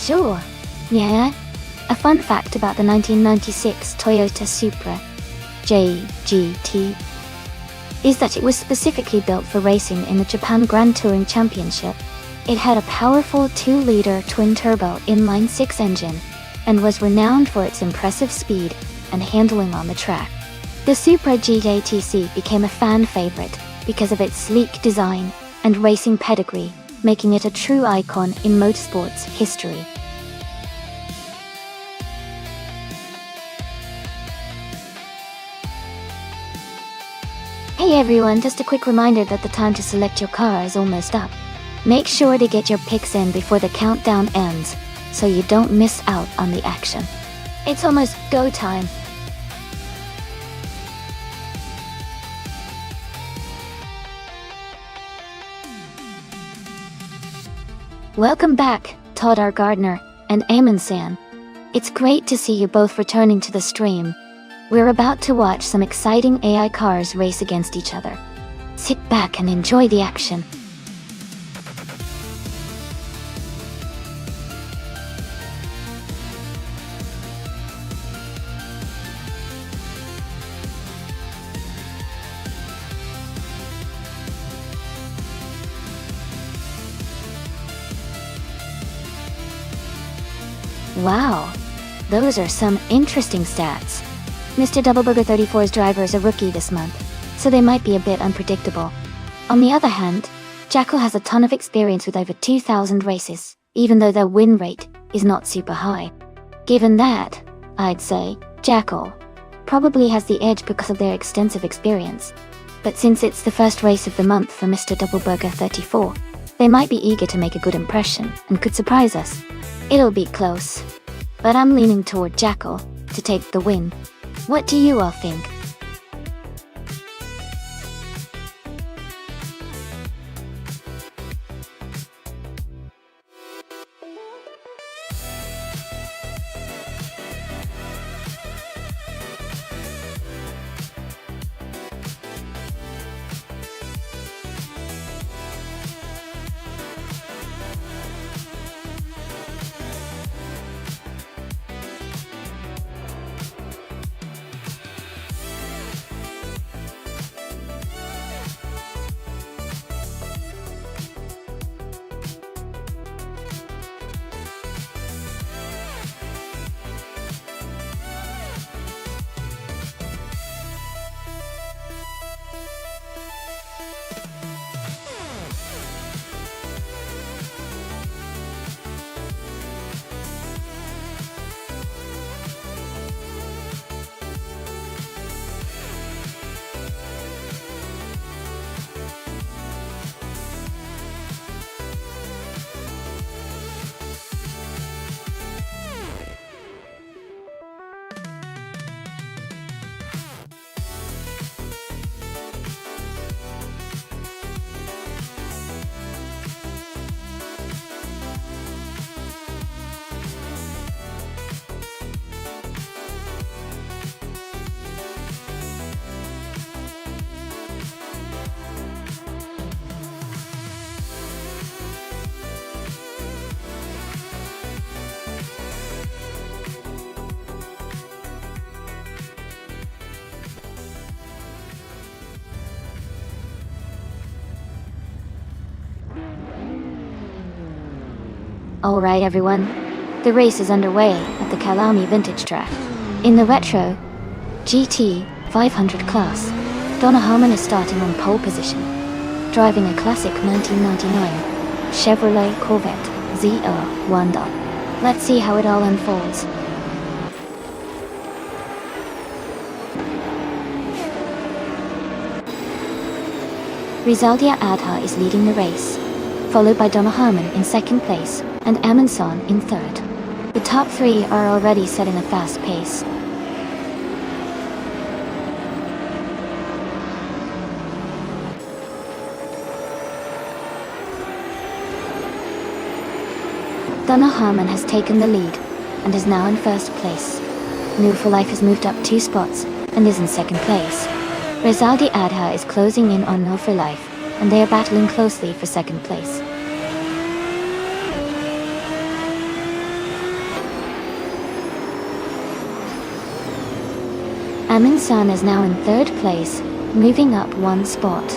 Sure. Yeah. A fun fact about the 1996 Toyota Supra JGT is that it was specifically built for racing in the Japan Grand Touring Championship. It had a powerful 2-liter twin-turbo inline-6 engine and was renowned for its impressive speed and handling on the track. The Supra GJTC became a fan favorite because of its sleek design and racing pedigree, making it a true icon in motorsports history. Hey everyone, just a quick reminder that the time to select your car is almost up. Make sure to get your picks in before the countdown ends, so you don't miss out on the action. It's almost go time. Welcome back, Todd R. Gardner and Eamon San. It's great to see you both returning to the stream. We're about to watch some exciting AI cars race against each other. Sit back and enjoy the action. Wow, those are some interesting stats. Mr. Doubleburger 34's driver is a rookie this month, so they might be a bit unpredictable. On the other hand, Jackal has a ton of experience with over 2,000 races, even though their win rate is not super high. Given that, I'd say Jackal probably has the edge because of their extensive experience. But since it's the first race of the month for Mr. Doubleburger 34, they might be eager to make a good impression and could surprise us. It'll be close, but I'm leaning toward Jackal to take the win. What do you all think? Alright everyone, the race is underway at the Kalami Vintage Track. In the Retro GT 500 class, Donna Harmon is starting on pole position, driving a classic 1999 Chevrolet Corvette ZR1. Let's see how it all unfolds. Rizaldia Adha is leading the race, followed by Donna Harmon in second place and Eamon San in third. The top three are already setting a fast pace. Donna Harmon has taken the lead and is now in first place. New for Life has moved up 2 spots and is in second place. Rizaldi Adha is closing in on No for Life, and they are battling closely for second place. Amin-san is now in 3rd place, moving up 1 spot.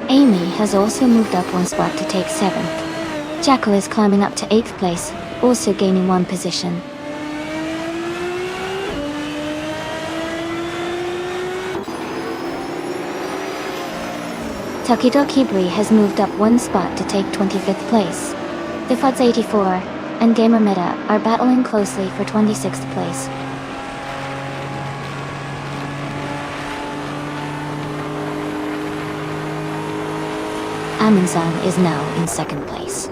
Amy has also moved up 1 spot to take 7th. Jacko is climbing up to 8th place, also gaining 1 position. Tokidoki Bri has moved up 1 spot to take 25th place. The Fuds 84 and Gamer Meta are battling closely for 26th place. Amin-san is now in 2nd place.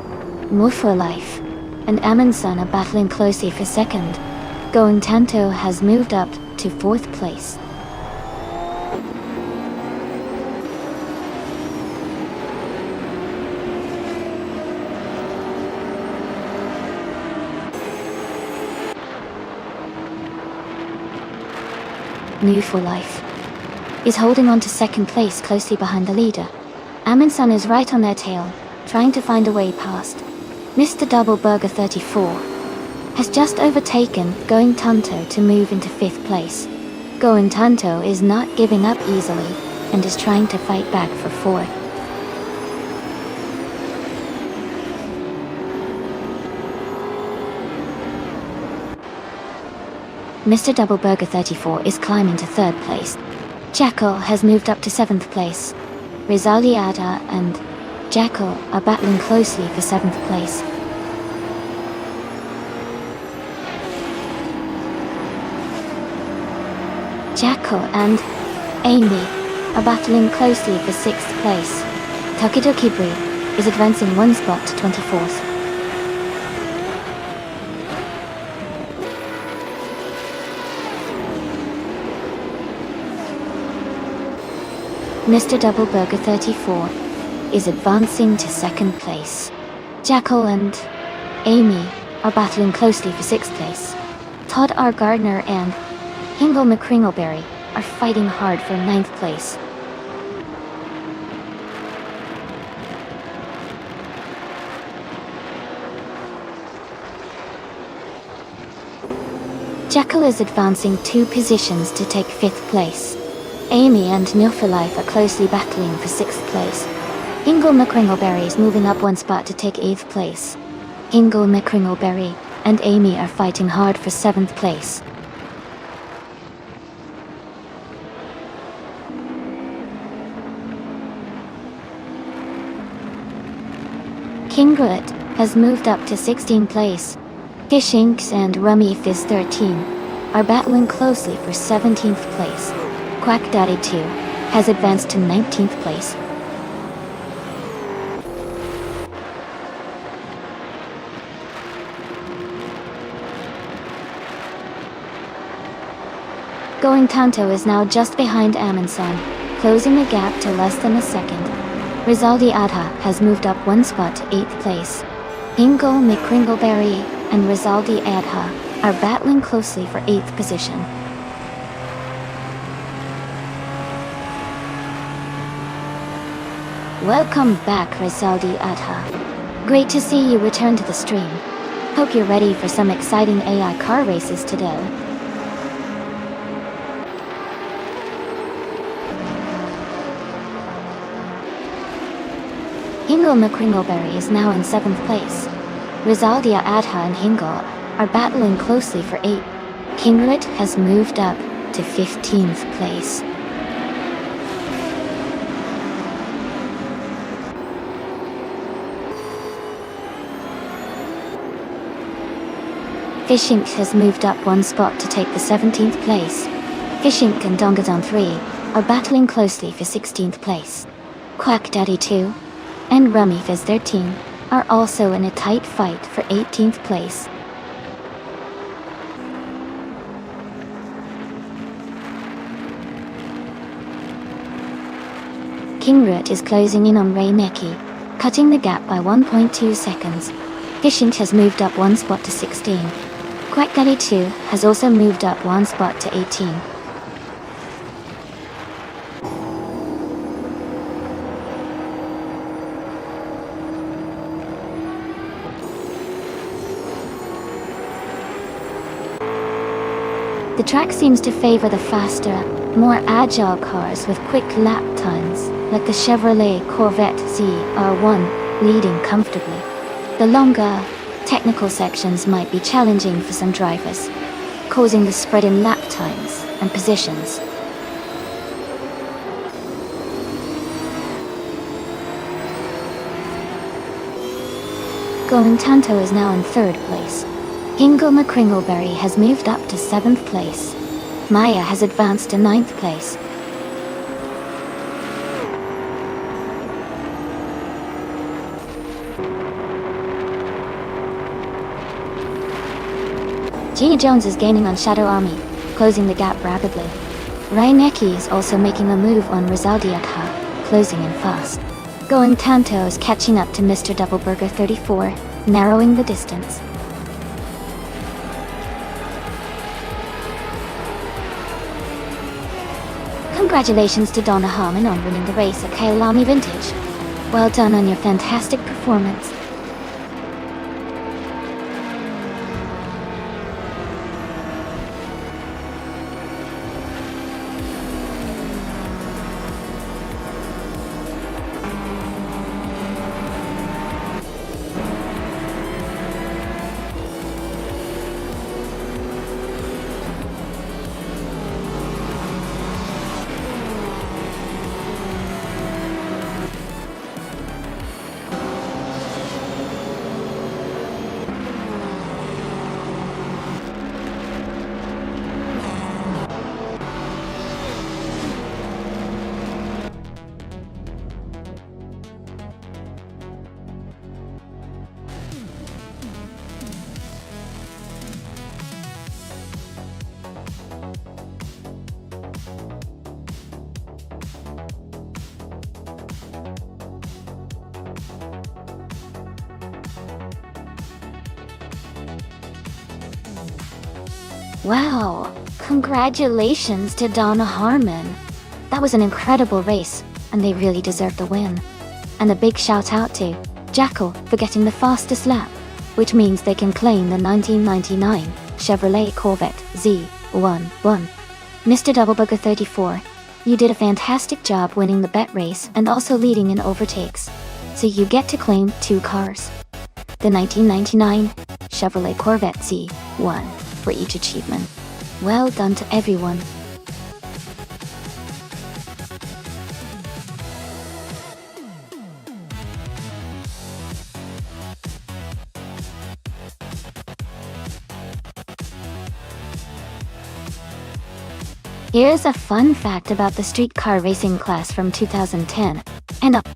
Move for Life and Amin-san are battling closely for 2nd. Going Tanto has moved up to 4th place. New for Life is holding on to 2nd place closely behind the leader. Amin-san is right on their tail, trying to find a way past. Mr. Double Burger 34 has just overtaken Going Tanto to move into 5th place. Going Tanto is not giving up easily and is trying to fight back for 4th. Mr. Double Burger 34 is climbing to 3rd place. Jackal has moved up to 7th place. Rizaldi Ada and Jackal are battling closely for 7th place. Jackal and Amy are battling closely for 6th place. Tokidoki Bri is advancing 1 spot to 24th. Mr. Double Burger 34 is advancing to 2nd place. Jackal and Amy are battling closely for 6th place. Todd R. Gardner and Hingle McCringleberry are fighting hard for 9th place. Jackal is advancing 2 positions to take 5th place. Amy and New for Life are closely battling for 6th place. Hingle McCringleberry is moving up 1 spot to take 8th place. Hingle McCringleberry and Amy are fighting hard for 7th place. Kingrit has moved up to 16th place. Fish Inc. and Rummy Fizz 13 are battling closely for 17th place. Quack Daddy 2 has advanced to 19th place. Going Tanto is now just behind Amin-san, closing the gap to less than a second. Rizaldi Adha has moved up 1 spot to 8th place. Hingle McCringleberry and Rizaldi Adha are battling closely for 8th position. Welcome back, Rizaldi Adha. Great to see you return to the stream. Hope you're ready for some exciting AI car races today. Hingle McCringleberry is now in 7th place. Rizaldia Adha and Hingle are battling closely for 8. Kingrit has moved up to 15th place. Fish Inc. has moved up 1 spot to take the 17th place. Fish Inc. and Dongadon 3 are battling closely for 16th place. Quack Daddy 2 and Rummy Fizz 13 are also in a tight fight for 18th place. Kingrit is closing in on Ray Neki, cutting the gap by 1.2 seconds. Fish Inc. has moved up 1 spot to 16. Quack Daddy 2 has also moved up 1 spot to 18. The track seems to favor the faster More agile cars with quick lap times, like the Chevrolet Corvette ZR1, leading comfortably. The longer, technical sections might be challenging for some drivers, causing the spread in lap times and positions. Going Tanto is now in 3rd place. Hingle McCringleberry has moved up to 7th place. Maya has advanced to 9th place. Gina Jones is gaining on Shadow Army, closing the gap rapidly. Reinecki is also making a move on Rizaldiakha, closing in fast. Going Tanto is catching up to Mr. Doubleburger 34, narrowing the distance. Congratulations to Donna Harmon on winning the race at Kyalami Vintage. Well done on your fantastic performance. Wow, congratulations to Donna Harmon. That was an incredible race, and they really deserved the win. And a big shout out to Jackal for getting the fastest lap, which means they can claim the 1999 Chevrolet Corvette Z11. Mr. Doubleburger 34, you did a fantastic job winning the bet race and also leading in overtakes, so you get to claim 2 cars. The 1999 Chevrolet Corvette Z1 for each achievement. Well done to everyone. Here's a fun fact about the street car racing class from 2010 and up.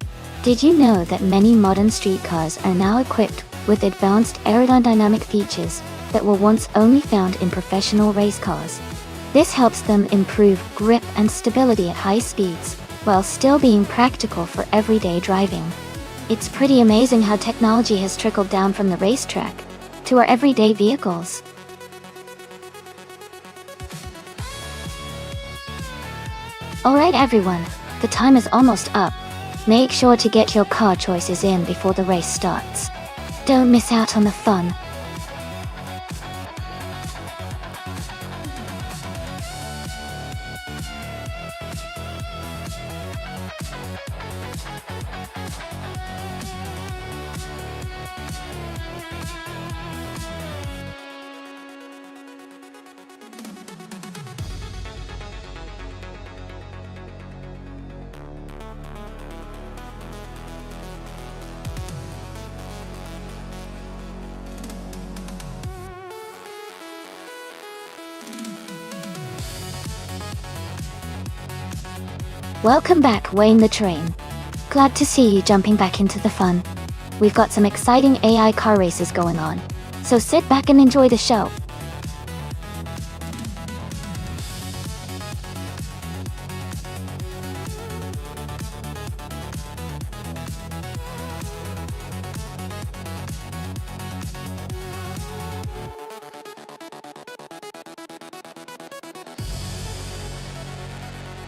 Did you know that many modern street cars are now equipped with advanced aerodynamic features that were once only found in professional race cars? This helps them improve grip and stability at high speeds, while still being practical for everyday driving. It's pretty amazing how technology has trickled down from the racetrack to our everyday vehicles. Alright everyone, the time is almost up. Make sure to get your car choices in before the race starts. Don't miss out on the fun. Welcome back, Wayne the Train. Glad to see you jumping back into the fun. We've got some exciting AI car races going on, so sit back and enjoy the show.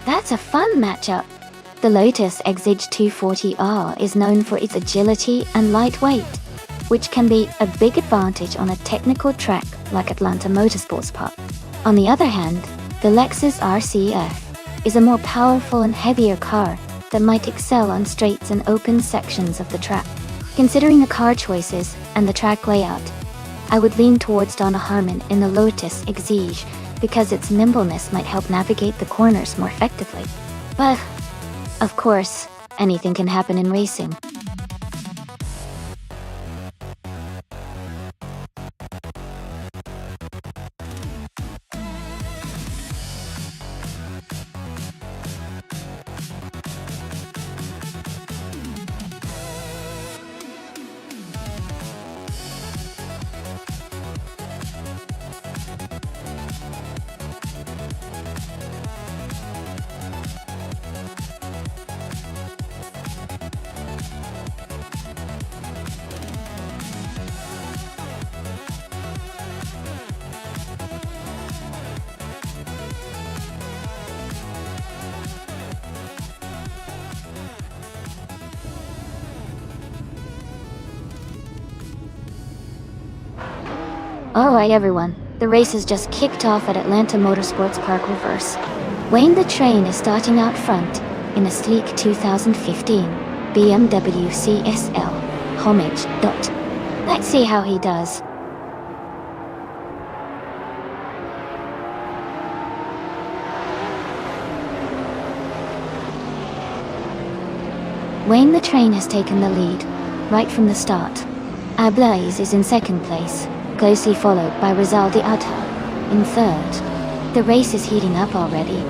That's a fun matchup. The Lotus Exige 240R is known for its agility and lightweight, which can be a big advantage on a technical track like Atlanta Motorsports Park. On the other hand, the Lexus RCF is a more powerful and heavier car that might excel on straights and open sections of the track. Considering the car choices and the track layout, I would lean towards Donna Harmon in the Lotus Exige because its nimbleness might help navigate the corners more effectively. But, of course, anything can happen in racing. Alright everyone, the race has just kicked off at Atlanta Motorsports Park Reverse. Wayne the Train is starting out front in a sleek 2015 BMW CSL Homage. Let's see how he does. Wayne the Train has taken the lead right from the start. Ablaze is in second place, closely followed by Rizaldi Adha in third. The race is heating up already.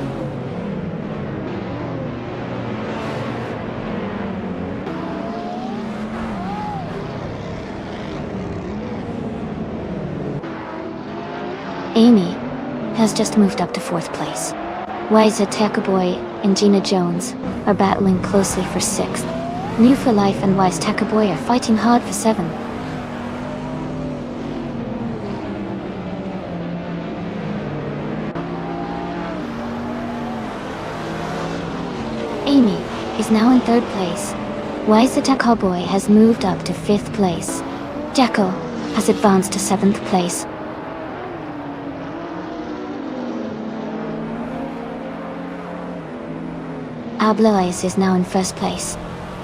Amy has just moved up to fourth place. Wiza Takaboy and Gina Jones are battling closely for sixth. New for Life and Wise Takaboy are fighting hard for seventh. Amy is now in third place. Wise the Cowboy has moved up to fifth place. Jacko has advanced to seventh place. Ablaze is now in first place.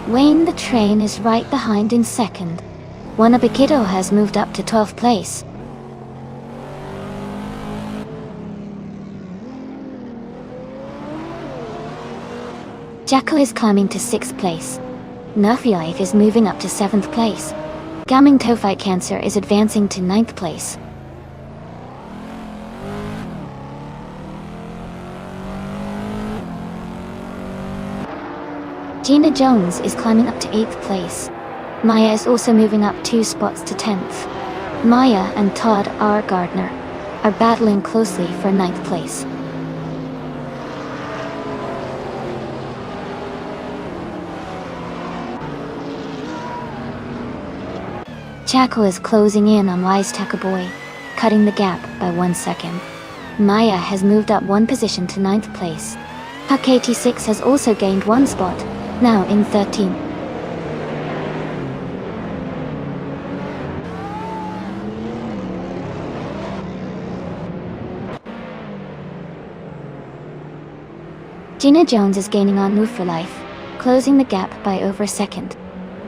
Wayne the Train is right behind in second. Wanabikido has moved up to 12th place. Jacko is climbing to 6th place. Nerflife is moving up to 7th place. Gaming Tophyte Cancer is advancing to 9th place. Gina Jones is climbing up to 8th place. Maya is also moving up 2 spots to 10th. Maya and Todd R. Gardner are battling closely for 9th place. Jacko is closing in on Wise Takaboy, cutting the gap by 1 second. Maya has moved up 1 position to 9th place. Huck86 has also gained 1 spot, now in 13th. Gina Jones is gaining on Move for Life, closing the gap by over a second.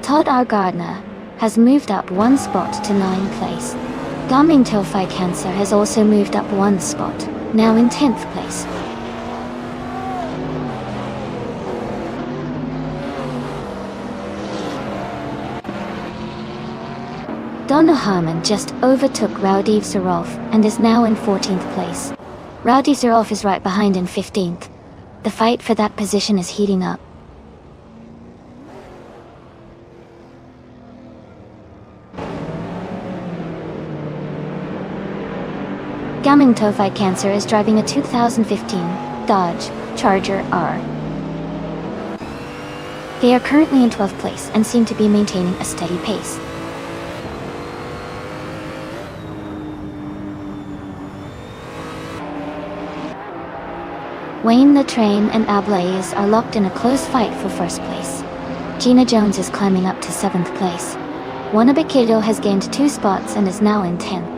Todd R. Gardner has moved up 1 spot to 9th place. Gaming Tophyte Cancer has also moved up 1 spot, now in 10th place. Donna Harmon just overtook Rowdy Zarolf and is now in 14th place. Rowdy Zarolf is right behind in 15th. The fight for that position is heating up. Gaming Tophyte Cancer is driving a 2015 Dodge Charger R. They are currently in 12th place and seem to be maintaining a steady pace. Wayne the Train and Ablaze are locked in a close fight for first place. Gina Jones is climbing up to 7th place. Wanabikido has gained 2 spots and is now in 10th.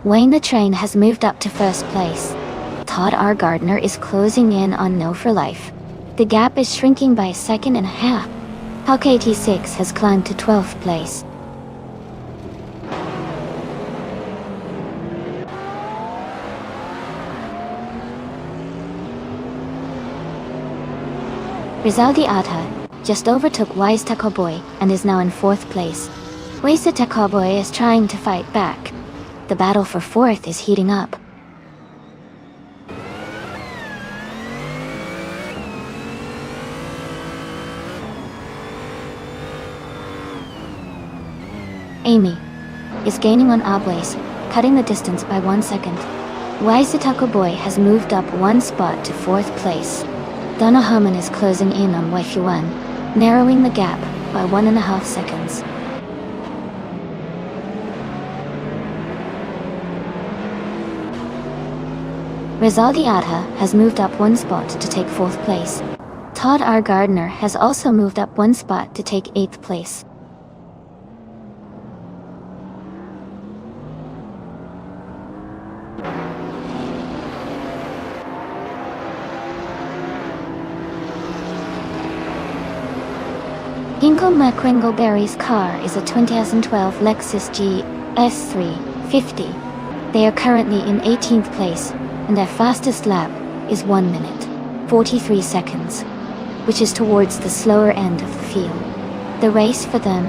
Wayne the Train has moved up to first place. Todd R. Gardner is closing in on No for Life. The gap is shrinking by a second and a half. Hulk 86 has climbed to 12th place. Rizaldi Atta just overtook Wise Taco Boy and is now in 4th place. Wise Taco Boy is trying to fight back. The battle for 4th is heating up. Amy is gaining on Ablaze, cutting the distance by 1 second. Wise Taco Boy has moved up 1 spot to 4th place. Donna Harmon is closing in on Waifuan, narrowing the gap by 1.5 seconds. Rizaldi Atta has moved up 1 spot to take 4th place. Todd R. Gardner has also moved up 1 spot to take 8th place. Ginkgo McCringleberry's car is a 2012 Lexus GS350. They are currently in 18th place, and their fastest lap is 1 minute, 43 seconds, which is towards the slower end of the field. The race for them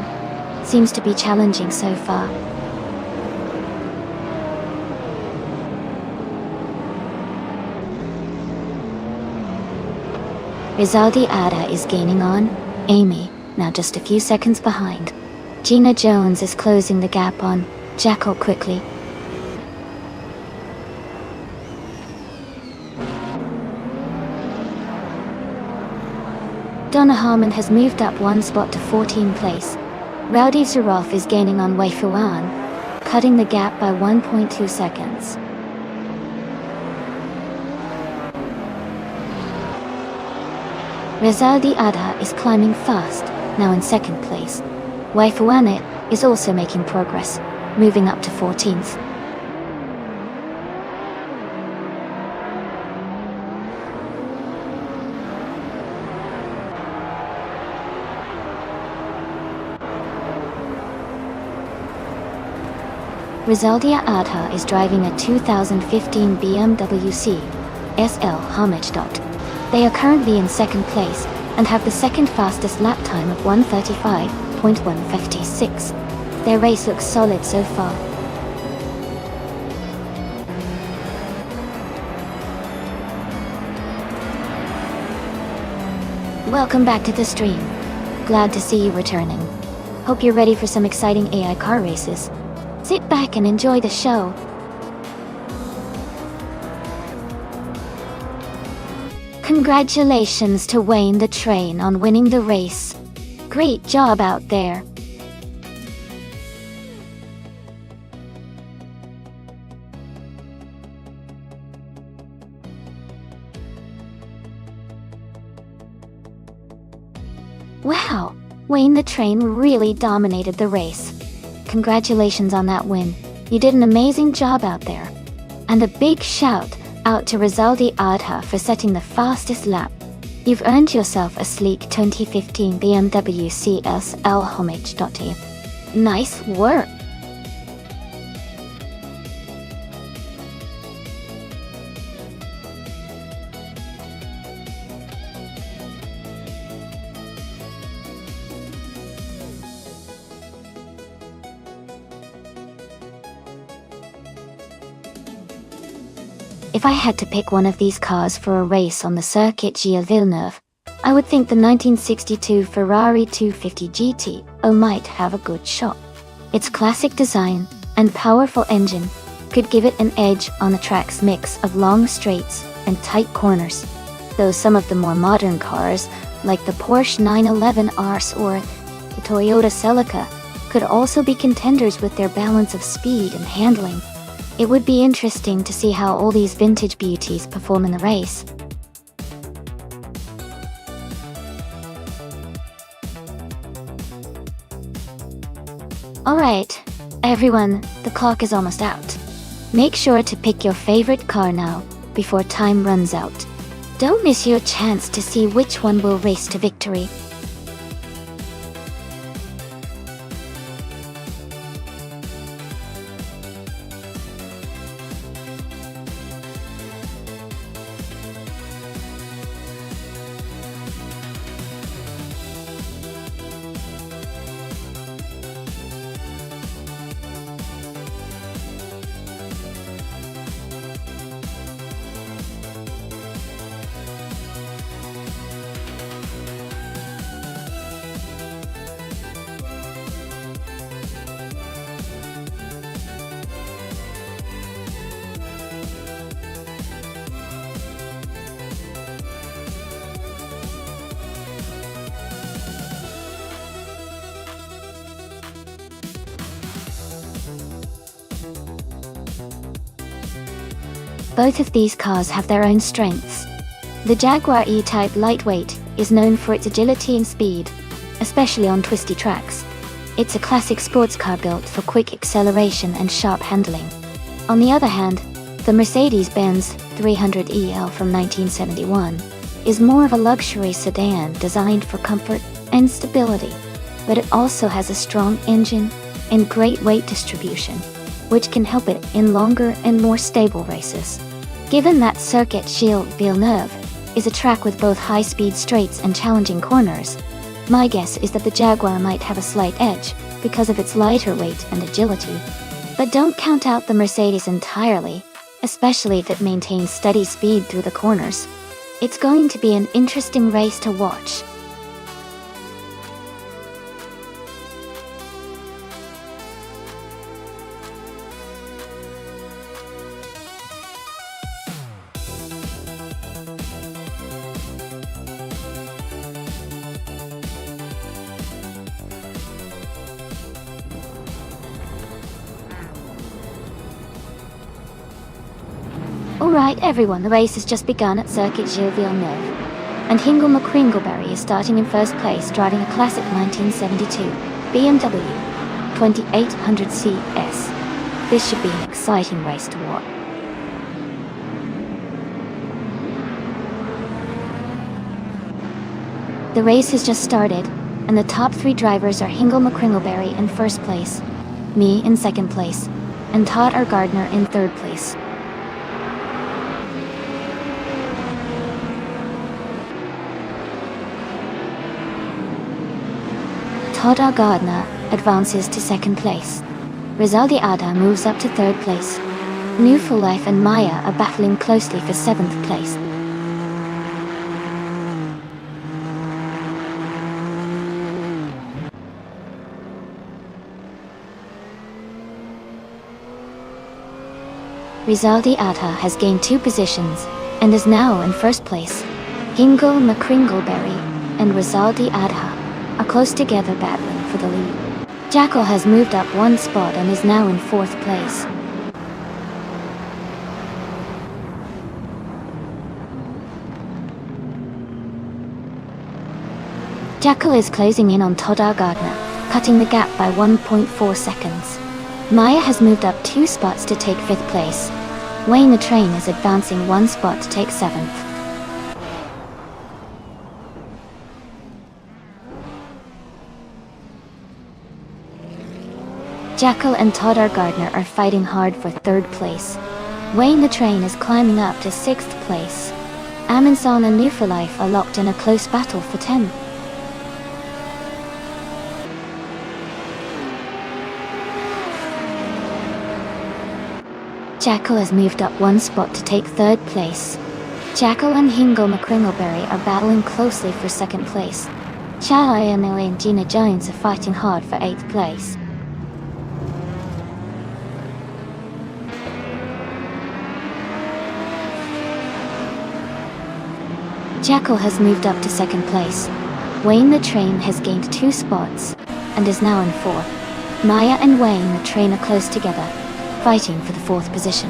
seems to be challenging so far. Rizaldi Atta is gaining on Amy, now just a few seconds behind. Gina Jones is closing the gap on Jacko quickly. Donna Harmon has moved up 1 spot to 14th place. Rowdy Zaroff is gaining on Wei Fuan, cutting the gap by 1.2 seconds. Rizaldi Atta is climbing fast, now in 2nd place. Wei Fuan is also making progress, moving up to 14th. Rizaldi Atta is driving a 2015 BMW C SL Homage. They are currently in 2nd place and have the 2nd fastest lap time of 1:35.156. Their race looks solid so far. Welcome back to the stream. Glad to see you returning. Hope you're ready for some exciting AI car races. Sit back and enjoy the show. Congratulations to Wayne the Train on winning the race. Great job out there. Wow, Wayne the Train really dominated the race. Congratulations on that win. You did an amazing job out there. And a big shout out to Rizaldi Atta for setting the fastest lap. You've earned yourself a sleek 2015 BMW CSL Homage. Nice work! If I had to pick one of these cars for a race on the Circuit Gilles Villeneuve, I would think the 1962 Ferrari 250 GTO might have a good shot. Its classic design and powerful engine could give it an edge on the track's mix of long straights and tight corners, though some of the more modern cars, like the Porsche 911 RS or the Toyota Celica, could also be contenders with their balance of speed and handling. It would be interesting to see how all these vintage beauties perform in the race. Alright, everyone, the clock is almost out. Make sure to pick your favorite car now, before time runs out. Don't miss your chance to see which one will race to victory. Both of these cars have their own strengths. The Jaguar E-Type Lightweight is known for its agility and speed, especially on twisty tracks. It's a classic sports car built for quick acceleration and sharp handling. On the other hand, the Mercedes-Benz 300EL from 1971 is more of a luxury sedan designed for comfort and stability, but it also has a strong engine and great weight distribution, which can help it in longer and more stable races. Given that Circuit Gilles Villeneuve is a track with both high-speed straights and challenging corners, my guess is that the Jaguar might have a slight edge because of its lighter weight and agility. But don't count out the Mercedes entirely, especially if it maintains steady speed through the corners. It's going to be an interesting race to watch. Alright everyone, the race has just begun at Circuit Gilles Villeneuve, and Hingle McCringleberry is starting in first place, driving a classic 1972 BMW 2800 CS. This should be an exciting race to watch. The race has just started, and the top three drivers are Hingle McCringleberry in first place, me in second place, and Todd R. Gardner in third place. Todd R. Gardner advances to second place. Rizaldi Ada moves up to third place. New Full Life and Maya are battling closely for seventh place. Rizaldi Ada has gained 2 positions and is now in first place. Hingle McCringleberry and Rizaldi Ada are close together battling for the lead. Jackal has moved up 1 spot and is now in 4th place. Jackal is closing in on Todd R. Gardner, cutting the gap by 1.4 seconds. Maya has moved up 2 spots to take 5th place. Wayne the Train is advancing 1 spot to take 7th. Jackal and Todd R. Gardner are fighting hard for 3rd place. Wayne the Train is climbing up to 6th place. Amundsen and New for Life are locked in a close battle for 10th. Jackal has moved up 1 spot to take 3rd place. Jackal and Hingle McCringleberry are battling closely for 2nd place. Chai and Gina Jones are fighting hard for 8th place. Jackal has moved up to 2nd place. Wayne the Train has gained 2 spots and is now in 4th. Maya and Wayne the Train are close together, fighting for the 4th position.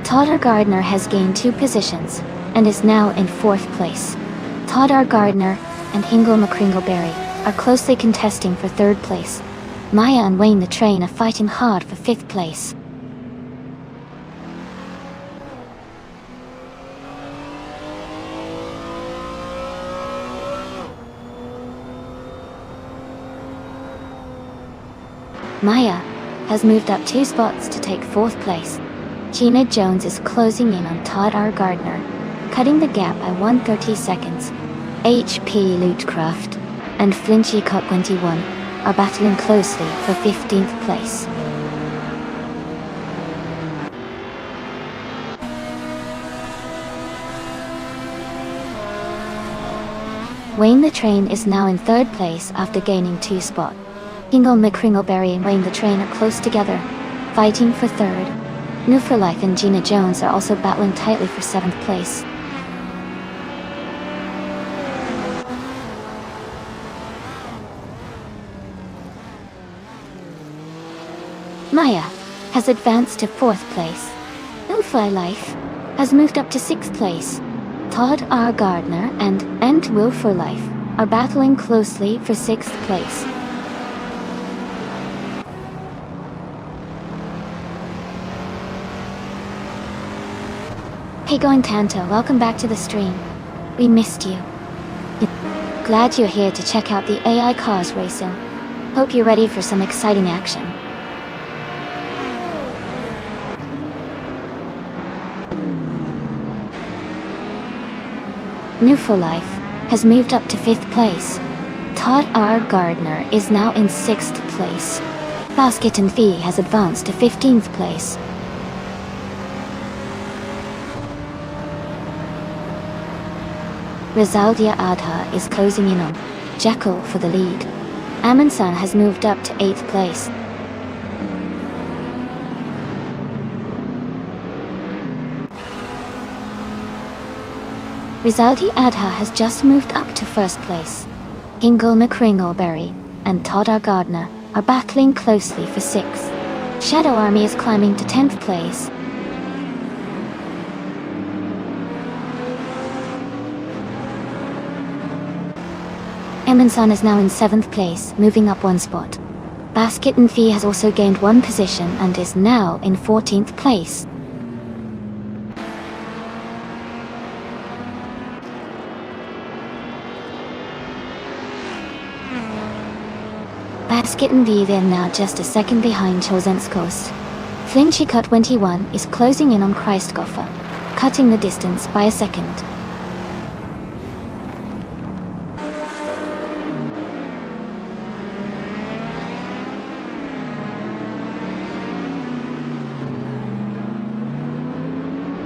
Todd R. Gardner has gained 2 positions and is now in 4th place. Todd R. Gardner and Hingle McCringleberry are closely contesting for 3rd place. Maya and Wayne the Train are fighting hard for 5th place. Maya has moved up 2 spots to take 4th place. Gina Jones is closing in on Todd R. Gardner, cutting the gap by 130 seconds. HP Lootcraft and Flinchy Cut 21 are battling closely for 15th place. Wayne the Train is now in 3rd place after gaining 2 spots. Hingle McCringleberry and Wayne the Train are close together, fighting for 3rd. New for Life and Gina Jones are also battling tightly for 7th place. Maya has advanced to 4th place. New for Life has moved up to 6th place. Todd R. Gardner and Will for Life are battling closely for 6th place. Hey Going Tanto, welcome back to the stream. We missed you. Glad you're here to check out the AI cars racing. Hope you're ready for some exciting action. New for Life has moved up to 5th place. Todd R. Gardner is now in 6th place. Basket and Fee has advanced to 15th place. Rizaldia Adha is closing in on Jekyll for the lead. Amansan has moved up to 8th place. Rizaldi Adha has just moved up to 1st place. Hingle McCringleberry and Todd R. Gardner are battling closely for 6th. Shadow Army is climbing to 10th place. Emansan is now in 7th place, moving up 1 spot. Basket and Fee has also gained 1 position and is now in 14th place. Basket and Fee are now just a second behind Chosen's Coast. Flinchy Cut 21 is closing in on Christgoffer, cutting the distance by a second.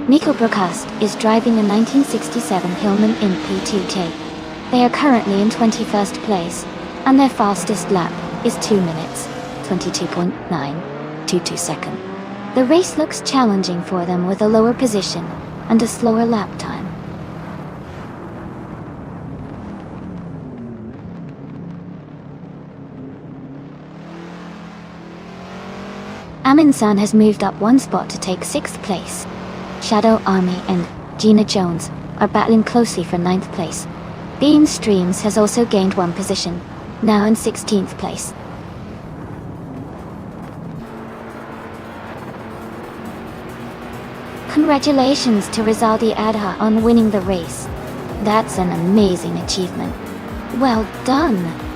Nico Broadcast is driving a 1967 Hillman MP2K. They are currently in 21st place, and their fastest lap is 2 minutes, 22.922 seconds. The race looks challenging for them with a lower position and a slower lap time. Aminsan has moved up 1 spot to take 6th place. Shadow Army and Gina Jones are battling closely for 9th place. Beam Streams has also gained 1 position, now in 16th place. Congratulations to Rizaldi Adha on winning the race. That's an amazing achievement. Well done!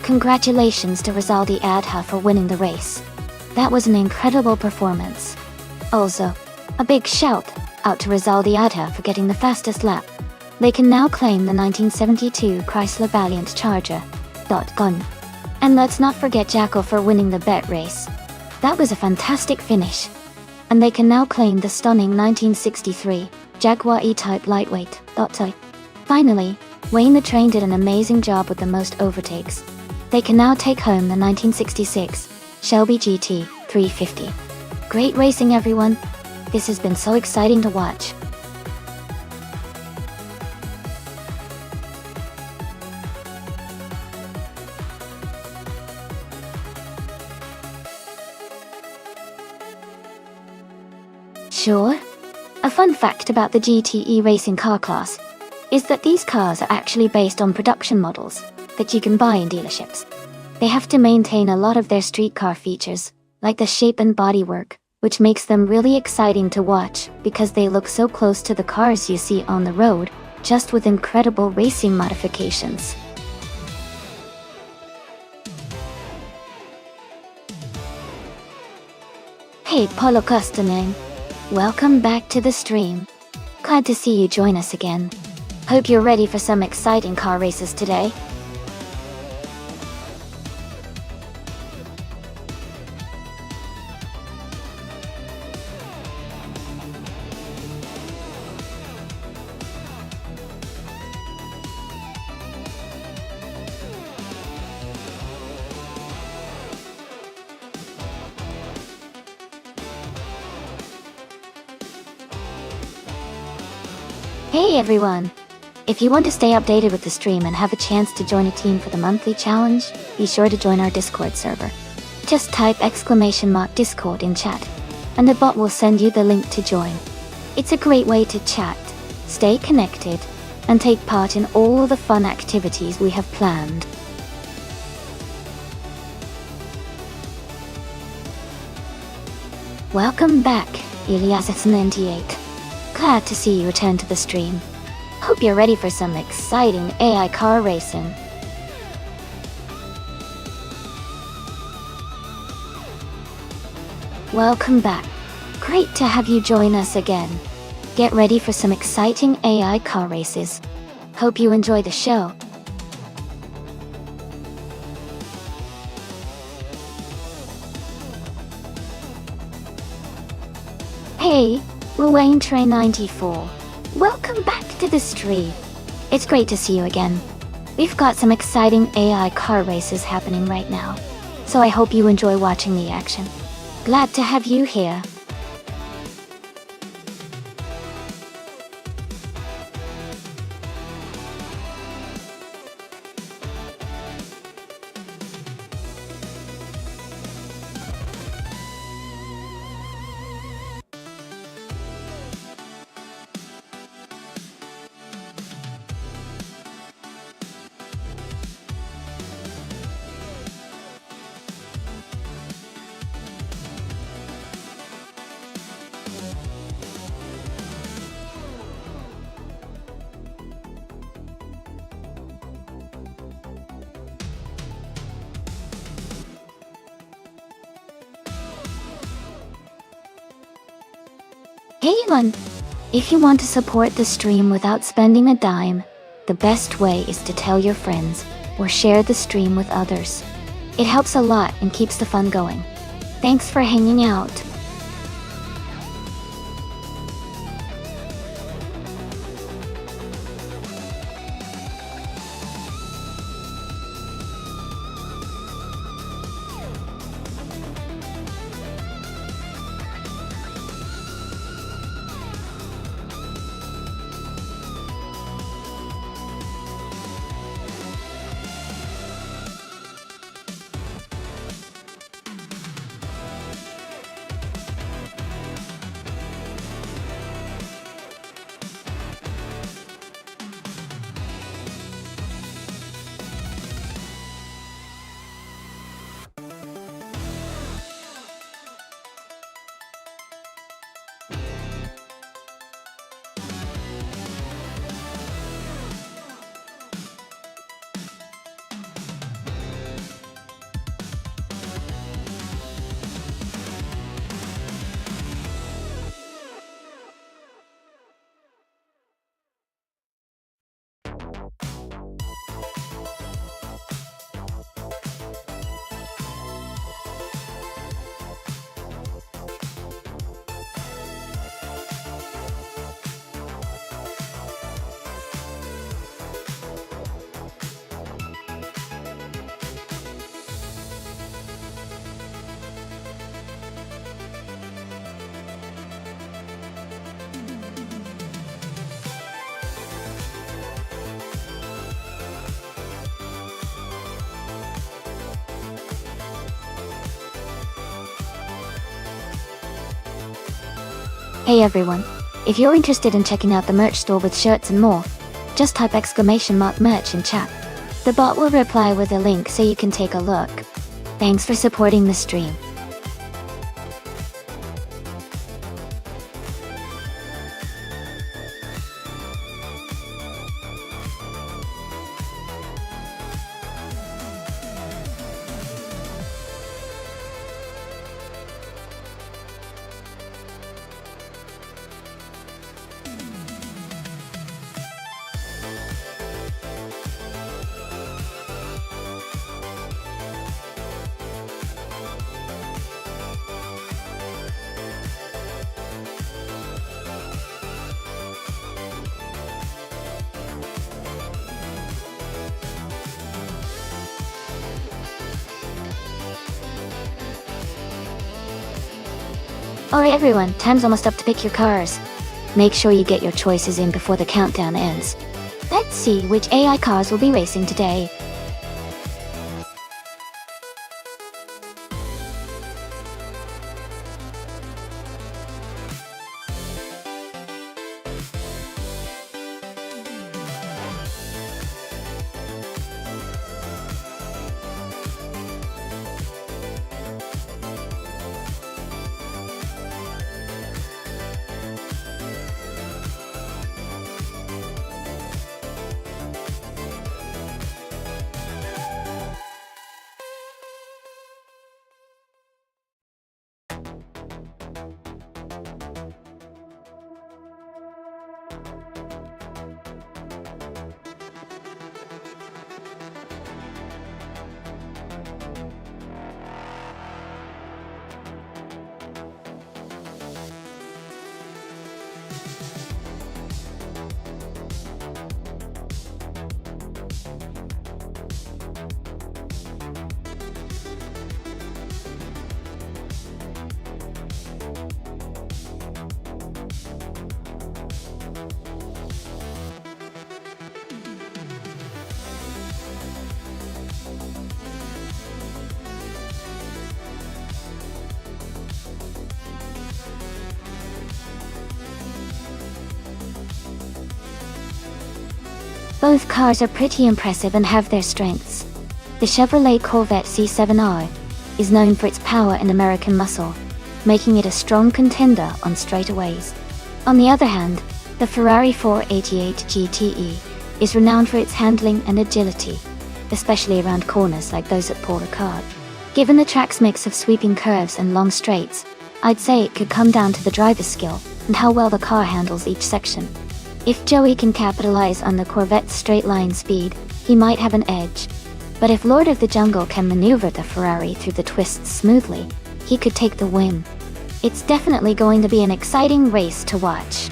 Congratulations to Rizaldi Adha for winning the race. That was an incredible performance. Also, a big shout out to Rizaldi Adha for getting the fastest lap. They can now claim the 1972 Chrysler Valiant Charger. Gun. And let's not forget Jacko for winning the bet race. That was a fantastic finish. And they can now claim the stunning 1963 Jaguar E-Type Lightweight. Finally, Wayne the Train did an amazing job with the most overtakes. They can now take home the 1966 Shelby GT 350. Great racing, everyone. This has been so exciting to watch. Sure. A fun fact about the GTE racing car class is that these cars are actually based on production models that you can buy in dealerships. They have to maintain a lot of their street car features, like the shape and bodywork, which makes them really exciting to watch because they look so close to the cars you see on the road, just with incredible racing modifications. Hey Polo Custoning, welcome back to the stream. Glad to see you join us again. Hope you're ready for some exciting car races today. Hey everyone! If you want to stay updated with the stream and have a chance to join a team for the monthly challenge, be sure to join our Discord server. Just type !Discord in chat, and the bot will send you the link to join. It's a great way to chat, stay connected, and take part in all the fun activities we have planned. Welcome back, Elias98. Glad to see you return to the stream. Hope you're ready for some exciting AI car racing. Welcome back. Great to have you join us again. Get ready for some exciting AI car races. Hope you enjoy the show. Hey, Wayne Train 94. Welcome back to the stream. It's great to see you again. We've got some exciting AI car races happening right now, so I hope you enjoy watching the action. Glad to have you here. Hey everyone! If you want to support the stream without spending a dime, the best way is to tell your friends or share the stream with others. It helps a lot and keeps the fun going. Thanks for hanging out. Hey everyone, if you're interested in checking out the merch store with shirts and more, just type !merch in chat. The bot will reply with a link so you can take a look. Thanks for supporting the stream. Alright everyone, time's almost up to pick your cars. Make sure you get your choices in before the countdown ends. Let's see which AI cars will be racing today. Both cars are pretty impressive and have their strengths. The Chevrolet Corvette C7R is known for its power and American muscle, making it a strong contender on straightaways. On the other hand, the Ferrari 488 GTE is renowned for its handling and agility, especially around corners like those at Paul Ricard. Given the track's mix of sweeping curves and long straights, I'd say it could come down to the driver's skill and how well the car handles each section. If Joey can capitalize on the Corvette's straight-line speed, he might have an edge. But if Lord of the Jungle can maneuver the Ferrari through the twists smoothly, he could take the win. It's definitely going to be an exciting race to watch.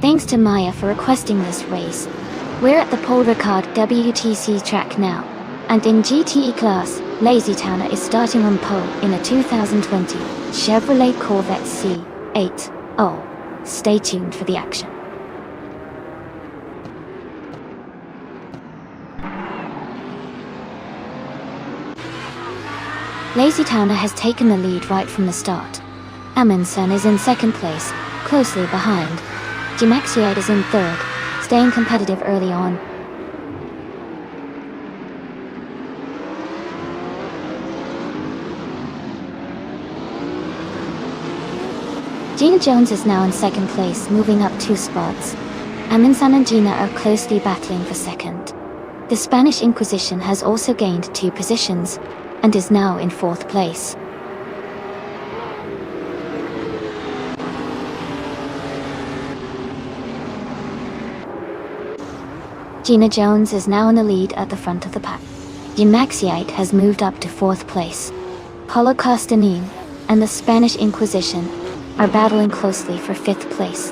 Thanks to Maya for requesting this race. We're at the Paul Ricard WTC track now, and in GTE class, Lazy Towner is starting on pole in a 2020 Chevrolet Corvette C80. Stay tuned for the action. Lazy Towner has taken the lead right from the start. Amundsen is in second place, closely behind. Gemaxiate is in third, staying competitive early on. Gina Jones is now in second place, moving up 2 spots. Aminsan and Gina are closely battling for second. The Spanish Inquisition has also gained 2 positions, and is now in 4th place. Gina Jones is now in the lead at the front of the pack. Gemaxiite has moved up to 4th place. Paulo Costanin and the Spanish Inquisition are battling closely for 5th place.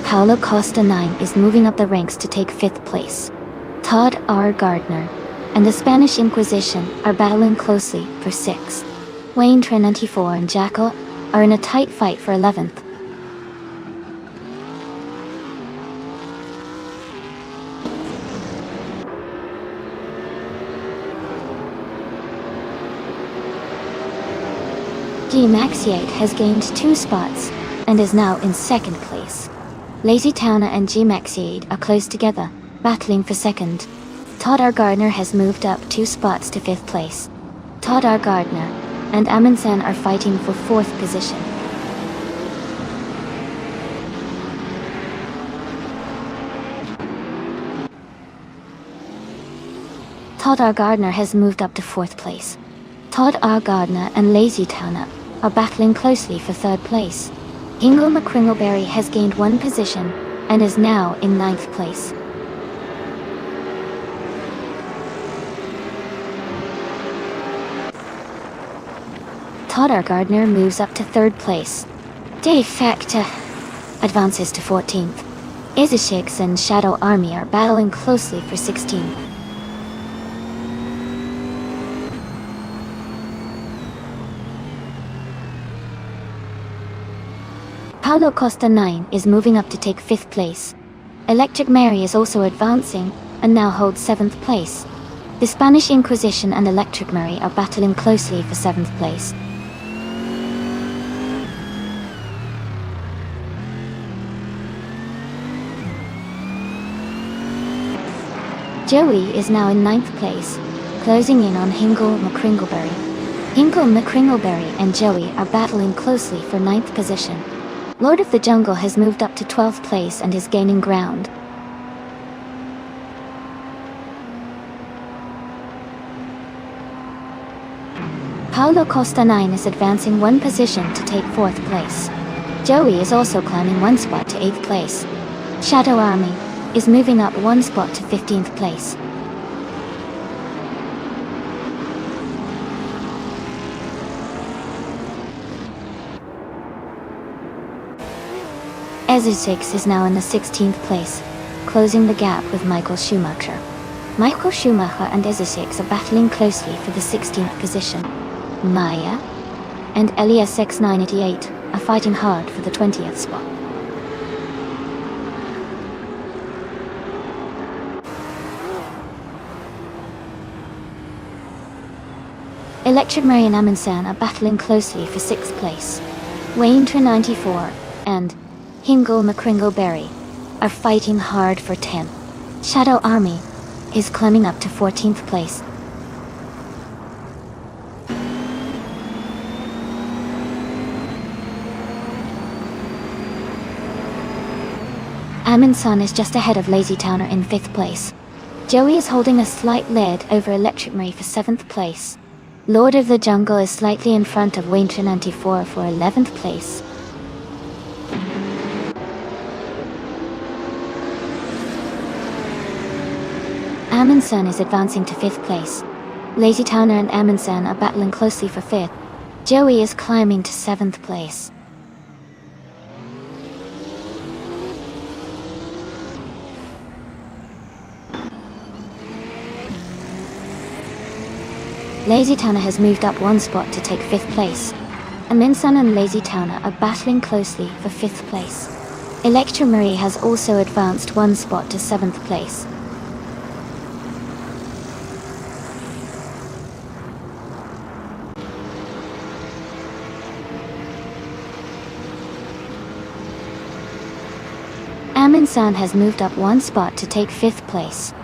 Paulo Costa 9 is moving up the ranks to take 5th place. Todd R. Gardner and the Spanish Inquisition are battling closely for 6th. Wayne Trinity 4 and Jackal are in a tight fight for 11th. Gemaxiite has gained 2 spots and is now in 2nd place. Lazy Towner and Gemaxiite are close together, battling for 2nd. Todd R. Gardner has moved up 2 spots to 5th place. Todd R. Gardner and Amundsen are fighting for 4th position. Todd R. Gardner has moved up to 4th place. Todd R. Gardner and Lazy Towner are battling closely for 3rd place. Ingo McCringleberry has gained 1 position and is now in 9th place. Todd R. Gardner moves up to 3rd place. Dave Factor advances to 14th. Izashix and Shadow Army are battling closely for 16th. Paulo Costa 9 is moving up to take 5th place. Electric Mary is also advancing and now holds 7th place. The Spanish Inquisition and Electric Mary are battling closely for 7th place. Joey is now in 9th place, closing in on Hingle McCringleberry. Hingle McCringleberry and Joey are battling closely for 9th position. Lord of the Jungle has moved up to 12th place and is gaining ground. Paulo Costa 9 is advancing 1 position to take 4th place. Joey is also climbing 1 spot to 8th place. Shadow Army is moving up 1 spot to 15th place. Ezusix is now in the 16th place, closing the gap with Michael Schumacher. Michael Schumacher and Ezusix are battling closely for the 16th position. Maya and Elias X988 are fighting hard for the 20th spot. Electric Mary and Amundsen are battling closely for 6th place. Wayne 94 and Hingle McCringleberry are fighting hard for 10th. Shadow Army is climbing up to 14th place. Amundsen is just ahead of Lazy Towner in 5th place. Joey is holding a slight lead over Electric Mary for 7th place. Lord of the Jungle is slightly in front of Wayne 94 for 11th place. Amundsen is advancing to 5th place. Lazy Towner and Amundsen are battling closely for 5th. Joey is climbing to 7th place. Lazy Towner has moved up 1 spot to take 5th place. Amundsen and Lazy Towner are battling closely for 5th place. Electra Marie has also advanced 1 spot to 7th place. Amin-san has moved up one spot to take 5th place.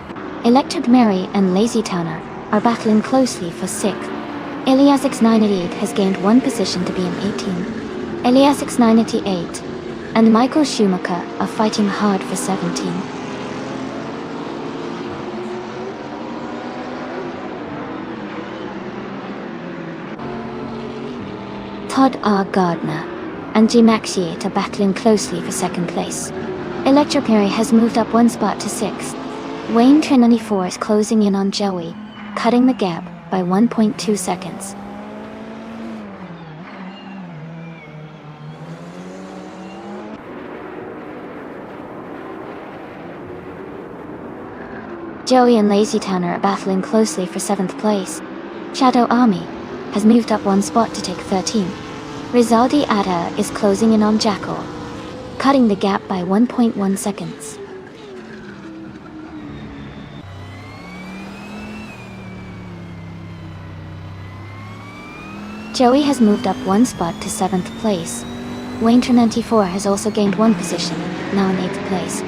Electric Mary and Lazy Towner are battling closely for 6th. Elias X988 has gained one position to be in 18. Elias X988 and Michael Schumacher are fighting hard for 17. Todd R. Gardner and G. Maxiate are battling closely for 2nd place. Electric Mary has moved up one spot to 6th. Wayne 94 is closing in on Joey, cutting the gap by 1.2 seconds. Joey and Lazy Towner are battling closely for 7th place. Shadow Army has moved up one spot to take 13. Rizaldi Ada is closing in on Jackal, cutting the gap by 1.1 seconds. Joey has moved up one spot to 7th place. Wayne 94 has also gained one position, now in 8th place.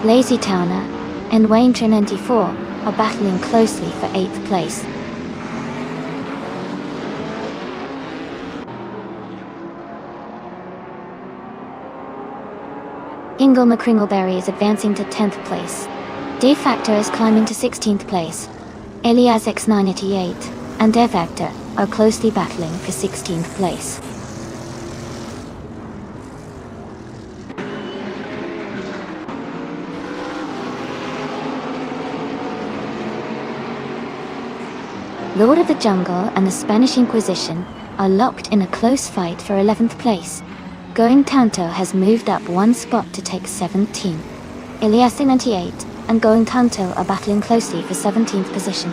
Lazy Towner and Wayne 94 are battling closely for 8th place. Ingle McCringleberry is advancing to 10th place. Dave Factor is climbing to 16th place. Elias X988 and Dev Factor are closely battling for 16th place. Lord of the Jungle and the Spanish Inquisition are locked in a close fight for 11th place. Going Tanto has moved up one spot to take 17. Elias 98 and Going Tanto are battling closely for 17th position.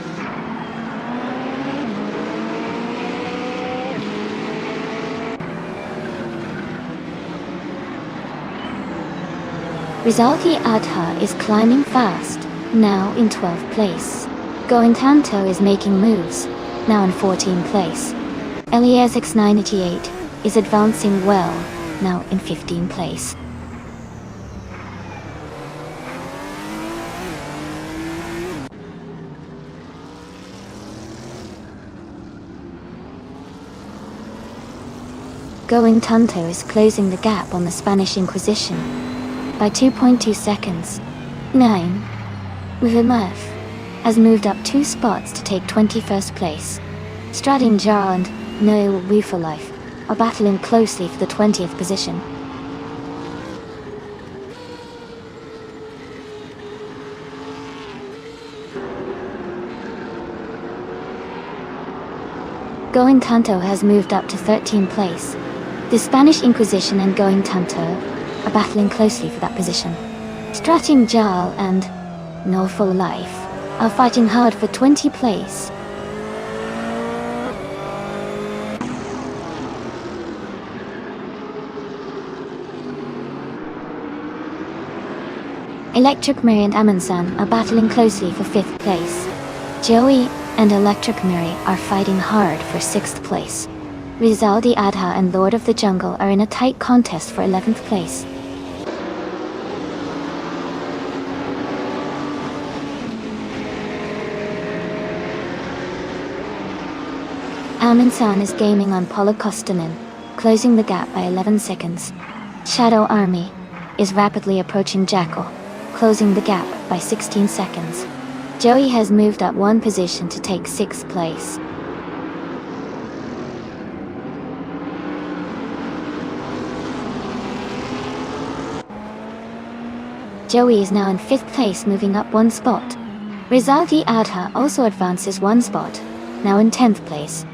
Rizaldi Adha is climbing fast, now in 12th place. Going Tanto is making moves, now in 14th place. Elias X988 is advancing well, now in 15th place. Going Tanto is closing the gap on the Spanish Inquisition by 2.2 seconds. 9. Villeneuve has moved up 2 spots to take 21st place. Stradin Jar and No Wu for Life are battling closely for the 20th position. Going Tanto has moved up to 13th place. The Spanish Inquisition and Going Tanto are battling closely for that position. Stratin Jal and No For Life are fighting hard for 20th place. Electric Mary and Amansan are battling closely for 5th place. Joey and Electric Mary are fighting hard for 6th place. Rizaldi Adha and Lord of the Jungle are in a tight contest for 11th place. Amansan is gaming on Polokostanen, closing the gap by 11 seconds. Shadow Army is rapidly approaching Jackal, closing the gap by 16 seconds. Joey has moved up one position to take 6th place. Joey is now in 5th place, moving up one spot. Rizaldi Adha also advances one spot, now in 10th place.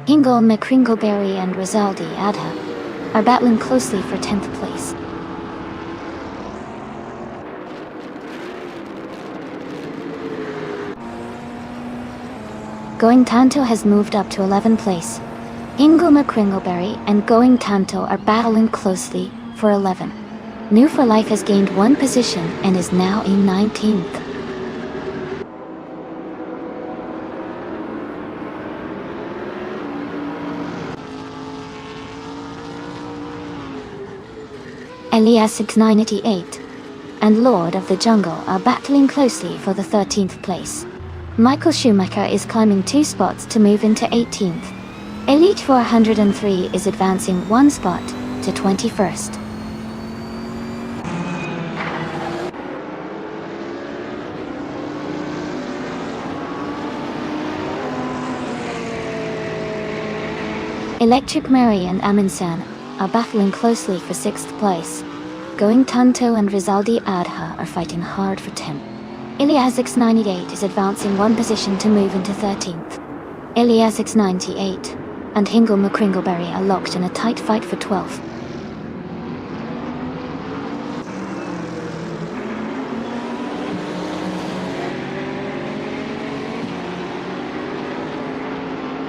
Hingle McCringleberry and Rizaldi Adha are battling closely for 10th place. Going Tanto has moved up to 11th place. Hingle McCringleberry and Going Tanto are battling closely for 11. New for Life has gained one position and is now in 19th. Elias 6988 and Lord of the Jungle are battling closely for the 13th place. Michael Schumacher is climbing 2 spots to move into 18th. Elite 403 is advancing 1 spot to 21st. Electric Mary and Amundsen are battling closely for 6th place. Going Tanto and Rizaldi Adha are fighting hard for 10th. Ilias 98 is advancing 1 position to move into 13th. Ilias 98 and Hingle McCringleberry are locked in a tight fight for 12th.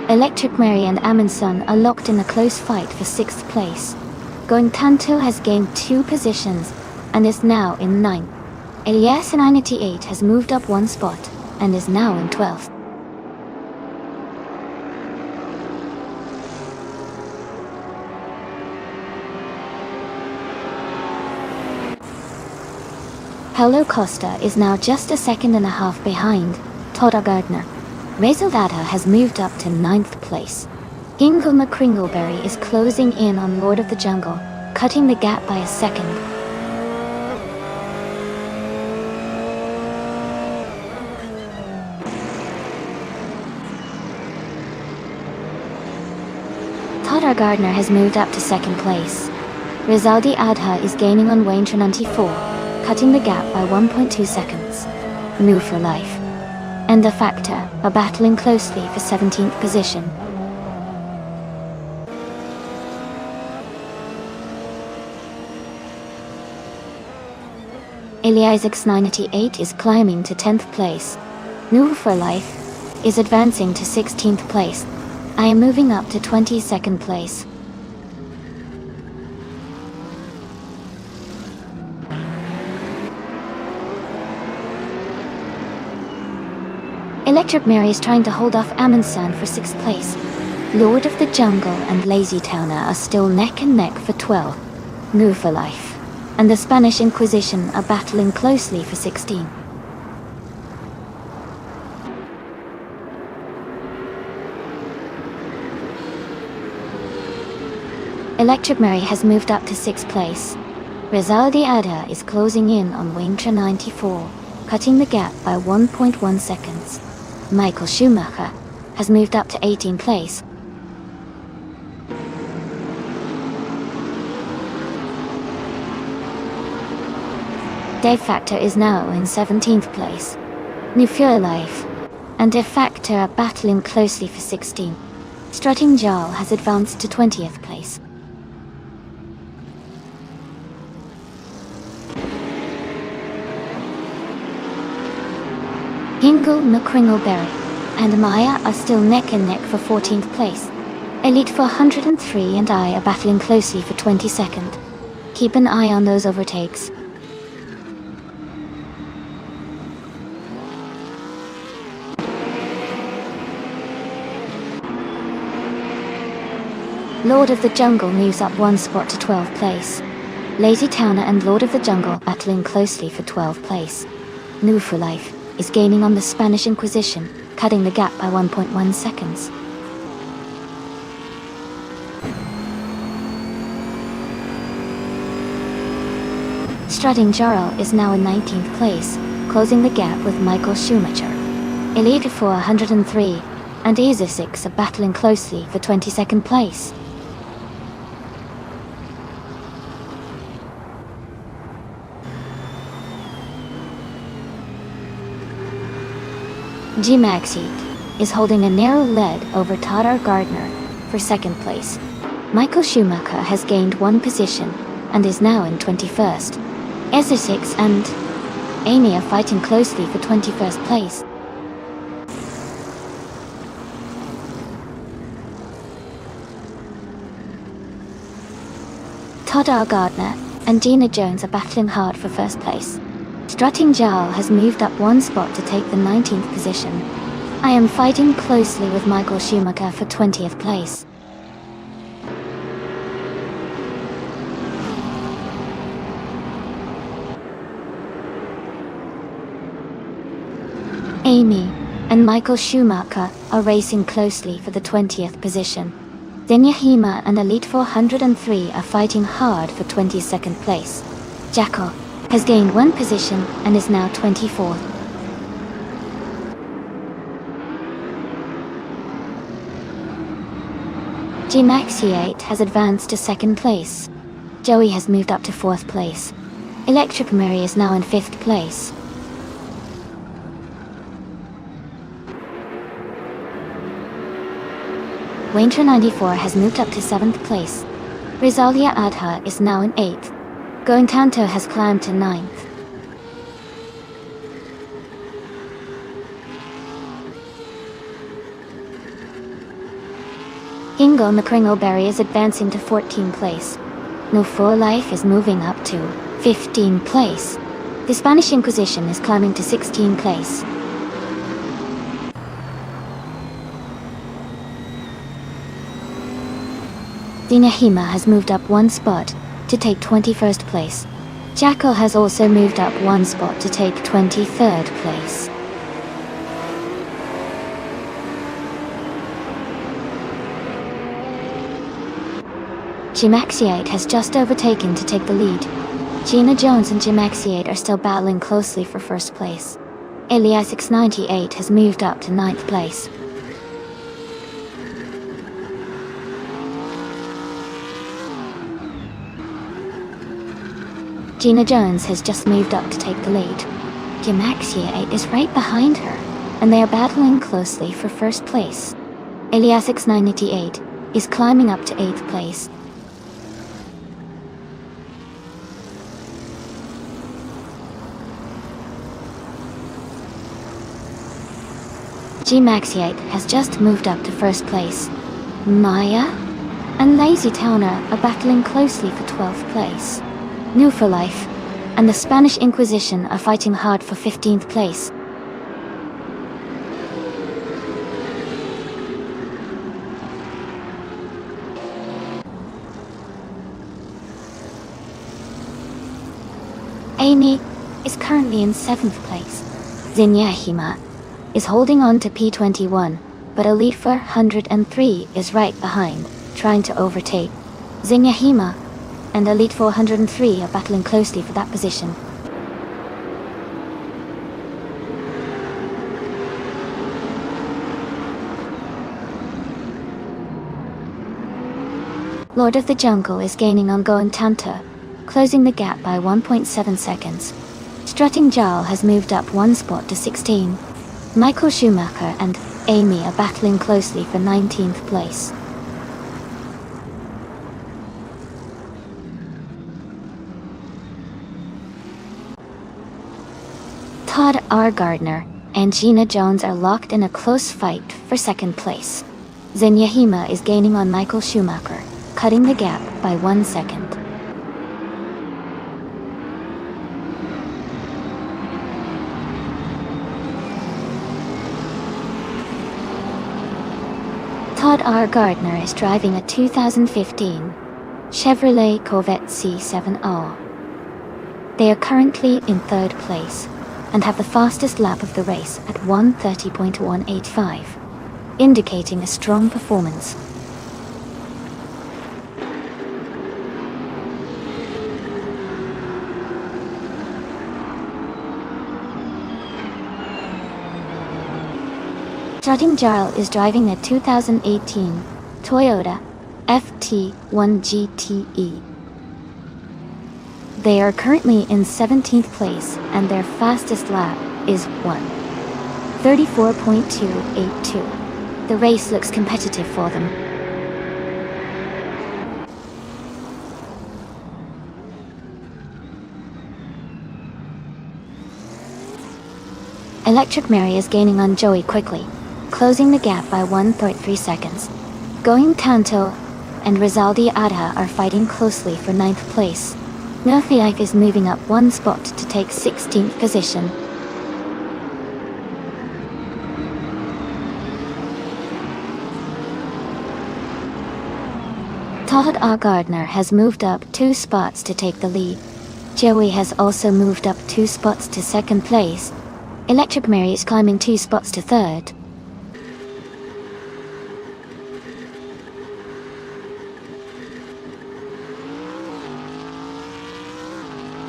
Electric Mary and Amundsen are locked in a close fight for 6th place. Going Tanto has gained 2 positions and is now in 9th. Elias 98 has moved up 1 spot and is now in 12th. Paulo Costa is now just a 2.5 behind Todd Gardner. Rachel Dada has moved up to 9th place. Hingle McCringleberry is closing in on Lord of the Jungle, cutting the gap by a second. Todd Gardner has moved up to 2nd place. Rizaldi Adha is gaining on Wayne 94, cutting the gap by 1.2 seconds. Move for life and The Factor are battling closely for 17th position. Elias 98 is climbing to 10th place. Move for Life is advancing to 16th place. I am moving up to 22nd place. Electric Mary is trying to hold off Amundsen for 6th place. Lord of the Jungle and Lazy Towner are still neck and neck for 12th. Move for Life and the Spanish Inquisition are battling closely for 16. Electric Mary has moved up to 6th place. Rizaldi Ada is closing in on Winter 94, cutting the gap by 1.1 seconds. Michael Schumacher has moved up to 18th place. Dave Factor is now in 17th place. New Fury Life and Dave Factor are battling closely for 16. Strutting Jarl has advanced to 20th place. Hingle, McCringleberry, and Maya are still neck and neck for 14th place. Elite 403 and I are battling closely for 22nd. Keep an eye on those overtakes. Lord of the Jungle moves up 1 spot to 12th place. Lazy Towner and Lord of the Jungle battling closely for 12th place. New for Life is gaining on the Spanish Inquisition, cutting the gap by 1.1 seconds. Strutting Jarl is now in 19th place, closing the gap with Michael Schumacher. Elite 403 and Easy 6 are battling closely for 22nd place. G-Maxeed is holding a narrow lead over Todd Gardner for 2nd place. Michael Schumacher has gained 1 position and is now in 21st. Essex and Amy are fighting closely for 21st place. Todd Gardner and Gina Jones are battling hard for 1st place. Strutting Jarl has moved up 1 spot to take the 19th position. I am fighting closely with Michael Schumacher for 20th place. Amy and Michael Schumacher are racing closely for the 20th position. Zinya Hima and Elite 403 are fighting hard for 22nd place. Jacko has gained 1 position and is now 24th. G-Maxi 8 has advanced to 2nd place. Joey has moved up to 4th place. Electric Mary is now in 5th place. Waintra 94 has moved up to 7th place. Rizalia Adha is now in 8th. Going Tanto has climbed to 9th. Ingo McCringleberry is advancing to 14th place. No For Life is moving up to 15th place. The Spanish Inquisition is climbing to 16th place. Dina Hima has moved up 1 spot to take 21st place. Jackal has also moved up 1 spot to take 23rd place. G-Maxi 8 has just overtaken to take the lead. Gina Jones and G-Maxi 8 are still battling closely for 1st place. Eliasix 98 has moved up to 9th place. Gina Jones has just moved up to take the lead. G-Maxi 8 is right behind her, and they are battling closely for 1st place. Eliasix 988 is climbing up to 8th place. G-Maxi 8 has just moved up to 1st place. Maya and Lazy Towner are battling closely for 12th place. New for Life and the Spanish Inquisition are fighting hard for 15th place. Amy is currently in 7th place. Zinya Hima is holding on to P21, but Elite 403 is right behind, trying to overtake. Zinya Hima and Elite 403 are battling closely for that position. Lord of the Jungle is gaining on Goan Tanta, closing the gap by 1.7 seconds. Strutting Jarl has moved up 1 spot to 16. Michael Schumacher and Amy are battling closely for 19th place. Todd R. Gardner and Gina Jones are locked in a close fight for 2nd place. Zinya Hima is gaining on Michael Schumacher, cutting the gap by 1 second. Todd R. Gardner is driving a 2015 Chevrolet Corvette C7R. They are currently in 3rd place and have the fastest lap of the race at 1:30.185, indicating a strong performance. Strutting Jarl is driving a 2018 Toyota FT1 GTE. They are currently in 17th place and their fastest lap is 1:34.282. The race looks competitive for them. Electric Mary is gaining on Joey quickly, closing the gap by 1.3 seconds. Going Tanto and Rizaldi Adha are fighting closely for 9th place. Nerfiaif is moving up 1 spot to take 16th position. Todd R. Gardner has moved up 2 spots to take the lead. Joey has also moved up 2 spots to 2nd place. Electric Mary is climbing 2 spots to 3rd.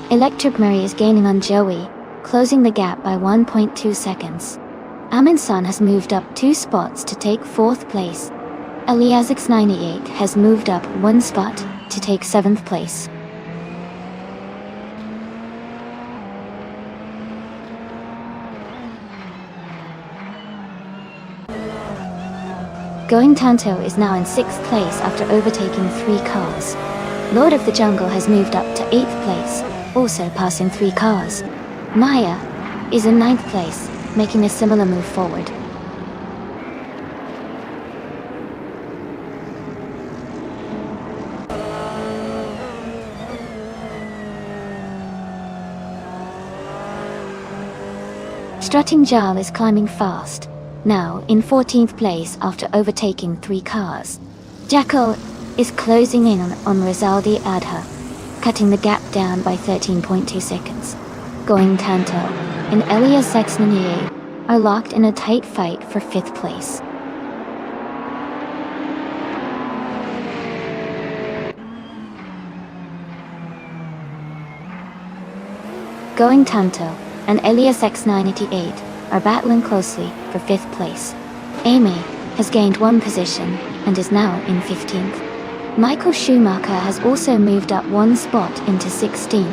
Electric Mary is gaining on Joey, closing the gap by 1.2 seconds. Aminsan has moved up 2 spots to take 4th place. Eliasix98 has moved up 1 spot to take 7th place. Going Tanto is now in 6th place after overtaking 3 cars. Lord of the Jungle has moved up to 8th place, also passing 3 cars. Maya is in 9th place, making a similar move forward. Strutting Jal is climbing fast, now in 14th place after overtaking 3 cars. Jackal is closing in on Rizaldi Adha, cutting the gap down by 13.2 seconds. Going Tanto and Eliasix98 are locked in a tight fight for 5th place. Going Tanto and Eliasix98 are battling closely for 5th place. Amy has gained 1 position and is now in 15th. Michael Schumacher has also moved up 1 spot into 16.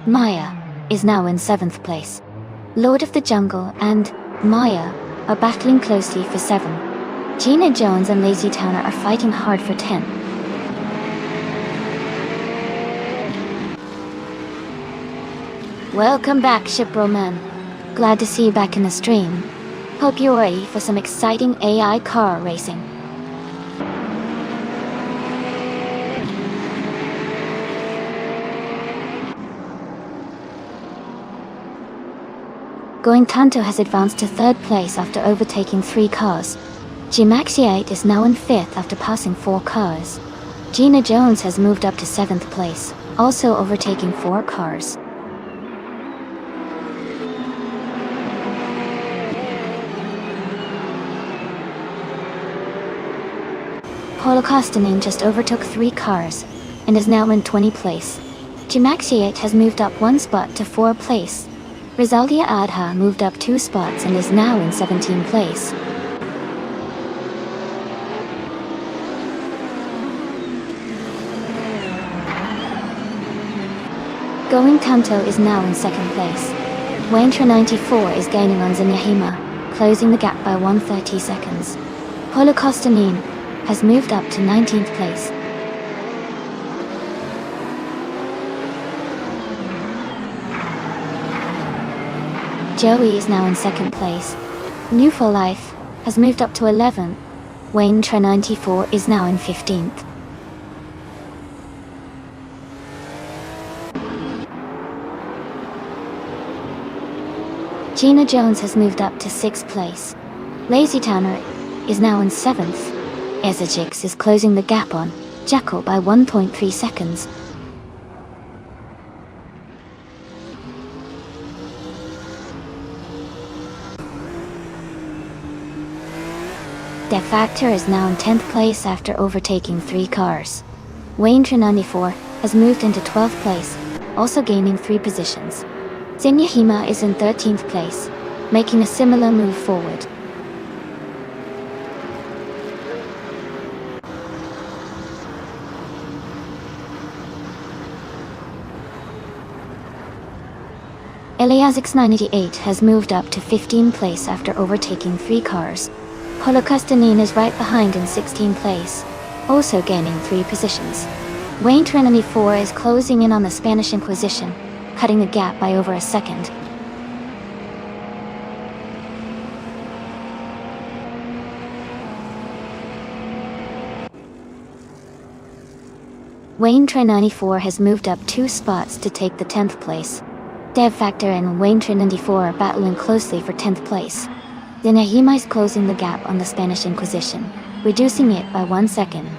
Maya is now in 7th place. Lord of the Jungle and Maya are battling closely for 7. Gina Jones and Lazy Towner are fighting hard for 10. Welcome back, Shipro-man. Glad to see you back in the stream. Hope you're ready for some exciting AI car racing. Going Tanto has advanced to 3rd place after overtaking 3 cars. Gmaxiate is now in 5th after passing 4 cars. Gina Jones has moved up to 7th place, also overtaking 4 cars. Holocaustinin just overtook 3 cars, and is now in 20th place. Gmaxiate has moved up 1 spot to 4th place. Rizaldia Adha moved up 2 spots and is now in 17th place. Going Tanto is now in 2nd place. Waintra94 is gaining on Zinyahima, closing the gap by 130 seconds. Holocaustinin has moved up to 19th place. Joey is now in 2nd place. New for Life has moved up to 11th. Waintra94 is now in 15th. Gina Jones has moved up to 6th place. Lazy Towner is now in 7th. Ezajix is closing the gap on Jackal by 1.3 seconds. Defactor is now in 10th place after overtaking 3 cars. Waintra94 has moved into 12th place, also gaining 3 positions. Zinyahima is in 13th place, making a similar move forward. Eliasix98 has moved up to 15th place after overtaking 3 cars. Holocaustinin is right behind in 16th place, also gaining 3 positions. Waintra94 is closing in on the Spanish Inquisition, cutting the gap by over a second. Waintra94 has moved up 2 spots to take the 10th place. Devfactor and Waintra94 are battling closely for 10th place. Zinyahima is closing the gap on the Spanish Inquisition, reducing it by 1 second.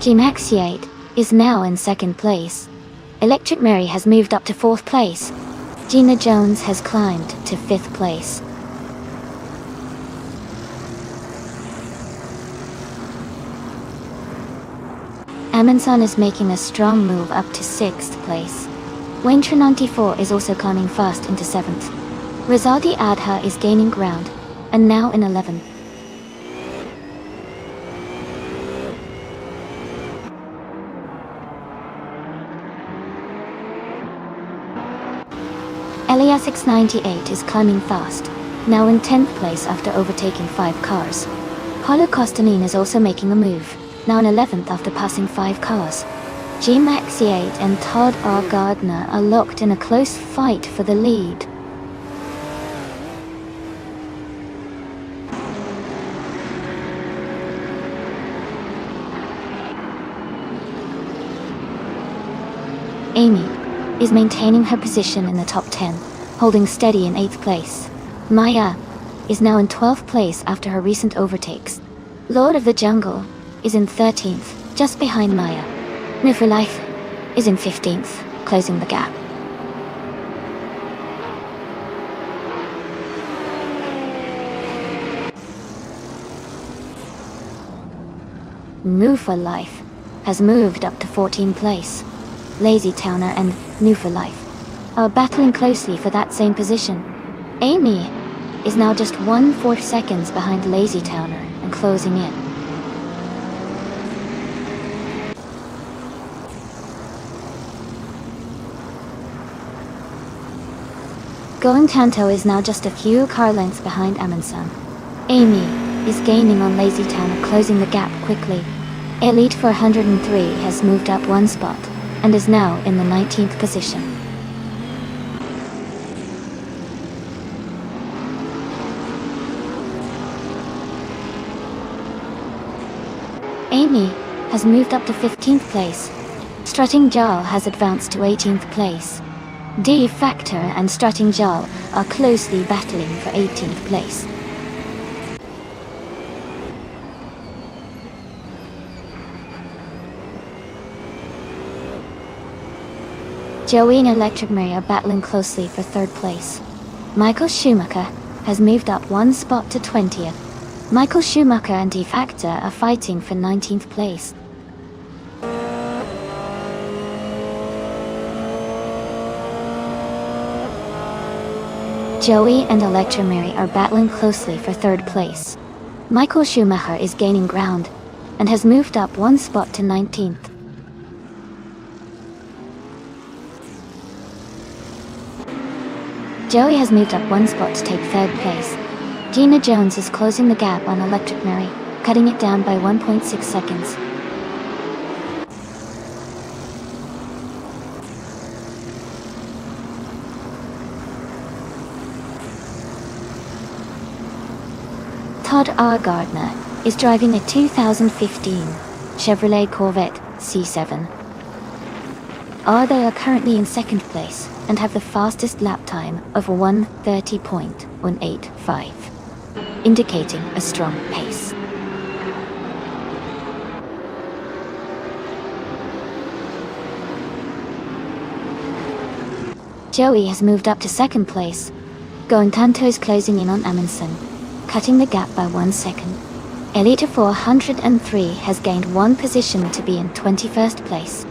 G-Maxiate is now in second place. Electric Mary has moved up to fourth place. Gina Jones has climbed to fifth place. Amundsen is making a strong move up to sixth place. Wayne 94 is also climbing fast into seventh. Rizaldi Adha is gaining ground, and now in 11th. Elias 698 is climbing fast, now in 10th place after overtaking 5 cars. Paulo Costanin is also making a move, now in 11th after passing 5 cars. G-Maxiate and Todd R. Gardner are locked in a close fight for the lead. Amy is maintaining her position in the top 10, holding steady in 8th place. Maya is now in 12th place after her recent overtakes. Lord of the Jungle is in 13th, just behind Maya. New for Life is in 15th, closing the gap. New for Life has moved up to 14th place. Lazy Towner and New for Life are battling closely for that same position. Amy is now just 1/4 seconds behind Lazy Towner and closing in. Going Tanto is now just a few car lengths behind Amundsen. Amy is gaining on Lazy Towner, closing the gap quickly. Elite 403 has moved up 1 spot and is now in the 19th position. Amy has moved up to 15th place. Strutting Jarl has advanced to 18th place. D Factor and Strutting Jarl are closely battling for 18th place. Joey and Electric Mary are battling closely for 3rd place. Michael Schumacher has moved up 1 spot to 20th. Michael Schumacher and D Factor are fighting for 19th place. Joey and Electra Mary are battling closely for 3rd place. Michael Schumacher is gaining ground and has moved up 1 spot to 19th. Joey has moved up 1 spot to take 3rd place. Gina Jones is closing the gap on Electric Mary, cutting it down by 1.6 seconds. Todd R. Gardner is driving a 2015 Chevrolet Corvette C7. They are currently in 2nd place and have the fastest lap time of 1:30.185, indicating a strong pace. Joey has moved up to 2nd place. Going Tanto is closing in on Amundsen, cutting the gap by 1 second. Elite 403 has gained 1 position to be in 21st place.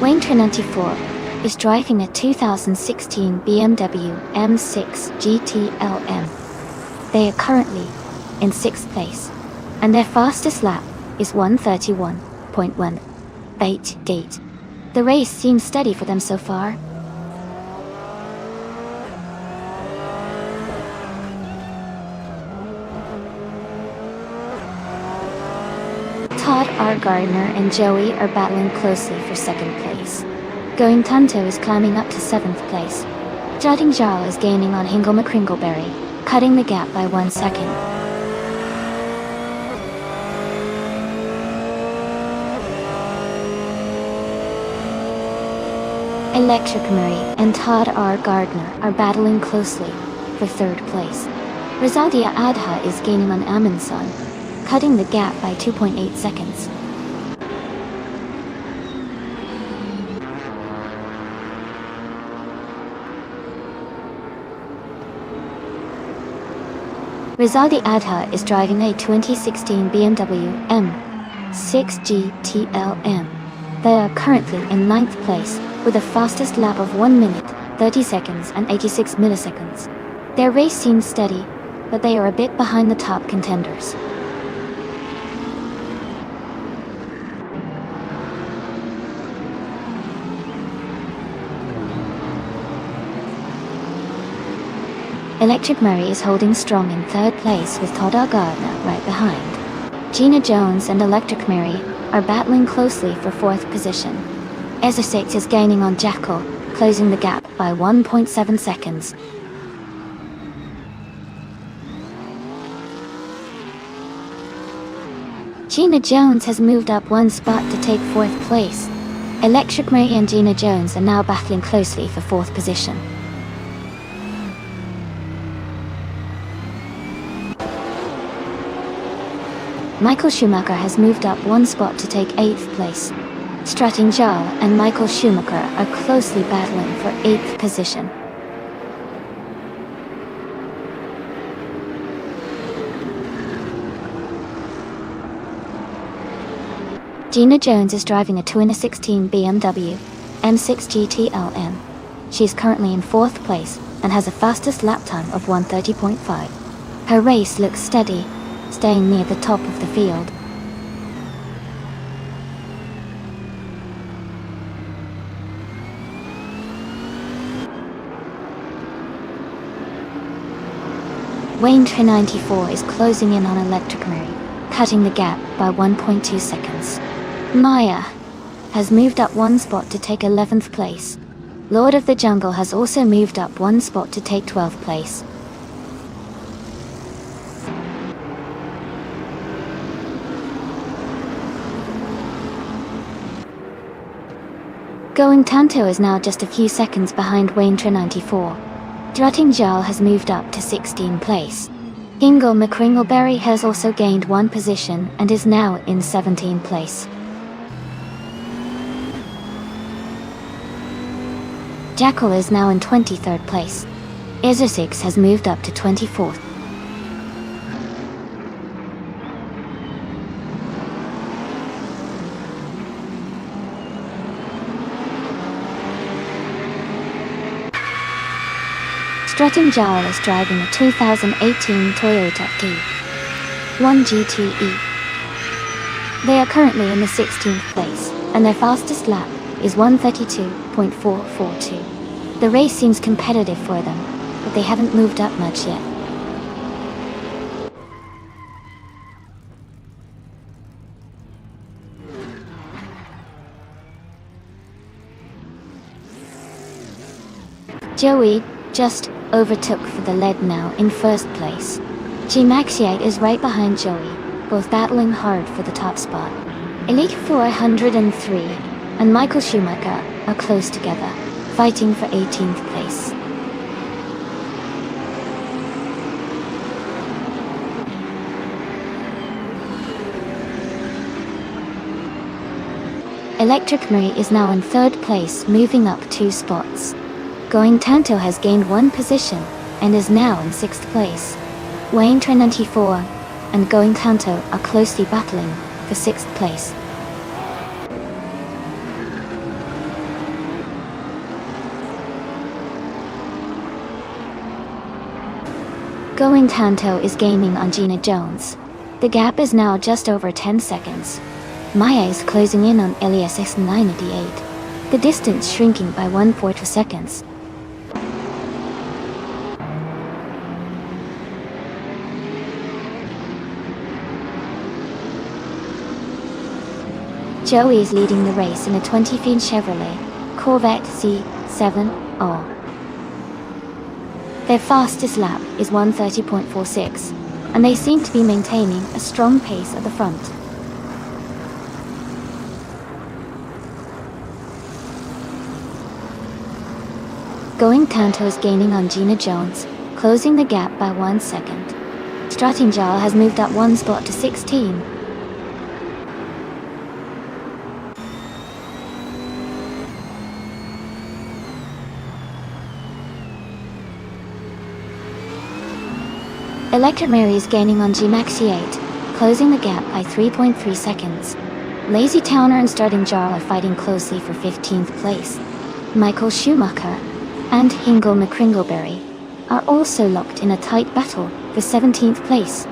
Wayne 94 is driving a 2016 BMW M6 GT-LM. They are currently in 6th place, and their fastest lap is 1:31.188. The race seems steady for them so far. Todd R. Gardner and Joey are battling closely for 2nd place. Going Tanto is climbing up to 7th place. Jutting Jarl is gaining on Hingle McCringleberry, cutting the gap by 1 second. Electric Murray and Todd R. Gardner are battling closely for third place. Razadia Adha is gaining on Amundsen, cutting the gap by 2.8 seconds. Rizaldi Adha is driving a 2016 BMW M6 GTLM. They are currently in 9th place with a fastest lap of 1 minute, 30 seconds and 86 milliseconds. Their race seems steady, but they are a bit behind the top contenders. Electric Murray is holding strong in 3rd place with Todd R. Gardner right behind. Gina Jones and Electric Murray are battling closely for 4th position. Ezra6 is gaining on Jackal, closing the gap by 1.7 seconds. Gina Jones has moved up 1 spot to take 4th place. Electric Murray and Gina Jones are now battling closely for 4th position. Michael Schumacher has moved up 1 spot to take 8th place. Strutting Jarl and Michael Schumacher are closely battling for 8th position. Gina Jones is driving a 2016 BMW M6 GTLM. She is currently in 4th place and has a fastest lap time of 1:30.5. Her race looks steady, staying near the top of the field. Wayne 394 is closing in on Electric Murray, cutting the gap by 1.2 seconds. Maya has moved up 1 spot to take 11th place. Lord of the Jungle has also moved up 1 spot to take 12th place. Going Tanto is now just a few seconds behind Wayne 394. Strutting Jarl has moved up to 16th place. Ingle McCringleberry has also gained 1 position and is now in 17th place. Jackal is now in 23rd place. Ezra6 has moved up to 24th. Strutting Jarl is driving a 2018 Toyota T1 GTE. They are currently in the 16th place, and their fastest lap is 1:32.442. The race seems competitive for them, but they haven't moved up much yet. Joey just overtook for the lead now in 1st place. G-Maxiate is right behind Joey, both battling hard for the top spot. Elite 403 and Michael Schumacher are close together, fighting for 18th place. Electric Murray is now in 3rd place, moving up 2 spots. Going Tanto has gained 1 position and is now in 6th place. Wayne 394 and Going Tanto are closely battling for 6th place. Going Tanto is gaining on Gina Jones. The gap is now just over 10 seconds. Maya is closing in on Elias X988. The distance shrinking by 1/4 seconds. Joey is leading the race in a 2015 Chevrolet Corvette C7R. Their fastest lap is 1:30.46, and they seem to be maintaining a strong pace at the front. Going Tanto is gaining on Gina Jones, closing the gap by 1 second. Strutting Jarl has moved up 1 spot to 16. Electric Mary is gaining on G-Maxi 8, closing the gap by 3.3 seconds. Lazy Towner and Strutting Jarl are fighting closely for 15th place. Michael Schumacher and Hingle McCringleberry are also locked in a tight battle for 17th place.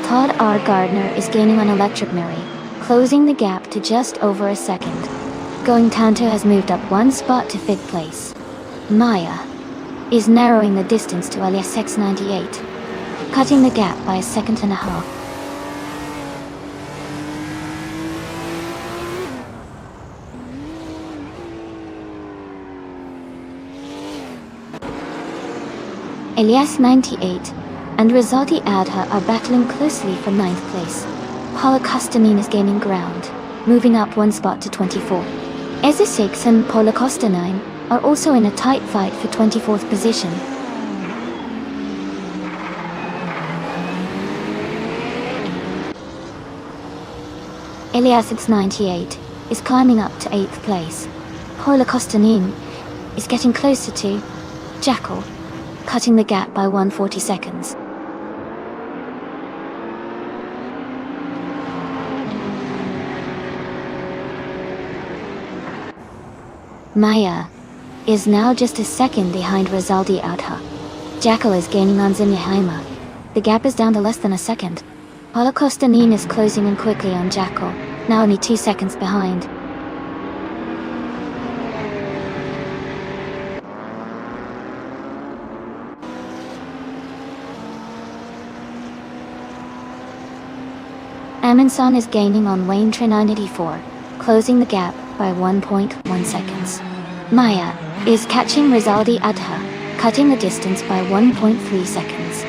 Todd R. Gardner is gaining on Electric Mary, closing the gap to just over a second. Going Tanto has moved up 1 spot to 5th place. Maya is narrowing the distance to Alias X98, cutting the gap by 1.5 seconds. Elias 98 and Rizaldi Adha are battling closely for 9th place. Paula Costanin is gaining ground, moving up 1 spot to 24. Ezra 6 and Paula Costa 9 are also in a tight fight for 24th position. Elias 98 is climbing up to 8th place. Paula Costanin is getting closer to Jackal, cutting the gap by 140 seconds. Maya is now just a second behind Rizaldi Adha. Jackal is gaining on Zinyahaima. The gap is down to less than a second. Paula Costanin is closing in quickly on Jackal, now only 2 seconds behind. Amundsen is gaining on Wayne Tre 984, closing the gap by 1.1 seconds. Maya is catching Rizaldi Adha, cutting the distance by 1.3 seconds.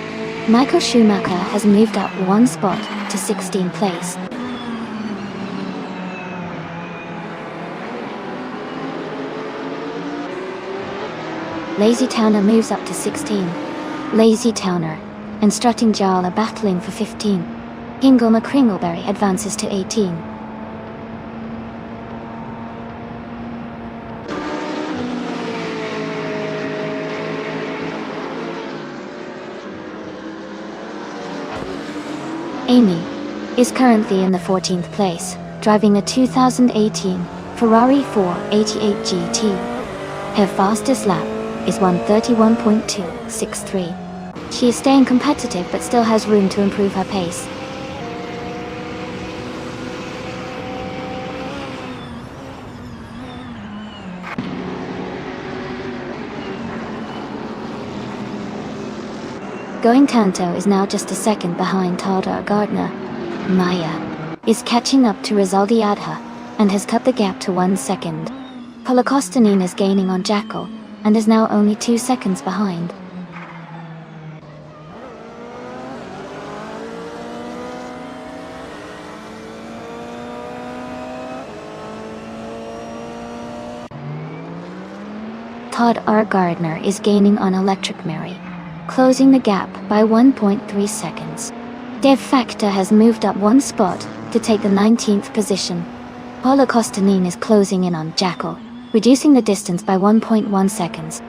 Michael Schumacher has moved up 1 spot to 16th place. Lazy Towner moves up to 16. Lazy Towner and Strutting Jarl are battling for 15. Hingle McCringleberry advances to 18. Amy is currently in the 14th place, driving a 2018 Ferrari 488 GT. Her fastest lap is 1:31.263. She is staying competitive but still has room to improve her pace. Going Tanto is now just a second behind Todd R. Gardner. Maya is catching up to Rizaldi Adha and has cut the gap to 1 second. Paula Costanin is gaining on Jackal and is now only 2 seconds behind. Todd R. Gardner is gaining on Electric Mary, closing the gap by 1.3 seconds. Dev Factor has moved up 1 spot to take the 19th position. Paula Costanin is closing in on Jackal, reducing the distance by 1.1 seconds.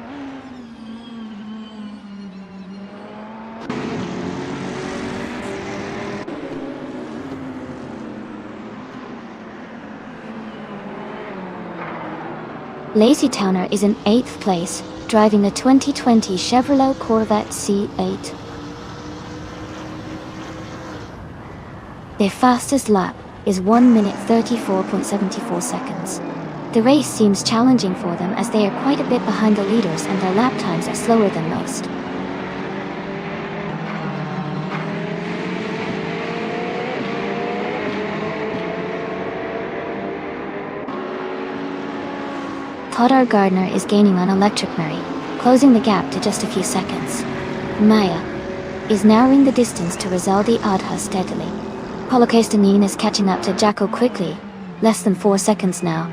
Lazy Towner is in 8th place, driving the 2020 Chevrolet Corvette C8. Their fastest lap is 1 minute 34.74 seconds. The race seems challenging for them as they are quite a bit behind the leaders and their lap times are slower than most. Todd R. Gardner is gaining on Electric Mary, closing the gap to just a few seconds. Maya is narrowing the distance to Rizaldi Adha steadily. Holocaustinin is catching up to Jacko quickly, less than 4 seconds now.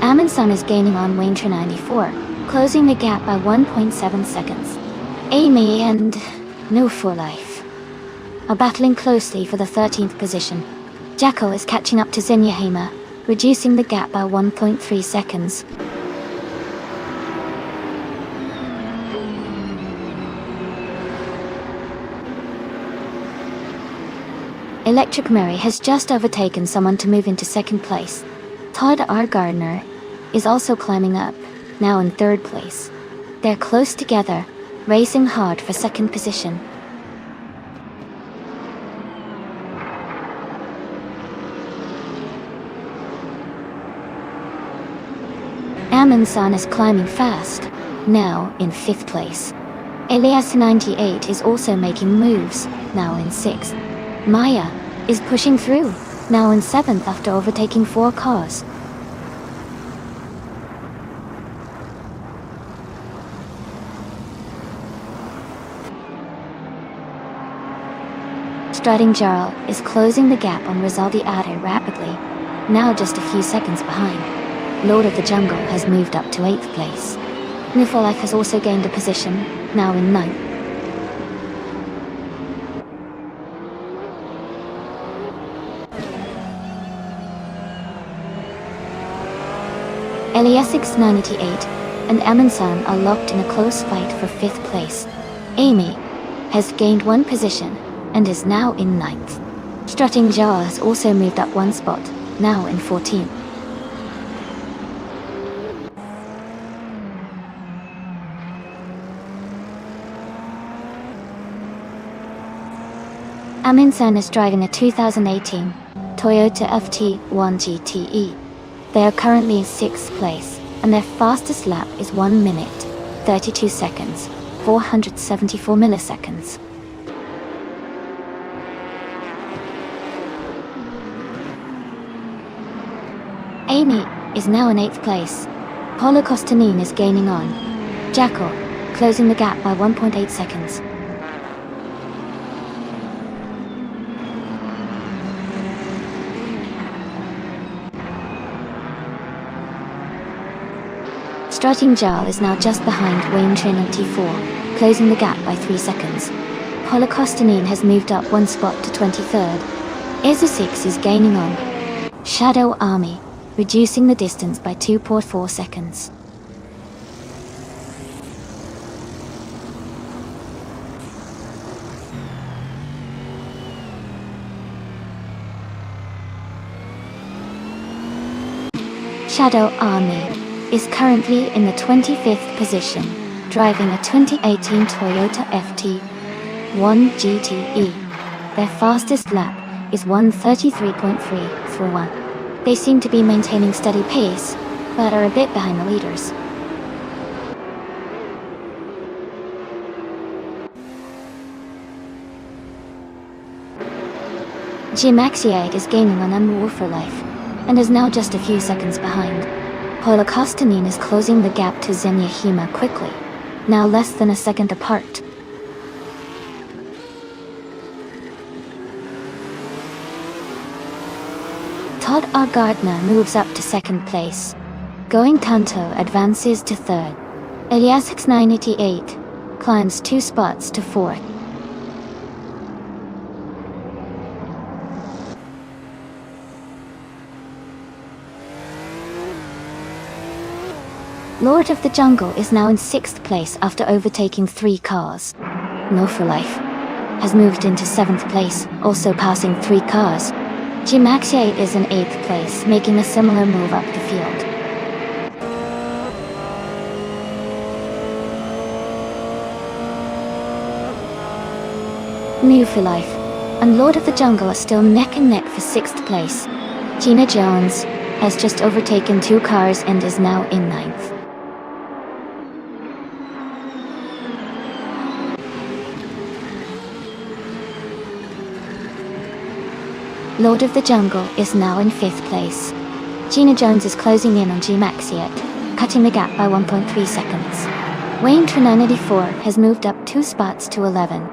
Amundsen is gaining on Waintra 94, closing the gap by 1.7 seconds. Amy and No for Life are battling closely for the 13th position. Jacko is catching up to Zenyahema, reducing the gap by 1.3 seconds. Electric Mary has just overtaken someone to move into second place. Todd R. Gardner is also climbing up, now in third place. They're close together, racing hard for second position. Amundsen is climbing fast, now in 5th place. Elias 98 is also making moves, now in 6th. Maya is pushing through, now in 7th after overtaking 4 cars. Striding Jarl is closing the gap on Rizaldi Adhe rapidly, now just a few seconds behind. Lord of the Jungle has moved up to 8th place. Nifolife has also gained a position, now in 9th. Eliasix 98 and Amundsen are locked in a close fight for 5th place. Amy has gained 1 position and is now in 9th. Strutting Jar has also moved up 1 spot, now in 14th. Amundsen is driving a 2018 Toyota FT1 GTE. They are currently in 6th place, and their fastest lap is 1 minute, 32 seconds, 474 milliseconds. Amy is now in 8th place. Holocaustinin is gaining on. Jacko closing the gap by 1.8 seconds. Strutting Jarl is now just behind Wayne Trin 94, closing the gap by 3 seconds. Holocaustinin has moved up 1 spot to 23rd. Ezu6 is gaining on. Shadow Army, reducing the distance by 2.4 seconds. Shadow Army is currently in the 25th position, driving a 2018 Toyota FT1 GTE. Their fastest lap is 1:33.341. They seem to be maintaining steady pace, but are a bit behind the leaders. Gimaxiate is gaining on Amour for Life, and is now just a few seconds behind. Holocaustinin is closing the gap to Zenyahema quickly, now less than a second apart. Todd R. Gardner moves up to 2nd place. Going Tanto advances to 3rd. Eliasix 988 climbs 2 spots to 4th. Lord of the Jungle is now in 6th place after overtaking 3 cars. No for Life has moved into 7th place, also passing 3 cars. Gimaxiate is in 8th place, making a similar move up the field. New for Life and Lord of the Jungle are still neck and neck for 6th place. Gina Jones has just overtaken 2 cars and is now in 9th. Lord of the Jungle is now in 5th place. Gina Jones is closing in on G Maxiate, cutting the gap by 1.3 seconds. Wayne Tran 984 has moved up 2 spots to 11.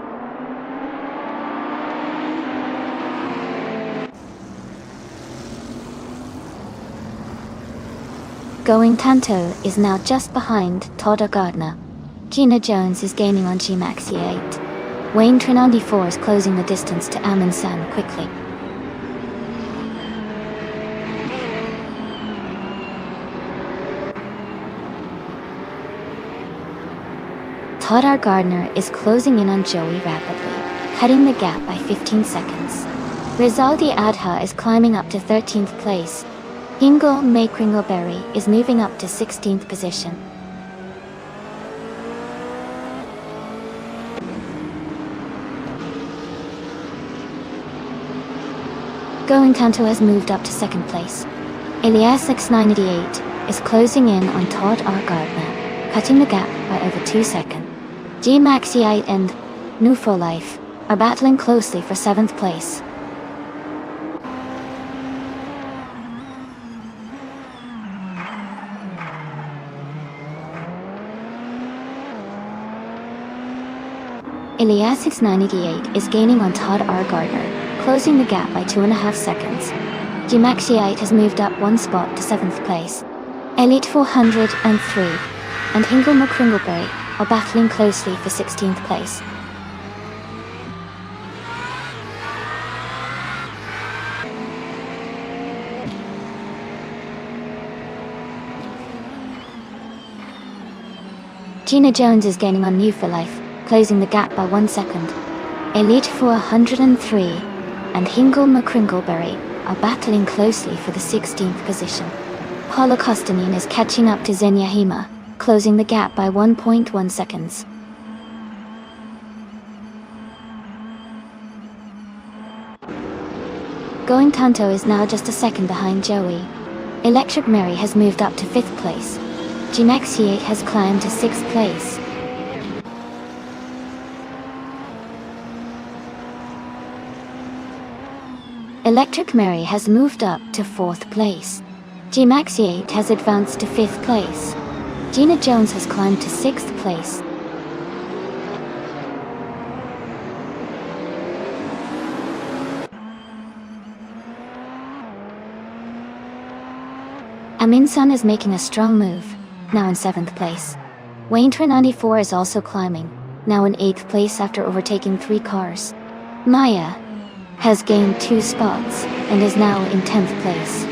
Going Tanto is now just behind Todd Gardner. Gina Jones is gaining on G Maxiate. Wayne Tran 94 is closing the distance to Amin San quickly. Todd R. Gardner is closing in on Joey rapidly, cutting the gap by 15 seconds. Rizaldi Adha is climbing up to 13th place. Hingle May Kringleberry is moving up to 16th position. Going Tanto has moved up to 2nd place. Elias X988 is closing in on Todd R. Gardner, cutting the gap by over 2 seconds. G Maxiate and New For Life are battling closely for 7th place. Elias 698 is gaining on Todd R. Gardner, closing the gap by 2.5 seconds. G Maxiate has moved up 1 spot to 7th place. Elite 403 and Hingle McCringleberry are battling closely for 16th place. Gina Jones is gaining on New For Life, closing the gap by 1 second. Elite 403 and Hingle McCringleberry are battling closely for the 16th position. Paula Kostanin is catching up to Xenia Hema, closing the gap by 1.1 seconds. Going Tanto is now just a second behind Joey. Electric Mary has moved up to 5th place. G Maxiate has climbed to 6th place. Electric Mary has moved up to 4th place. G Maxiate has advanced to 5th place. Gina Jones has climbed to 6th place. Amin Sun is making a strong move, now in 7th place. Wayne Tran 94 is also climbing, now in 8th place after overtaking 3 cars. Maya has gained 2 spots and is now in 10th place.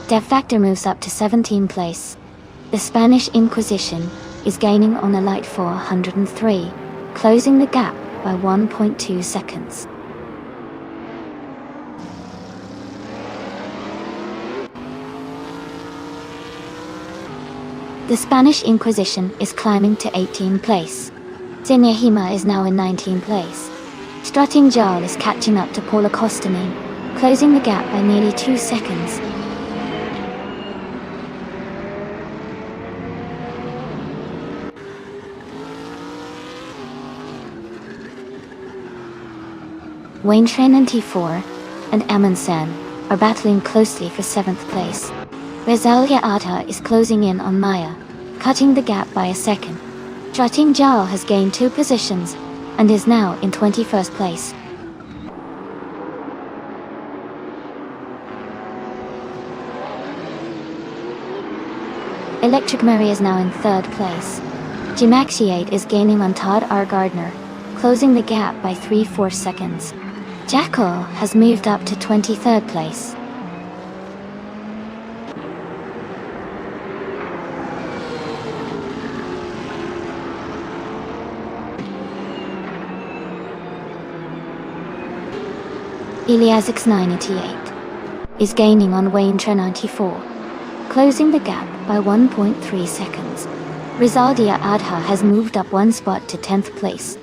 Dev Factor moves up to 17th place. The Spanish Inquisition is gaining on Elite 403, closing the gap by 1.2 seconds. The Spanish Inquisition is climbing to 18th place. Xenia Hema is now in 19th place. Strutting Jarl is catching up to Paula Kostanin, closing the gap by nearly 2 seconds. Wayne Tran 94 and Amin San are battling closely for 7th place. Rosalia Arta is closing in on Maya, cutting the gap by a second. Strutting Jarl has gained 2 positions and is now in 21st place. Electric Mary is now in 3rd place. G Maxiate is gaining on Todd R. Gardner, closing the gap by 3/4 seconds. Jackal has moved up to 23rd place. Eliasix 988 is gaining on Wayne Tran 94, closing the gap by 1.3 seconds. Rizaldia Adha has moved up 1 spot to 10th place.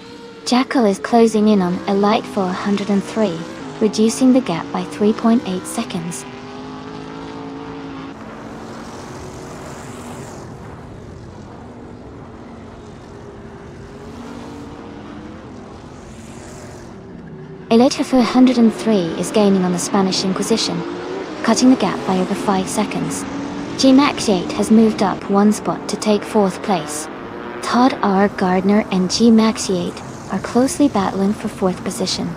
Jackal is closing in on Elite 403, reducing the gap by 3.8 seconds. Electra 403 is gaining on the Spanish Inquisition, cutting the gap by over 5 seconds. G-Max-8 has moved up 1 spot to take 4th place. Todd R. Gardner and G-Max-8 are closely battling for 4th position.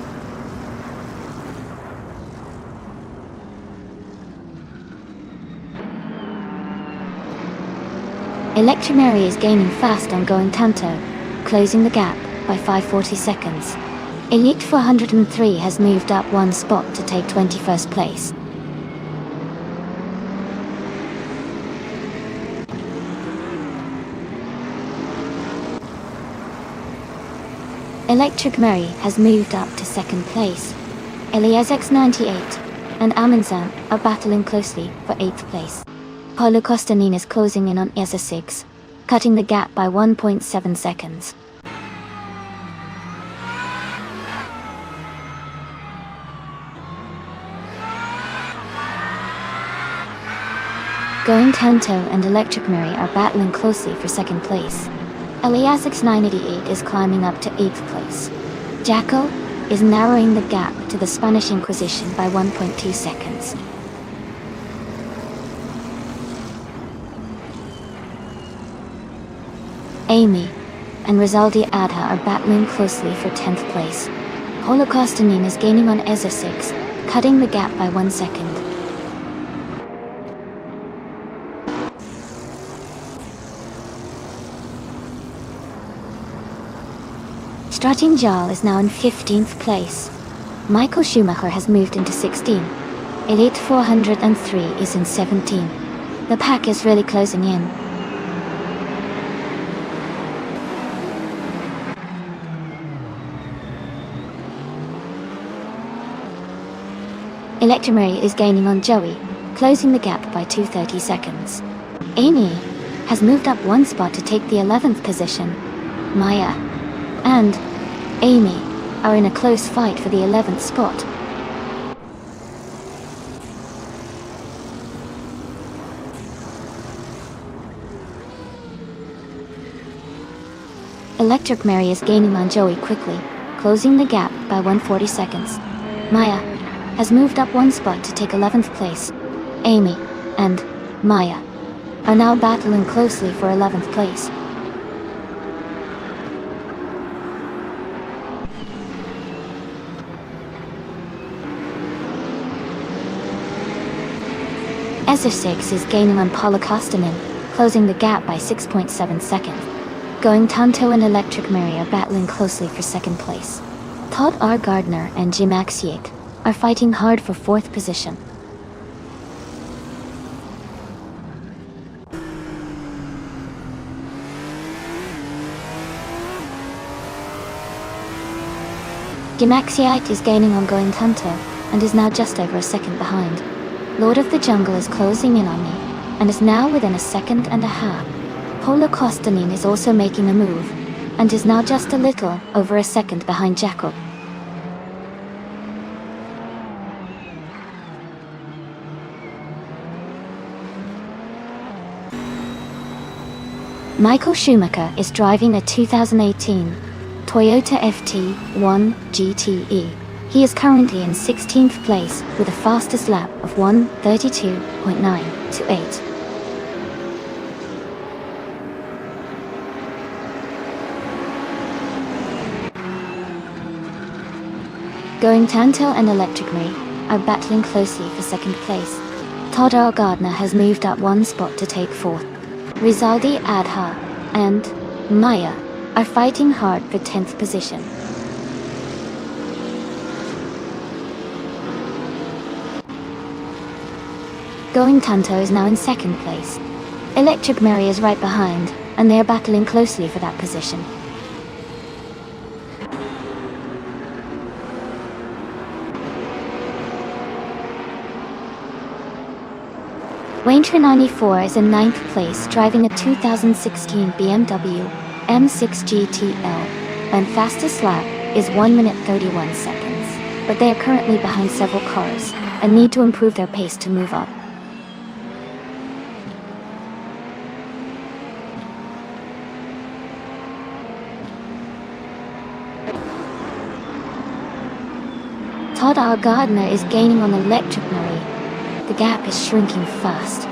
Electra Mary is gaining fast on Going Tanto, closing the gap by 540 seconds. Elite 403 has moved up 1 spot to take 21st place. Electric Mary has moved up to 2nd place. Elias 98 and Aminzan are battling closely for 8th place. Paulo Costanin is closing in on ESA 6, cutting the gap by 1.7 seconds. Going Tanto and Electric Mary are battling closely for 2nd place. Elias 988 is climbing up to 8th place. Jacko is narrowing the gap to the Spanish Inquisition by 1.2 seconds. Amy and Rizaldi Adha are battling closely for 10th place. Paulo Costanin is gaining on ESA 6, cutting the gap by 1 second. Strutting Jarl is now in 15th place. Michael Schumacher has moved into 16. Elite 403 is in 17. The pack is really closing in. Electromary is gaining on Joey, closing the gap by 230 seconds. Amy has moved up 1 spot to take the 11th position. Maya and Amy are in a close fight for the 11th spot. Electric Mary is gaining on Joey quickly, closing the gap by 140 seconds. Maya has moved up 1 spot to take 11th place. Amy and Maya are now battling closely for 11th place. ESA 6 is gaining on Paula Kostanen, closing the gap by 6.7 seconds. Going Tanto and Electric Mary are battling closely for 2nd place. Todd R. Gardner and Jim Axiate are fighting hard for 4th position. Gimaxiite is gaining on Going Tanto and is now just over a second behind. Lord of the Jungle is closing in on me and is now within a second and a half. Paula Kostanin is also making a move and is now just a little over a second behind Jackal. Michael Schumacher is driving a 2018 Toyota FT1 GTE. He is currently in 16th place with a fastest lap of 1:32.928. Going Tanto and Electric Mary are battling closely for 2nd place. Todd R. Gardner has moved up 1 spot to take 4th. Rizaldi Adha and Maya are fighting hard for 10th position. Going Tanto is now in 2nd place. Electric Mary is right behind, and they are battling closely for that position. Waintra 94 is in 9th place driving a 2016 BMW M6 GTL, and fastest lap is 1 minute 31 seconds. But they are currently behind several cars, and need to improve their pace to move up. Todd R. Gardner is gaining on Electric Marie. The gap is shrinking fast.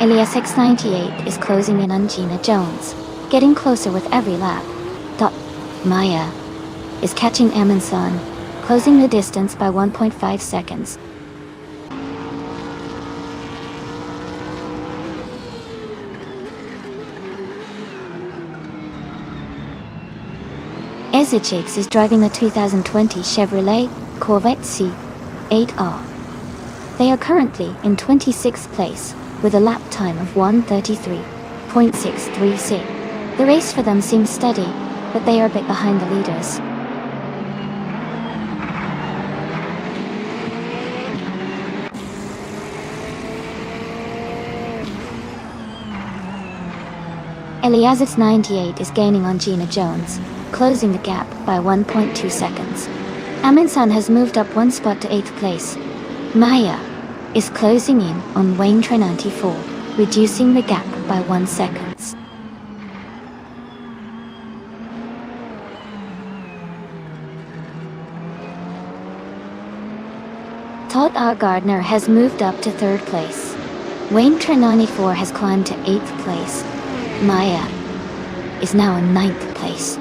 Elias X98 is closing in on Gina Jones, getting closer with every lap. Maya is catching Amundsen, closing the distance by 1.5 seconds. Ezechix is driving the 2020 Chevrolet Corvette C8R. They are currently in 26th place, with a lap time of 1:33.636. The race for them seems steady, but they are a bit behind the leaders. Elias 98 is gaining on Gina Jones, closing the gap by 1.2 seconds. Amundsen has moved up one spot to 8th place. Maya is closing in on Wayne 94, reducing the gap by 1 second. Todd R. Gardner has moved up to 3rd place. Wayne 94 has climbed to 8th place. Maya is now in 9th place.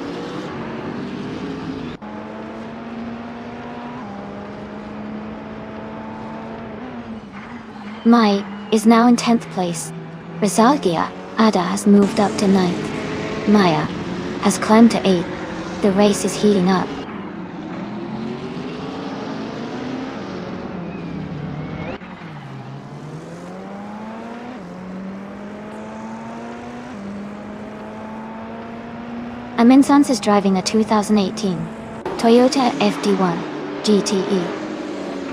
Mai is now in 10th place. Rosalgia Ada has moved up to 9th. Maya has climbed to 8th. The race is heating up. Amundsen is driving a 2018 Toyota FD1 GTE.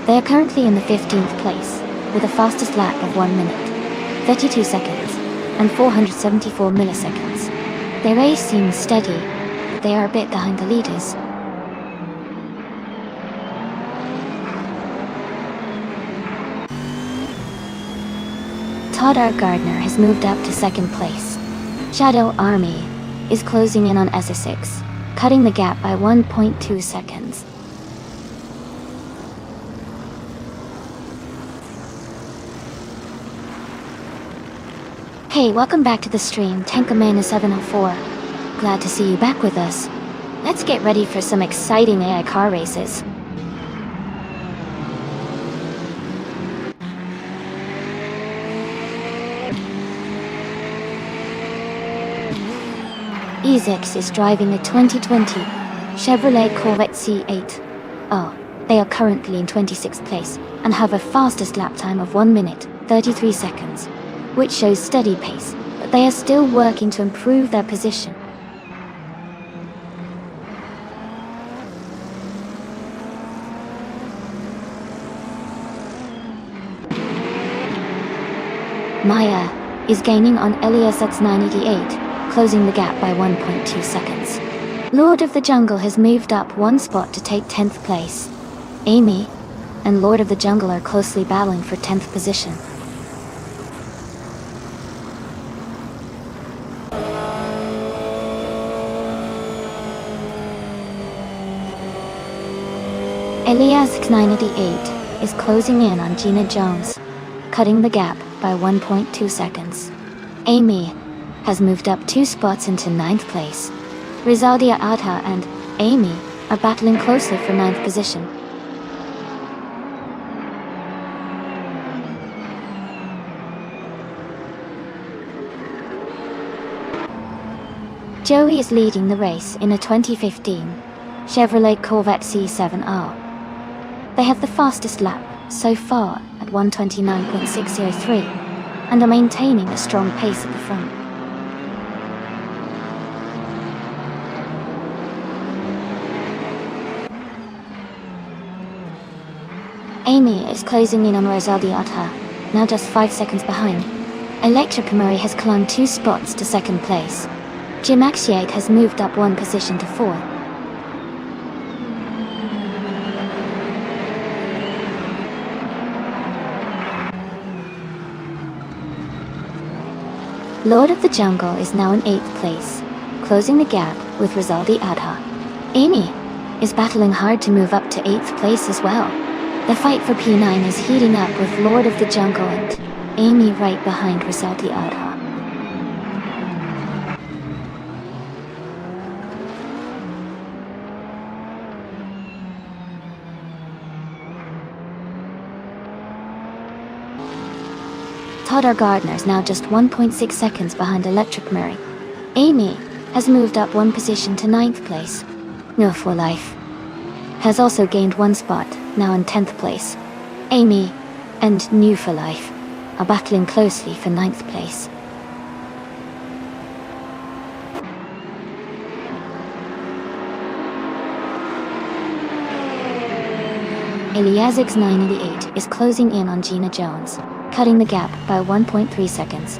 They are currently in the 15th place, with a fastest lap of 1 minute, 32 seconds, and 474 milliseconds. Their race seems steady, but they are a bit behind the leaders. Todd R. Gardner has moved up to 2nd place. Shadow Army is closing in on Essex, cutting the gap by 1.2 seconds. Hey, welcome back to the stream, Tankamania 704. Glad to see you back with us. Let's get ready for some exciting AI car races. Ezechix is driving the 2020 Chevrolet Corvette C8. They are currently in 26th place and have a fastest lap time of 1 minute, 33 seconds, which shows steady pace, but they are still working to improve their position. Maya is gaining on Elias X988, closing the gap by 1.2 seconds. Lord of the Jungle has moved up one spot to take 10th place. Amy and Lord of the Jungle are closely battling for 10th position. Elias X988 is closing in on Gina Jones, cutting the gap by 1.2 seconds. Amy has moved up 2 spots into 9th place. Rizaldia Adha and Amy are battling closely for 9th position. Joey is leading the race in a 2015 Chevrolet Corvette C7R. They have the fastest lap so far at 1:29.603 and are maintaining a strong pace at the front. Amy is closing in on Rosaldia Adha, now just 5 seconds behind. Electric Murray has climbed 2 spots to 2nd place. Jim Axiate has moved up 1 position to 4th. Lord of the Jungle is now in 8th place, closing the gap with Rizaldi Adha. Amy is battling hard to move up to 8th place as well. The fight for P9 is heating up with Lord of the Jungle and Amy right behind Rizalti Adha. Toddar Gardner is now just 1.6 seconds behind Electric Murray. Amy has moved up one position to 9th place. No for Life has also gained one spot, now in 10th place. Amy and New for Life are battling closely for 9th place. Eliasix 988 is closing in on Gina Jones, cutting the gap by 1.3 seconds.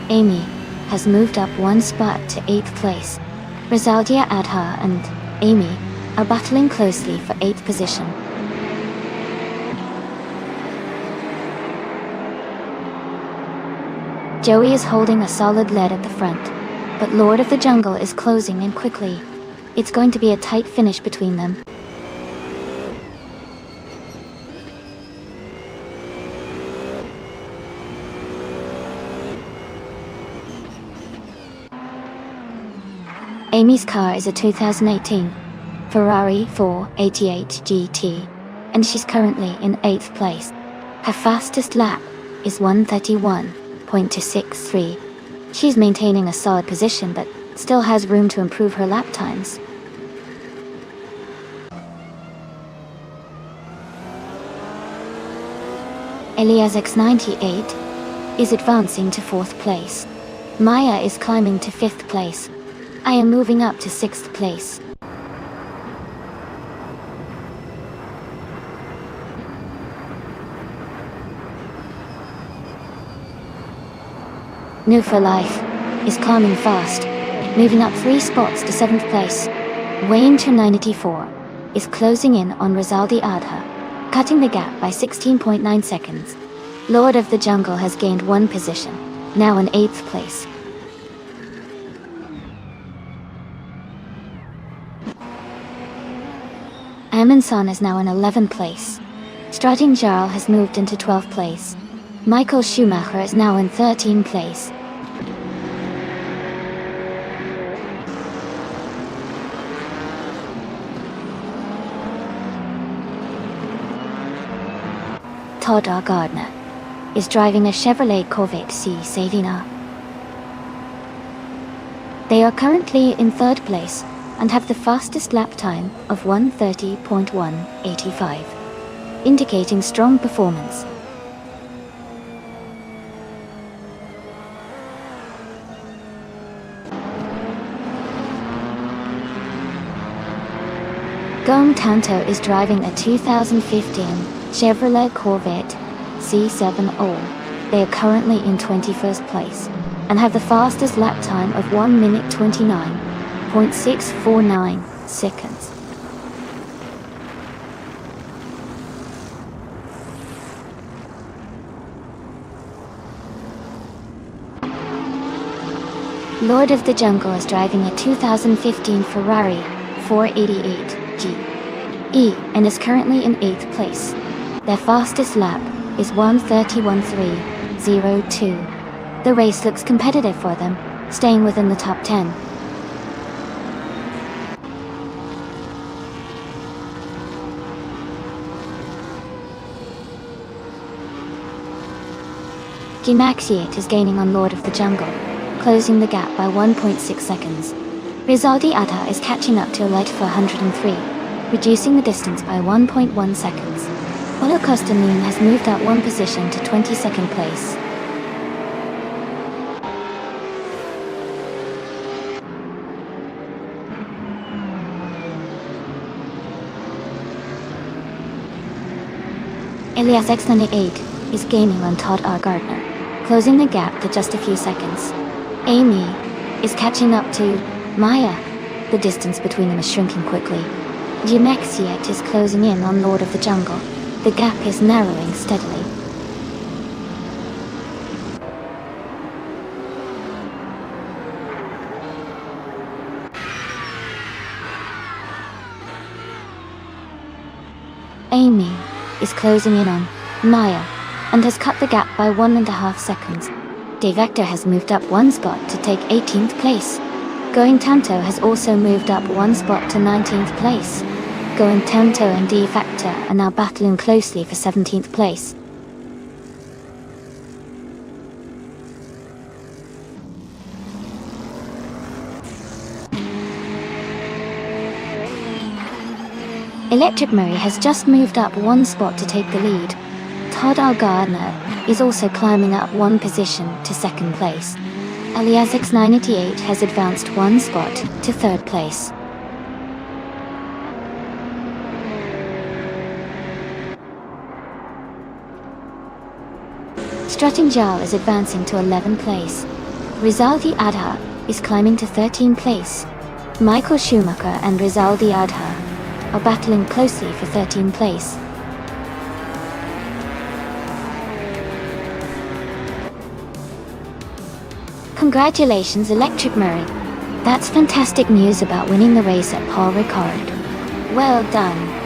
Amy has moved up one spot to 8th place. Rizaldia Adha and Amy are battling closely for 8th position. Joey is holding a solid lead at the front, but Lord of the Jungle is closing in quickly. It's going to be a tight finish between them. Amy's car is a 2018 Ferrari 488 GT, and she's currently in 8th place. Her fastest lap is 1:31.263. She's maintaining a solid position but still has room to improve her lap times. Eliasix 98 is advancing to 4th place. Maya is climbing to 5th place. I am moving up to 6th place. New for Life is climbing fast, moving up 3 spots to 7th place. Wayne 294 is closing in on Rizaldi Adha, cutting the gap by 16.9 seconds. Lord of the Jungle has gained one position, now in 8th place. Amundsen is now in 11th place. Strutting Jarl has moved into 12th place. Michael Schumacher is now in 13th place. Toddar Gardner is driving a Chevrolet Corvette C Savina. They are currently in 3rd place and have the fastest lap time of 1:30.185, indicating strong performance. Gong Tanto is driving a 2015 Chevrolet Corvette C70. They are currently in 21st place and have the fastest lap time of 1:29.649 seconds. Lord of the Jungle is driving a 2015 Ferrari 488 GE and is currently in 8th place. Their fastest lap is 1:31.302. The race looks competitive for them, staying within the top 10. Gimaxiate is gaining on Lord of the Jungle, closing the gap by 1.6 seconds. Rizaldi Adha is catching up to Elite for 103, reducing the distance by 1.1 seconds. Holocaust Moon has moved up one position to 22nd place. Elias X98 is gaining on Toddar Gardner, closing the gap to just a few seconds. Amy is catching up to Maya. The distance between them is shrinking quickly. Gimaxiate is closing in on Lord of the Jungle. The gap is narrowing steadily. Amy is closing in on Maya and has cut the gap by 1.5 seconds. De Vector has moved up 1 spot to take 18th place. Going Tanto has also moved up 1 spot to 19th place. Going Tanto and De Vector are now battling closely for 17th place. Electric Murray has just moved up 1 spot to take the lead. Todd Gardner is also climbing up 1 position to 2nd place. Aliasix 988 has advanced 1 spot to 3rd place. Strutting Jal is advancing to 11th place. Rizaldi Adha is climbing to 13th place. Michael Schumacher and Rizaldi Adha are battling closely for 13th place. Congratulations, Electric Murray. That's fantastic news about winning the race at Paul Ricard. Well done.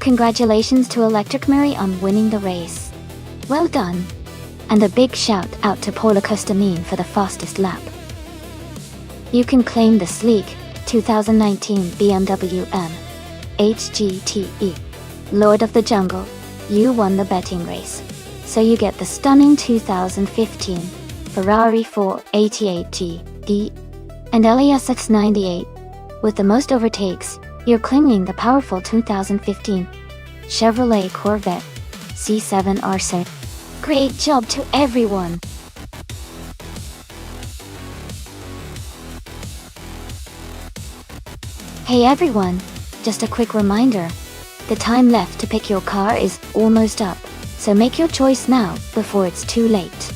Congratulations to Electric Murray on winning the race. Well done. And a big shout out to Paula Costamine for the fastest lap. You can claim the sleek 2019 BMW M HGTE. Lord of the Jungle, you won the betting race. So you get the stunning 2015 Ferrari 488GD and LESX 98. With the most overtakes, you're claiming the powerful 2015 Chevrolet Corvette C7 RC. Great job to everyone! Hey everyone, just a quick reminder. The time left to pick your car is almost up, so make your choice now before it's too late.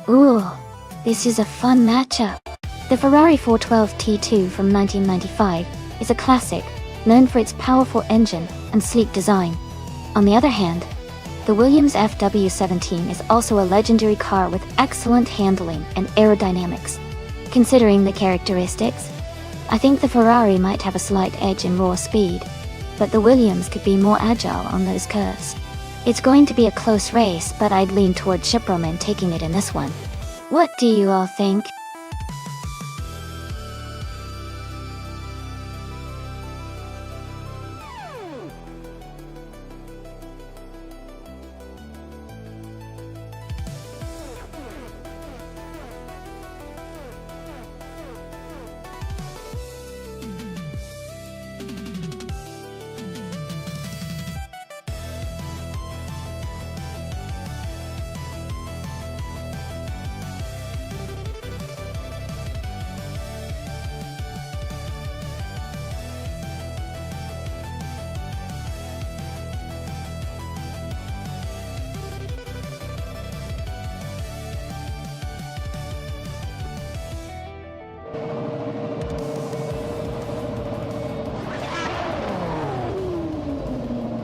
Ooh, this is a fun matchup. The Ferrari 412 T2 from 1995 is a classic, known for its powerful engine and sleek design. On the other hand, the Williams FW17 is also a legendary car with excellent handling and aerodynamics. Considering the characteristics, I think the Ferrari might have a slight edge in raw speed, but the Williams could be more agile on those curves. It's going to be a close race, but I'd lean toward Shiproman taking it in this one. What do you all think?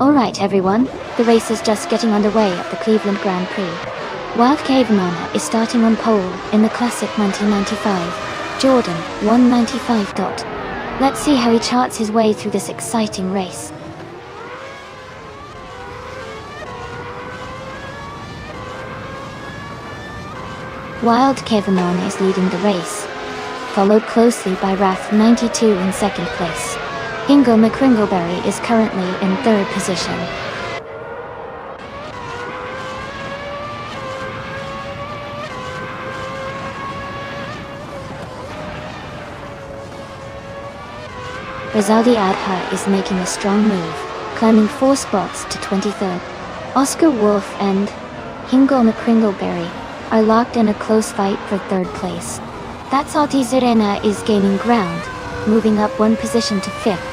Alright everyone, the race is just getting underway at the Cleveland Grand Prix. Wild Caveman is starting on pole in the classic 1995 Jordan 195. Let's see how he charts his way through this exciting race. Wild Caveman is leading the race, followed closely by Wrath 92 in second place. Ingo McCringleberry is currently in third position. Rizaldi Adha is making a strong move, climbing 4 spots to 23rd. Oscar Wolf and Ingo McCringleberry are locked in a close fight for 3rd place. That's Alti Zirena is gaining ground, moving up 1 position to 5th.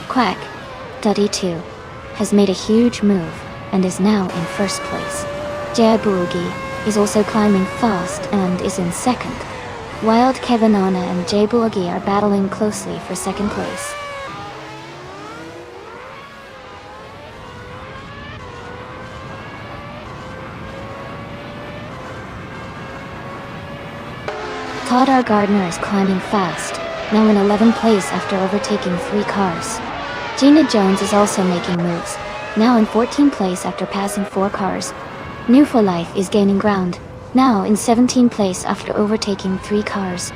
Quack, Duddy 2, has made a huge move and is now in 1st place. Jabugi is also climbing fast and is in 2nd. Wild Kevinana and Jabugi are battling closely for 2nd place. Todd R. Gardner is climbing fast, now in 11th place after overtaking 3 cars. Gina Jones is also making moves, now in 14th place after passing 4 cars. New for Life is gaining ground, now in 17th place after overtaking 3 cars.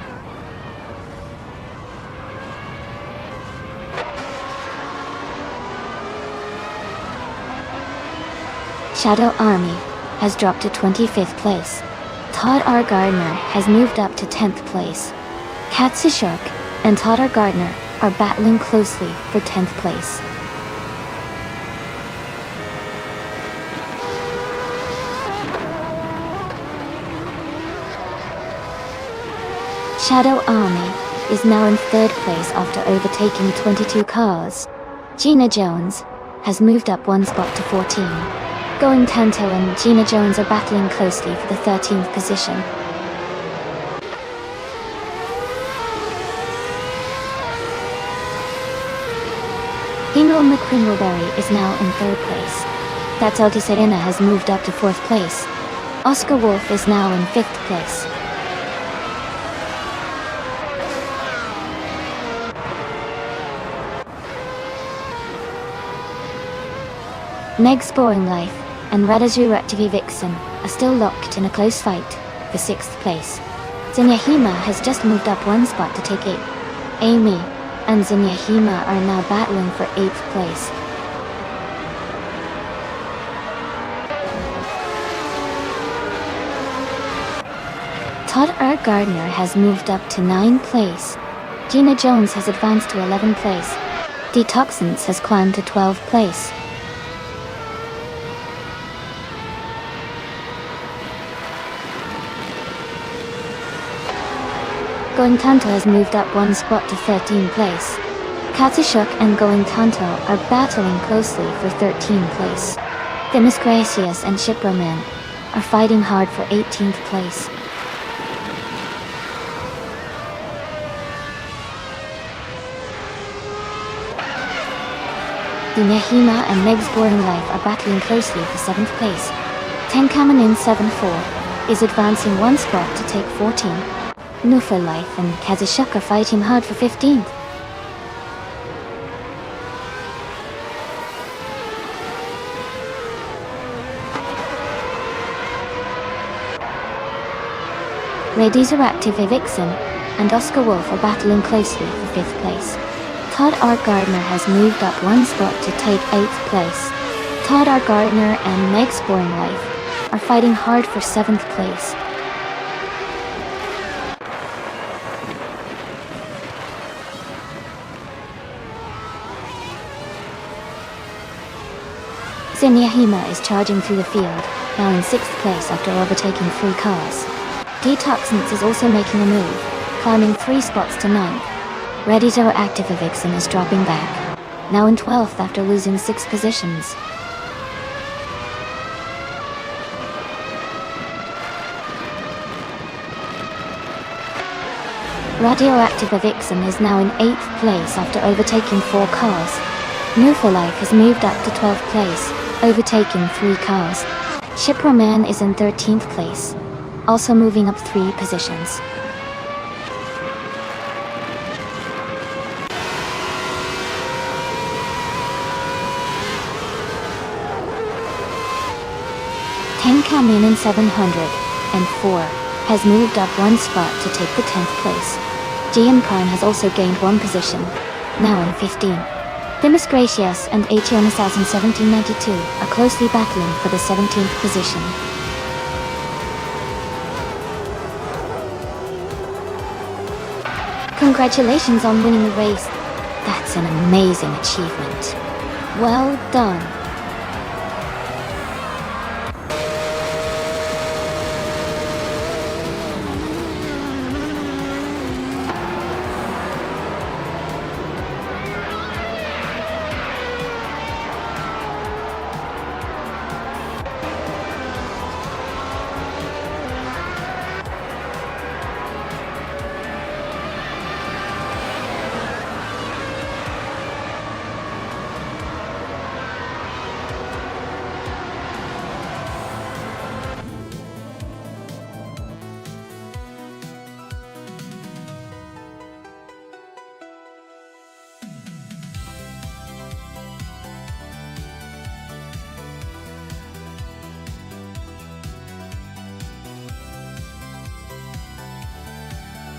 Shadow Army has dropped to 25th place. Todd R. Gardner has moved up to 10th place. Katsushuk and Todd R. Gardner are battling closely for 10th place. Shadow Army is now in 3rd place after overtaking 22 cars. Gina Jones has moved up 1 spot to 14. Going Tanto and Gina Jones are battling closely for the 13th position. Ingo McCringleberry is now in 3rd place. That's Alti Serena has moved up to 4th place. Oscar Wolf is now in 5th place. Meg's Boring Life and Radazu Raktivi Vixen are still locked in a close fight for 6th place. Zinyahima has just moved up 1 spot to take 8. Amy and Zinyahima are now battling for 8th place. Todd R. Gardner has moved up to 9th place. Gina Jones has advanced to 11th place. Detoxins has climbed to 12th place. Going Tanto has moved up 1 spot to 13th place. Katsushuk and Going Tanto are battling closely for 13th place. Themis Gracious and Shiproman are fighting hard for 18th place. The Nehima and Meg's Boring Life are battling closely for 7th place. Tenkamen 7-4 is advancing one spot to take 14. Nufa Life and Kazushuk are fighting hard for 15th. Radioactive Vixen and Oscar Wolf are battling closely for 5th place. Todd R. Gardner has moved up one spot to take 8th place. Todd R. Gardner and Meg's Boring Life are fighting hard for 7th place. Zenyahyma is charging through the field, now in 6th place after overtaking 3 cars. Detoxnitz is also making a move, climbing 3 spots to 9th. Radioactive Vixen is dropping back, now in 12th after losing 6 positions. Radioactive Vixen is now in 8th place after overtaking 4 cars. Nufa Life has moved up to 12th place, overtaking 3 cars. Shiproman is in 13th place, also moving up 3 positions. Tenkamen 704 has moved up one spot to take the 10th place. GM Prime has also gained one position, now in 15. Themis Gracious and Acheon Assassin 1792 are closely battling for the 17th position. Congratulations on winning the race. That's an amazing achievement. Well done.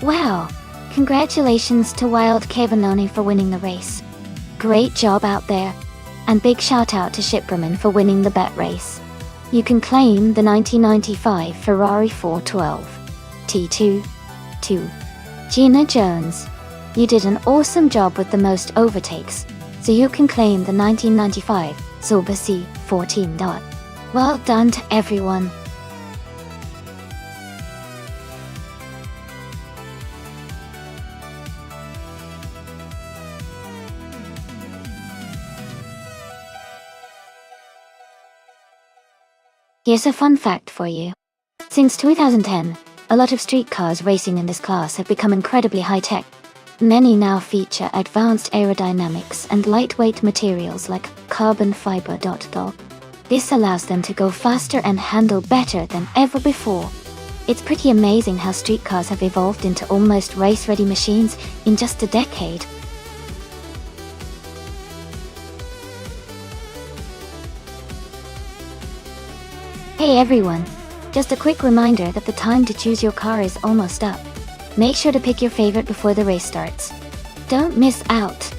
Wow! Congratulations to Wild Cavanoni for winning the race. Great job out there. And big shout out to Shiproman for winning the bet race. You can claim the 1995 Ferrari 412 T2 2. Gina Jones, you did an awesome job with the most overtakes, so you can claim the 1995 Zauber C14. Well done to everyone. Here's a fun fact for you. Since 2010, a lot of street cars racing in this class have become incredibly high-tech. Many now feature advanced aerodynamics and lightweight materials like carbon fiber. This allows them to go faster and handle better than ever before. It's pretty amazing how street cars have evolved into almost race-ready machines in just a decade. Hey everyone! Just a quick reminder that the time to choose your car is almost up. Make sure to pick your favorite before the race starts. Don't miss out!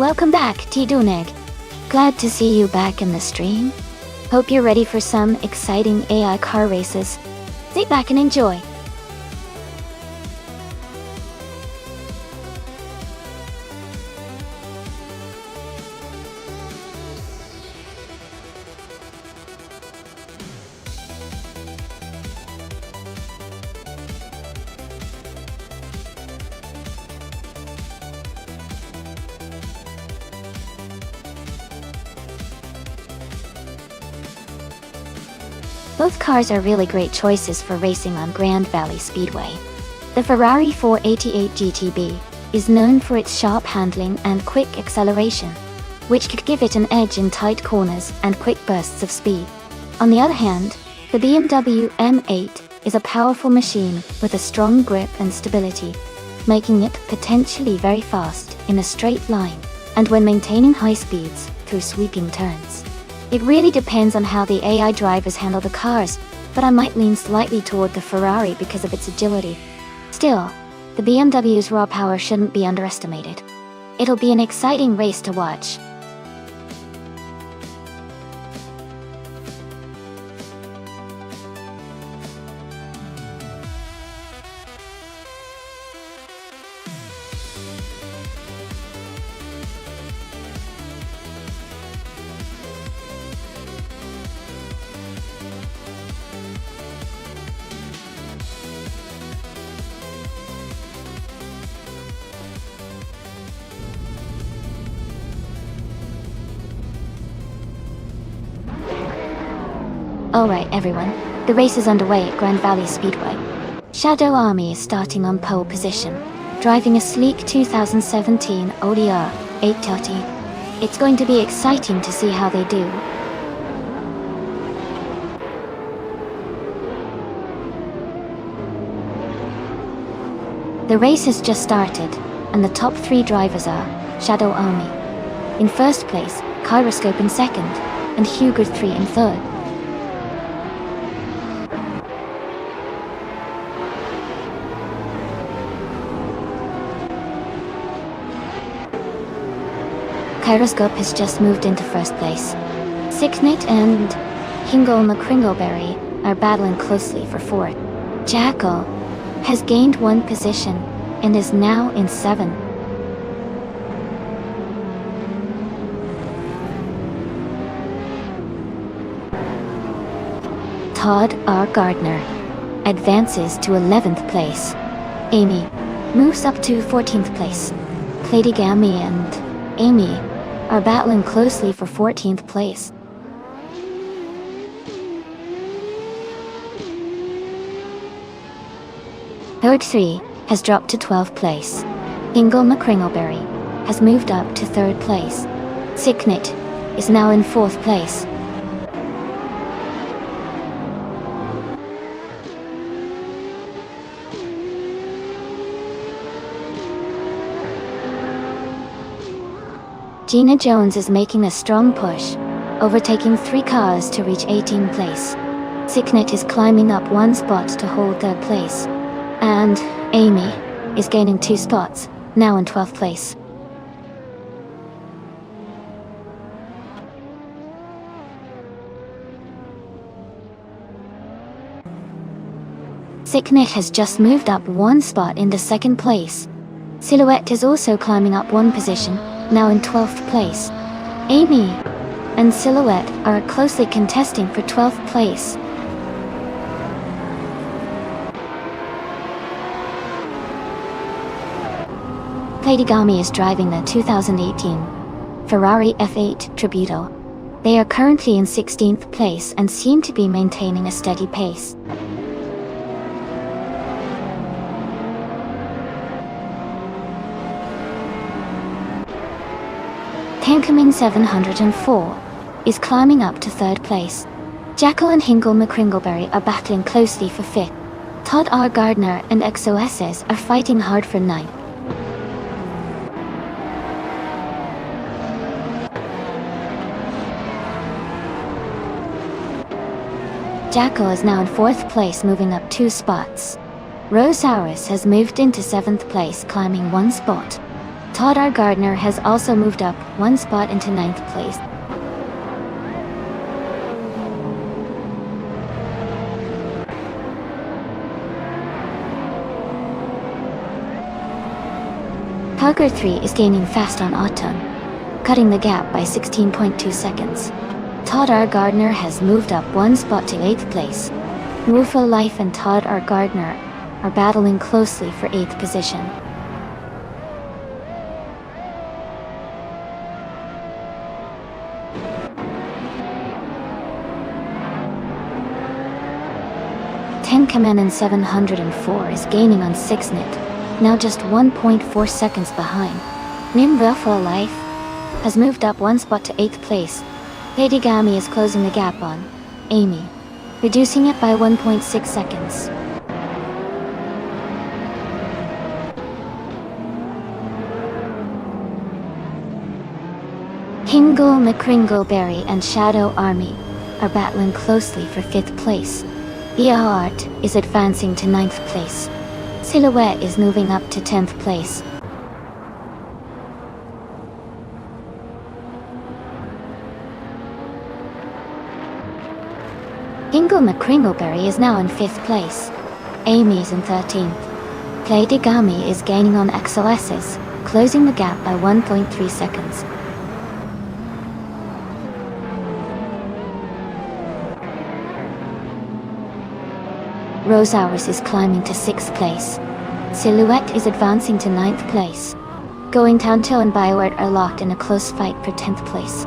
Welcome back, Tiduneg. Glad to see you back in the stream. Hope you're ready for some exciting AI car races. Sit back and enjoy. Both cars are really great choices for racing on Grand Valley Speedway. The Ferrari 488 GTB is known for its sharp handling and quick acceleration, which could give it an edge in tight corners and quick bursts of speed. On the other hand, the BMW M8 is a powerful machine with a strong grip and stability, making it potentially very fast in a straight line and when maintaining high speeds through sweeping turns. It really depends on how the AI drivers handle the cars, but I might lean slightly toward the Ferrari because of its agility. Still, the BMW's raw power shouldn't be underestimated. It'll be an exciting race to watch. Alright everyone, the race is underway at Grand Valley Speedway. Shadow Army is starting on pole position, driving a sleek 2017 ODR 830. It's going to be exciting to see how they do. The race has just started, and the top 3 drivers are Shadow Army in first place, Kyroscope in second, and Huger 3 in third. Kyroscope has just moved into first place. Sicknit and Hingle McCringleberry are battling closely for fourth. Jackal has gained 1 position and is now in 7th. Todd R. Gardner advances to 11th place. Amy moves up to 14th place. Platigami and Amy are battling closely for 14th place. Third 3 has dropped to 12th place. Hingle McCringleberry has moved up to 3rd place. Sicknit is now in 4th place. Gina Jones is making a strong push, overtaking 3 cars to reach 18th place. Sicknit is climbing up 1 spot to hold 3rd place. And Amy is gaining 2 spots, now in 12th place. Sicknit has just moved up 1 spot into 2nd place. Silhouette is also climbing up 1 position, now in 12th place. Amy and Silhouette are closely contesting for 12th place. Platigami is driving the 2018 Ferrari F8 Tributo. They are currently in 16th place and seem to be maintaining a steady pace. Tankerman 704 is climbing up to 3rd place. Jackal and Hingle McCringleberry are battling closely for 5th. Todd R. Gardner and XOSS are fighting hard for 9th. Jackal is now in 4th place, moving up 2 spots. Rosaurus has moved into 7th place, climbing 1 spot. Todd R. Gardner has also moved up one spot into ninth place. Tugger 3 is gaining fast on Autumn, cutting the gap by 16.2 seconds. Todd R. Gardner has moved up one spot to 8th place. Wolfo Life and Todd R. Gardner are battling closely for 8th position. Tenkamen 704 is gaining on 6NIT, now just 1.4 seconds behind. Nim Wolfo Life has moved up one spot to 8th place. Lady Gami is closing the gap on Amy, reducing it by 1.6 seconds. Kingle McCringleberry and Shadow Army are battling closely for 5th place. ER Art is advancing to 9th place. Silhouette is moving up to 10th place. Kingle McCringleberry is now in 5th place. Amy is in 13th. Lady Gami is gaining on XOS's, closing the gap by 1.3 seconds. Rose Hours is climbing to 6th place. Silhouette is advancing to 9th place. Going Tanto and Bioware are locked in a close fight for 10th place.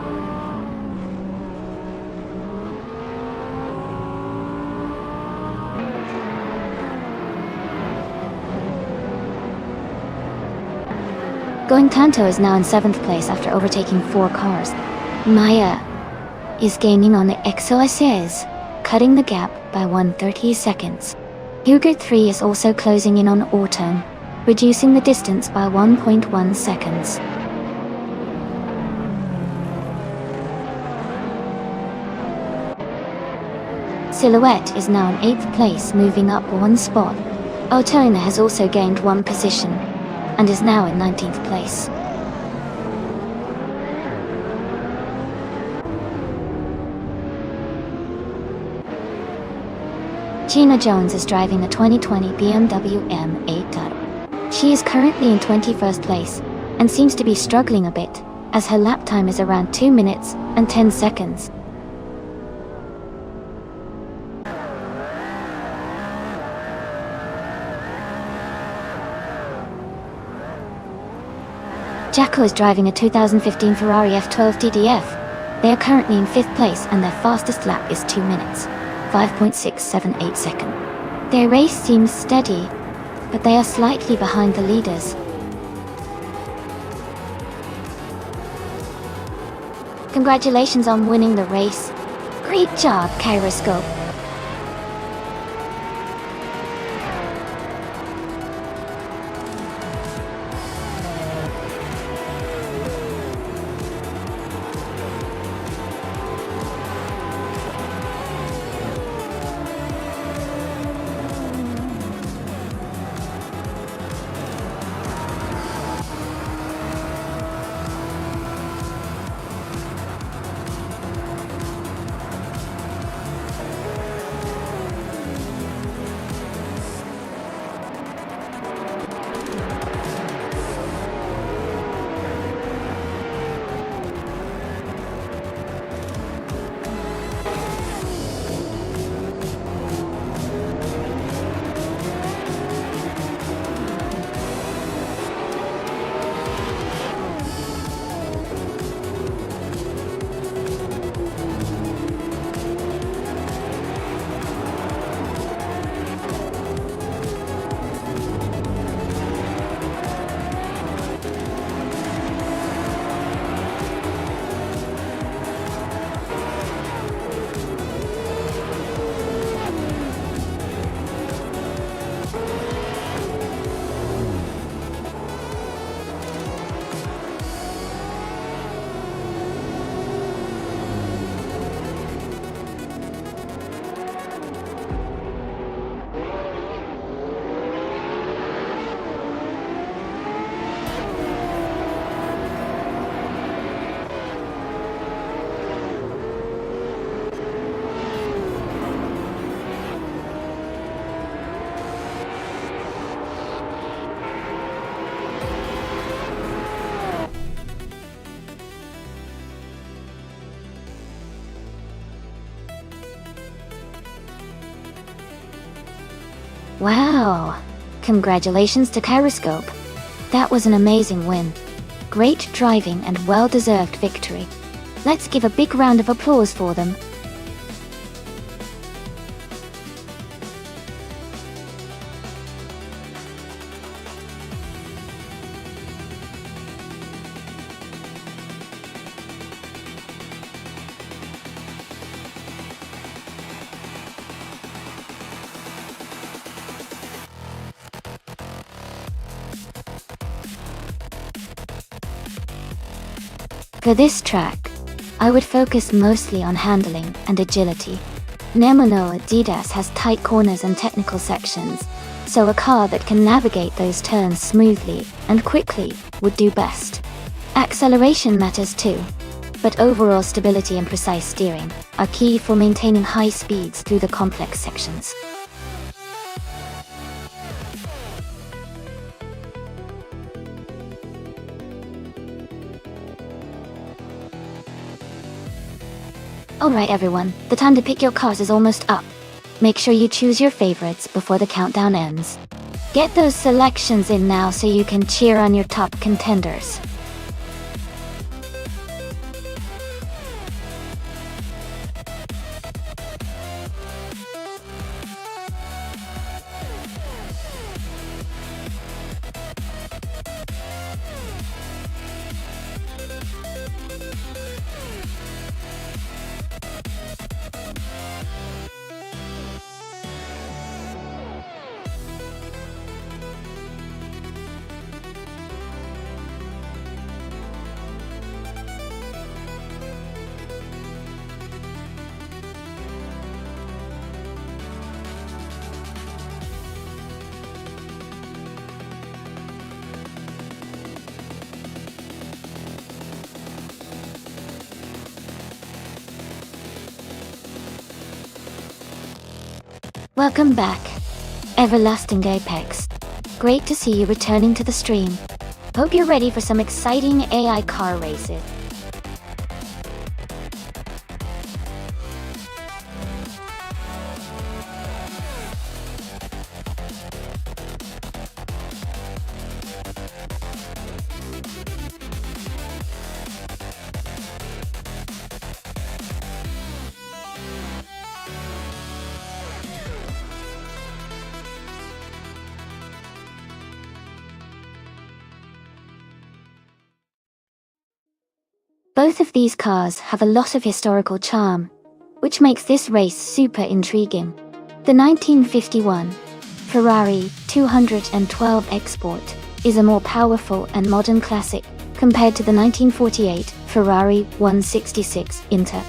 Going Tanto is now in 7th place after overtaking 4 cars. Maya is gaining on the XOS's, cutting the gap by 130 seconds. Huger 3 is also closing in on Autumn, reducing the distance by 1.1 seconds. Silhouette is now in 8th place, moving up one spot. Otona has also gained one position, and is now in 19th place. Gina Jones is driving a 2020 BMW M8. She is currently in 21st place, and seems to be struggling a bit, as her lap time is around 2 minutes and 10 seconds. Jacko is driving a 2015 Ferrari F12 DDF. They are currently in 5th place and their fastest lap is 2 minutes, 5.678 seconds. Their race seems steady, but they are slightly behind the leaders. Congratulations on winning the race. Great job, Kyroscope. Wow! Congratulations to Kyroscope. That was an amazing win. Great driving and well-deserved victory. Let's give a big round of applause for them. For this track, I would focus mostly on handling and agility. Nemono Adidas has tight corners and technical sections, so a car that can navigate those turns smoothly and quickly would do best. Acceleration matters too, but overall stability and precise steering are key for maintaining high speeds through the complex sections. Alright everyone, the time to pick your cars is almost up. Make sure you choose your favorites before the countdown ends. Get those selections in now so you can cheer on your top contenders. Welcome back, Everlasting Apex. Great to see you returning to the stream. Hope you're ready for some exciting AI car races. Both of these cars have a lot of historical charm, which makes this race super intriguing. The 1951 Ferrari 212 Export is a more powerful and modern classic compared to the 1948 Ferrari 166 Inter.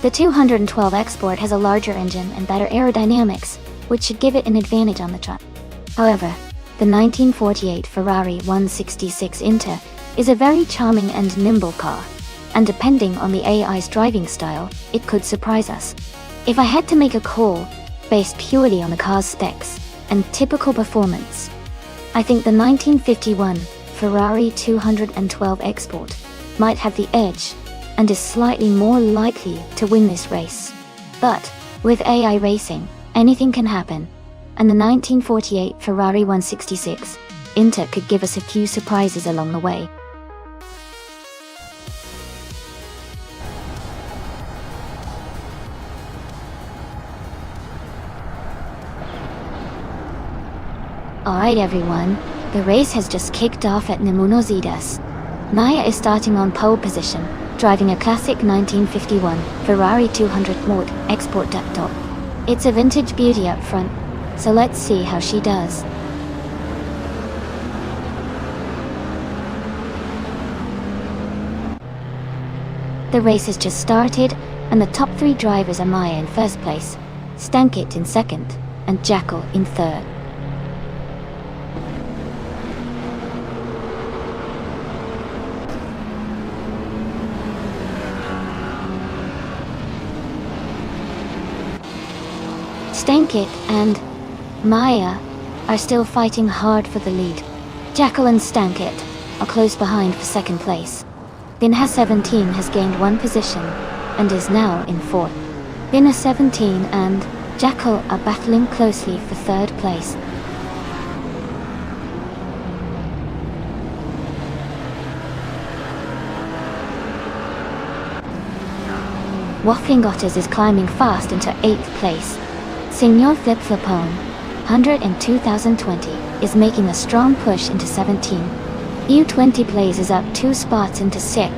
The 212 Export has a larger engine and better aerodynamics, which should give it an advantage on the track. However, the 1948 Ferrari 166 Inter is a very charming and nimble car, and depending on the AI's driving style, it could surprise us. If I had to make a call based purely on the car's specs and typical performance, I think the 1951 Ferrari 212 Export might have the edge and is slightly more likely to win this race. But with AI racing, anything can happen, and the 1948 Ferrari 166 Inter could give us a few surprises along the way. Alright everyone, the race has just kicked off at Nemono-Zidas. Maya is starting on pole position, driving a classic 1951 Ferrari 200 Mod Export duck top. It's a vintage beauty up front, so let's see how she does. The race has just started, and the top three drivers are Maya in first place, Stankit in second, and Jackal in third. Stankit and Maya are still fighting hard for the lead. Jackal and Stankit are close behind for second place. Binha 17 has gained one position and is now in fourth. Binha 17 and Jackal are battling closely for third place. Waffling Otters is climbing fast into 8th place. Senor Flip Flopone, 100 in 2020, is making a strong push into 17. U20 Plays is up 2 spots into 6.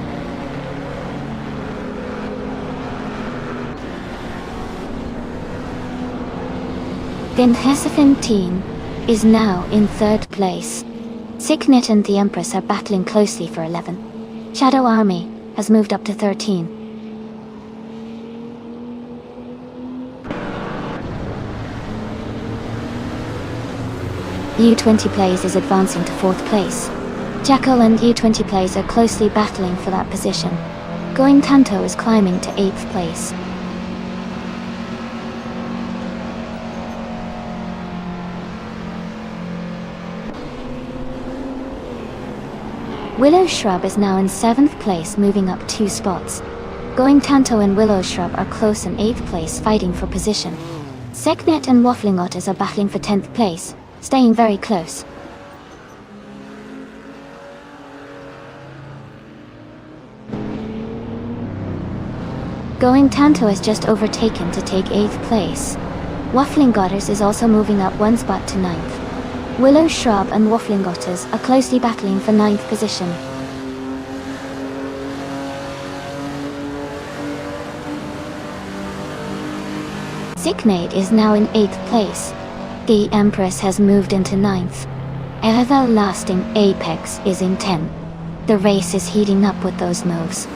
Vinhesifin Teen is now in 3rd place. Sicknet and the Empress are battling closely for 11. Shadow Army has moved up to 13. U20 Plays is advancing to 4th place. Jackal and U20 Plays are closely battling for that position. Going Tanto is climbing to 8th place. Willow Shrub is now in 7th place, moving up 2 spots. Going Tanto and Willow Shrub are close in 8th place, fighting for position. Seknet and Waffling Otters are battling for 10th place, staying very close. Going Tanto is just overtaken to take 8th place. Waffling Otters is also moving up 1 spot to 9th. Willow Shrub and Waffling Otters are closely battling for 9th position. Sicknade is now in 8th place. The Empress has moved into 9th. Everlasting Apex is in 10th. The race is heating up with those moves.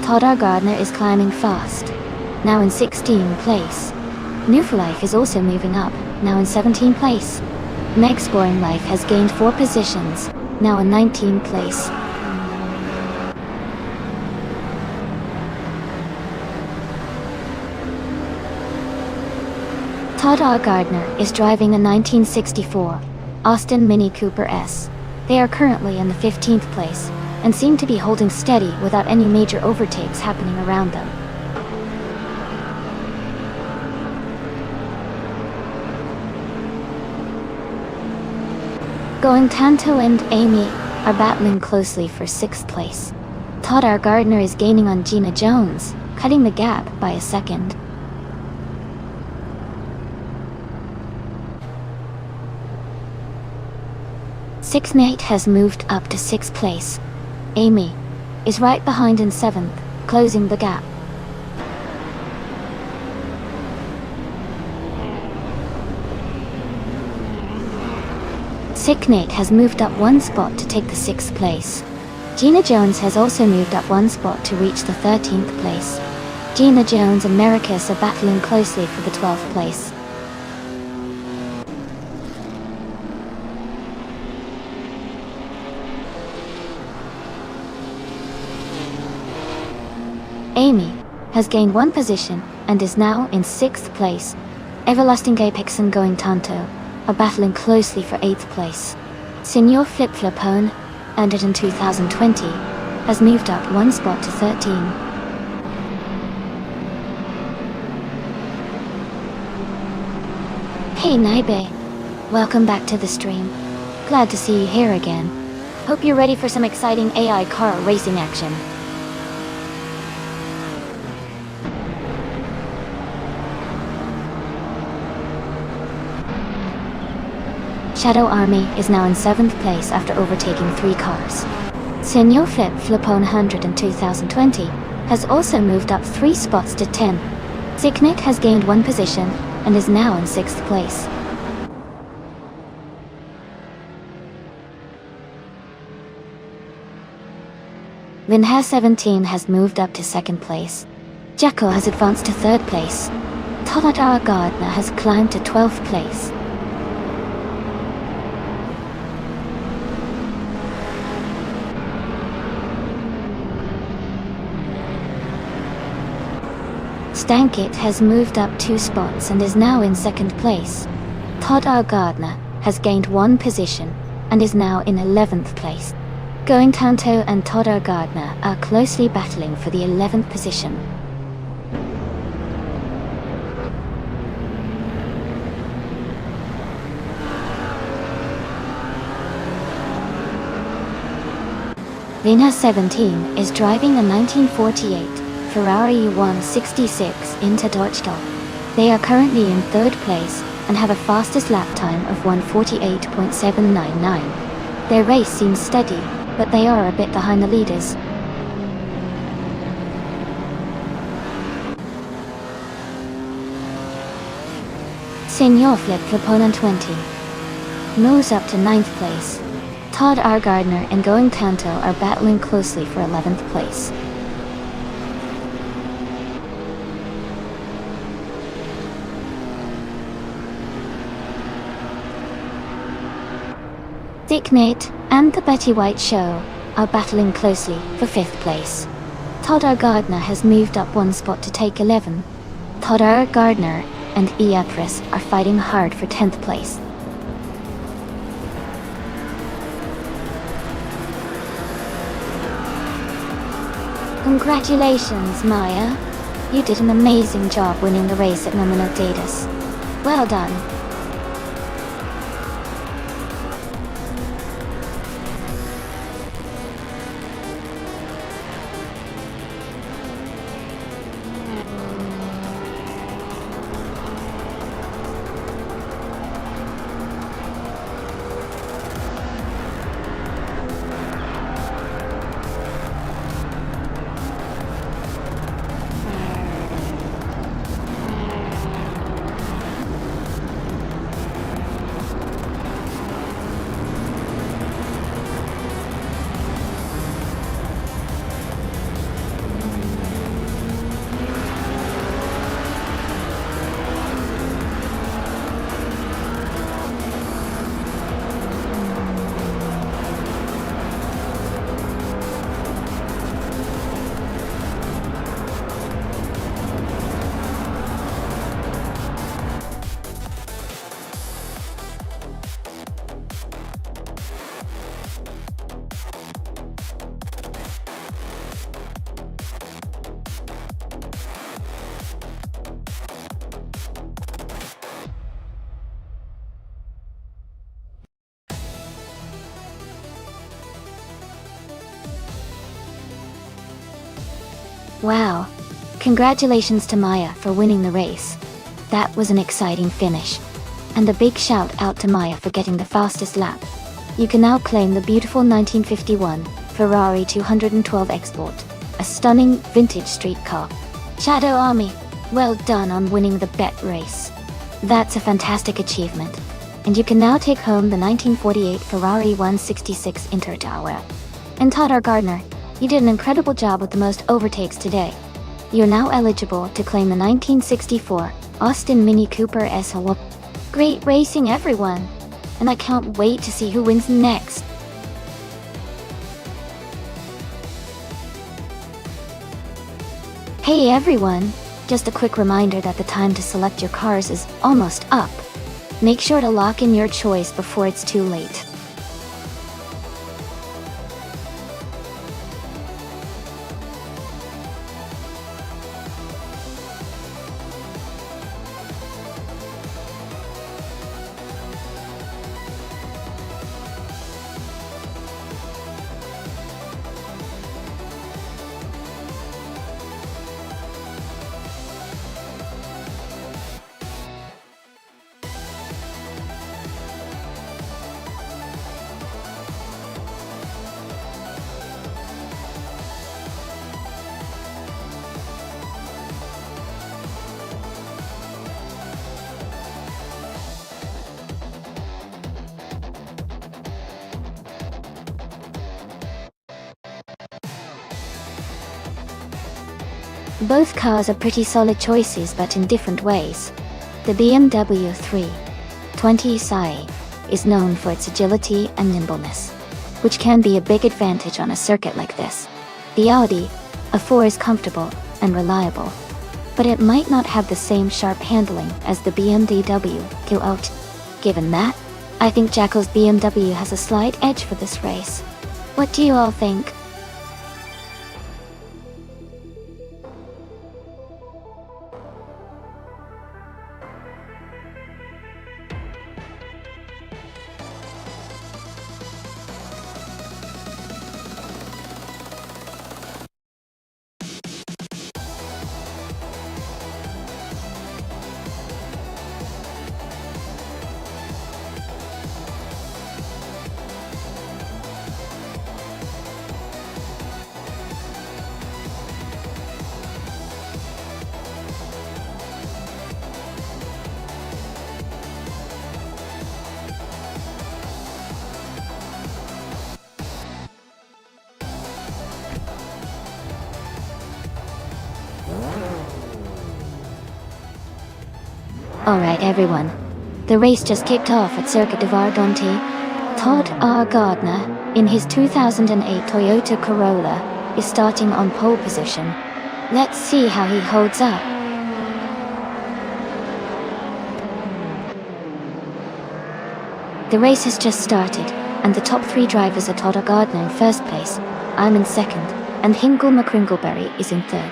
Toddar Gardner is climbing fast, now in 16th place. Newflife is also moving up, now in 17th place. Meg Scoring Life has gained 4 positions, now in 19th place. Toddar Gardner is driving a 1964 Austin Mini Cooper S. They are currently in the 15th place, and seem to be holding steady without any major overtakes happening around them. Going Tanto and Amy are battling closely for 6th place. Toddar Gardner is gaining on Gina Jones, cutting the gap by a second. Sicknate has moved up to 6th place. Amy is right behind in 7th, closing the gap. Sicknate has moved up 1 spot to take the 6th place. Gina Jones has also moved up 1 spot to reach the 13th place. Gina Jones and Maricus are battling closely for the 12th place. Amy has gained 1 position and is now in 6th place. Everlasting Apex and Going Tanto are battling closely for 8th place. Senor Flip Flopone, earned it in 2020, has moved up 1 spot to 13. Hey Naibe, welcome back to the stream. Glad to see you here again. Hope you're ready for some exciting AI car racing action. Shadow Army is now in 7th place after overtaking 3 cars. Senor Flip Flopone 100 in 2020 has also moved up 3 spots to 10. Sicknick has gained 1 position and is now in 6th place. Vinha 17 has moved up to 2nd place. Jacko has advanced to 3rd place. Toladara Gardner has climbed to 12th place. Stankit has moved up 2 spots and is now in 2nd place. Toddar Gardner has gained 1 position and is now in 11th place. Going Tanto and Toddar Gardner are closely battling for the 11th position. Lena 17 is driving a 1948 Ferrari 166 into Deutschland. They are currently in third place and have a fastest lap time of 1:48.799. Their race seems steady, but they are a bit behind the leaders. Senior Flip Flipon 20 moves up to 9th place. Todd R. Gardner and Going Tanto are battling closely for 11th place. Dick Nate and the Betty White Show are battling closely for 5th place. Todd R. Gardner has moved up one spot to take 11. Todd R. Gardner and Eatris are fighting hard for 10th place. Congratulations, Maya. You did an amazing job winning the race at Nominatatus. Well done. Wow. Congratulations to Maya for winning the race. That was an exciting finish. And a big shout out to Maya for getting the fastest lap. You can now claim the beautiful 1951 Ferrari 212 Export, a stunning vintage street car. Shadow Army, well done on winning the bet race. That's a fantastic achievement. And you can now take home the 1948 Ferrari 166 Intertower. And Todd R. Gardner, you did an incredible job with the most overtakes today. You're now eligible to claim the 1964 Austin Mini Cooper SL. Great racing, everyone! And I can't wait to see who wins next. Hey everyone! Just a quick reminder that the time to select your cars is almost up. Make sure to lock in your choice before it's too late. Both cars are pretty solid choices, but in different ways. The BMW 320 Si is known for its agility and nimbleness, which can be a big advantage on a circuit like this. The Audi A4 is comfortable and reliable, but it might not have the same sharp handling as the BMW Q8. Given that, I think Jacko's BMW has a slight edge for this race. What do you all think? Alright everyone, the race just kicked off at Circuit de Vardonti. Todd R. Gardner, in his 2008 Toyota Corolla, is starting on pole position. Let's see how he holds up. The race has just started, and the top three drivers are Todd R. Gardner in first place, I'm in second, and Hingle McCringleberry is in third.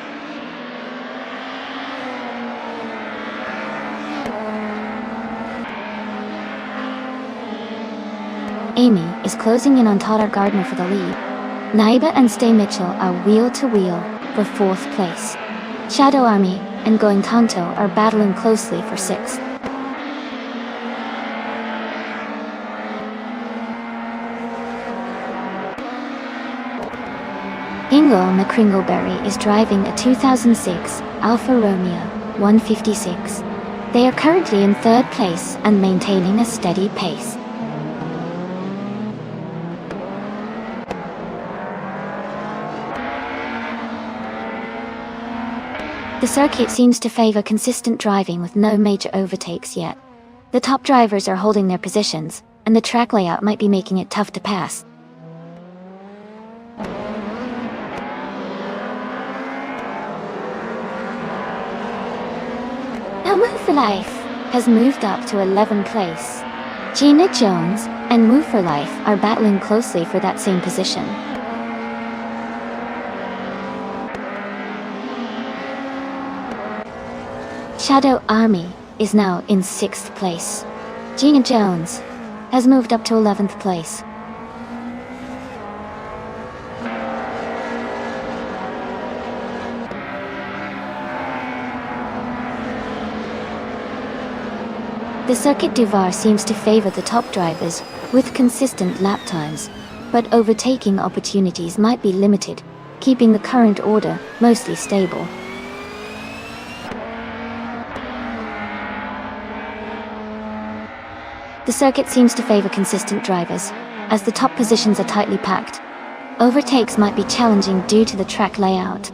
Amy is closing in on Todd R. Gardner for the lead. Naiba and Stay Mitchell are wheel-to-wheel for fourth place. Shadow Army and Going Tanto are battling closely for sixth. Hingle McCringleberry is driving a 2006 Alfa Romeo 156. They are currently in third place and maintaining a steady pace. The circuit seems to favor consistent driving with no major overtakes yet. The top drivers are holding their positions, and the track layout might be making it tough to pass. Move for Life has moved up to 11th place. Gina Jones and Move for Life are battling closely for that same position. Shadow Army is now in 6th place. Gina Jones has moved up to 11th place. The Circuit du Var seems to favor the top drivers with consistent lap times, but overtaking opportunities might be limited, keeping the current order mostly stable. The circuit seems to favor consistent drivers, as the top positions are tightly packed. Overtakes might be challenging due to the track layout.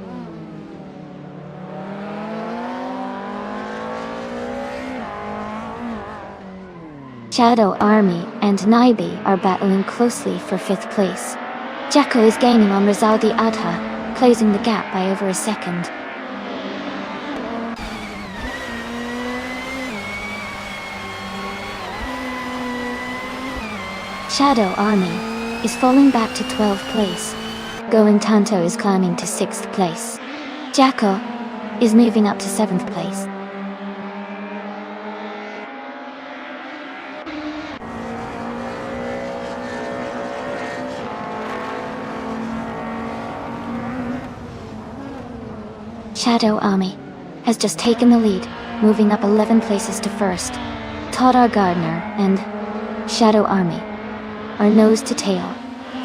Shadow Army and Naibi are battling closely for 5th place. Jacko is gaining on Rizaldi Adha, closing the gap by over a second. Shadow Army is falling back to 12th place. Going Tanto is climbing to 6th place. Jacko is moving up to 7th place. Shadow Army has just taken the lead, moving up 11 places to first. Todd R. Gardner and Shadow Army are nose to tail,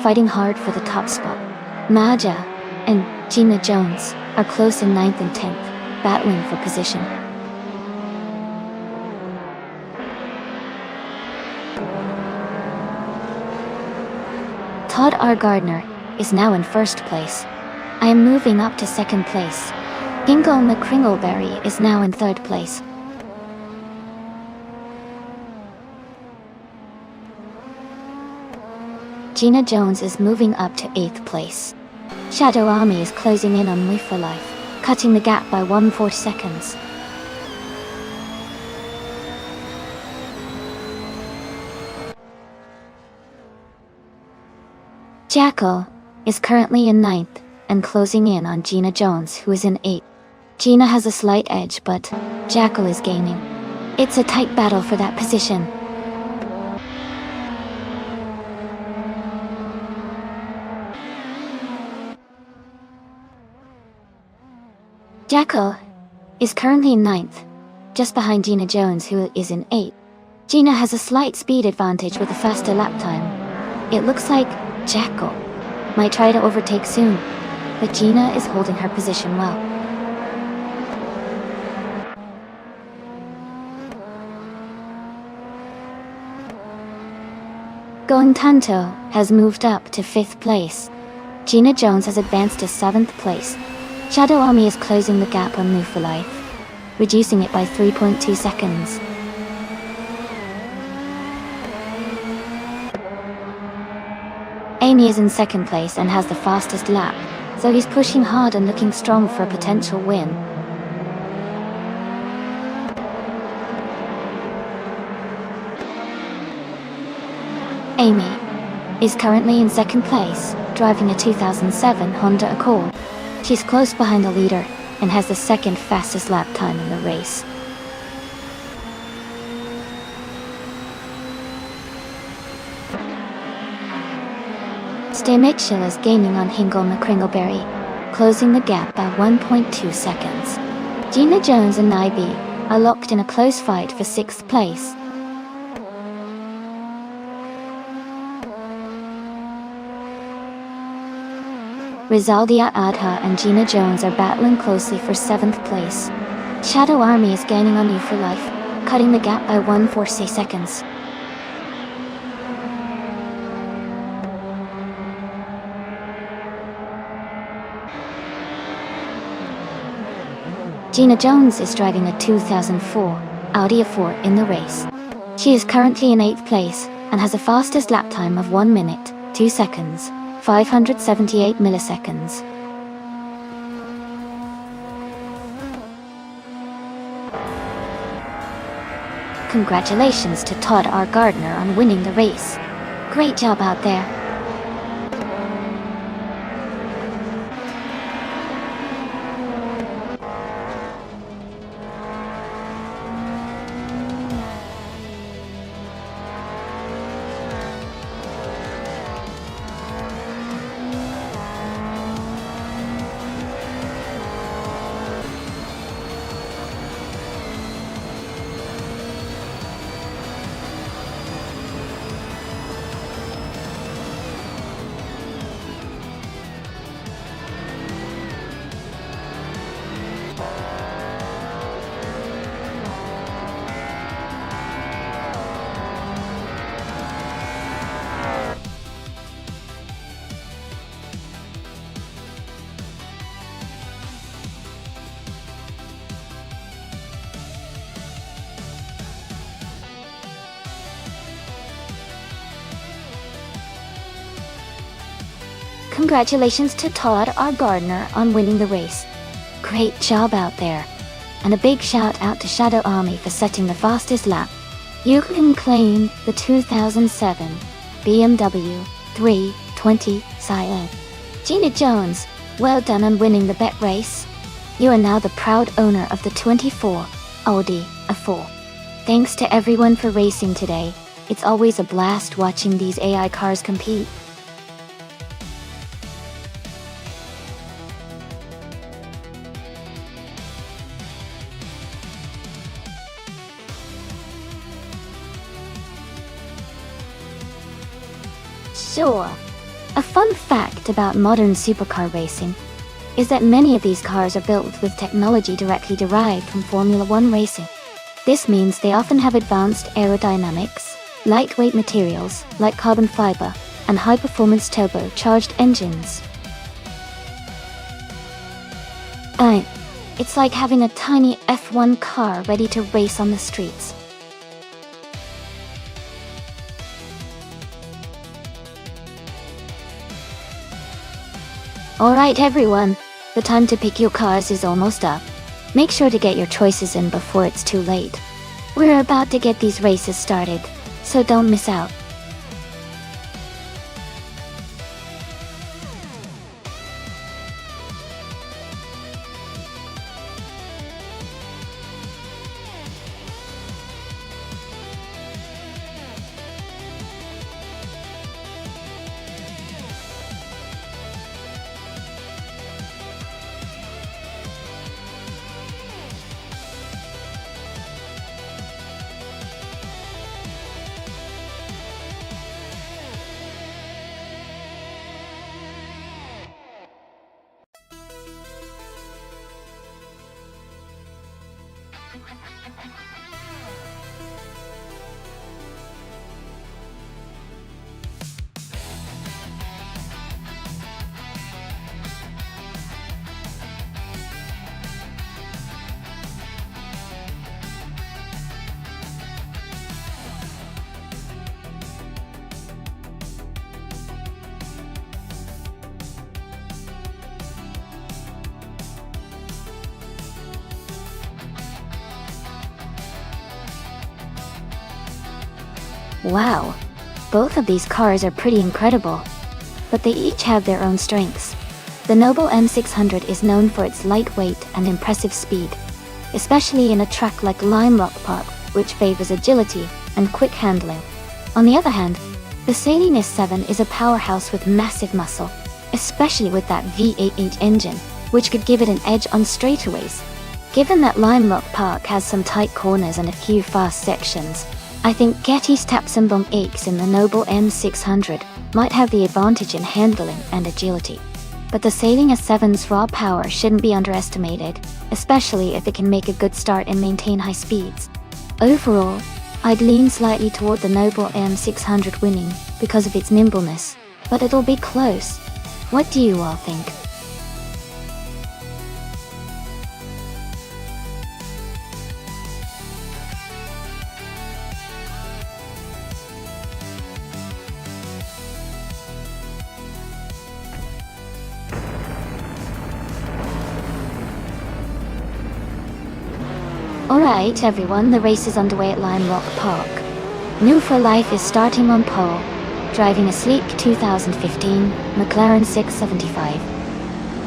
fighting hard for the top spot. Maja and Gina Jones are close in 9th and 10th, battling for position. Todd R. Gardner is now in 1st place. I am moving up to 2nd place. Hingle McCringleberry is now in 3rd place. Gina Jones is moving up to 8th place. Shadow Army is closing in on Move for Life, cutting the gap by 1/4 seconds. Jacko is currently in 9th and closing in on Gina Jones, who is in 8th. Gina has a slight edge, but Jacko is gaining. It's a tight battle for that position. Jacko is currently in 9th, just behind Gina Jones, who is in 8th. Gina has a slight speed advantage with a faster lap time. It looks like Jacko might try to overtake soon, but Gina is holding her position well. Going Tanto has moved up to 5th place. Gina Jones has advanced to 7th place. Shadow Army is closing the gap on Move for Life, reducing it by 3.2 seconds. Amy is in second place and has the fastest lap, so he's pushing hard and looking strong for a potential win. Amy is currently in second place, driving a 2007 Honda Accord. She's close behind the leader and has the second fastest lap time in the race. Stay Mitchell is gaining on Hingle McCringleberry, closing the gap by 1.2 seconds. Gina Jones and Naibi are locked in a close fight for 6th place. Rizaldia Adha and Gina Jones are battling closely for 7th place. Shadow Army is gaining on You for Life, cutting the gap by 1.40 seconds. Gina Jones is driving a 2004 Audi A4 in the race. She is currently in 8th place and has a fastest lap time of 1 minute, 2 seconds, 578 milliseconds. Congratulations to Todd R. Gardner on winning the race. Great job out there. Congratulations to Todd R. Gardner on winning the race. Great job out there. And a big shout out to Shadow Army for setting the fastest lap. You can claim the 2007 BMW 320 Scion. Gina Jones, well done on winning the bet race. You are now the proud owner of the 24 Audi A4. Thanks to everyone for racing today. It's always a blast watching these AI cars compete. Sure. A fun fact about modern supercar racing is that many of these cars are built with technology directly derived from Formula One racing. This means they often have advanced aerodynamics, lightweight materials like carbon fiber, and high-performance turbocharged engines. It's like having a tiny F1 car ready to race on the streets. Alright everyone, the time to pick your cars is almost up. Make sure to get your choices in before it's too late. We're about to get these races started, so don't miss out. Wow, both of these cars are pretty incredible, but they each have their own strengths. The Noble M600 is known for its lightweight and impressive speed, especially in a track like Lime Rock Park, which favors agility and quick handling. On the other hand, the Saleen S7 is a powerhouse with massive muscle, especially with that V8 engine, which could give it an edge on straightaways. Given that Lime Rock Park has some tight corners and a few fast sections, I think Getty's Tapsambong Aches in the Noble M600 might have the advantage in handling and agility. But the Saleen S7's raw power shouldn't be underestimated, especially if it can make a good start and maintain high speeds. Overall, I'd lean slightly toward the Noble M600 winning because of its nimbleness, but it'll be close. What do you all think? Alright everyone, the race is underway at Lime Rock Park. New for Life is starting on pole, driving a sleek 2015 McLaren 675.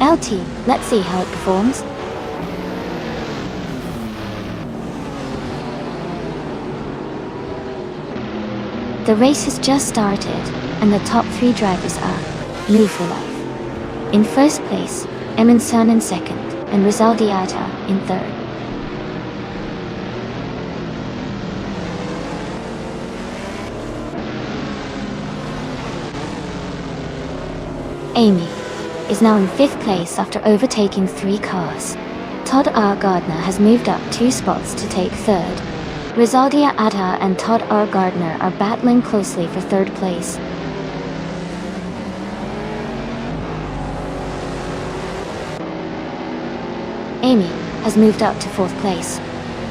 LT, let's see how it performs. The race has just started, and the top 3 drivers are New for Life. In first place, Emin Sun in second, and Rizaldi Atta in third. Amy is now in 5th place after overtaking 3 cars. Todd R. Gardner has moved up 2 spots to take 3rd. Rizaldia Atta and Todd R. Gardner are battling closely for 3rd place. Amy has moved up to 4th place.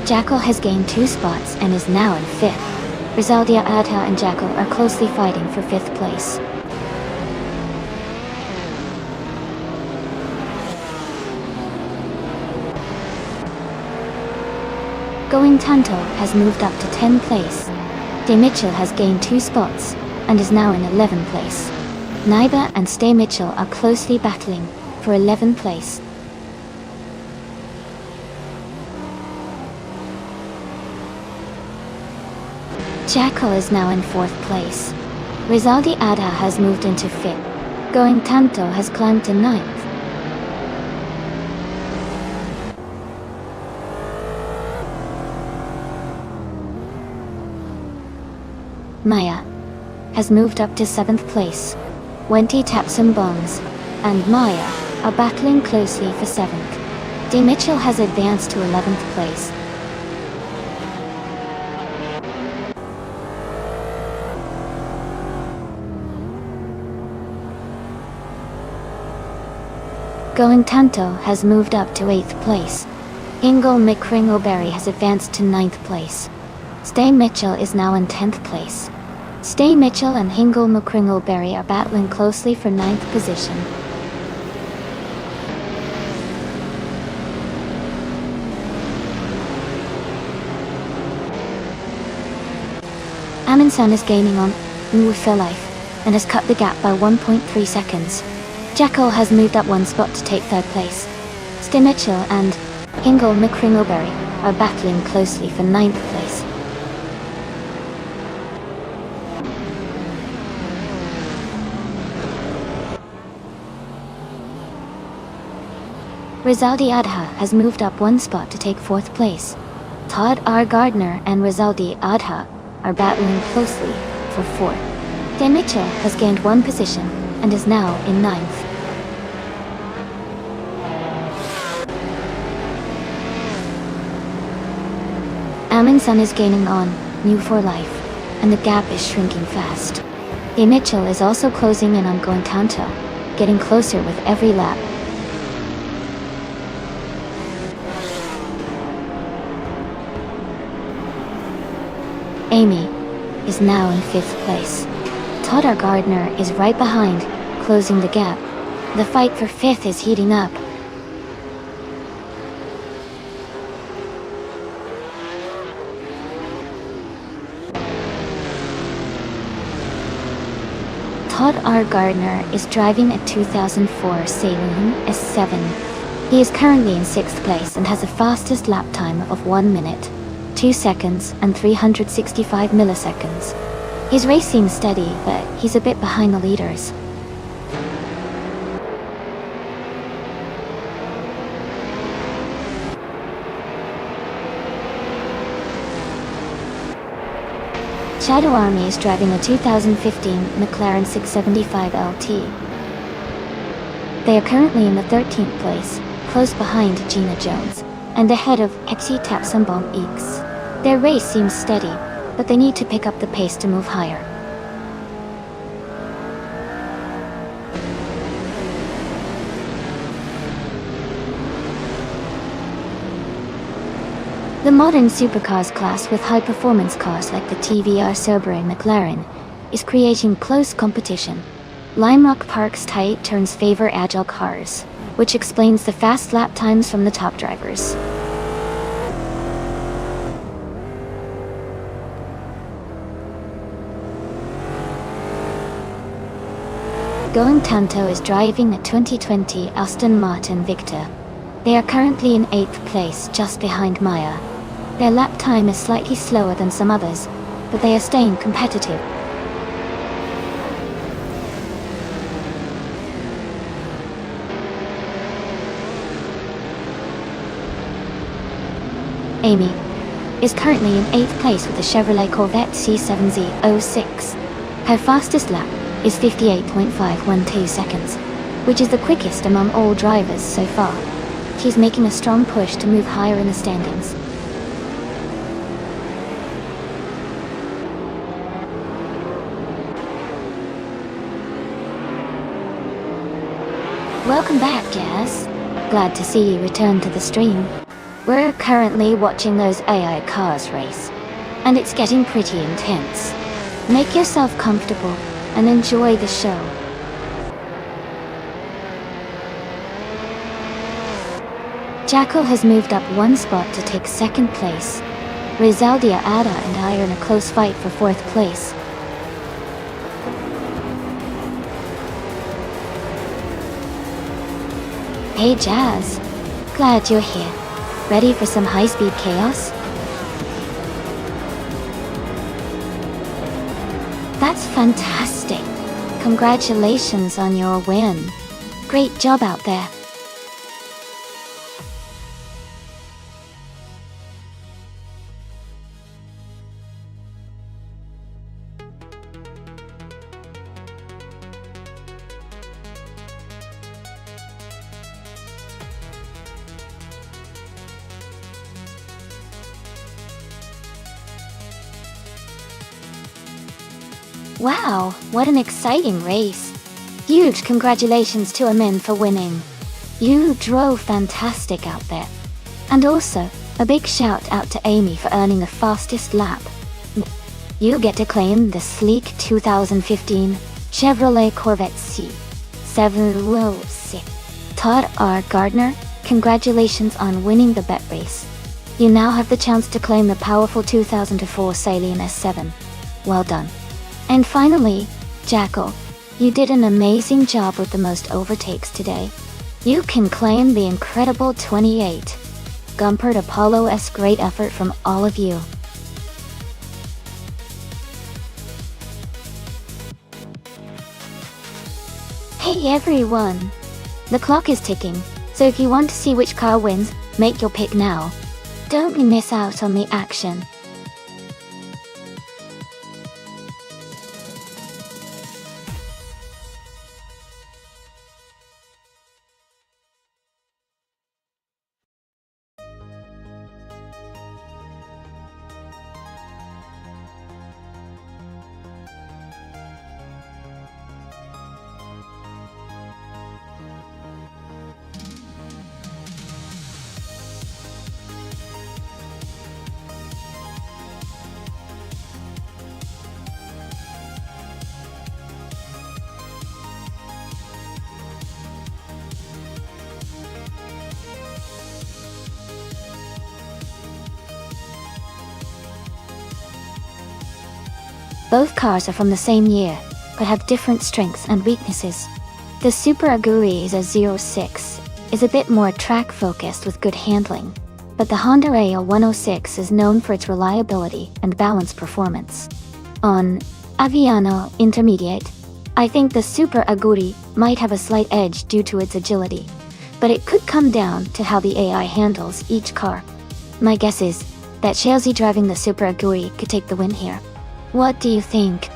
Jackal has gained 2 spots and is now in 5th. Rizaldia Atta and Jackal are closely fighting for 5th place. Going Tanto has moved up to 10th place. De Mitchell has gained 2 spots and is now in 11th place. Naiba and Stay Mitchell are closely battling for 11th place. Jackal is now in 4th place. Rizaldi Ada has moved into 5th. Going Tanto has climbed to 9th. Maya has moved up to 7th place. Wenti Tapsambongs and Maya are battling closely for 7th. De Mitchell has advanced to 11th place. Going Tanto has moved up to 8th place. Ingle McCringleberry has advanced to 9th place. Stay Mitchell is now in 10th place. Stay Mitchell and Hingle McCringleberry are battling closely for 9th position. Amundsen is gaining on New Life and has cut the gap by 1.3 seconds. Jackal has moved up 1 spot to take 3rd place. Stay Mitchell and Hingle McCringleberry are battling closely for 9th place. Rizaldi Adha has moved up 1 spot to take 4th place. Todd R. Gardner and Rizaldi Adha are battling closely for 4th. De Mitchell has gained 1 position and is now in 9th. Amundsen is gaining on New for Life, and the gap is shrinking fast. De Mitchell is also closing in on Going Tanto, getting closer with every lap. Amy is now in 5th place. Todd R. Gardner is right behind, closing the gap. The fight for 5th is heating up. Todd R. Gardner is driving a 2004 Saline S7. He is currently in 6th place and has a fastest lap time of 1 minute, 2 seconds and 365 milliseconds. His race seems steady, but he's a bit behind the leaders. Shadow Army is driving a 2015 McLaren 675 LT. They are currently in the 13th place, close behind Gina Jones, and ahead of Exi Tapsambong X. Their race seems steady, but they need to pick up the pace to move higher. The modern supercars class with high-performance cars like the TVR Subaru and McLaren is creating close competition. Lime Rock Park's tight turns favor agile cars, which explains the fast lap times from the top drivers. Going Tanto is driving a 2020 Aston Martin Victor. They are currently in 8th place, just behind Maya. Their lap time is slightly slower than some others, but they are staying competitive. Amy is currently in 8th place with the Chevrolet Corvette C7Z06. Her fastest lap is 58.512 seconds, which is the quickest among all drivers so far. She's making a strong push to move higher in the standings. Welcome back, Jazz. Glad to see you return to the stream. We're currently watching those AI cars race, and it's getting pretty intense. Make yourself comfortable and enjoy the show. Jackal has moved up 1 spot to take 2nd place. Rizaldia Ada and I are in a close fight for 4th place. Hey Jazz, glad you're here. Ready for some high-speed chaos? That's fantastic. Congratulations on your win. Great job out there. Wow, what an exciting race. Huge congratulations to Amin for winning. You drove fantastic out there. And also, a big shout out to Amy for earning the fastest lap. You get to claim the sleek 2015 Chevrolet Corvette C706. Todd R. Gardner, congratulations on winning the bet race. You now have the chance to claim the powerful 2004 Saline S7. Well done. And finally, Jackal, you did an amazing job with the most overtakes today. You can claim the incredible 28. Gumpert Apollo-esque great effort from all of you. Hey everyone! The clock is ticking, so if you want to see which car wins, make your pick now. Don't miss out on the action. Both cars are from the same year, but have different strengths and weaknesses. The Super Aguri is a 06, is a bit more track focused with good handling, but the Honda AL 106 is known for its reliability and balanced performance. On Aviano Intermediate, I think the Super Aguri might have a slight edge due to its agility, but it could come down to how the AI handles each car. My guess is that Chelsea driving the Super Aguri could take the win here. What do you think?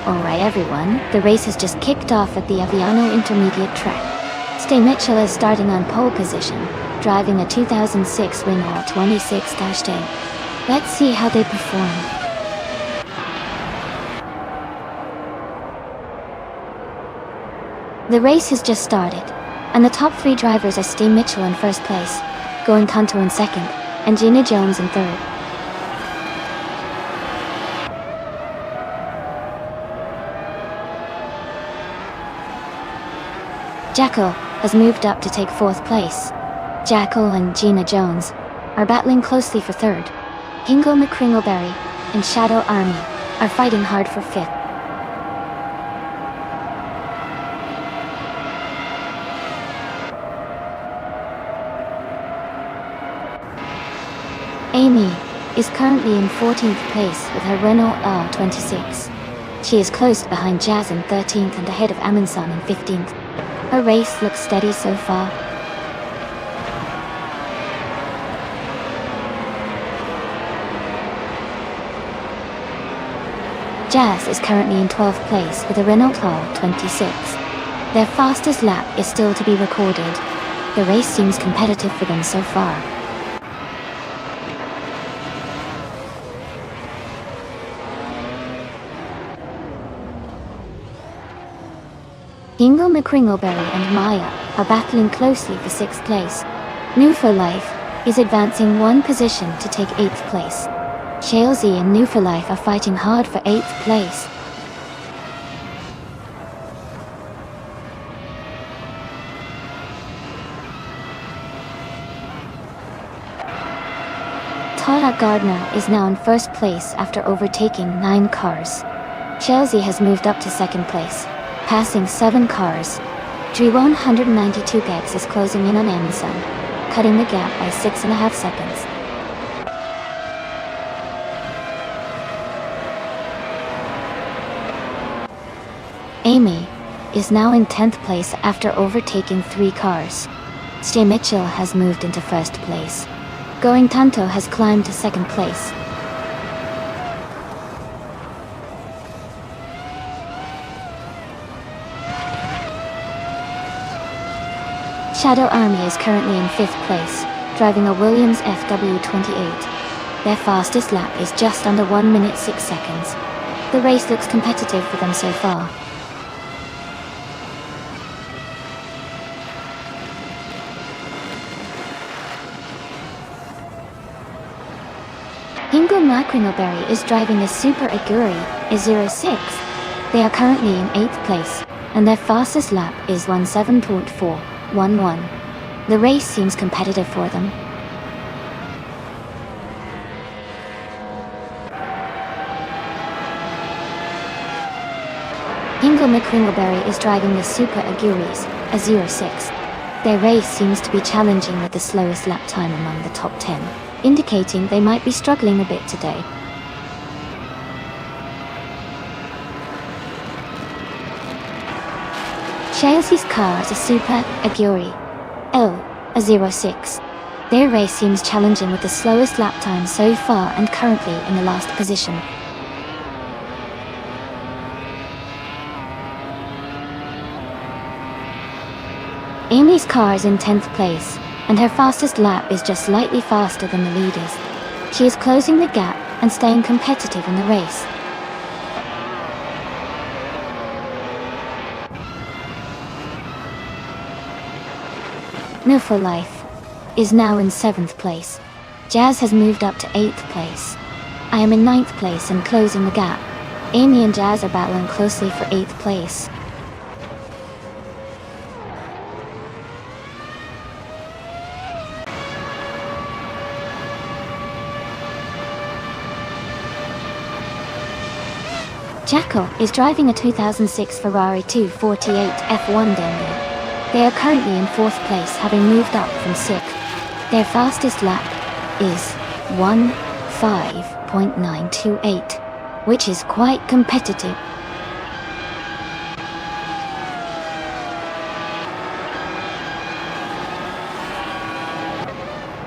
Alright everyone, the race has just kicked off at the Aviano Intermediate track. Stay Mitchell is starting on pole position, driving a 2006 Renault 26-J. Let's see how they perform. The race has just started, and the top 3 drivers are Stay Mitchell in first place, Going Tonto in second, and Gina Jones in third. Jackal has moved up to take 4th place. Jackal and Gina Jones are battling closely for 3rd. Ingo McCringleberry and Shadow Army are fighting hard for 5th. Amy is currently in 14th place with her Renault R26. She is close behind Jazz in 13th and ahead of Amundsen in 15th. Her race looks steady so far. Jazz is currently in 12th place with a Renault R26. Their fastest lap is still to be recorded. The race seems competitive for them so far. Ingo McCringleberry and Maya are battling closely for 6th place. New for Life is advancing 1 position to take 8th place. Chelsea and New for Life are fighting hard for 8th place. Tara Gardner is now in 1st place after overtaking 9 cars. Chelsea has moved up to 2nd place, passing 7 cars. Drew 192 Gex is closing in on Amundsen, cutting the gap by 6.5 seconds. Amy is now in 10th place after overtaking 3 cars. Stay Mitchell has moved into 1st place. Going Tonto has climbed to 2nd place. Shadow Army is currently in 5th place, driving a Williams FW28. Their fastest lap is just under 1 minute 6 seconds. The race looks competitive for them so far. Ingo McCringleberry is driving a Super Aguri, a 06. They are currently in 8th place, and their fastest lap is 17.411. The race seems competitive for them. Ingo McCringleberry is driving the Super Aguris, a 06. Their race seems to be challenging with the slowest lap time among the top 10, indicating they might be struggling a bit today. Chelsea's car is a Super Aguri, a 06. Their race seems challenging with the slowest lap time so far and currently in the last position. Amy's car is in 10th place, and her fastest lap is just slightly faster than the leaders. She is closing the gap and staying competitive in the race. No for Life is now in 7th place. Jazz has moved up to 8th place. I am in 9th place and closing the gap. Amy and Jazz are battling closely for 8th place. Jacko is driving a 2006 Ferrari 248 F1 Denver. They are currently in 4th place, having moved up from 6th. Their fastest lap is 1:5.928, which is quite competitive.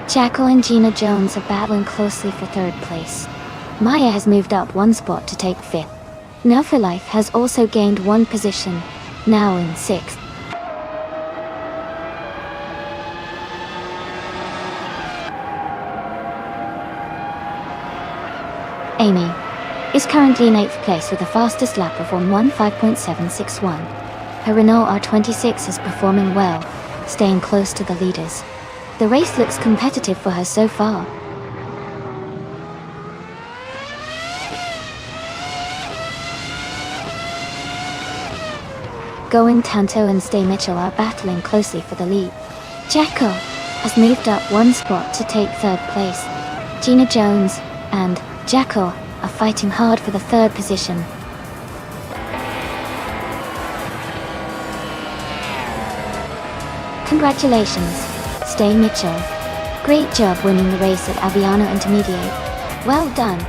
Jacko and Gina Jones are battling closely for 3rd place. Maya has moved up 1 spot to take 5th. Now for Life has also gained 1 position, now in 6th. Amy is currently in 8th place with the fastest lap of 1:15.761. Her Renault R26 is performing well, staying close to the leaders. The race looks competitive for her so far. Going Tanto and Stay Mitchell are battling closely for the lead. Jacko has moved up 1 spot to take 3rd place. Gina Jones and Jacko are fighting hard for the 3rd position. Congratulations, Stay Mitchell. Great job winning the race at Aviano Intermediate. Well done.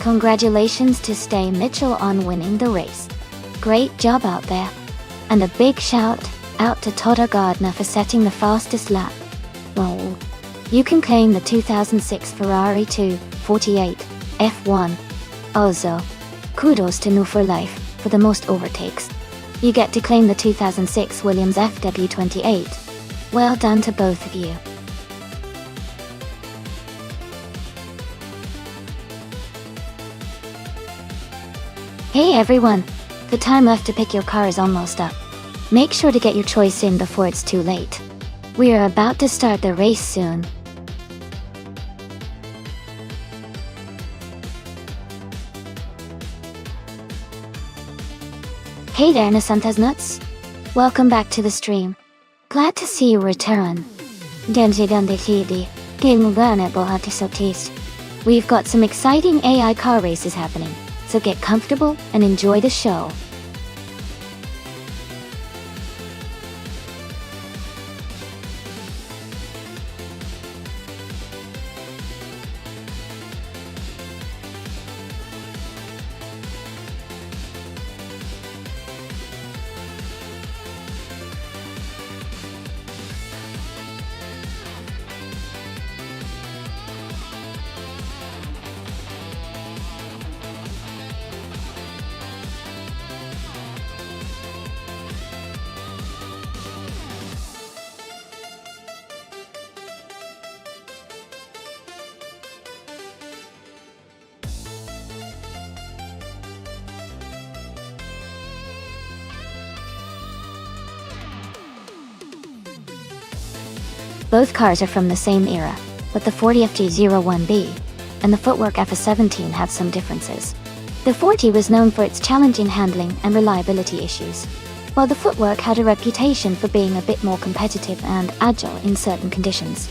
Congratulations to Stay Mitchell on winning the race. Great job out there. And a big shout out to Todd Gardner for setting the fastest lap. Well, you can claim the 2006 Ferrari 248 F1. Also, kudos to No for Life for the most overtakes. You get to claim the 2006 Williams FW28. Well done to both of you. Hey everyone! The time left to pick your car is almost up. Make sure to get your choice in before it's too late. We are about to start the race soon. Hey there Nasantas Nuts! Welcome back to the stream. Glad to see you return. We've got some exciting AI car races happening, so get comfortable and enjoy the show. Both cars are from the same era, but the 40FG01B and the footwork FS17 have some differences. The 40 was known for its challenging handling and reliability issues, while the footwork had a reputation for being a bit more competitive and agile in certain conditions.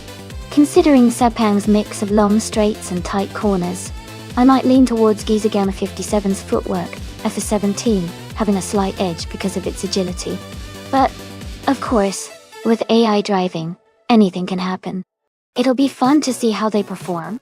Considering Sepang's mix of long straights and tight corners, I might lean towards Giza Gamma 57's footwork, FS17, having a slight edge because of its agility. But, of course, with AI driving, anything can happen. It'll be fun to see how they perform.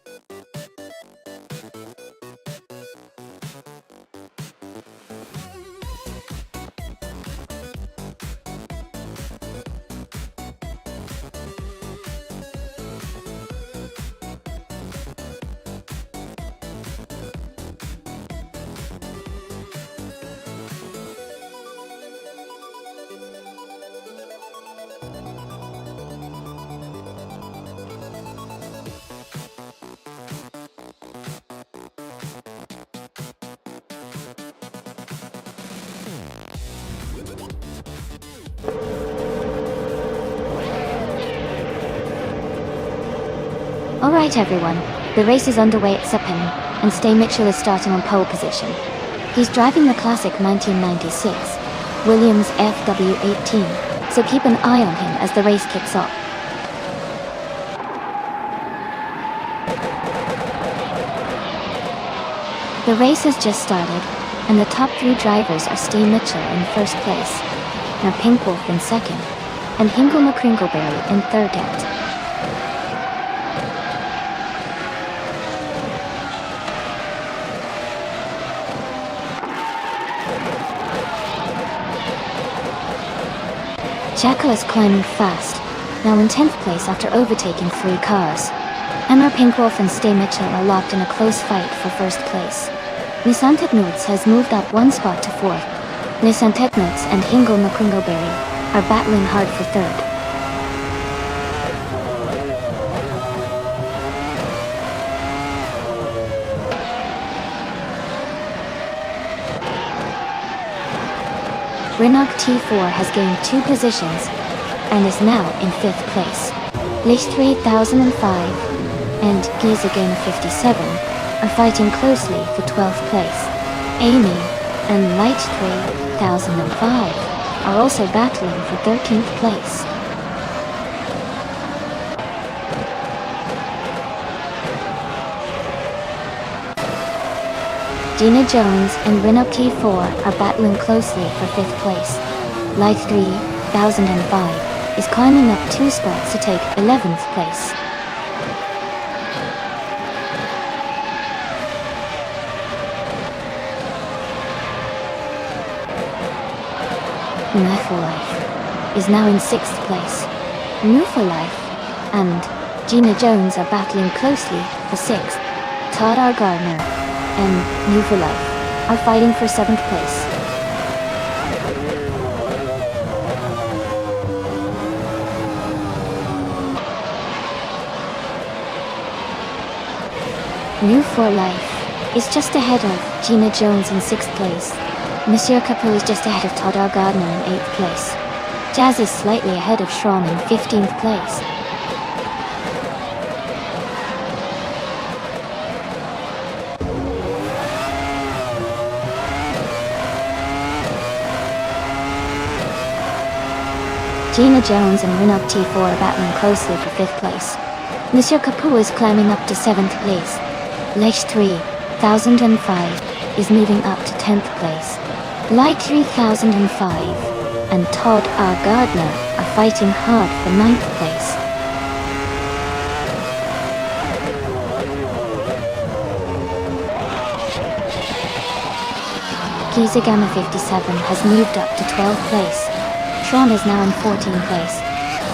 Alright everyone, the race is underway at Sepang, and Stay Mitchell is starting on pole position. He's driving the classic 1996 Williams FW18, so keep an eye on him as the race kicks off. The race has just started, and the top 3 drivers are Steve Mitchell in first place, now Pink Wolf in second, and Hinkle McCringleberry in third out. Jacko is climbing fast, now in 10th place after overtaking 3 cars. Emma Pinkwolf and Stay Mitchell are locked in a close fight for first place. Nissan Technotes has moved up 1 spot to 4th. Nissan Technotes and Hingle McCringleberry are battling hard for 3rd. Renault T4 has gained 2 positions and is now in 5th place. Lish 3005 and Giza Gamer 57 are fighting closely for 12th place. Amy and Light 3005 are also battling for 13th place. Gina Jones and Renault T4 are battling closely for 5th place. Light 3005 is climbing up 2 spots to take 11th place. New for Life is now in 6th place. New for Life and Gina Jones are battling closely for 6th. Todd R. Gardner and New for Life are fighting for 7th place. New for Life is just ahead of Gina Jones in 6th place. Monsieur Capot is just ahead of Todd R. Gardner in 8th place. Jazz is slightly ahead of Sean in 15th place. Gina Jones and Renault T4 are battling closely for 5th place. Monsieur Capot is climbing up to 7th place. Lesh 3005 is moving up to 10th place. Light 3005 and Todd R. Gardner are fighting hard for 9th place. Giza Gamma 57 has moved up to 12th place. Tron is now in 14th place.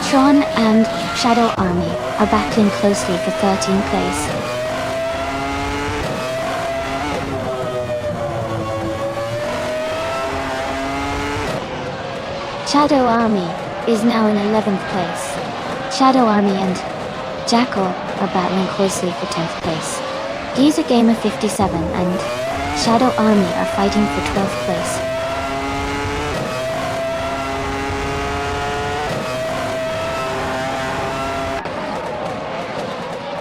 Tron and Shadow Army are battling closely for 13th place. Shadow Army is now in 11th place. Shadow Army and Jackal are battling closely for 10th place. Giza Gamer 57 and Shadow Army are fighting for 12th place.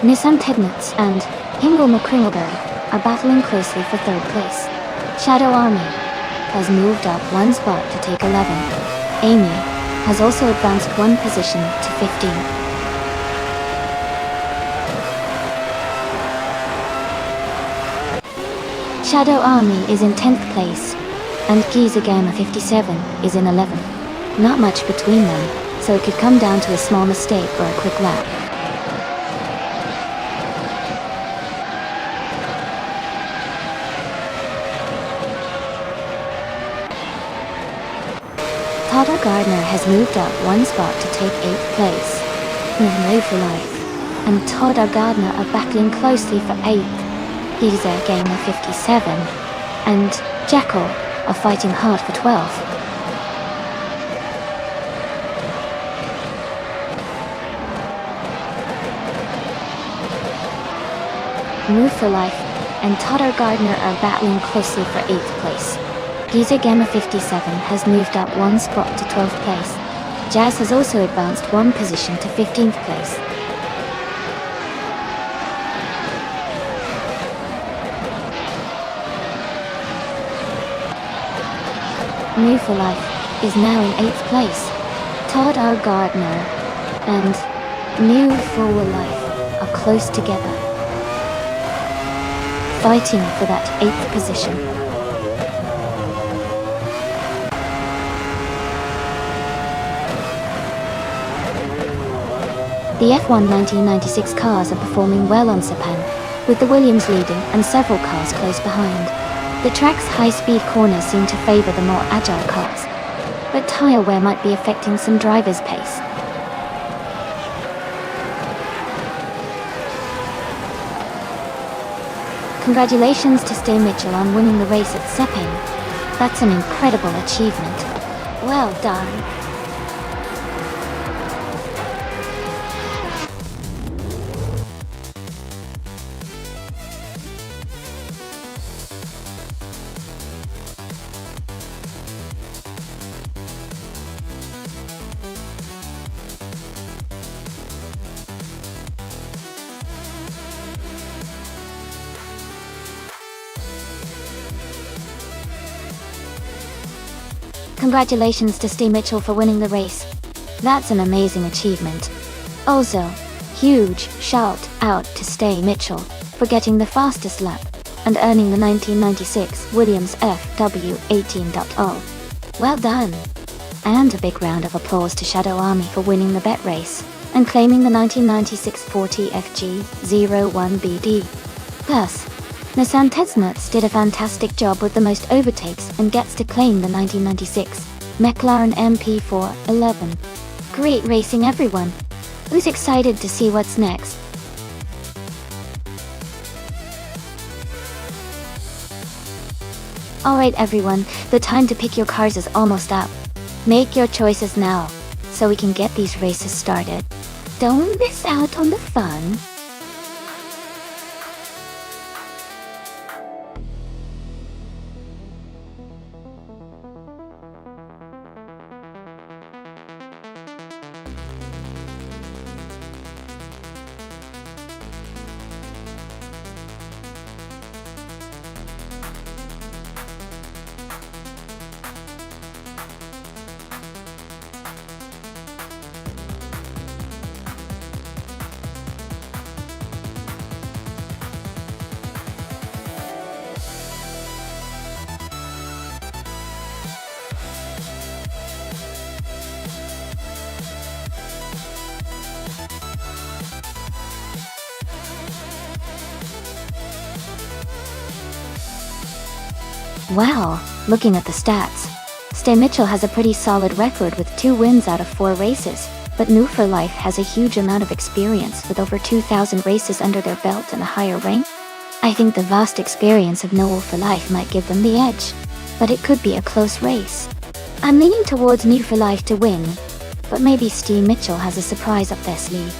Nissan Technotes and Hingle McCringleberry are battling closely for third place. Shadow Army has moved up one spot to take 11th. Amy has also advanced one position to 15th. Shadow Army is in 10th place, and Giza Gamma 57 is in 11th. Not much between them, so it could come down to a small mistake or a quick lap. Toddle Gardner has moved up one spot to take 8th place, with No for Life and Toddle Gardner are battling closely for 8th. Giza Gamer 57 and Jackal are fighting hard for 12th. Move for Life and Toddle Gardner are battling closely for 8th place. Giza Gamma 57 has moved up one spot to 12th place. Jazz has also advanced one position to 15th place. New for Life is now in 8th place. Todd R. Gardner and New for Life are close together, fighting for that 8th position. The F1 1996 cars are performing well on Sepang, with the Williams leading and several cars close behind. The track's high-speed corners seem to favor the more agile cars, but tire wear might be affecting some drivers' pace. Congratulations to Stay Mitchell on winning the race at Sepang. That's an incredible achievement. Well done. Congratulations to Steve Mitchell for winning the race. That's an amazing achievement. Also, huge shout out to Stay Mitchell for getting the fastest lap and earning the 1996 Williams FW18.0. Well done! And a big round of applause to Shadow Army for winning the bet race and claiming the 1996 40 FG01BD. Plus, Nissan Tesnuts did a fantastic job with the most overtakes and gets to claim the 1996 McLaren MP411. Great racing, everyone! Who's excited to see what's next? Alright everyone, the time to pick your cars is almost up. Make your choices now, so we can get these races started. Don't miss out on the fun. Wow, looking at the stats, Stay Mitchell has a pretty solid record with 2 wins out of 4 races, but New for Life has a huge amount of experience with over 2,000 races under their belt and a higher rank. I think the vast experience of New for Life might give them the edge, but it could be a close race. I'm leaning towards New for Life to win, but maybe Steve Mitchell has a surprise up their sleeve.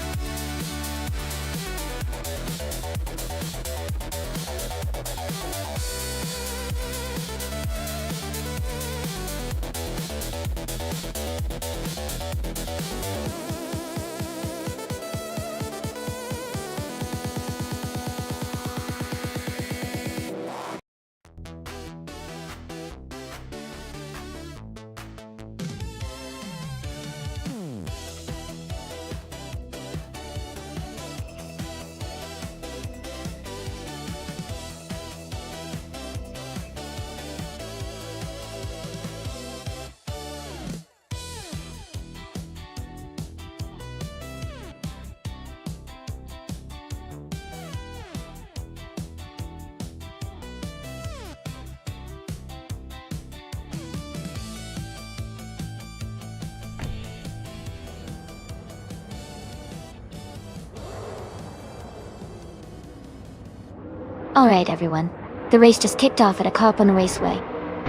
Alright everyone, the race just kicked off at a car on the raceway.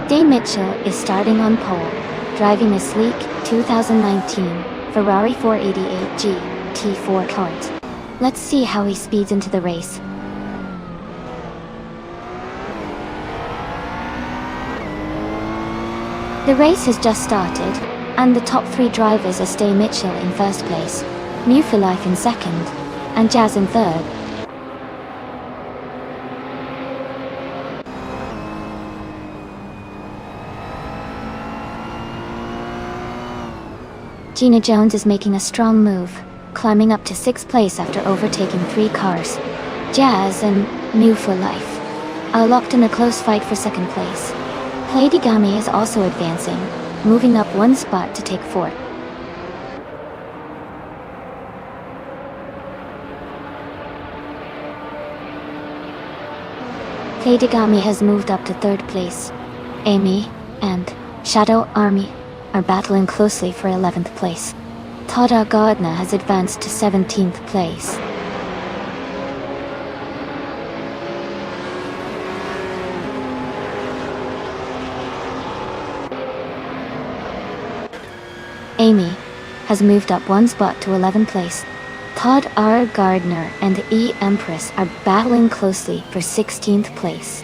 Dane Mitchell is starting on pole, driving a sleek 2019 Ferrari 488 GT4 kart. Let's see how he speeds into the race. The race has just started, and the top 3 drivers are Dane Mitchell in first place, New for Life in second, and Jazz in third. Gina Jones is making a strong move, climbing up to 6th place after overtaking 3 cars. Jazz and New for Life are locked in a close fight for 2nd place. Platigami is also advancing, moving up 1 spot to take 4th. Platigami has moved up to 3rd place. Amy and Shadow Army are battling closely for 11th place. Todd R. Gardner has advanced to 17th place. Amy has moved up 1 spot to 11th place. Todd R. Gardner and E. Empress are battling closely for 16th place.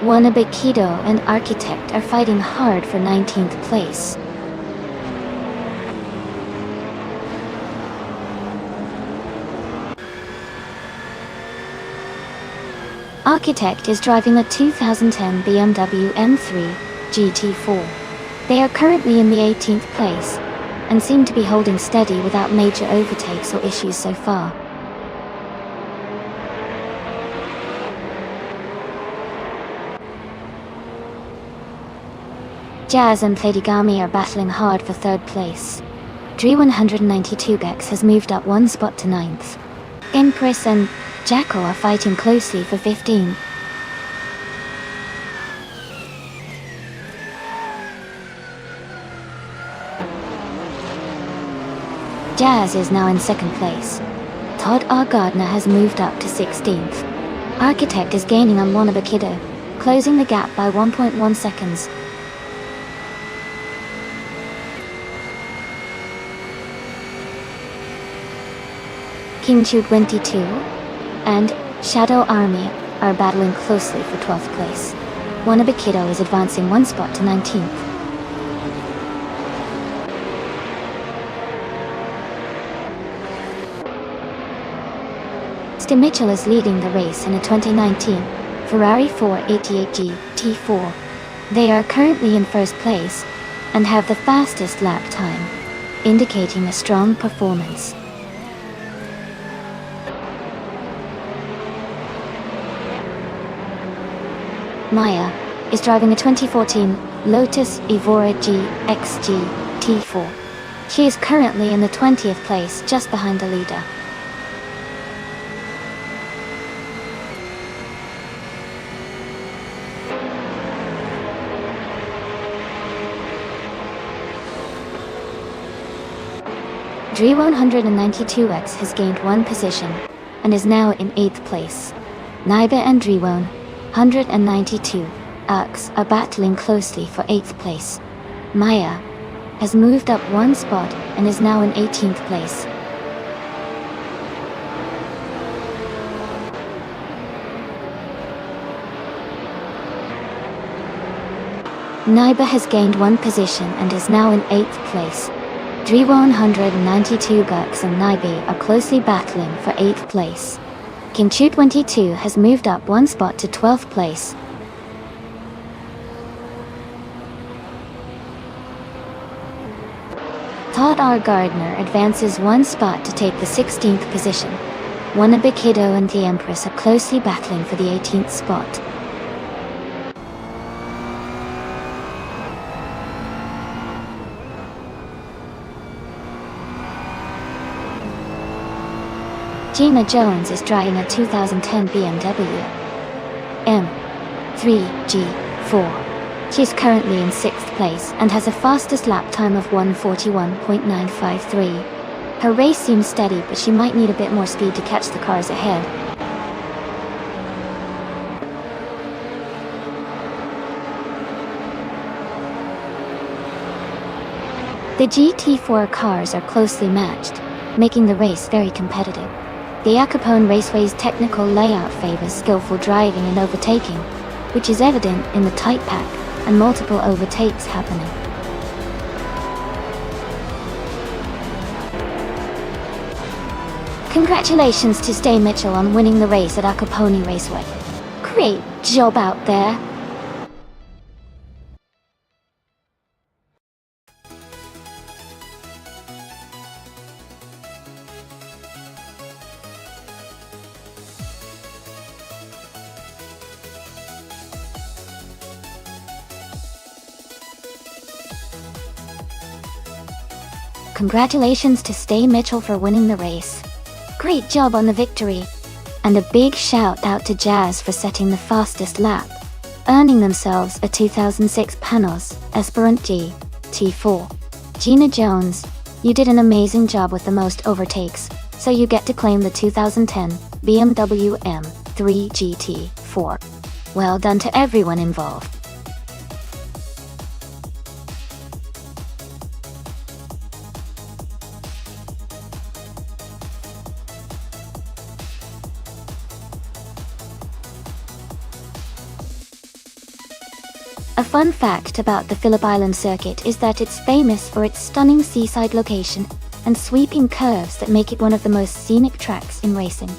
Wannabe Kido and Architect are fighting hard for 19th place. Architect is driving a 2010 BMW M3 GT4. They are currently in the 18th place, and seem to be holding steady without major overtakes or issues so far. Jazz and Platigami are battling hard for 3rd place. Dre192gex has moved up 1 spot to 9th. Empress and Jacko are fighting closely for 15th. Jazz is now in 2nd place. Todd R. Gardner has moved up to 16th. Architect is gaining on Wannabe Kiddo, closing the gap by 1.1 seconds. King222 and Shadow Army are battling closely for 12th place. Wannabe Kiddo is advancing 1 spot to 19th. Mitchell is leading the race in a 2019 Ferrari 488 GT4. They are currently in 1st place and have the fastest lap time, indicating a strong performance. Maya is driving a 2014 Lotus Evora GX GT4. She is currently in the 20th place, just behind the leader. Dre192gex has gained 1 position and is now in 8th place. Naiba and Dre192gex are battling closely for 8th place. Maya has moved up 1 spot and is now in 18th place. Naiba has gained 1 position and is now in 8th place. Dre192gex and Naibe are closely battling for 8th place. King222 has moved up 1 spot to 12th place. Todd R. Gardner advances 1 spot to take the 16th position. Wannabe Kiddo and the Empress are closely battling for the 18th spot. Gina Jones is driving a 2010 BMW M3 G4. She's currently in 6th place and has a fastest lap time of 1:41.953. Her race seems steady, but she might need a bit more speed to catch the cars ahead. The GT4 cars are closely matched, making the race very competitive. The Al Capone Raceway's technical layout favors skillful driving and overtaking, which is evident in the tight pack and multiple overtakes happening. Congratulations to Stay Mitchell on winning the race at Al Capone Raceway. Great job out there. Congratulations to Stay Mitchell for winning the race. Great job on the victory. And a big shout out to Jazz for setting the fastest lap, earning themselves a 2006 Panos Esperant GT4. Gina Jones, you did an amazing job with the most overtakes, so you get to claim the 2010 BMW M3 GT4. Well done to everyone involved. A fun fact about the Phillip Island circuit is that it's famous for its stunning seaside location and sweeping curves that make it one of the most scenic tracks in racing.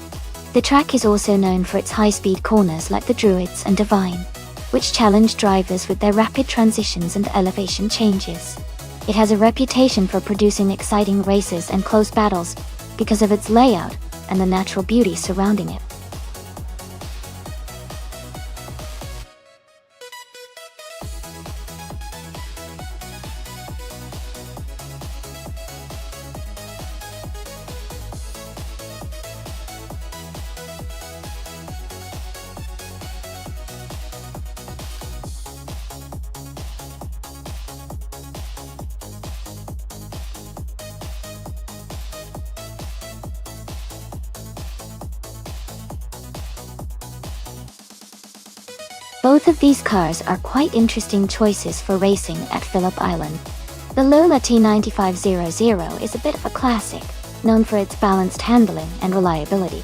The track is also known for its high-speed corners like the Druids and Divine, which challenge drivers with their rapid transitions and elevation changes. It has a reputation for producing exciting races and close battles because of its layout and the natural beauty surrounding it. Both of these cars are quite interesting choices for racing at Phillip Island. The Lola T9500 is a bit of a classic, known for its balanced handling and reliability.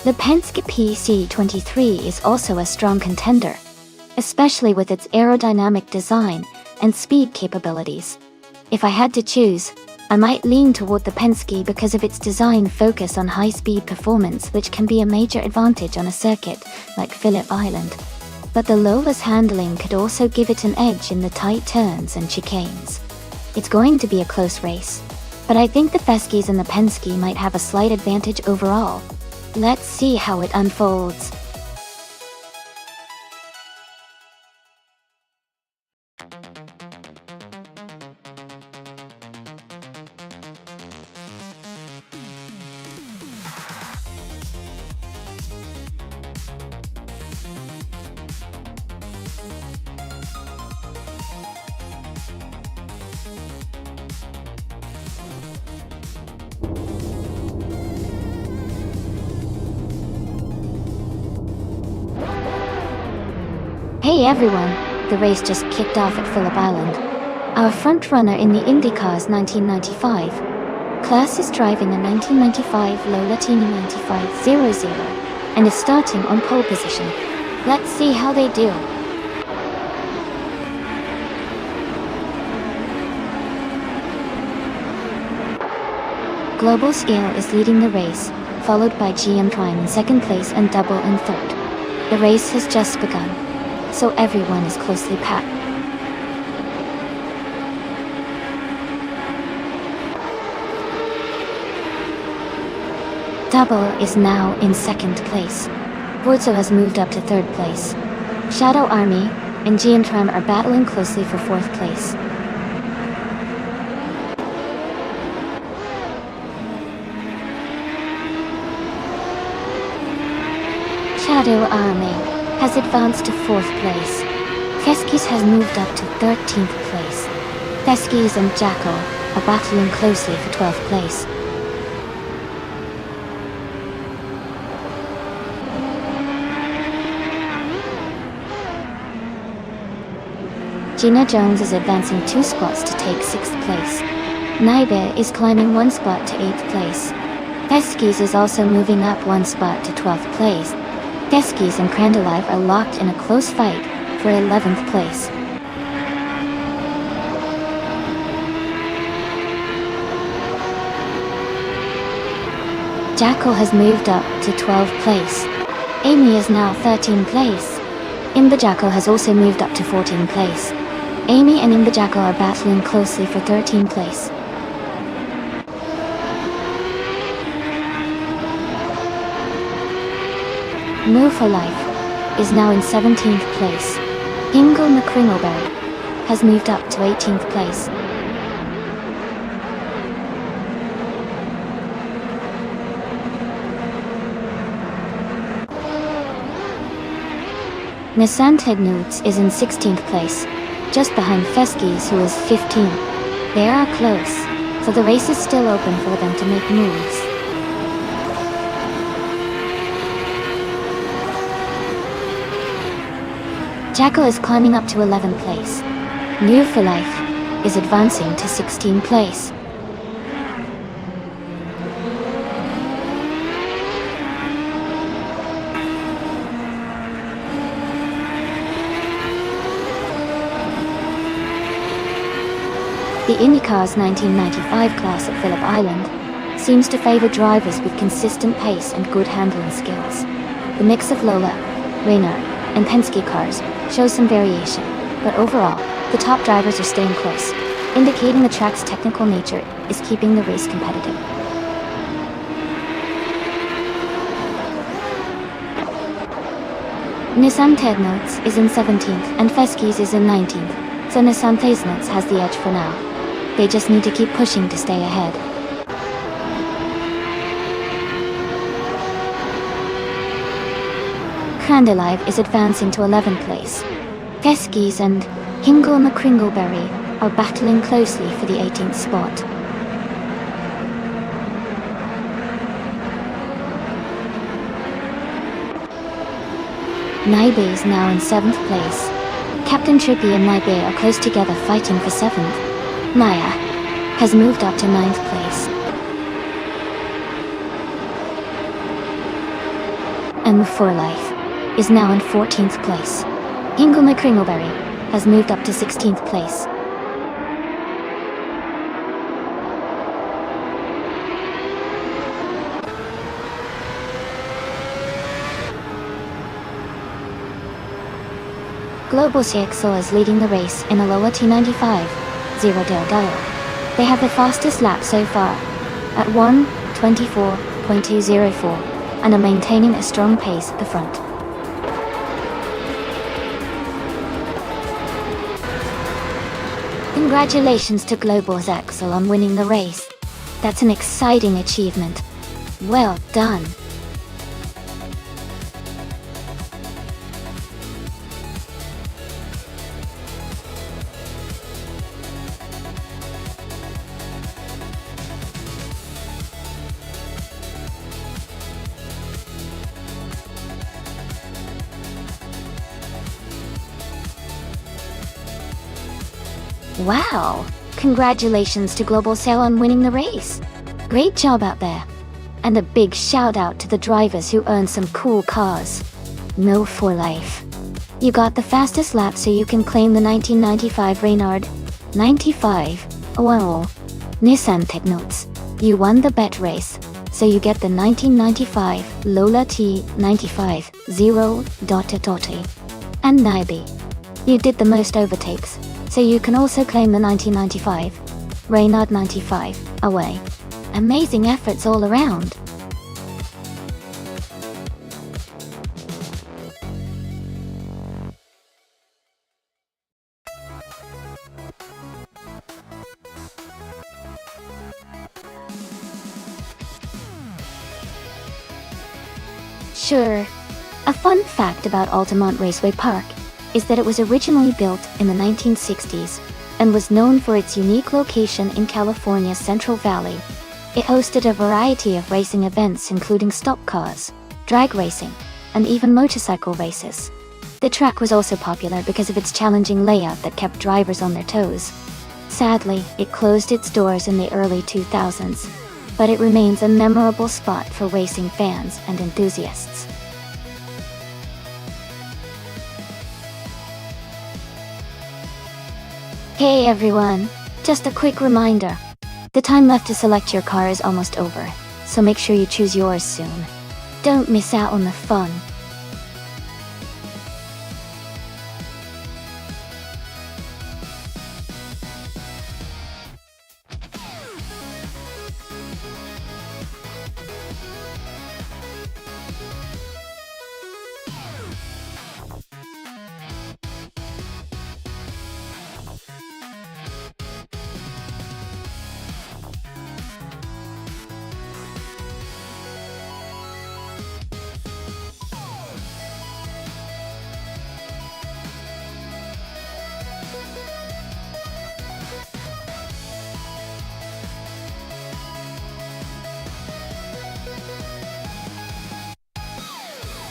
The Penske PC23 is also a strong contender, especially with its aerodynamic design and speed capabilities. If I had to choose, I might lean toward the Penske because of its design focus on high-speed performance, which can be a major advantage on a circuit like Phillip Island. But the Lola's handling could also give it an edge in the tight turns and chicanes. It's going to be a close race, but I think the Feskis and the Penske might have a slight advantage overall. Let's see how it unfolds. Hey everyone, the race just kicked off at Phillip Island. Our front runner in the IndyCar's 1995 class is driving a 1995 Lola T9500 and is starting on pole position. Let's see how they do. Global Scale is leading the race, followed by GM Prime in second place and Double in third. The race has just begun, so everyone is closely packed. Double is now in second place. Borzo has moved up to third place. Shadow Army and GM Tram are battling closely for fourth place. Shadow Army has advanced to fourth place. Feskis has moved up to 13th place. Feskis and Jackal are battling closely for 12th place. Gina Jones is advancing 2 spots to take 6th place. Naibe is climbing one spot to 8th place. Eskis is also moving up one spot to 12th place. Eskis and Crandalive are locked in a close fight for 11th place. Jackal has moved up to 12th place. Amy is now 13th place. Imba Jackal has also moved up to 14th place. Amy and Imba Jackal are battling closely for 13th place. Mo for Life is now in 17th place. Ingle McCringleberry has moved up to 18th place. Nissan Tegnudes is in 16th place, just behind Feskis, who is 15. They are close, so the race is still open for them to make moves. Jackal is climbing up to 11th place. New for Life is advancing to 16th place. The IndyCar's 1995 class at Phillip Island seems to favor drivers with consistent pace and good handling skills. The mix of Lola, Reynard, and Penske cars shows some variation, but overall, the top drivers are staying close, indicating the track's technical nature is keeping the race competitive. Nissan Tegnudes is in 17th and Feskis is in 19th, so Nissan Tegnudes has the edge for now. They just need to keep pushing to stay ahead. Crandalive is advancing to 11th place. Feskis and Hingle McCringleberry are battling closely for the 18th spot. Naibe is now in 7th place. Captain Trippy and Naibe are close together fighting for 7th. Naya has moved up to 9th place. And For Life is now in 14th place. Hingle McCringleberry has moved up to 16th place. Global CXO is leading the race in a lower T95, Zero Delgado. They have the fastest lap so far, at 1:24.204, and are maintaining a strong pace at the front. Congratulations to Global's Axel on winning the race. That's an exciting achievement. Well done. Wow! Congratulations to Global Sail on winning the race. Great job out there. And a big shout out to the drivers who earned some cool cars. No For Life. You got the fastest lap, so you can claim the 1995 Reynard 95. Wow. Nissan Tegnudes. You won the bet race, so you get the 1995 Lola T95 0. And Naibe. You did the most overtakes, so you can also claim the 1995 Reynard 95 away. Amazing efforts all around. Sure. A fun fact about Altamont Raceway Park is that it was originally built in the 1960s and was known for its unique location in California's Central Valley. It hosted a variety of racing events, including stock cars, drag racing, and even motorcycle races. The track was also popular because of its challenging layout that kept drivers on their toes. Sadly, it closed its doors in the early 2000s, but it remains a memorable spot for racing fans and enthusiasts. Hey everyone! Just a quick reminder. The time left to select your car is almost over, so make sure you choose yours soon. Don't miss out on the fun.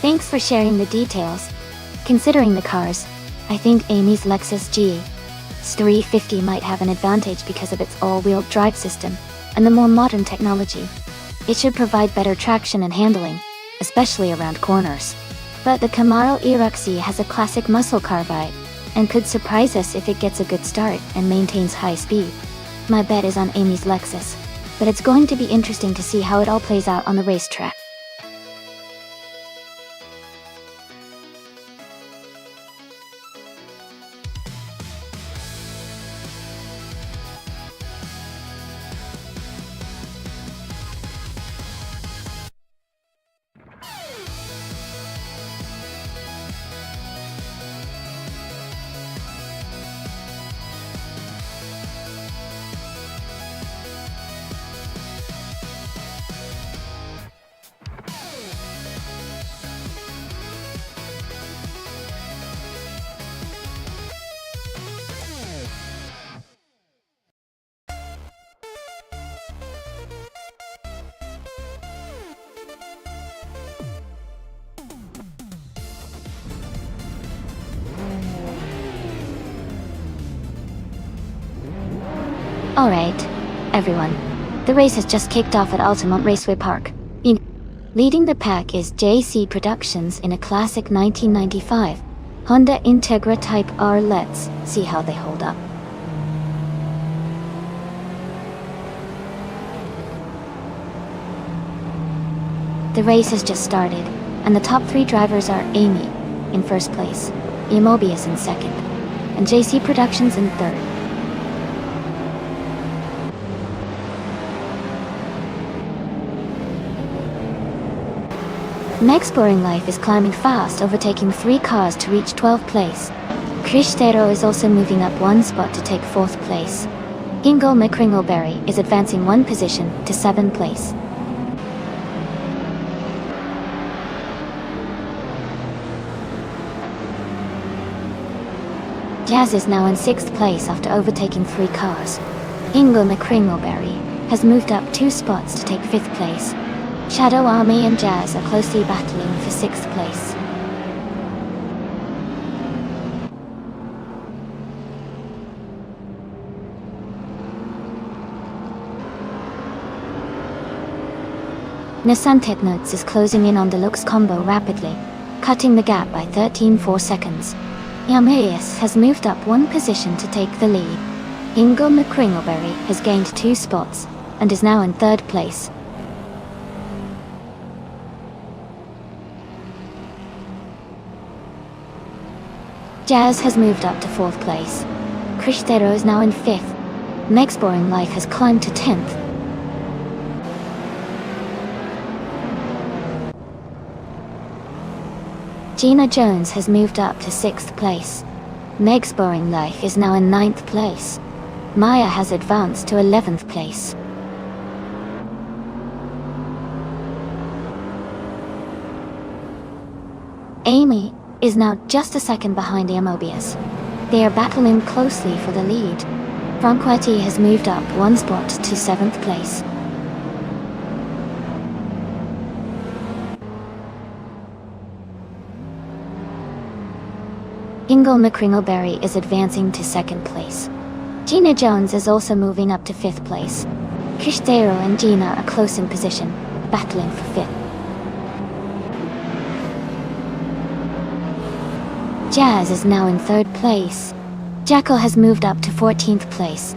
Thanks for sharing the details. Considering the cars, I think Amy's Lexus GS350 might have an advantage because of its all-wheel drive system and the more modern technology. It should provide better traction and handling, especially around corners. But the Camaro E-Ruxy has a classic muscle car vibe, and could surprise us if it gets a good start and maintains high speed. My bet is on Amy's Lexus, but it's going to be interesting to see how it all plays out on the racetrack. Alright, everyone. The race has just kicked off at Altamont Raceway Park. Leading the pack is JC Productions in a classic 1995 Honda Integra Type R. Let's see how they hold up. The race has just started, and the top three drivers are Amy in first place, Mobius in second, and JC Productions in third. Meg's Life is climbing fast, overtaking 3 cars to reach 12th place. Cristero is also moving up 1 spot to take 4th place. Ingo McCringleberry is advancing 1 position to 7th place. Jazz is now in 6th place after overtaking 3 cars. Ingo McCringleberry has moved up 2 spots to take 5th place. Shadow Army and Jazz are closely battling for 6th place. Nissan Technotes is closing in on Deluxe Combo rapidly, cutting the gap by 13.4 seconds. Mobius has moved up 1 position to take the lead. Ingo McCringleberry has gained 2 spots and is now in 3rd place. Jazz has moved up to 4th place. Cristero is now in 5th. Meg's Boring Life has climbed to 10th. Gina Jones has moved up to 6th place. Meg's Boring Life is now in 9th place. Maya has advanced to 11th place. Amy is now just a second behind Mobius. They are battling closely for the lead. Franquetti has moved up 1 spot to 7th place. Ingo McCringleberry is advancing to 2nd place. Gina Jones is also moving up to 5th place. Cristiano and Gina are close in position, battling for 5th. Jazz is now in 3rd place. Jackal has moved up to 14th place.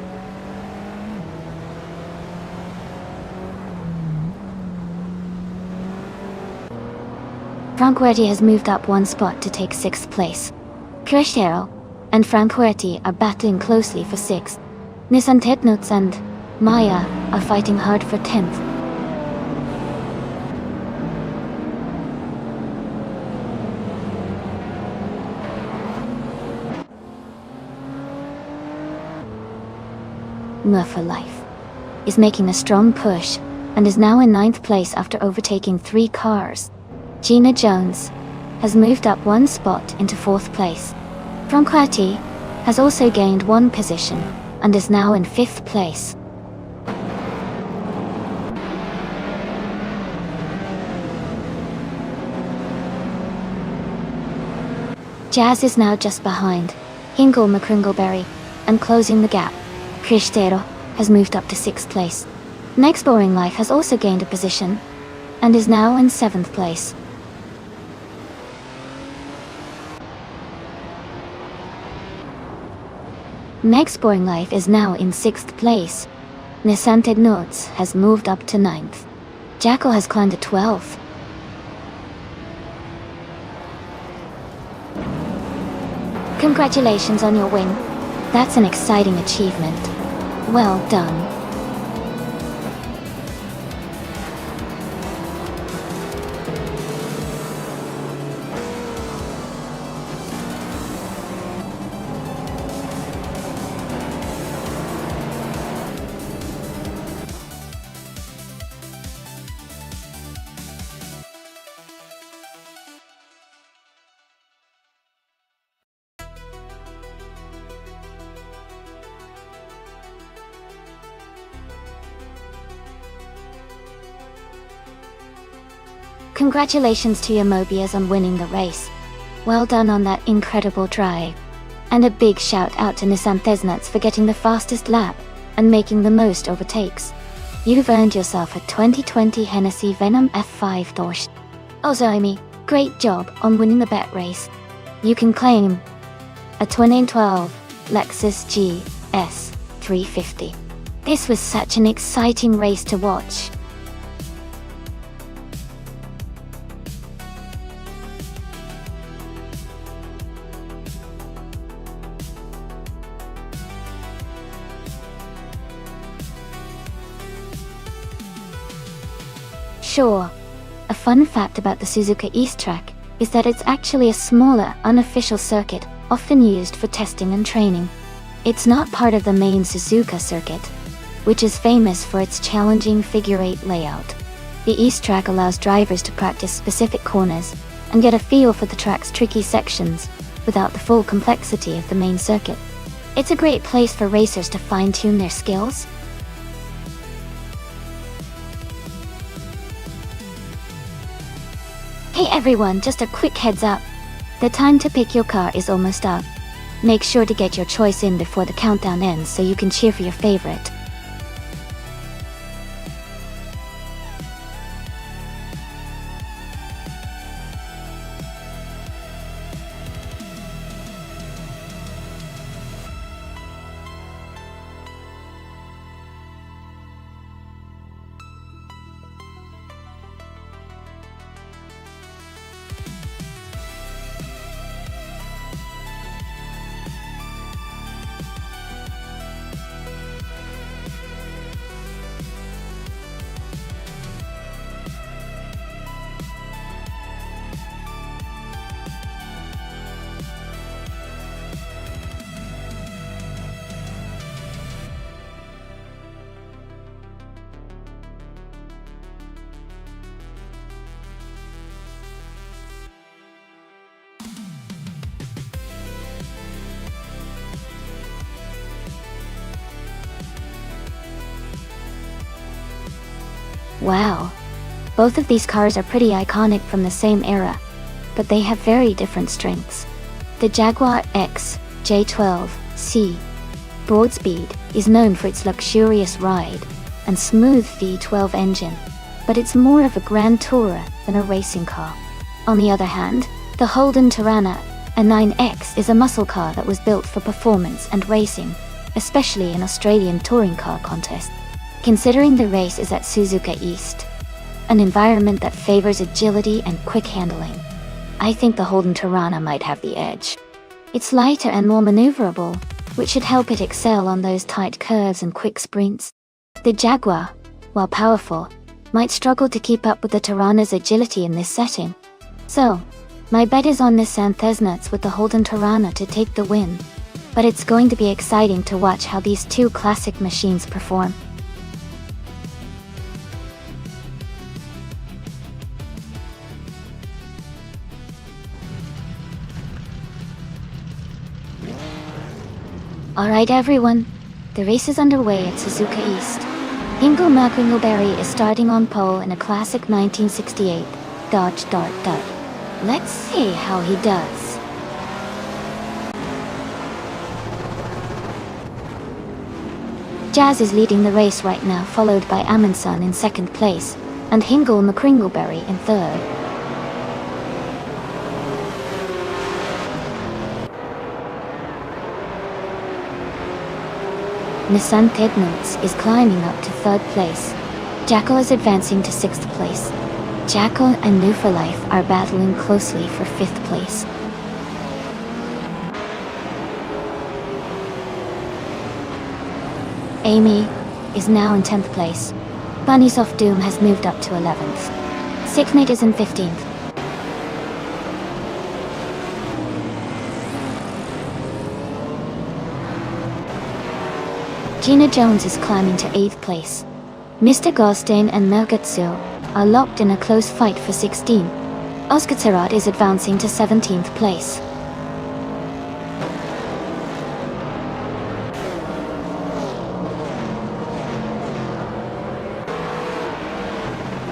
Franquetti has moved up 1 spot to take 6th place. Cristiano and Franquetti are battling closely for 6th. Nissan Tetnuts and Maya are fighting hard for 10th. For Life is making a strong push and is now in 9th place after overtaking 3 cars. Gina Jones has moved up 1 spot into 4th place. Franquetti has also gained 1 position and is now in 5th place. Jazz is now just behind Hingle McCringleberry and closing the gap. Cristiano has moved up to 6th place. Next Boring Life has also gained a position and is now in 7th place. Next Boring Life is now in 6th place. Nisanted Notes has moved up to 9th. Jackal has climbed to 12th. Congratulations on your win. That's an exciting achievement. Well done. Congratulations to your Mobius on winning the race. Well done on that incredible drive. And a big shout out to Nissan Thesnuts for getting the fastest lap and making the most overtakes. You've earned yourself a 2020 Hennessy Venom F5 Dorsch. Also, Amy, great job on winning the bet race. You can claim a 2012 Lexus GS 350. This was such an exciting race to watch. Sure. A fun fact about the Suzuka East Track is that it's actually a smaller, unofficial circuit, often used for testing and training. It's not part of the main Suzuka circuit, which is famous for its challenging figure-8 layout. The East Track allows drivers to practice specific corners and get a feel for the track's tricky sections without the full complexity of the main circuit. It's a great place for racers to fine-tune their skills. Hey everyone, just a quick heads up. The time to pick your car is almost up. Make sure to get your choice in before the countdown ends so you can cheer for your favorite. Wow. Both of these cars are pretty iconic from the same era, but they have very different strengths. The Jaguar X J12C Broadspeed is known for its luxurious ride and smooth V12 engine, but it's more of a grand tourer than a racing car. On the other hand, the Holden Torana, a 9X, is a muscle car that was built for performance and racing, especially in Australian touring car contests. Considering the race is at Suzuka East, an environment that favors agility and quick handling, I think the Holden Torana might have the edge. It's lighter and more maneuverable, which should help it excel on those tight curves and quick sprints. The Jaguar, while powerful, might struggle to keep up with the Torana's agility in this setting. So, my bet is on Nissan Thesnuts with the Holden Torana to take the win. But it's going to be exciting to watch how these two classic machines perform. Alright everyone, the race is underway at Suzuka East. Hingle McCringleberry is starting on pole in a classic 1968 Dodge Dart. Let's see how he does. Jazz is leading the race right now, followed by Amundsen in second place, and Hingle McCringleberry in third. Nissan Thesnuts is climbing up to third place. Jackal is advancing to sixth place. Jackal and New for Life are battling closely for fifth place. Amy is now in 10th place. Bunnies of Doom has moved up to 11th. Sickmate is in 15th. Gina Jones is climbing to 8th place. Mr. Goldstein and Melgatsu are locked in a close fight for 16. Oskar is advancing to 17th place.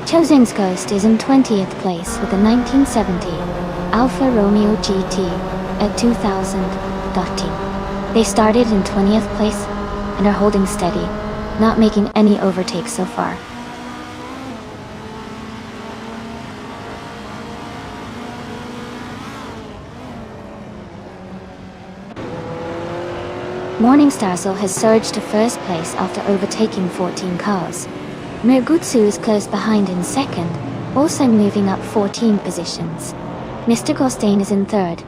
Chosen's Ghost is in 20th place with a 1970 Alfa Romeo GT at 2000. They started in 20th place and are holding steady, not making any overtakes so far. Morningstar has surged to first place after overtaking 14 cars. Mirgutsu is close behind in second, also moving up 14 positions. Mr. Goldstein is in third,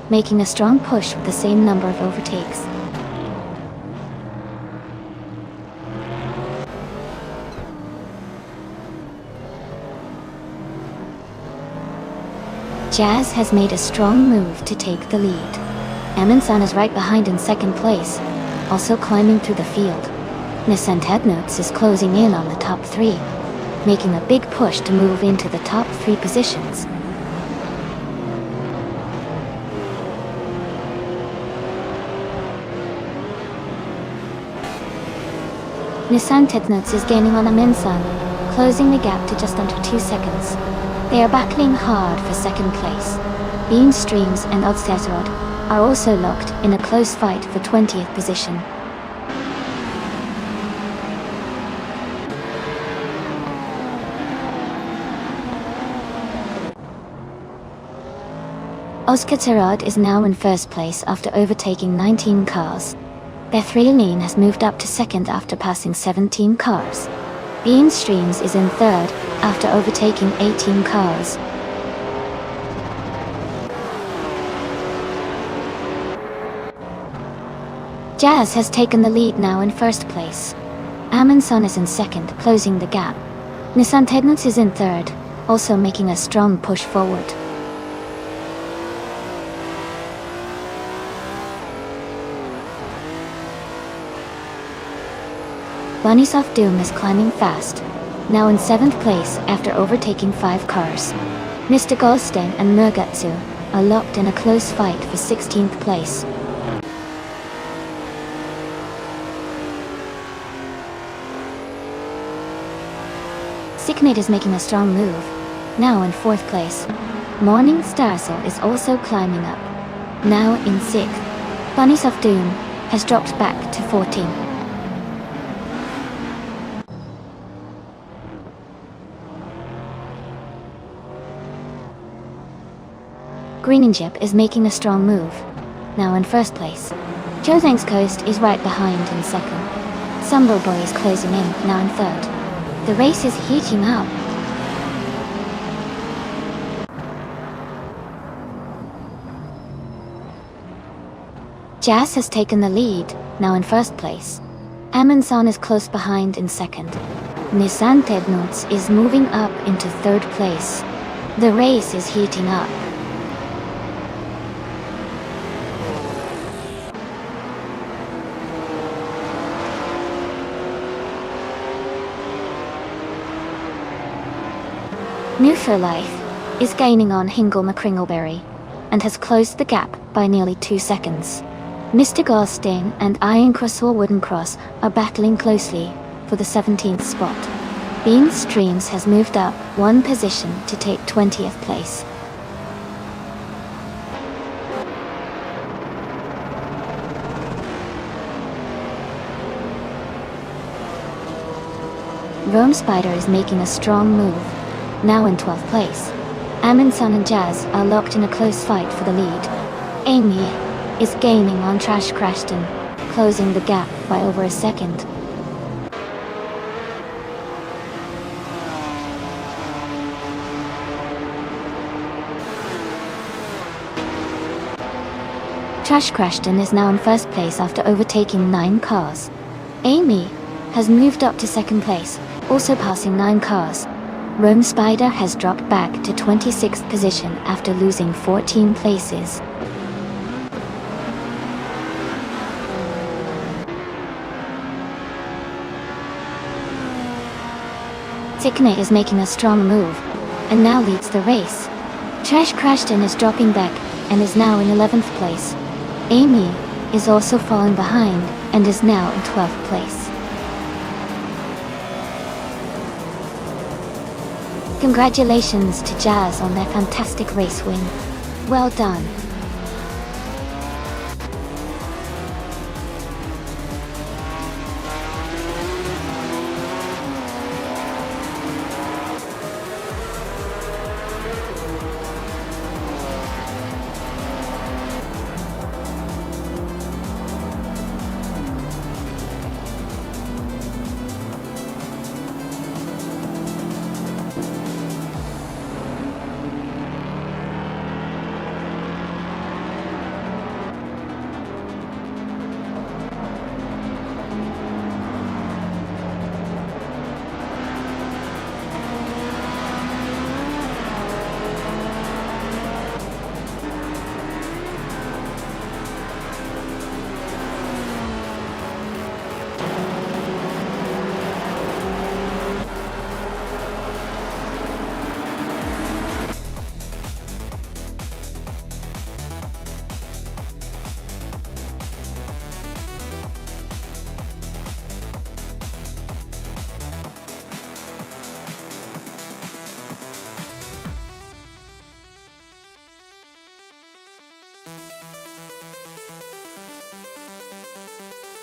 making a strong push with the same number of overtakes. Jazz has made a strong move to take the lead. Amundsen is right behind in second place, also climbing through the field. Nissan Thesnuts is closing in on the top three, making a big push to move into the top three positions. Nissan Thesnuts is gaining on Amundsen, closing the gap to just under 2 seconds. They are battling hard for second place. Bean Streams and Odstasrod are also locked in a close fight for 20th position. Oskar Tarad is now in first place after overtaking 19 cars. Bethraline has moved up to second after passing 17 cars. Bean Streams is in third after overtaking 18 cars. Jazz has taken the lead now in first place. Amundsen is in second, closing the gap. Nissan Thesnuts is in third, also making a strong push forward. Bunnies of Doom is climbing fast, now in 7th place after overtaking 5 cars. Mr. Goldstein and Murgatsu are locked in a close fight for 16th place. Sickmate is making a strong move, now in 4th place. Morningstar is also climbing up, now in 6th. Bunnies of Doom has dropped back to 14. Green Egypt is making a strong move, now in first place. Jotang's Coast is right behind in second. Sumbo Boy is closing in, now in third. The race is heating up. Jazz has taken the lead, now in first place. Amundsen is close behind in second. Nissan Tednuts is moving up into third place. The race is heating up. New for Life is gaining on Hingle McCringleberry and has closed the gap by nearly 2 seconds. Mr. Goldstein and Iron Cross or Wooden Cross are battling closely for the 17th spot. Bean Streams has moved up 1 position to take 20th place. Rome Spider is making a strong move, now in 12th place. Amundsen and Jazz are locked in a close fight for the lead. Amy is gaining on Trash Crashton, closing the gap by over a second. Trash Crashton is now in first place after overtaking 9 cars. Amy has moved up to second place, also passing 9 cars. Rome Spider has dropped back to 26th position after losing 14 places. Ticknet is making a strong move, and now leads the race. Trash Crashton is dropping back, and is now in 11th place. Amy is also falling behind, and is now in 12th place. Congratulations to Jazz on their fantastic race win. Well done.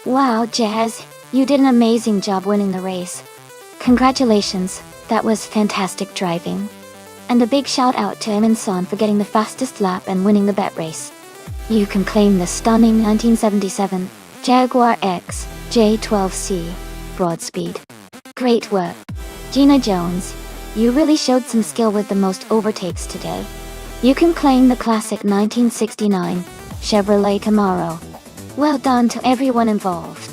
Wow, Jazz, you did an amazing job winning the race. Congratulations, that was fantastic driving. And a big shout out to Amundsen for getting the fastest lap and winning the bet race. You can claim the stunning 1977 Jaguar X J12C Broadspeed. Great work. Gina Jones, you really showed some skill with the most overtakes today. You can claim the classic 1969 Chevrolet Camaro. Well done to everyone involved.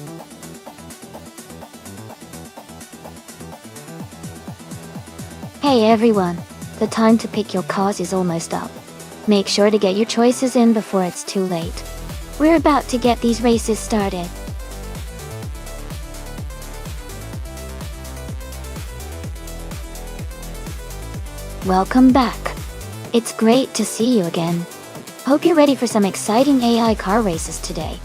Hey everyone, the time to pick your cars is almost up. Make sure to get your choices in before it's too late. We're about to get these races started. Welcome back. It's great to see you again. Hope you're ready for some exciting AI car races today.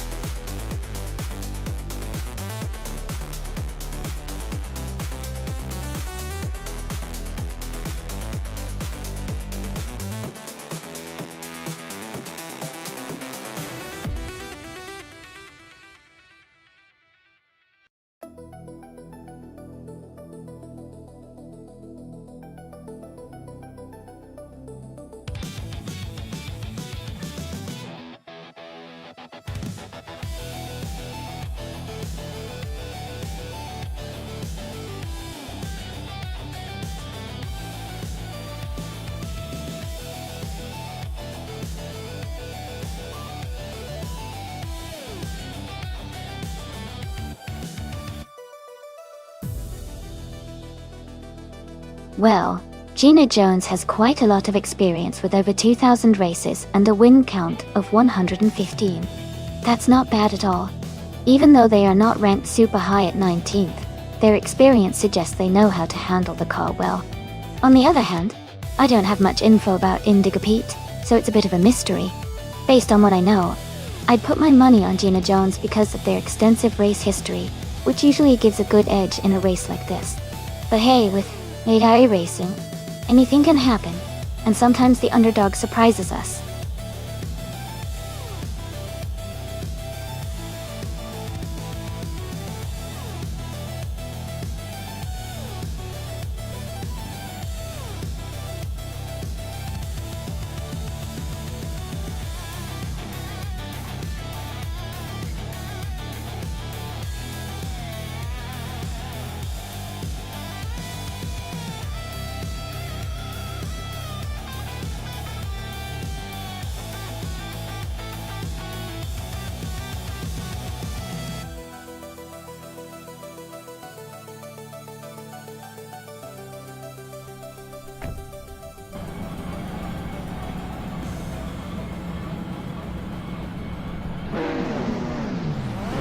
Well, Gina Jones has quite a lot of experience with over 2,000 races and a win count of 115. That's not bad at all. Even though they are not ranked super high at 19th, their experience suggests they know how to handle the car well. On the other hand, I don't have much info about Indigo Pete, so it's a bit of a mystery. Based on what I know, I'd put my money on Gina Jones because of their extensive race history, which usually gives a good edge in a race like this. But hey, with late racing, anything can happen, and sometimes the underdog surprises us.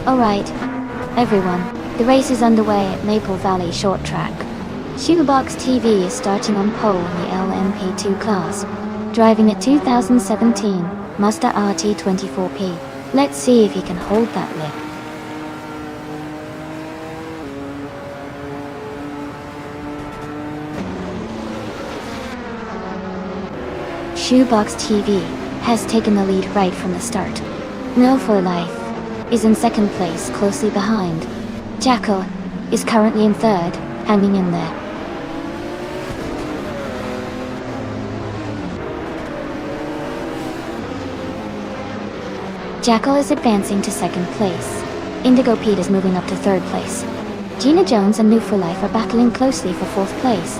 Alright, everyone, the race is underway at Maple Valley Short Track. Shoebox TV is starting on pole in the LMP2 class, driving a 2017 Mazda RT24P. Let's see if he can hold that lip. Shoebox TV has taken the lead right from the start. No for Life is in second place, closely behind. Jacko is currently in third, hanging in there. Jacko is advancing to second place. Indigo Pete is moving up to third place. Gina Jones and New for Life are battling closely for fourth place.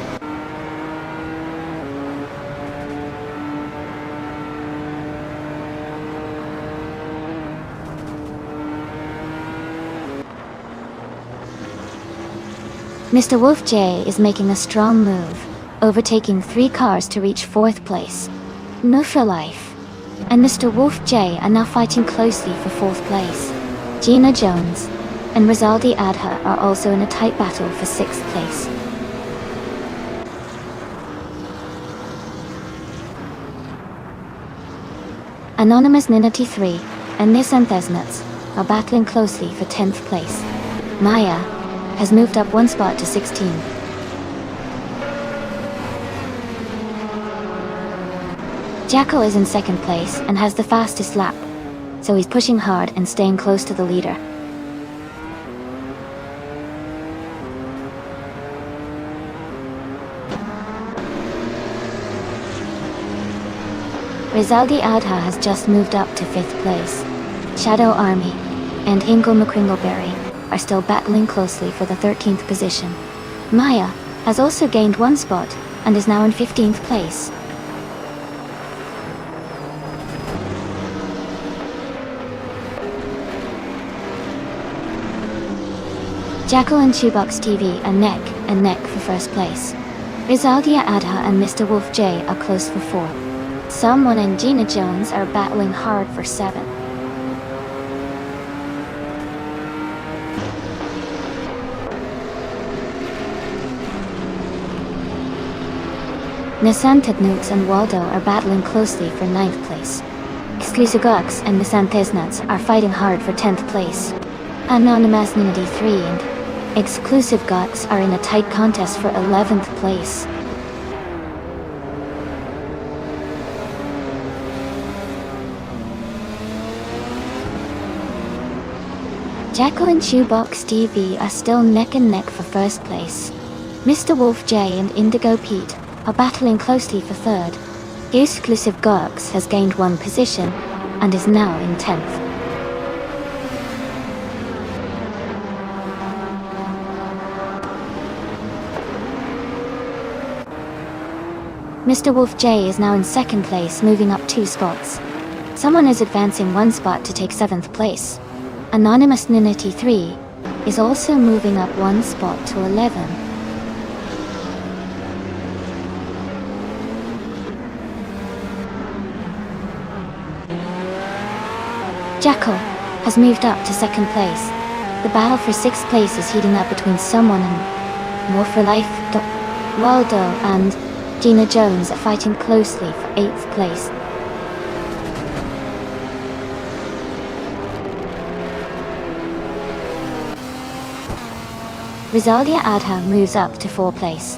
Mr. Wolf J is making a strong move, overtaking 3 cars to reach 4th place. No for Life and Mr. Wolf J are now fighting closely for 4th place. Gina Jones and Rizaldi Adha are also in a tight battle for 6th place. Anonymous Ninety 3 and Nissan Thesnuts are battling closely for 10th place. Maya has moved up 1 spot to 16. Jacko is in 2nd place and has the fastest lap, so he's pushing hard and staying close to the leader. Rizaldi Adha has just moved up to 5th place. Shadow Army and Ingle McCringleberry are still battling closely for the 13th position. Maya has also gained 1 spot and is now in 15th place. Jacko and Shoebox TV are neck and neck for 1st place. Rizaldia Adha and Mr. Wolf J are close for 4th. Someone and Gina Jones are battling hard for 7th. Nissan Tednuts and Waldo are battling closely for 9th place. Exclusive Gux and Nissan Thesnuts are fighting hard for 10th place. Anonymous Ninety 3 and Exclusive Gux are in a tight contest for 11th place. Jacko and Shoebox TV are still neck and neck for 1st place. Mr. Wolf J and Indigo Pete are battling closely for 3rd. Exclusive Gux has gained 1 position and is now in 10th. Mr. Wolf J is now in 2nd place, moving up 2 spots. Someone is advancing 1 spot to take 7th place. Anonymous Ninity 3 is also moving up 1 spot to 11. Jackal has moved up to second place. The battle for sixth place is heating up between someone and More for Life. Waldo and Gina Jones are fighting closely for eighth place. Rizaldia Adha moves up to fourth place.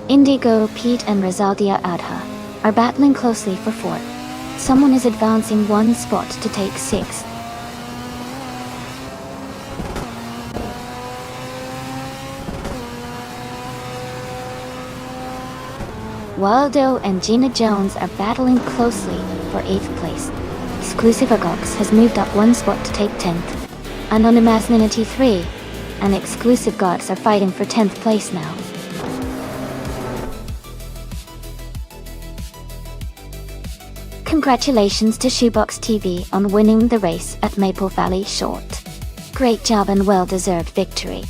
Indigo, Pete and Rizaldia Adha are battling closely for fourth. Someone is advancing one spot to take sixth. Waldo and Gina Jones are battling closely for 8th place. Exclusive Gox has moved up one spot to take 10th. Anonymous 93 and Exclusive Gods are fighting for 10th place now. Congratulations to Shoebox TV on winning the race at Maple Valley Short. Great job and well-deserved victory.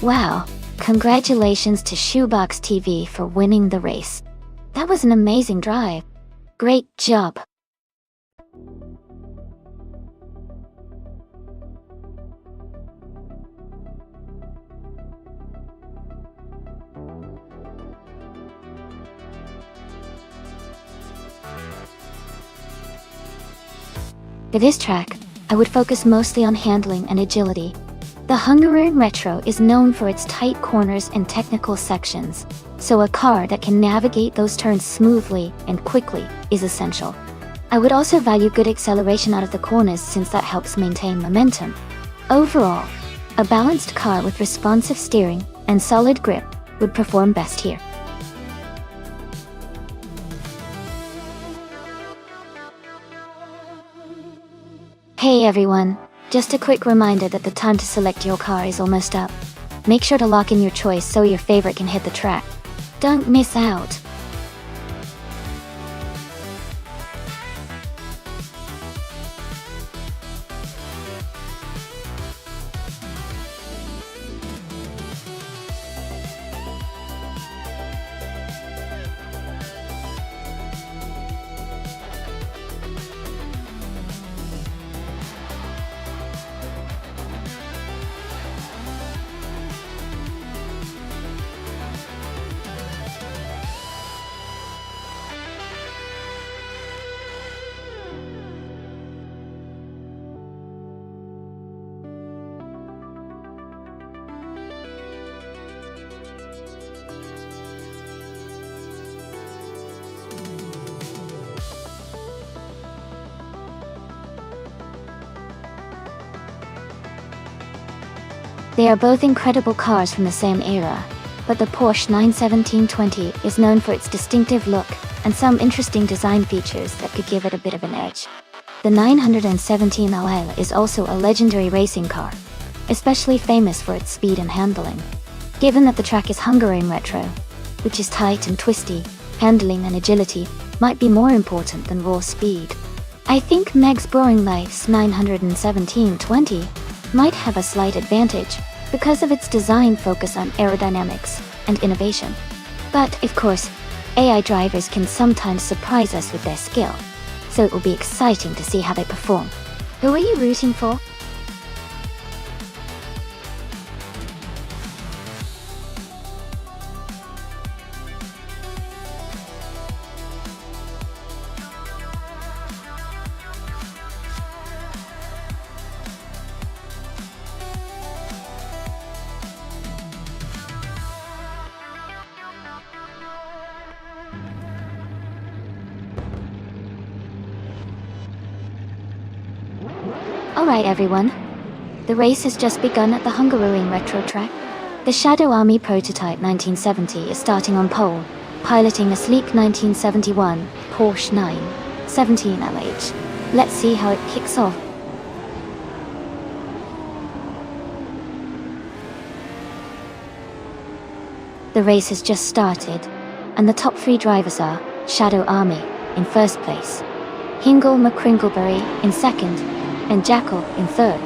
Wow, congratulations to Shoebox TV for winning the race. That was an amazing drive. Great job. For this track, I would focus mostly on handling and agility. The Hungarian Retro is known for its tight corners and technical sections, so a car that can navigate those turns smoothly and quickly is essential. I would also value good acceleration out of the corners since that helps maintain momentum. Overall, a balanced car with responsive steering and solid grip would perform best here. Hey everyone! Just a quick reminder that the time to select your car is almost up. Make sure to lock in your choice so your favorite can hit the track. Don't miss out! They are both incredible cars from the same era, but the Porsche 91720 is known for its distinctive look and some interesting design features that could give it a bit of an edge. The 917 LL is also a legendary racing car, especially famous for its speed and handling. Given that the track is Hungarian Retro, which is tight and twisty, handling and agility might be more important than raw speed. I think Meg's Boring Life's 91720 might have a slight advantage because of its design focus on aerodynamics and innovation. But, of course, AI drivers can sometimes surprise us with their skill, so it will be exciting to see how they perform. Who are you rooting for? Alright everyone, the race has just begun at the Hungarian Retro track. The Shadow Army prototype 1970 is starting on pole, piloting a sleek 1971 Porsche 917 LH. Let's see how it kicks off. The race has just started, and the top three drivers are Shadow Army in first place, Hingle McCringleberry in second, and Jackal in third.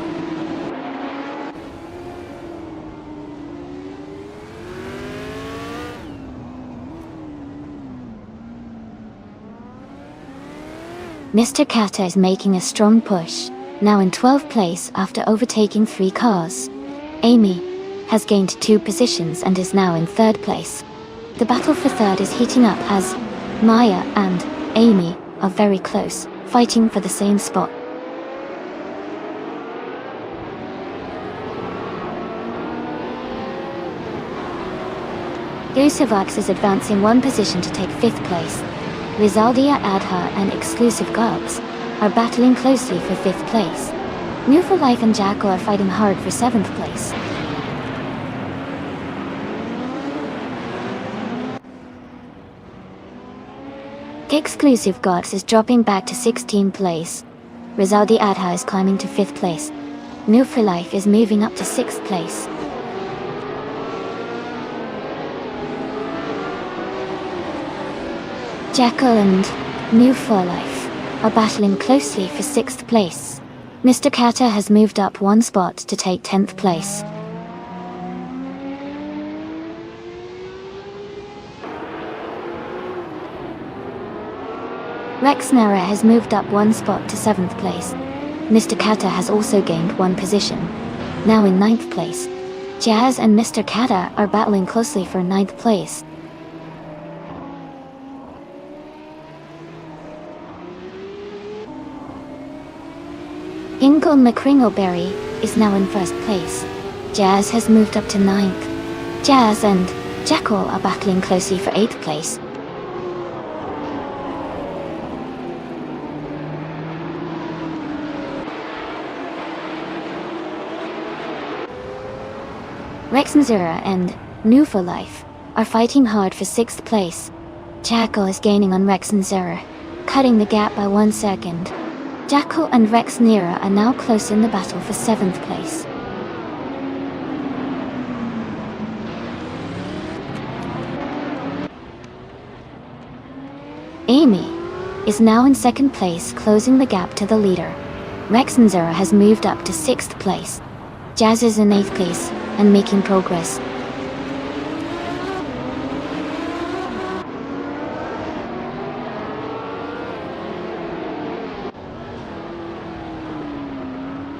Mr. Kata is making a strong push, now in 12th place after overtaking 3 cars. Amy has gained 2 positions and is now in 3rd place. The battle for 3rd is heating up as Maya and Amy are very close, fighting for the same spot. Yusufux is advancing 1 position to take 5th place. Rizaldia Adha and Exclusive Gogs are battling closely for 5th place. New for Life and Jackal are fighting hard for 7th place. Exclusive Gods is dropping back to 16th place. Rizaldi Adha is climbing to 5th place. New for Life is moving up to 6th place. Jackal and New for Life are battling closely for 6th place. Mr. Kata has moved up 1 spot to take 10th place. Rex Nara has moved up 1 spot to 7th place. Mr. Kata has also gained 1 position, now in 9th place. Jazz and Mr. Kata are battling closely for 9th place. Ingle McCringleberry is now in 1st place. Jazz has moved up to 9th. Jazz and Jackal are battling closely for 8th place. Rexnzura and New for Life are fighting hard for 6th place. Jackal is gaining on Rexnzura, cutting the gap by 1 second. Jackal and Rexnzura are now close in the battle for 7th place. Amy is now in 2nd place, closing the gap to the leader. Rexnzura has moved up to 6th place. Jazz is in 8th place and making progress.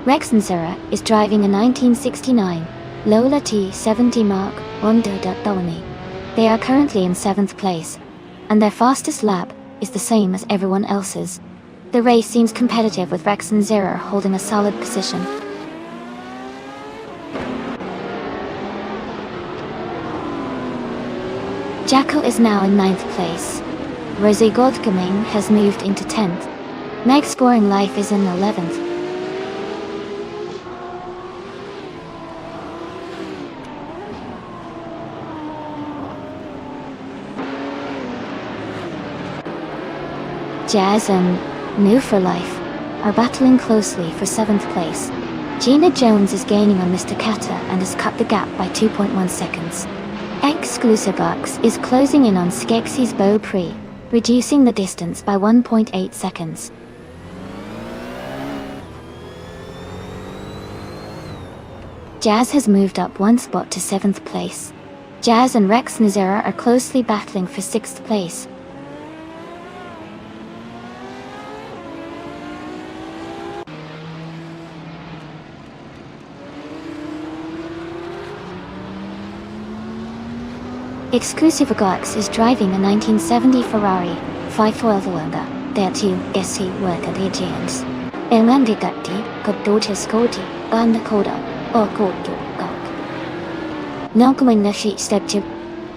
Rexnzura is driving a 1969 Lola T70 Mark Tony. They are currently in 7th place, and their fastest lap is the same as everyone else's. The race seems competitive with Rexnzura holding a solid position. Jackal is now in 9th place. Rosie Goldgaming has moved into 10th. Meg Scoring Life is in 11th. Jazz and New for Life are battling closely for 7th place. Gina Jones is gaining on Mr. Kata and has cut the gap by 2.1 seconds. Exclusive Ox is closing in on Skeksis Beau Prix, reducing the distance by 1.8 seconds. Jazz has moved up 1 spot to 7th place. Jazz and Rexnzura are closely battling for 6th place. Exclusive Gox is driving a 1970 Ferrari 512 30 SC worth at agents. Elandikati Kodotiskoti Bandakoda or Kodo Gok. Nogwin the sheet step to.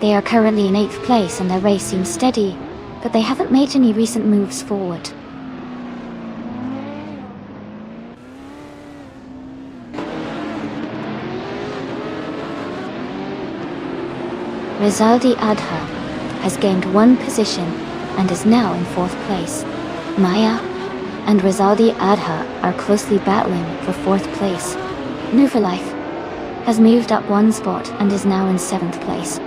They are currently in 8th place and their race seems steady, but they haven't made any recent moves forward. Rizaldi Adha has gained 1 position and is now in 4th place. Maya and Rizaldi Adha are closely battling for 4th place. New for Life has moved up 1 spot and is now in 7th place.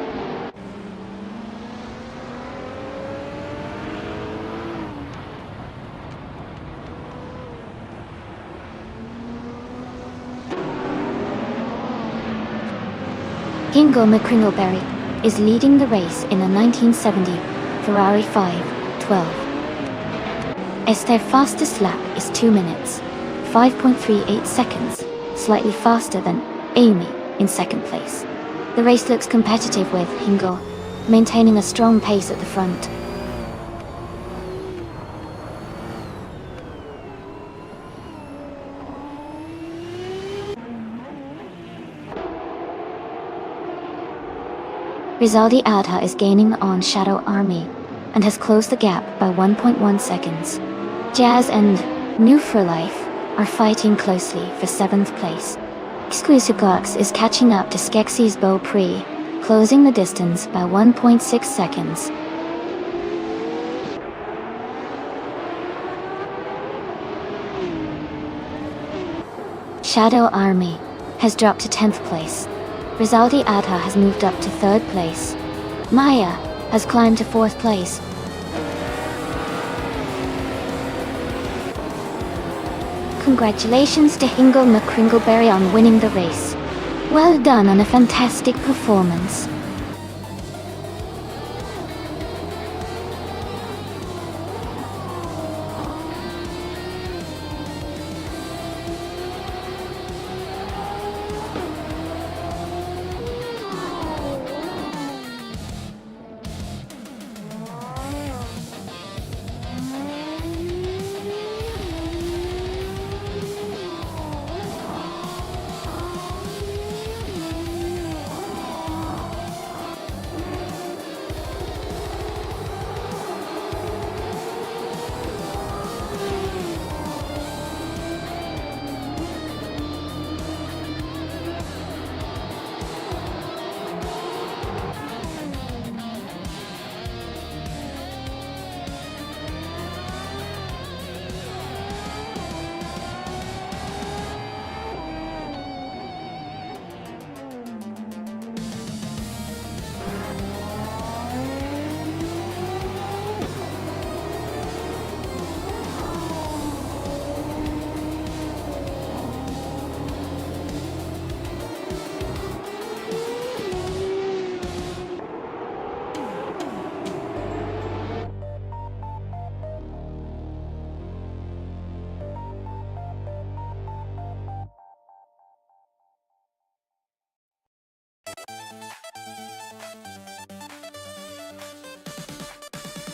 Kingo McCringleberry is leading the race in a 1970 Ferrari 512. as their fastest lap is 2 minutes, 5.38 seconds, slightly faster than Amy in second place. The race looks competitive with Hingle maintaining a strong pace at the front. Rizaldi Adha is gaining on Shadow Army and has closed the gap by 1.1 seconds. Jazz and New for Life are fighting closely for 7th place. Exclusive Gox is catching up to Skeksis Beau Prix, closing the distance by 1.6 seconds. Shadow Army has dropped to 10th place. Rizaldi Adha has moved up to 3rd place. Maya has climbed to 4th place. Congratulations to Hingle McCringleberry on winning the race. Well done on a fantastic performance.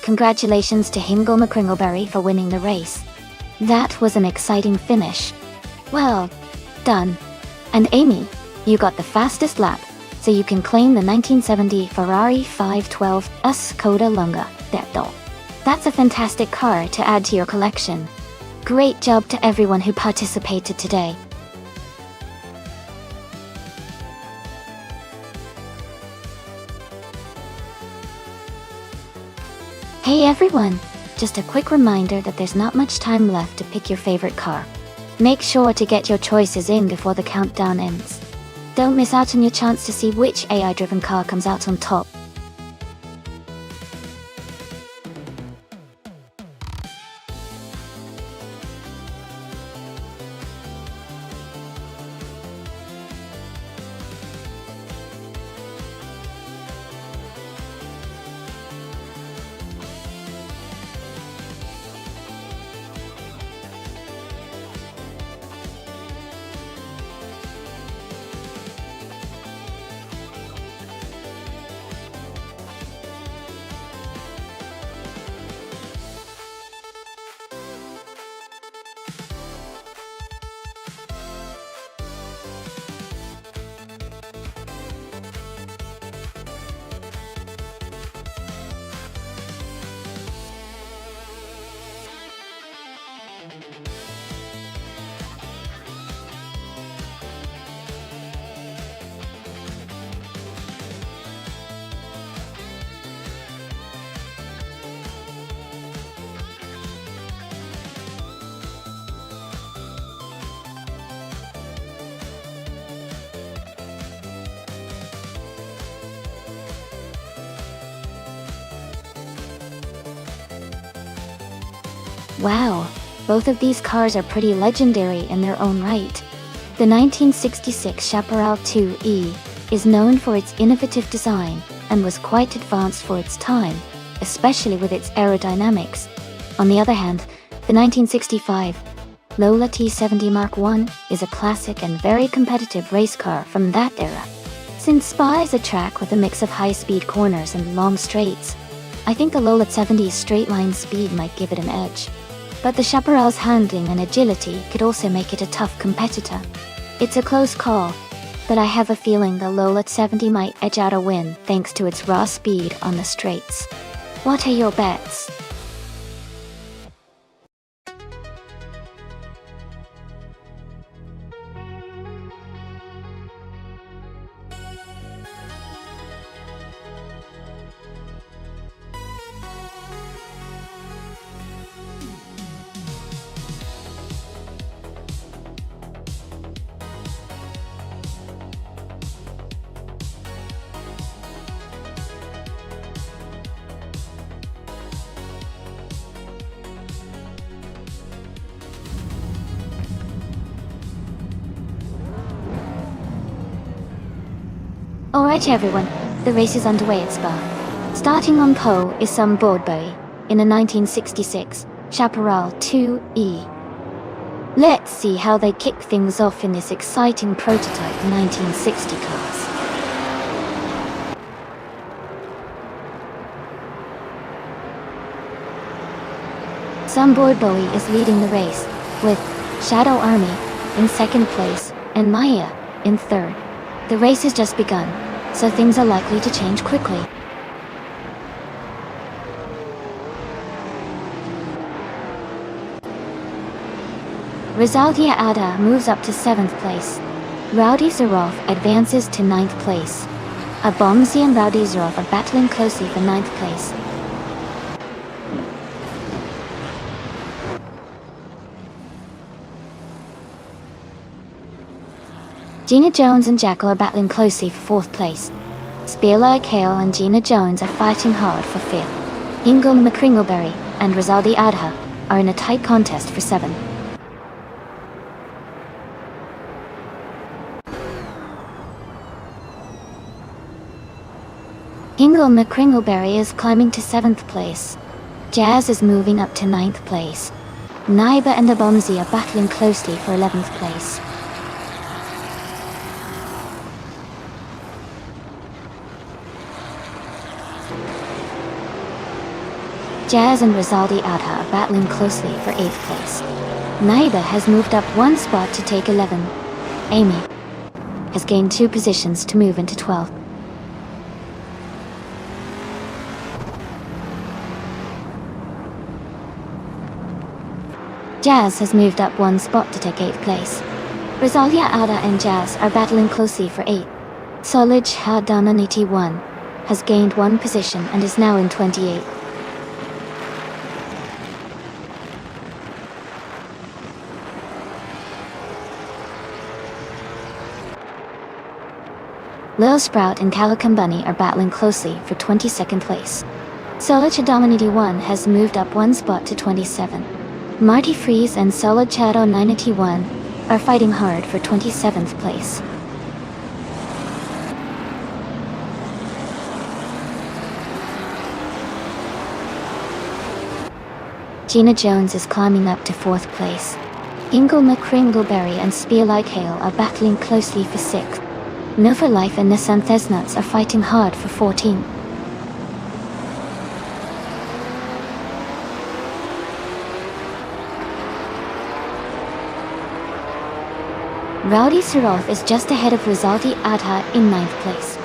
Congratulations to Hingle McCringleberry for winning the race. That was an exciting finish. Well done. And Amy, you got the fastest lap, so you can claim the 1970 Ferrari 512 Skoda Lunga Detto. That's a fantastic car to add to your collection. Great job to everyone who participated today. Hey everyone! Just a quick reminder that there's not much time left to pick your favorite car. Make sure to get your choices in before the countdown ends. Don't miss out on your chance to see which AI-driven car comes out on top. Wow, both of these cars are pretty legendary in their own right. The 1966 Chaparral 2E is known for its innovative design and was quite advanced for its time, especially with its aerodynamics. On the other hand, The 1965 Lola T70 Mark I is a classic and very competitive race car from that era. Since Spa is a track with a mix of high-speed corners and long straights, I think the Lola T70's straight-line speed might give it an edge. But the Chaparral's handling and agility could also make it a tough competitor. It's a close call, but I have a feeling the Lola T70 might edge out a win thanks to its raw speed on the straights. What are your bets? Alright everyone, the race is underway at Spa. Starting on pole is some Broadway in a 1966 Chaparral 2E. Let's see how they kick things off in this exciting prototype 1960 cars. Some Broadway is leading the race, with Shadow Army in second place and Maya in third. The race has just begun, so things are likely to change quickly. Rizaldia Ada moves up to 7th place. Rowdy Zarov advances to 9th place. Abomzi and Rowdy Zarov are battling closely for 9th place. Gina Jones and Jackal are battling closely for 4th place. Spearlike Hale and Gina Jones are fighting hard for 5th. Ingo McCringleberry and Rizaldi Adha are in a tight contest for 7th. Ingo McCringleberry is climbing to 7th place. Jazz is moving up to 9th place. Naiba and Abomzi are battling closely for 11th place. Jazz and Rizaldi Adha are battling closely for 8th place. Naiba has moved up 1 spot to take 11. Amy has gained 2 positions to move into 12th. Jazz has moved up 1 spot to take 8th place. Rizaldia Ada and Jazz are battling closely for 8th. Solij Hadananiti 1 has gained 1 position and is now in 28th. Lil Sprout and Calico Bunny are battling closely for 22nd place. Solid Dominity 1 has moved up 1 spot to 27. Marty Freeze and Solid Shadow 981 are fighting hard for 27th place. Gina Jones is climbing up to 4th place. Ingle McCringleberry and Spearlike Hale are battling closely for 6th. Nova Life and Nissan Thesnuts are fighting hard for 14. Rowdy Surov is just ahead of Rizaldi Adha in 9th place.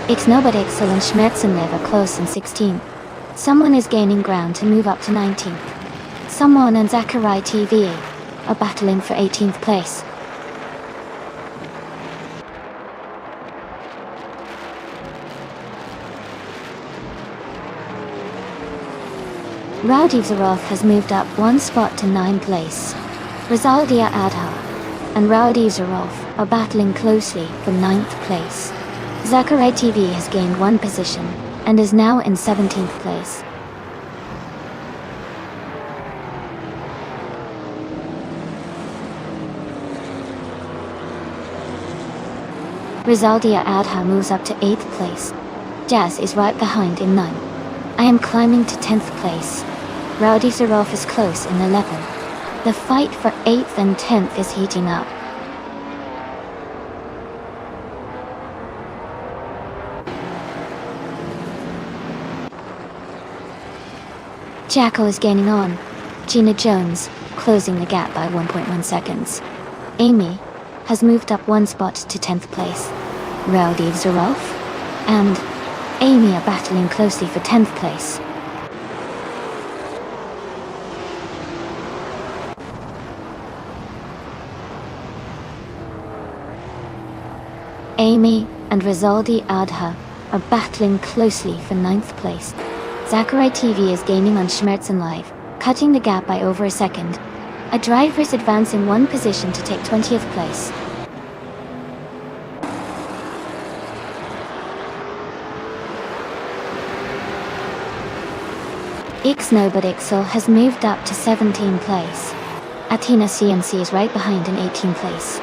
It's Nobodexel and Schmerzenlev are close in 16th. Someone is gaining ground to move up to 19th. Someone and Zachary TVA are battling for 18th place. Rowdy Zarov has moved up 1 spot to 9th place. Rizaldia Adha and Rowdy Zarov are battling closely for 9th place. Zachary TV has gained 1 position and is now in 17th place. Rizaldia Adha moves up to 8th place. Jazz is right behind in 9th. I am climbing to 10th place. Rowdy Zarov is close in 11th. The fight for 8th and 10th is heating up. Jacko is gaining on. Gina Jones, closing the gap by 1.1 seconds. Amy has moved up 1 spot to 10th place. Rowdy Zarov and Amy are battling closely for 10th place. Amy and Rizaldi Adha are battling closely for 9th place. Zachary TV is gaining on Schmerzen Live, cutting the gap by over a second. A driver is advancing 1 position to take 20th place. Ixnobodixel has moved up to 17th place. Athena CNC is right behind in 18th place.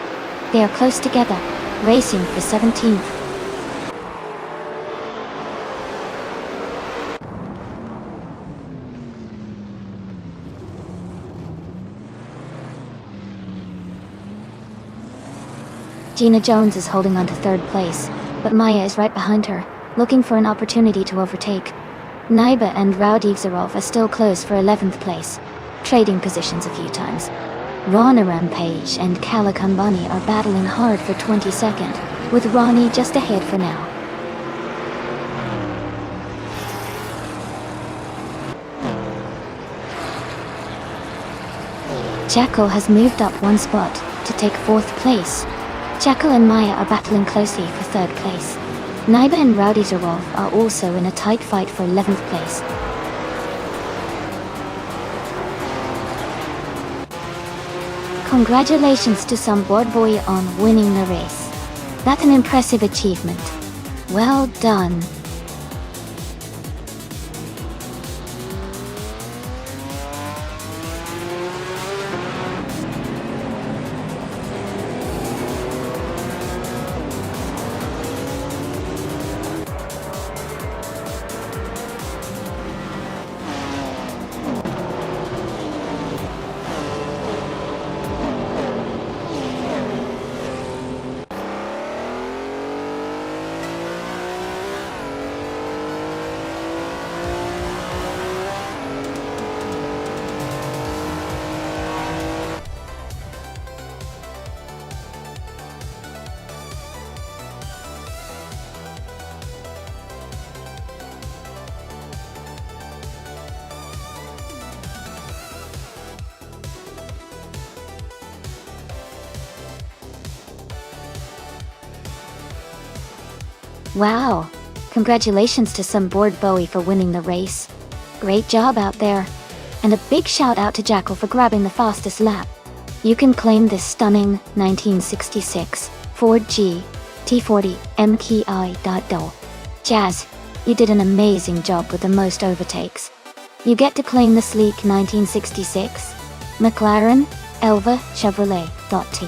They are close together, racing for 17th. Gina Jones is holding on to 3rd place, but Maya is right behind her, looking for an opportunity to overtake. Naiba and Rowdy Zarov are still close for 11th place, trading positions a few times. Rana Rampage and Kala Kambani are battling hard for 22nd, with Ronnie just ahead for now. Jacko has moved up 1 spot to take 4th place. Jacko and Maya are battling closely for 3rd place. Naiba and Rowdy Zarov are also in a tight fight for 11th place. Congratulations to some board boy on winning the race. That's an impressive achievement. Well done. Wow! Congratulations to some board Bowie for winning the race. Great job out there. And a big shout out to Jackal for grabbing the fastest lap. You can claim this stunning 1966 Ford G T40 MKI.do. Jazz, you did an amazing job with the most overtakes. You get to claim the sleek 1966 McLaren Elva Chevrolet.T.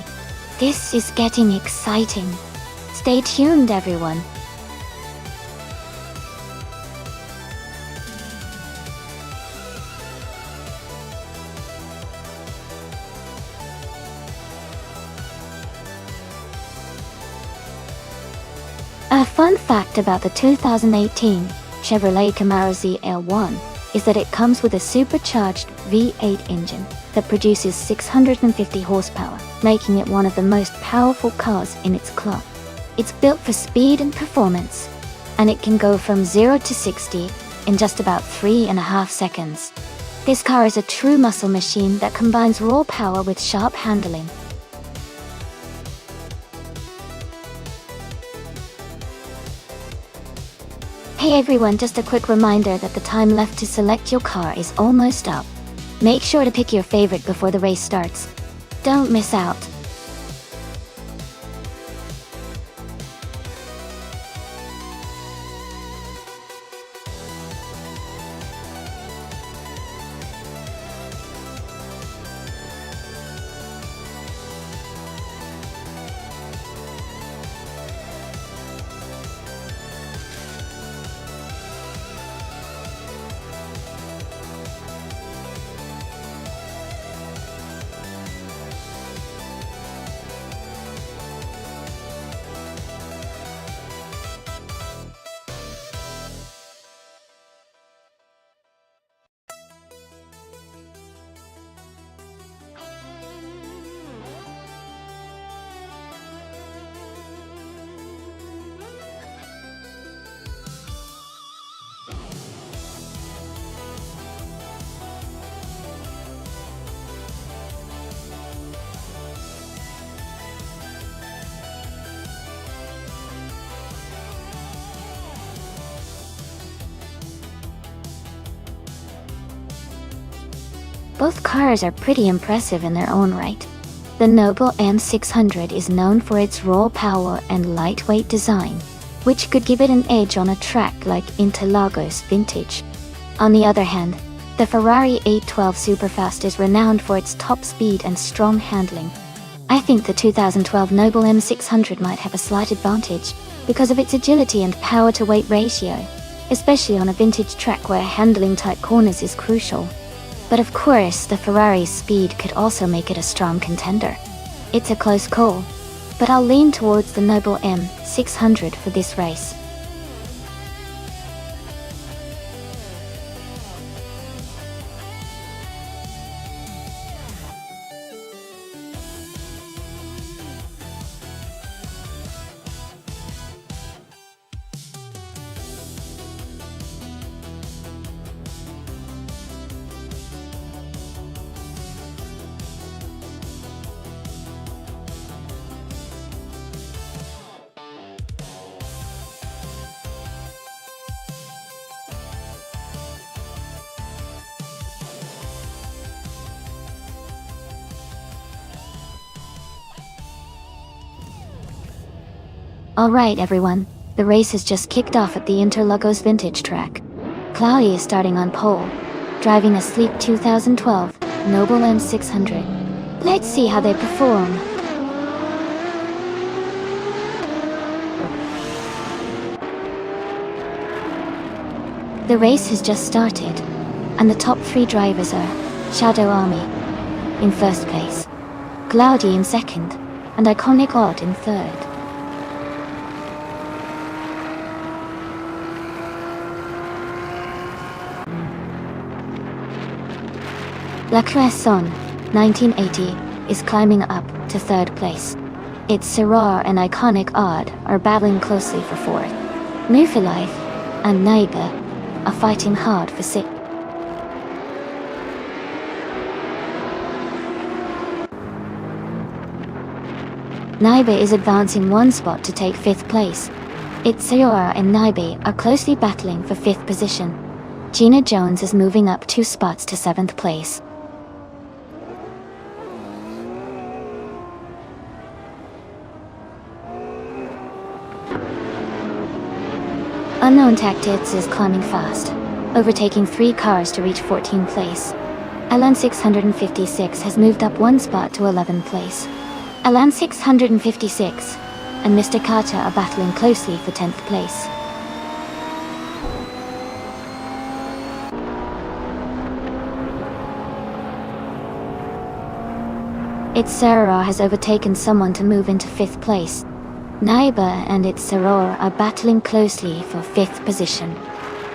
This is getting exciting. Stay tuned, everyone. A fun fact about the 2018 Chevrolet Camaro ZL1 is that it comes with a supercharged V8 engine that produces 650 horsepower, making it one of the most powerful cars in its class. It's built for speed and performance, and it can go from 0 to 60 in just about 3.5 seconds. This car is a true muscle machine that combines raw power with sharp handling. Hey everyone, just a quick reminder that the time left to select your car is almost up. Make sure to pick your favorite before the race starts. Don't miss out. Both cars are pretty impressive in their own right. The Noble M600 is known for its raw power and lightweight design, which could give it an edge on a track like Interlagos Vintage. On the other hand, the Ferrari 812 Superfast is renowned for its top speed and strong handling. I think the 2012 Noble M600 might have a slight advantage because of its agility and power-to-weight ratio, especially on a vintage track where handling tight corners is crucial. But of course, the Ferrari's speed could also make it a strong contender. It's a close call, but I'll lean towards the Noble M600 for this race. Alright everyone, the race has just kicked off at the Interlagos Vintage track. Chloe is starting on pole, driving a sleek 2012 Noble M600. Let's see how they perform. The race has just started, and the top 3 drivers are Shadow Army in first place, Cloudy in second, and Iconic Odd in third. La Cresson, 1980, is climbing up to third place. Its Serrar and Iconic Odd are battling closely for fourth. Newfilife and Neighbor are fighting hard for sixth. Neighbor is advancing 1 spot to take 5th place. Its Serrar and Neighbor are closely battling for 5th position. Gina Jones is moving up 2 spots to 7th place. Unknown Tactics is climbing fast, overtaking 3 cars to reach 14th place. Elan 656 has moved up 1 spot to 11th place. Elan 656 and Mr. Carter are battling closely for 10th place. Its Serrar has overtaken someone to move into 5th place. Neighbor and its Serrar are battling closely for 5th position.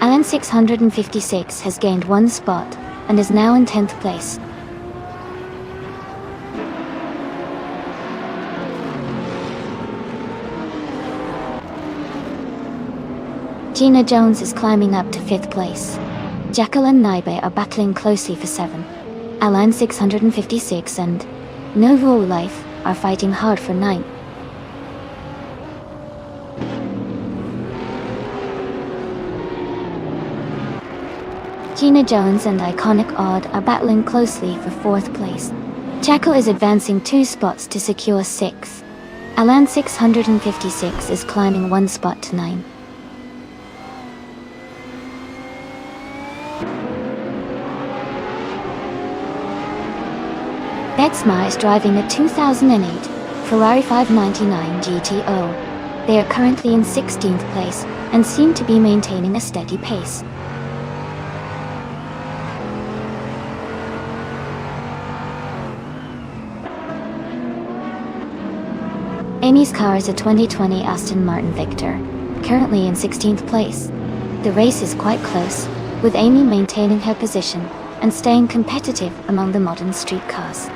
Elan 656 has gained 1 spot and is now in 10th place. Gina Jones is climbing up to 5th place. Jekyll and Neighbor are battling closely for 7. Elan 656 and Novo Life are fighting hard for 9. Gina Jones and Iconic Odd are battling closely for 4th place. Jekyll is advancing 2 spots to secure 6th. Elan 656 is climbing 1 spot to 9. Betsma is driving a 2008 Ferrari 599 GTO. They are currently in 16th place and seem to be maintaining a steady pace. Amy's car is a 2020 Aston Martin Victor, currently in 16th place. The race is quite close, with Amy maintaining her position and staying competitive among the modern street cars.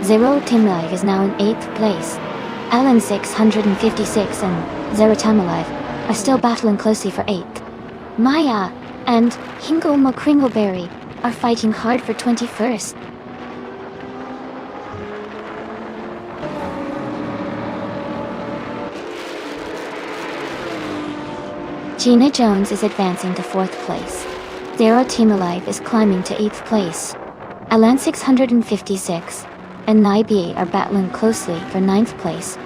Zero Timlive is now in 8th place. Elan 656 and Zero Tamalive are still battling closely for 8th. Maya and Hingle McCringleberry are fighting hard for 21st. Gina Jones is advancing to 4th place. Zero Team Alive is climbing to 8th place. Alan 656 and Naibi are battling closely for 9th place.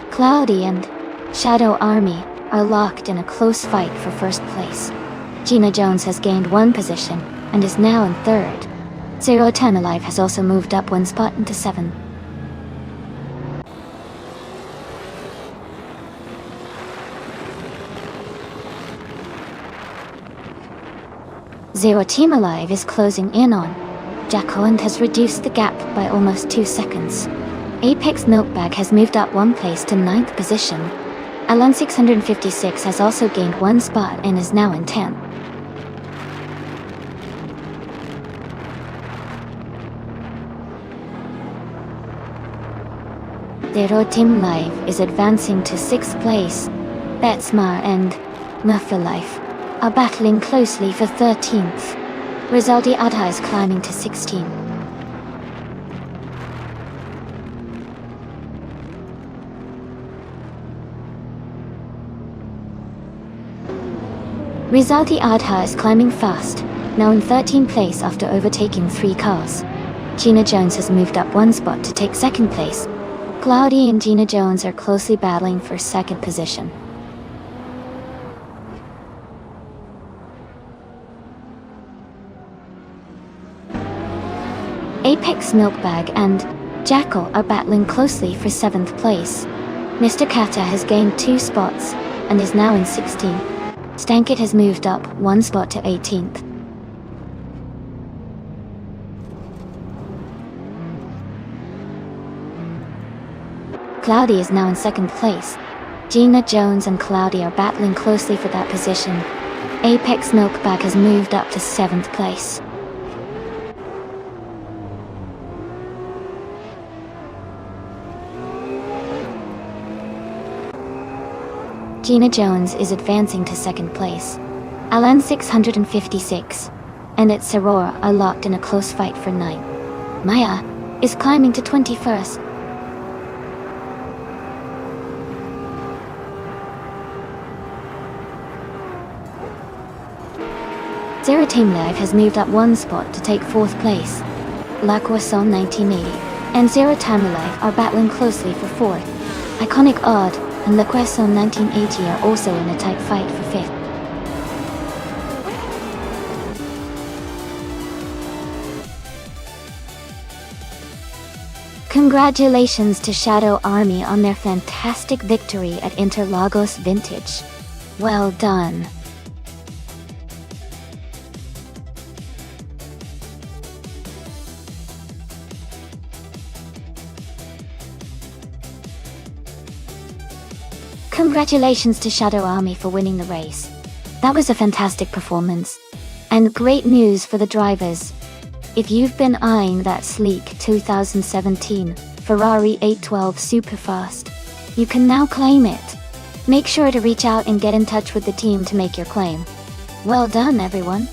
Cloudy and Shadow Army are locked in a close fight for 1st place. Gina Jones has gained 1 position and is now in 3rd. Zero Time Alive has also moved up 1 spot into 7th. Zero Team Alive is closing in on Jacko and has reduced the gap by almost 2 seconds. Apex Milkbag has moved up 1 place to 9th position. Alan 656 has also gained 1 spot and is now in 10th. Zero Team Live is advancing to 6th place. Betsmar and Life are battling closely for 13th. Rizaldi Adha is climbing to 16th. Rizaldi Adha is climbing fast, now in 13th place after overtaking 3 cars. Gina Jones has moved up 1 spot to take 2nd place. Cloudy and Gina Jones are closely battling for 2nd position. Apex Milkbag and Jackal are battling closely for 7th place. Mr. Kata has gained 2 spots and is now in 16th. Stankit has moved up 1 spot to 18th. Cloudy is now in 2nd place. Gina Jones and Cloudy are battling closely for that position. Apex Milkbag has moved up to 7th place. Gina Jones is advancing to 2nd place. Alan 656 and its Aurora are locked in a close fight for 9th. Maya is climbing to 21st. Zero Team Live has moved up 1 spot to take 4th place. La Croissant 1980 and Zero Time Alive are battling closely for 4th. Iconic Odd and La Croissant 1980 are also in a tight fight for 5th. Congratulations to Shadow Army on their fantastic victory at Interlagos Vintage. Well done. Congratulations to Shadow Army for winning the race. That was a fantastic performance. And great news for the drivers. If you've been eyeing that sleek 2017 Ferrari 812 Superfast, you can now claim it. Make sure to reach out and get in touch with the team to make your claim. Well done, everyone.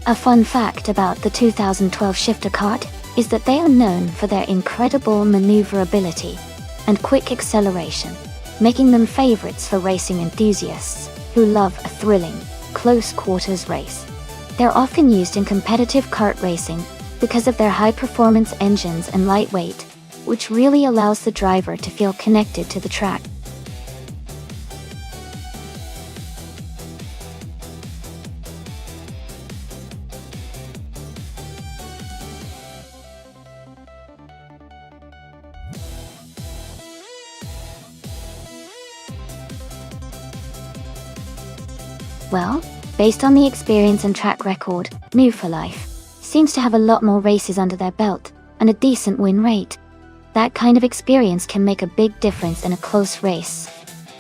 A fun fact about the 2012 shifter kart is that they are known for their incredible maneuverability and quick acceleration, making them favorites for racing enthusiasts who love a thrilling, close-quarters race. They're often used in competitive kart racing because of their high-performance engines and lightweight, which really allows the driver to feel connected to the track. Well, based on the experience and track record, Move for Life seems to have a lot more races under their belt and a decent win rate. That kind of experience can make a big difference in a close race.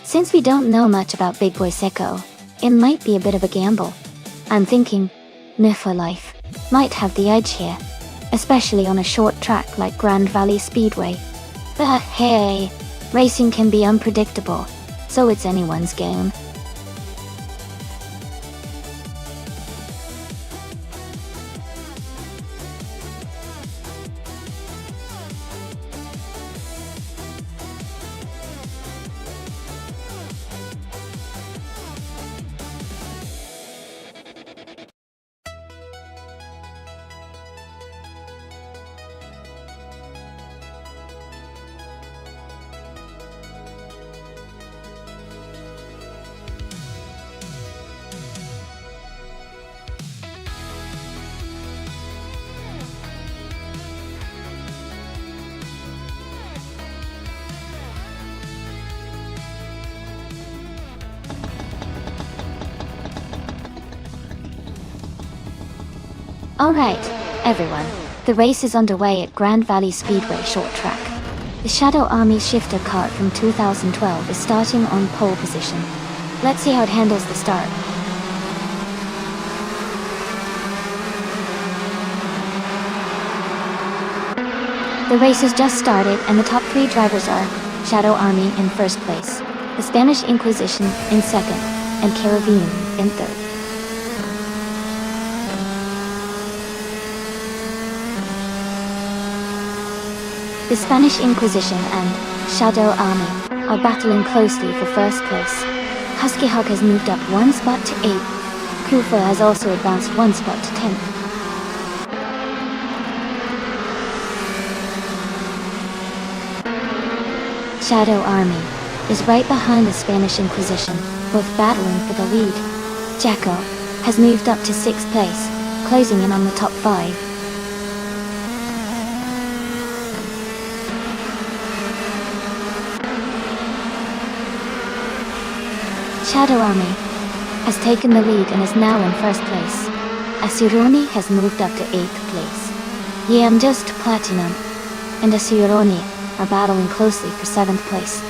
Since we don't know much about Big Boy Seco, it might be a bit of a gamble. I'm thinking Move for Life might have the edge here. especially on a short track like Grand Valley Speedway. But hey, racing can be unpredictable, so it's anyone's game. Alright, everyone, the race is underway at Grand Valley Speedway short track. The Shadow Army shifter kart from 2012 is starting on pole position. Let's see how it handles the start. The race has just started and the top 3 drivers are Shadow Army in first place, the Spanish Inquisition in second, and Caribbean in third. The Spanish Inquisition and Shadow Army are battling closely for first place. Husky Hawk has moved up 1 spot to 8th. Kufa has also advanced 1 spot to 10th. Shadow Army is right behind the Spanish Inquisition, both battling for the lead. Jacko has moved up to 6th place, closing in on the top 5. Shadow Army has taken the lead and is now in first place. Asuroni has moved up to 8th place. Yam Just Platinum and Asuroni are battling closely for 7th place.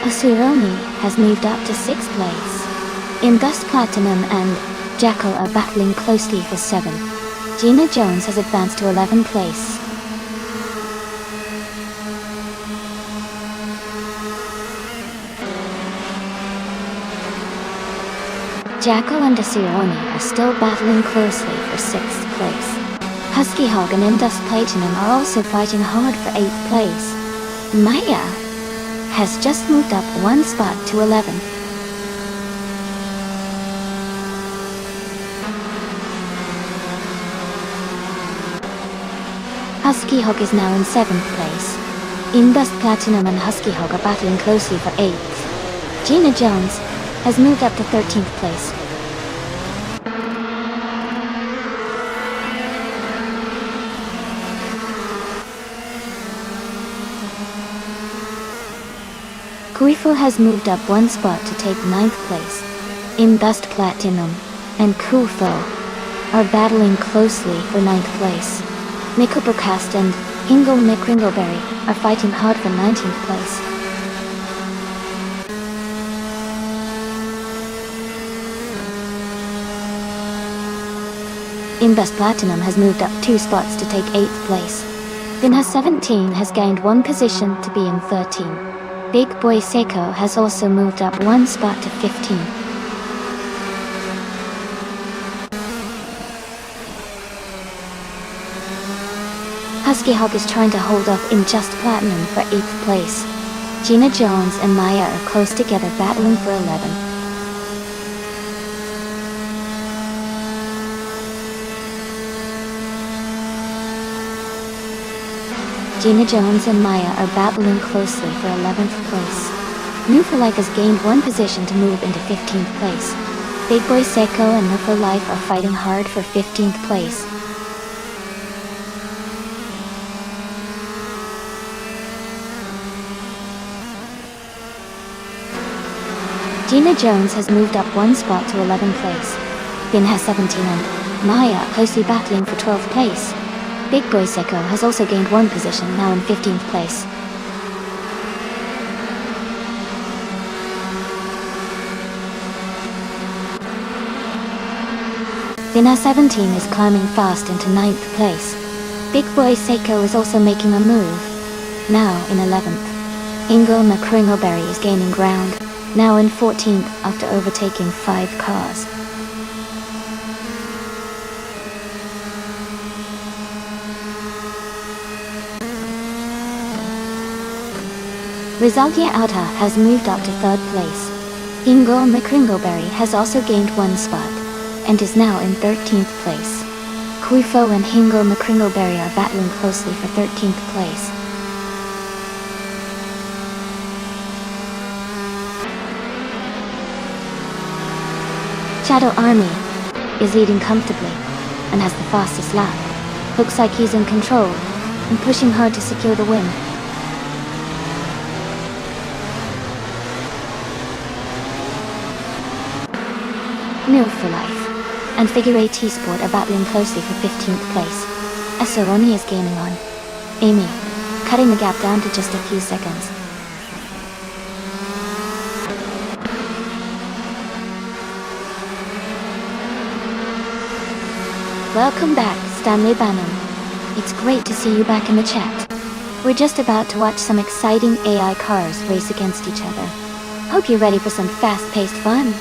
Asuroni has moved up to 6th place. Indust Platinum and Jackal are battling closely for 7th. Gina Jones has advanced to 11th place. Jackal and Asuroni are still battling closely for 6th place. Husky Hog and Indust Platinum are also fighting hard for 8th place. Maya has just moved up 1 spot to 11th. Husky Hog is now in 7th place. Indust Platinum and Husky Hog are battling closely for 8th. Gina Jones has moved up to 13th place. Kuifo has moved up 1 spot to take 9th place. Indust Platinum and Kufo are battling closely for 9th place. Mikupocast and Hingle McRingleberry are fighting hard for 19th place. Indust Platinum has moved up 2 spots to take 8th place. Vinha 17 has gained 1 position to be in 13. Big Boy Seiko has also moved up 1 spot to 15. Husky Hog is trying to hold off Just Platinum for 8th place. Gina Jones and Maya are close together battling for 11th. Gina Jones and Maya are battling closely for 11th place. Newforlike has gained 1 position to move into 15th place. Big Boy Seiko and Newfor Life are fighting hard for 15th place. Gina Jones has moved up 1 spot to 11th place. Vinha 17 and Maya closely battling for 12th place. Big Boy Seiko has also gained 1 position, now in 15th place. Vina 17 is climbing fast into 9th place. Big Boy Seiko is also making a move, now in 11th. Ingo McCringleberry is gaining ground, now in 14th after overtaking 5 cars. Rizaldia Auta has moved up to 3rd place. Ingo McCringleberry has also gained 1 spot, and is now in 13th place. Kuifo and Ingo McCringleberry are battling closely for 13th place. Shadow Army is leading comfortably and has the fastest lap. Looks like he's in control and pushing hard to secure the win. Nil for Life and Figure AT Sport are battling closely for 15th place. Esaroni is gaining on Amy, cutting the gap down to just a few seconds. Welcome back, Stanley Bannon. It's great to see you back in the chat. We're just about to watch some exciting AI cars race against each other. Hope you're ready for some fast-paced fun.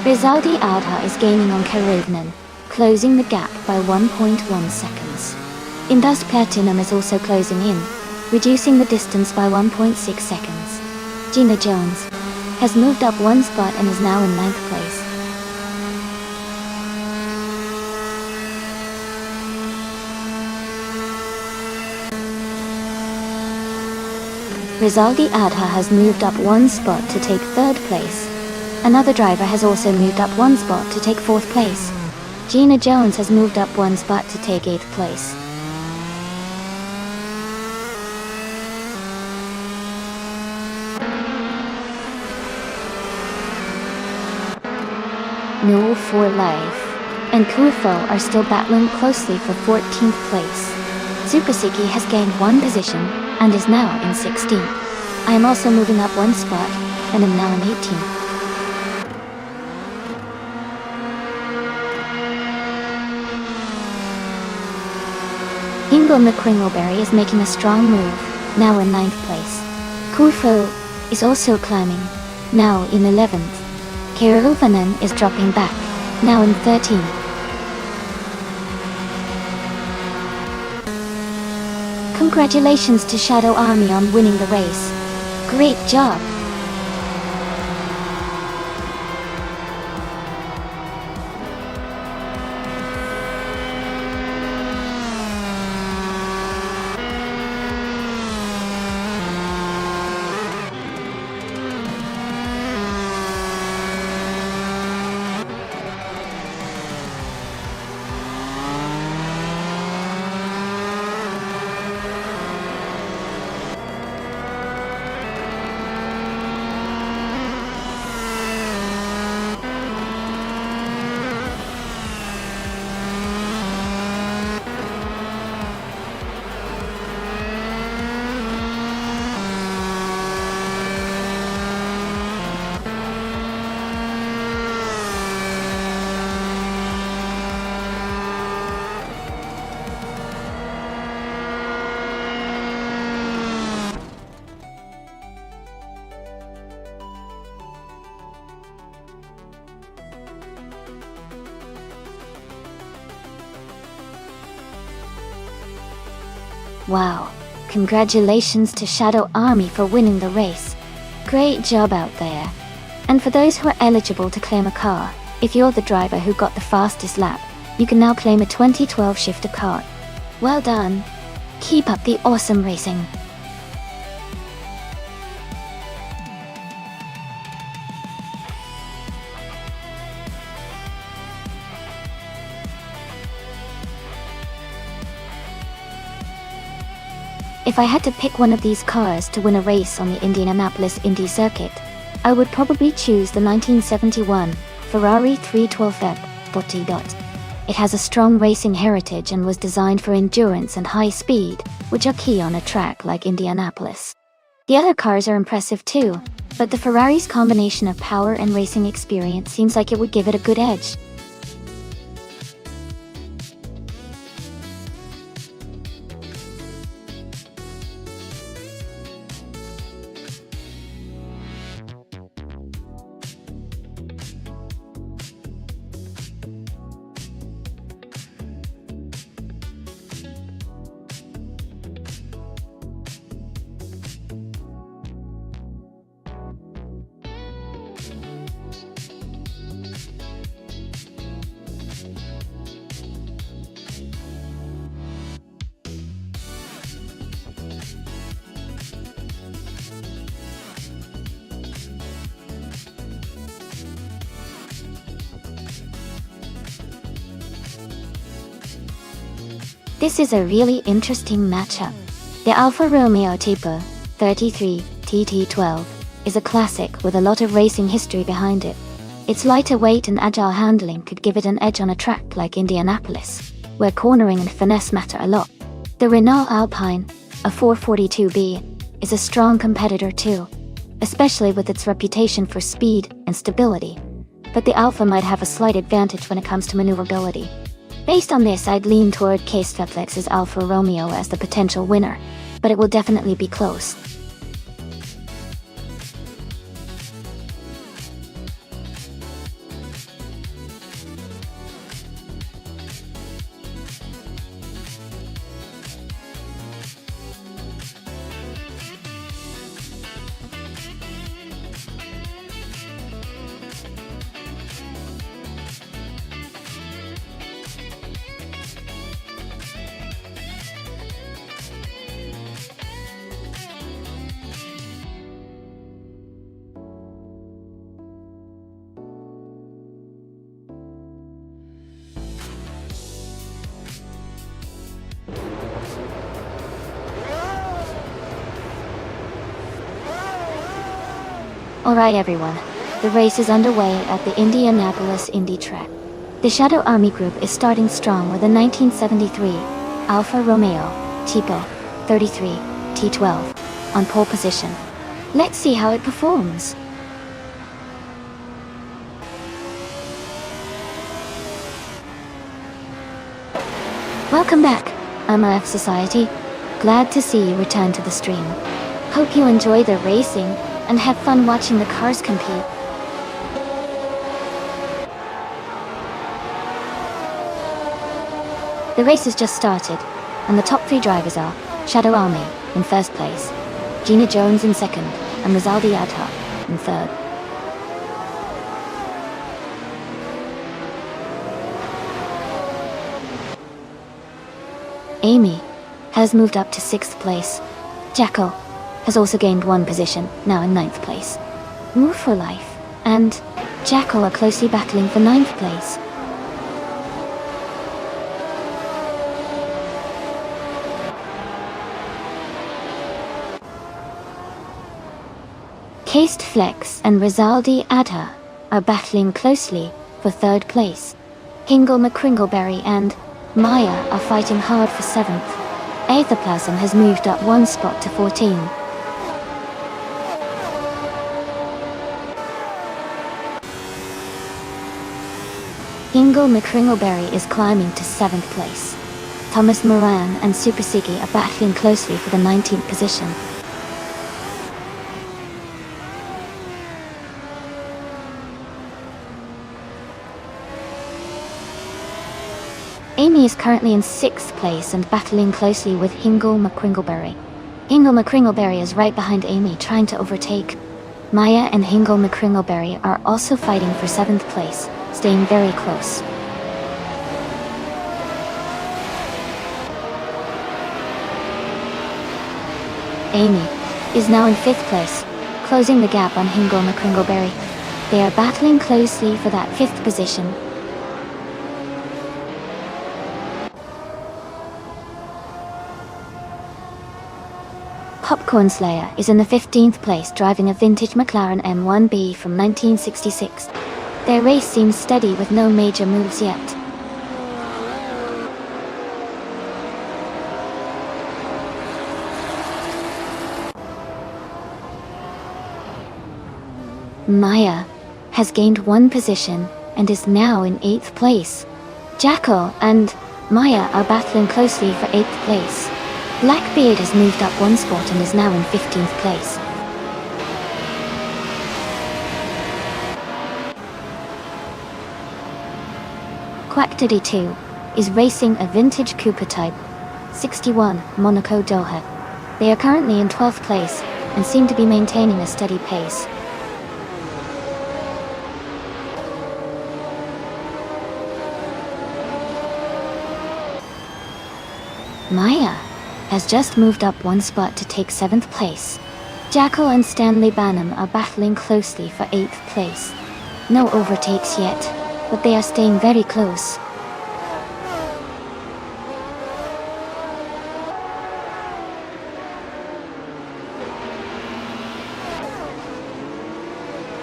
Rizaldi Auta is gaining on Karuvnen, closing the gap by 1.1 seconds. Indus Platinum is also closing in, reducing the distance by 1.6 seconds. Gina Jones has moved up 1 spot and is now in 9th place. Rizaldi Adha has moved up 1 spot to take 3rd place. Another driver has also moved up 1 spot to take 4th place. Gina Jones has moved up 1 spot to take 8th place. No for Life and Kuifo are still battling closely for 14th place. Supersiki has gained 1 position and is now in 16th. I am also moving up 1 spot and am now in 18th. Ingo McCringleberry is making a strong move, now in 9th place. Kuifo is also climbing, now in 11th. Keruvanen is dropping back, now in 13th. Congratulations to Shadow Army on winning the race. Great job! Wow, congratulations to Shadow Army for winning the race. Great job out there. And for those who are eligible to claim a car, if you're the driver who got the fastest lap, you can now claim a 2012 shifter car. Well done. Keep up the awesome racing. If I had to pick one of these cars to win a race on the Indianapolis Indy Circuit, I would probably choose the 1971 Ferrari 312F 40. It has a strong racing heritage and was designed for endurance and high speed, which are key on a track like Indianapolis. The other cars are impressive too, but the Ferrari's combination of power and racing experience seems like it would give it a good edge. This is a really interesting matchup. The Alfa Romeo Tipo 33 TT12 is a classic with a lot of racing history behind it. Its lighter weight and agile handling could give it an edge on a track like Indianapolis, where cornering and finesse matter a lot. The Renault Alpine, a 442B, is a strong competitor too, especially with its reputation for speed and stability. But the Alfa might have a slight advantage when it comes to maneuverability. Based on this, I'd lean toward Case Fairplex's Alfa Romeo as the potential winner, but it will definitely be close. Alright everyone, the race is underway at the Indianapolis Indy track. The Shadow Army group is starting strong with a 1973 Alfa Romeo Tipo 33 T12 on pole position. Let's see how it performs. Welcome back, MRF Society. Glad to see you return to the stream. Hope you enjoy the racing and have fun watching the cars compete. The race has just started, and the top three drivers are Shadow Army in first place, Gina Jones in second, and Rizaldi Adha in third. Amy has moved up to sixth place. Jacko has also gained one position, now in ninth place. Move for Life and Jacko are closely battling for ninth place. Cased Flex and Rizaldi Adha are battling closely for third place. Hingle McCringleberry and Maya are fighting hard for seventh. Aetherplasm has moved up one spot to 14. Hingle McCringleberry is climbing to 7th place. Thomas Moran and Super Siggy are battling closely for the 19th position. Amy is currently in 6th place and battling closely with Hingle McCringleberry. Hingle McCringleberry is right behind Amy, trying to overtake. Maya and Hingle McCringleberry are also fighting for 7th place, staying very close. Amy is now in 5th place, closing the gap on Hingle McCringleberry. They are battling closely for that 5th position. Popcorn Slayer is in the 15th place, driving a vintage McLaren M1B from 1966. Their race seems steady with no major moves yet. Maya has gained 1 position and is now in 8th place. Jackal and Maya are battling closely for 8th place. Blackbeard has moved up 1 spot and is now in 15th place. Quack32 is racing a vintage Cooper Type 61 Monaco Doha. They are currently in 12th place and seem to be maintaining a steady pace. Maya has just moved up 1 spot to take 7th place. Jackal and Stanley Banham are battling closely for 8th place. No overtakes yet, but they are staying very close.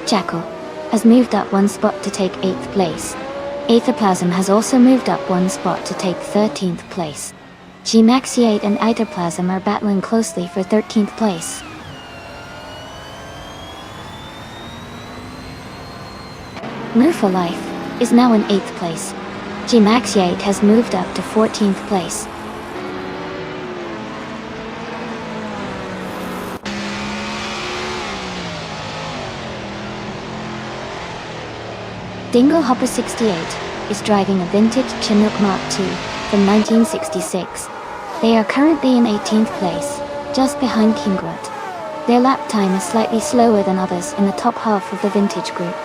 Jackal has moved up 1 spot to take 8th place. Aetherplasm has also moved up 1 spot to take 13th place. Gmaxiate and Aetherplasm are battling closely for 13th place. Move for Life is now in 8th place. Gmaxiate has moved up to 14th place. Dingle Hopper 68 is driving a vintage Chinook Mark II from 1966. They are currently in 18th place, just behind Kingwood. Their lap time is slightly slower than others in the top half of the vintage group.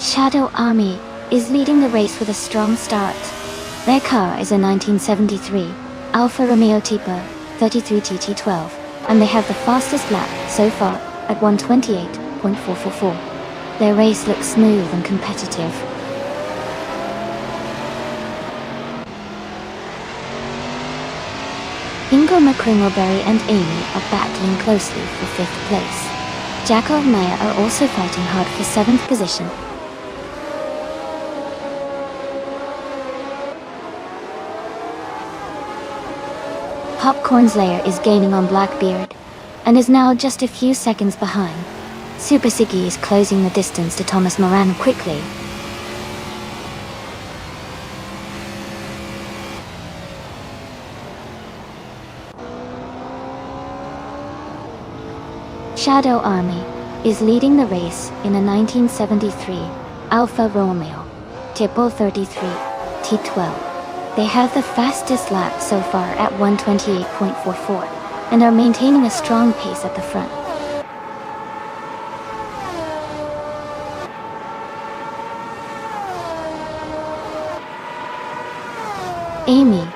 Shadow Army is leading the race with a strong start. Their car is a 1973 Alfa Romeo Tipo 33 TT12, and they have the fastest lap so far at 1:28.444. Their race looks smooth and competitive. Ingo McCringleberry and Amy are battling closely for 5th place. Jackal and Maya are also fighting hard for 7th position. Popcorn's Lair is gaining on Blackbeard, and is now just a few seconds behind. Super Siggy is closing the distance to Thomas Moran quickly. Shadow Army is leading the race in a 1973 Alfa Romeo Tipo 33 T12. They have the fastest lap so far at 1:28.44 and are maintaining a strong pace at the front. Amy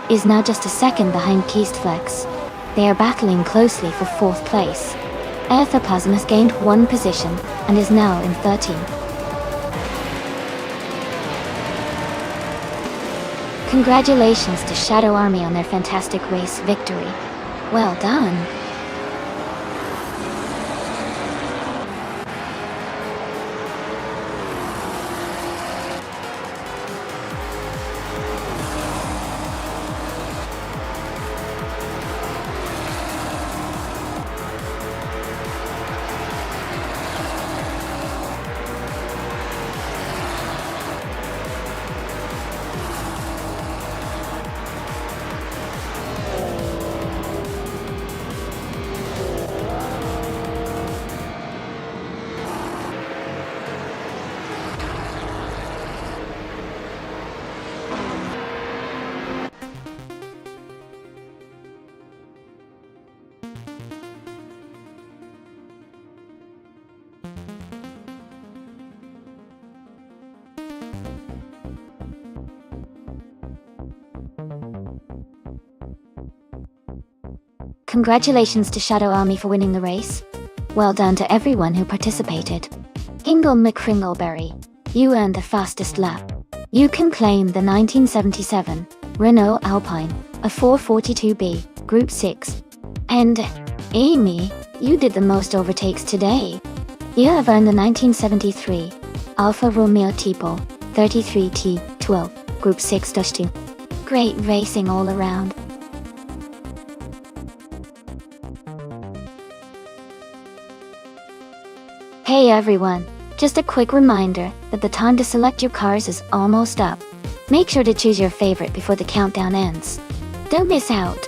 is now just a second behind Keistflex. They are battling closely for 4th place. Aetherplasm has gained 1 position and is now in 13th. Congratulations to Shadow Army on their fantastic race victory. Well done. Congratulations to Shadow Army for winning the race. Well done to everyone who participated. Ingle McCringleberry, you earned the fastest lap. You can claim the 1977 Renault Alpine, a 442B, Group 6. And, Amy, you did the most overtakes today. You have earned the 1973 Alfa Romeo Tipo 33T 12, Group 6-2. Great racing all around. Hey everyone, just a quick reminder that the time to select your cars is almost up. Make sure to choose your favorite before the countdown ends. Don't miss out.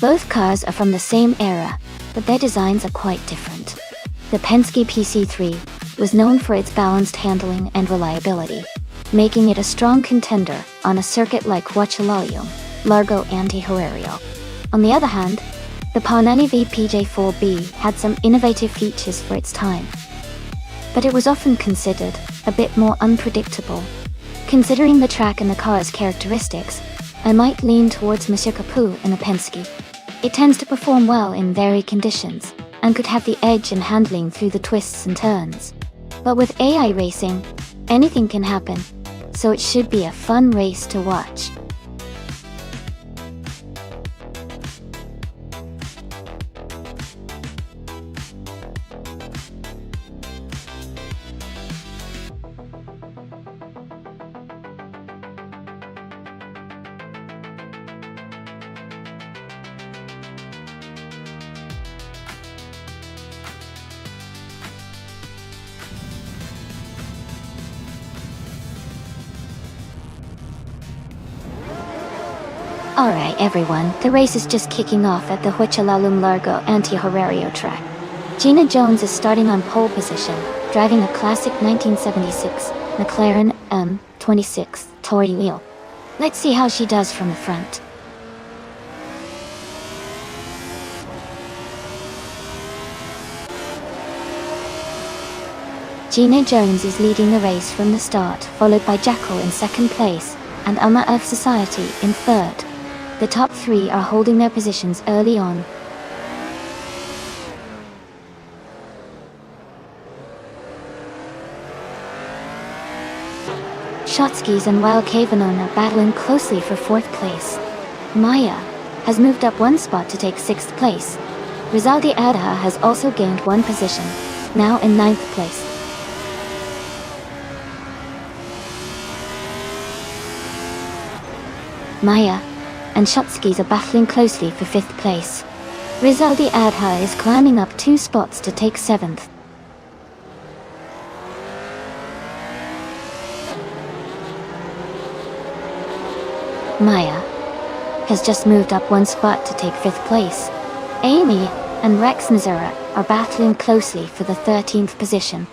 Both cars are from the same era, but their designs are quite different. The Penske PC3 was known for its balanced handling and reliability, making it a strong contender on a circuit like Huachilalum, Largo and Herrerio. On the other hand, the Panani VPJ4B had some innovative features for its time, but it was often considered a bit more unpredictable. Considering the track and the car's characteristics, I might lean towards Monsieur Capu and the Penske. It tends to perform well in varied conditions, and could have the edge in handling through the twists and turns. But with AI racing, anything can happen, so it should be a fun race to watch. Alright everyone, the race is just kicking off at the Huachilalum Largo Anti-Herrerio track. Gina Jones is starting on pole position, driving a classic 1976 McLaren M26 Tory wheel. Let's see how she does from the front. Gina Jones is leading the race from the start, followed by Jackal in second place, and Alma of Society in third. The top three are holding their positions early on. Shotskis and Wild Kavanon are battling closely for fourth place. Maya has moved up one spot to take sixth place. Rizaldi Adha has also gained one position, now in ninth place. Maya and Shotskis are battling closely for fifth place. Rizaldi Adha is climbing up 2 spots to take seventh. Maya has just moved up 1 spot to take fifth place. Amy and Rex Nazara are battling closely for the 13th position.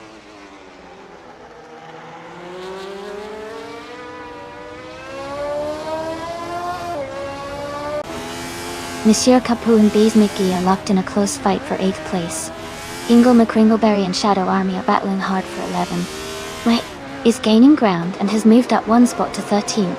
Monsieur Capu and Bees Mickey are locked in a close fight for 8th place. Ingo McCringleberry and Shadow Army are battling hard for 11. Mike is gaining ground and has moved up 1 spot to 13.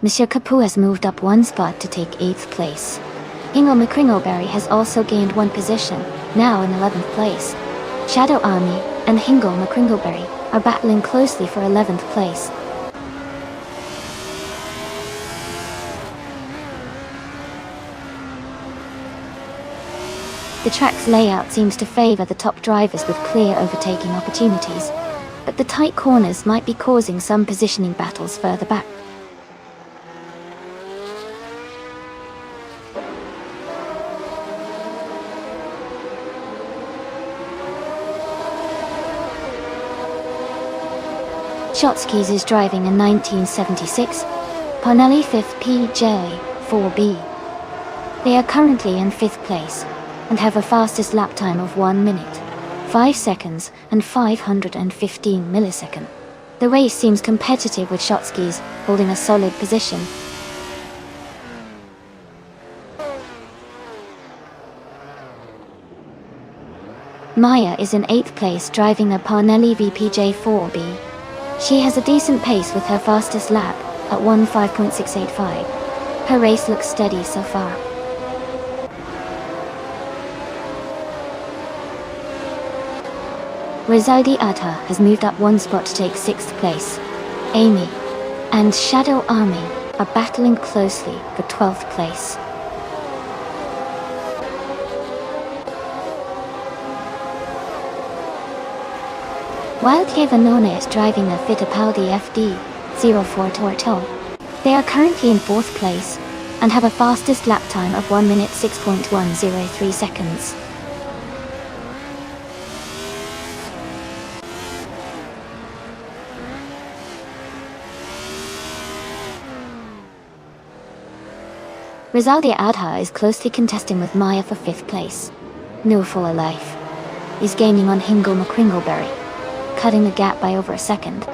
Monsieur Capu has moved up 1 spot to take 8th place. Ingo McCringleberry has also gained 1 position, now in 11th place. Shadow Army and Hingo McCringleberry are battling closely for 11th place. The track's layout seems to favor the top drivers with clear overtaking opportunities, but the tight corners might be causing some positioning battles further back. Shotskis is driving a 1976 Parnelli 5th PJ4B. They are currently in 5th place and have a fastest lap time of 1 minute, 5 seconds and 515 milliseconds. The race seems competitive with Shotskis holding a solid position. Maya is in 8th place driving a Parnelli VPJ4B. She has a decent pace with her fastest lap at 1:5.685. Her race looks steady so far. Rizaldi Adha has moved up 1 spot to take 6th place. Amy and Shadow Army are battling closely for 12th place. While Kevanone is driving a Fittipaldi FD04 Torto, they are currently in 4th place and have a fastest lap time of 1 minute 6.103 seconds. Rizaldi Adha is closely contesting with Maya for 5th place. No for life is gaining on Hingle McCringleberry, cutting the gap by over a second.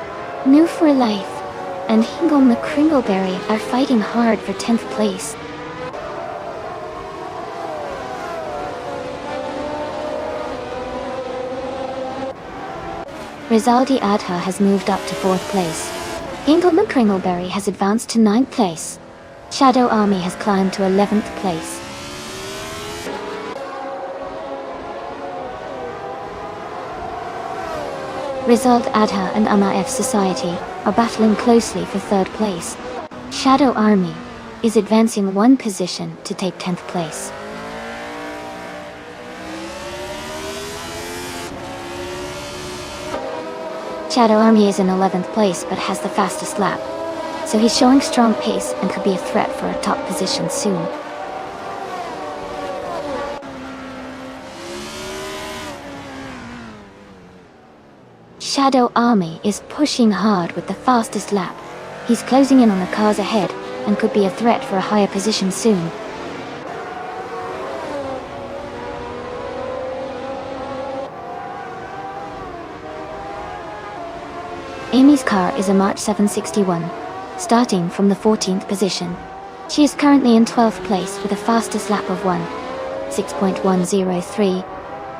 New for Life and Hingle McCringleberry are fighting hard for 10th place. Rizaldi Adha has moved up to 4th place. Hingle McCringleberry has advanced to 9th place. Shadow Army has climbed to 11th place. Rizald Adha and Amma F Society are battling closely for 3rd place. Shadow Army is advancing 1 position to take 10th place. Shadow Army is in 11th place but has the fastest lap, so he's showing strong pace and could be a threat for a top position soon. Shadow Army is pushing hard with the fastest lap. He's closing in on the cars ahead and could be a threat for a higher position soon. Amy's car is a March 761, starting from the 14th position. She is currently in 12th place with a fastest lap of 6.103.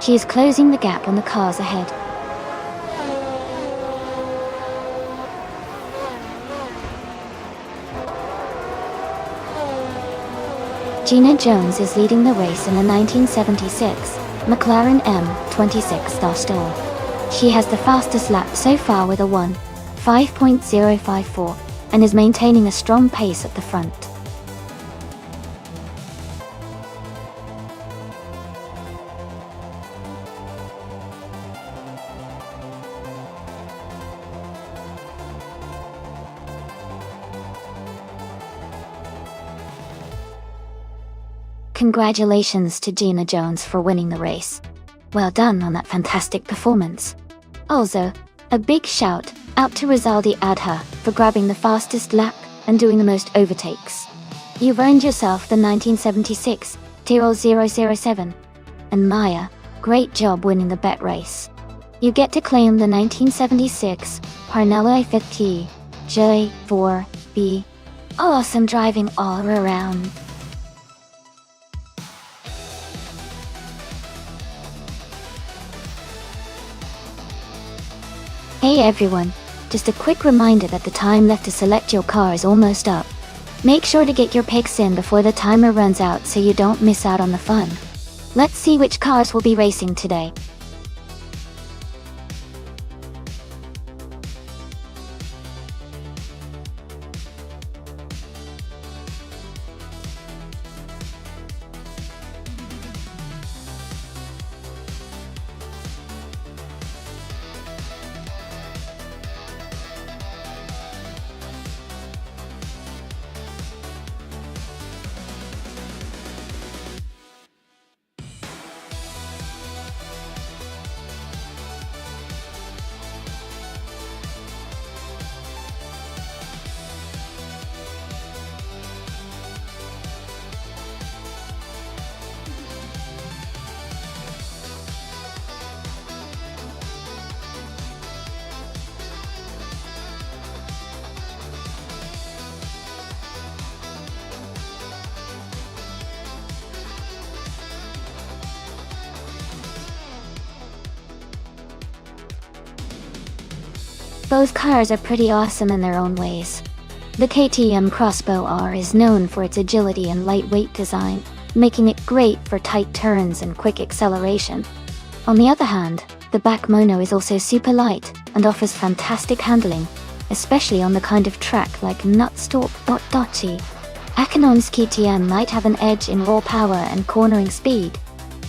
She is closing the gap on the cars ahead. Gina Jones is leading the race in a 1976 McLaren M26 Dostal. She has the fastest lap so far with a 1:5.054 and is maintaining a strong pace at the front. Congratulations to Gina Jones for winning the race. Well done on that fantastic performance. Also, a big shout out to Rizaldi Adha for grabbing the fastest lap and doing the most overtakes. You've earned yourself the 1976 Tyrrell 007. And Maya, great job winning the bet race. You get to claim the 1976 Parnelli 5th J4B. Awesome driving all around. Hey everyone, just a quick reminder that the time left to select your car is almost up. Make sure to get your picks in before the timer runs out so you don't miss out on the fun. Let's see which cars will be racing today. Both cars are pretty awesome in their own ways. The KTM Crossbow R is known for its agility and lightweight design, making it great for tight turns and quick acceleration. On the other hand, the back mono is also super light and offers fantastic handling, especially on the kind of track like Nonstop. Akinon's KTM might have an edge in raw power and cornering speed,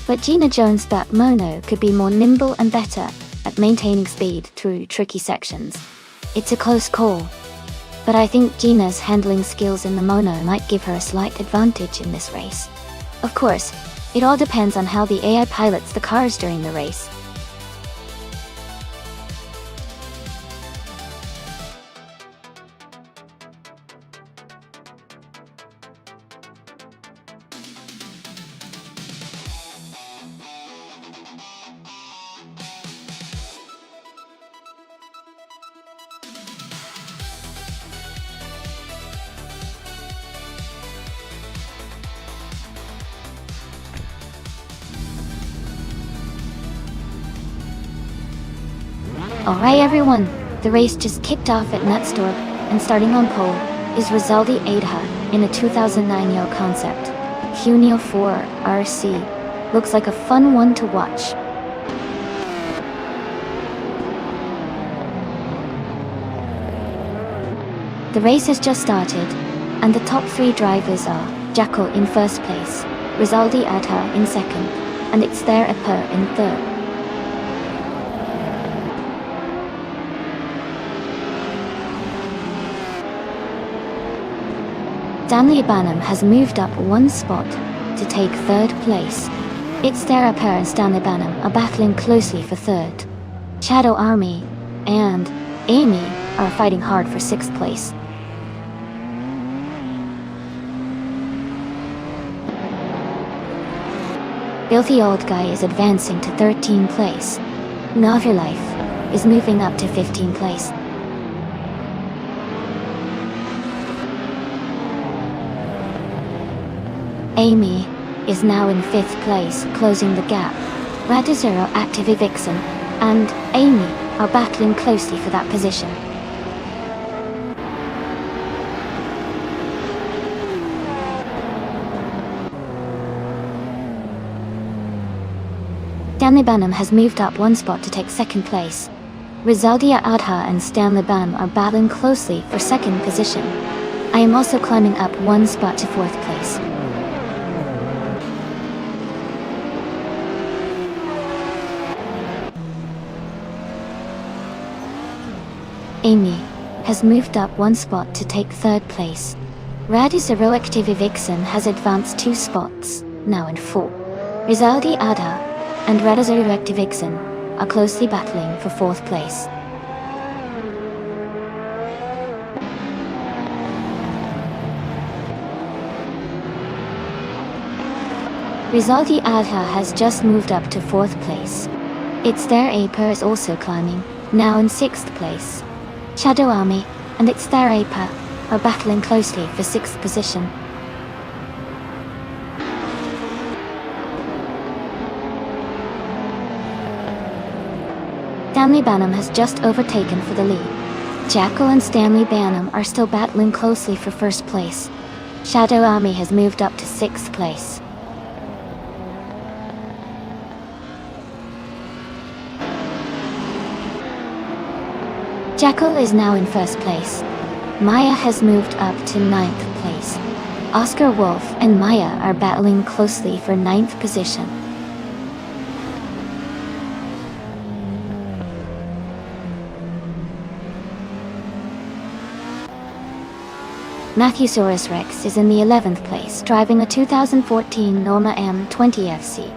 but Gina Jones' back mono could be more nimble and better at maintaining speed through tricky sections. It's a close call, but I think Gina's handling skills in the mono might give her a slight advantage in this race. Of course, it all depends on how the AI pilots the cars during the race. Alright everyone, the race just kicked off at Nonstop, and starting on pole is Rizaldi Adha in a 2009 Yo concept. Hunio 4 RC. Looks like a fun one to watch. The race has just started, and the top 3 drivers are Jacko in first place, Rizaldi Adha in second, and it's there Eper in third. Stanley Banham has moved up 1 spot to take third place. It's Sarah Pear and Stanley Banham are battling closely for third. Shadow Army and Amy are fighting hard for 6th place. Filthy Old Guy is advancing to 13th place. Not Your Life is moving up to 15th place. Amy is now in 5th place, closing the gap. Radizero, Active Vixen, and Amy are battling closely for that position. Stanley Banham has moved up 1 spot to take 2nd place. Rizaldia Adha and Stanley Banham are battling closely for 2nd position. I am also climbing up 1 spot to 4th place. Amy has moved up 1 spot to take 3rd place. Radizero Active Vixen has advanced 2 spots, now in 4. Rizaldi Adha and Radizero Active Vixen are closely battling for 4th place. Rizaldi Adha has just moved up to 4th place. It's there Aper is also climbing, now in 6th place. Shadow Army and its Star Aper are battling closely for 6th position. Stanley Banham has just overtaken for the lead. Jacko and Stanley Banham are still battling closely for 1st place. Shadow Army has moved up to 6th place. Jekyll is now in 1st place. Maya has moved up to 9th place. Oscar Wolf and Maya are battling closely for 9th position. Matthewsaurus Rex is in the 11th place, driving a 2014 Norma M20 FC.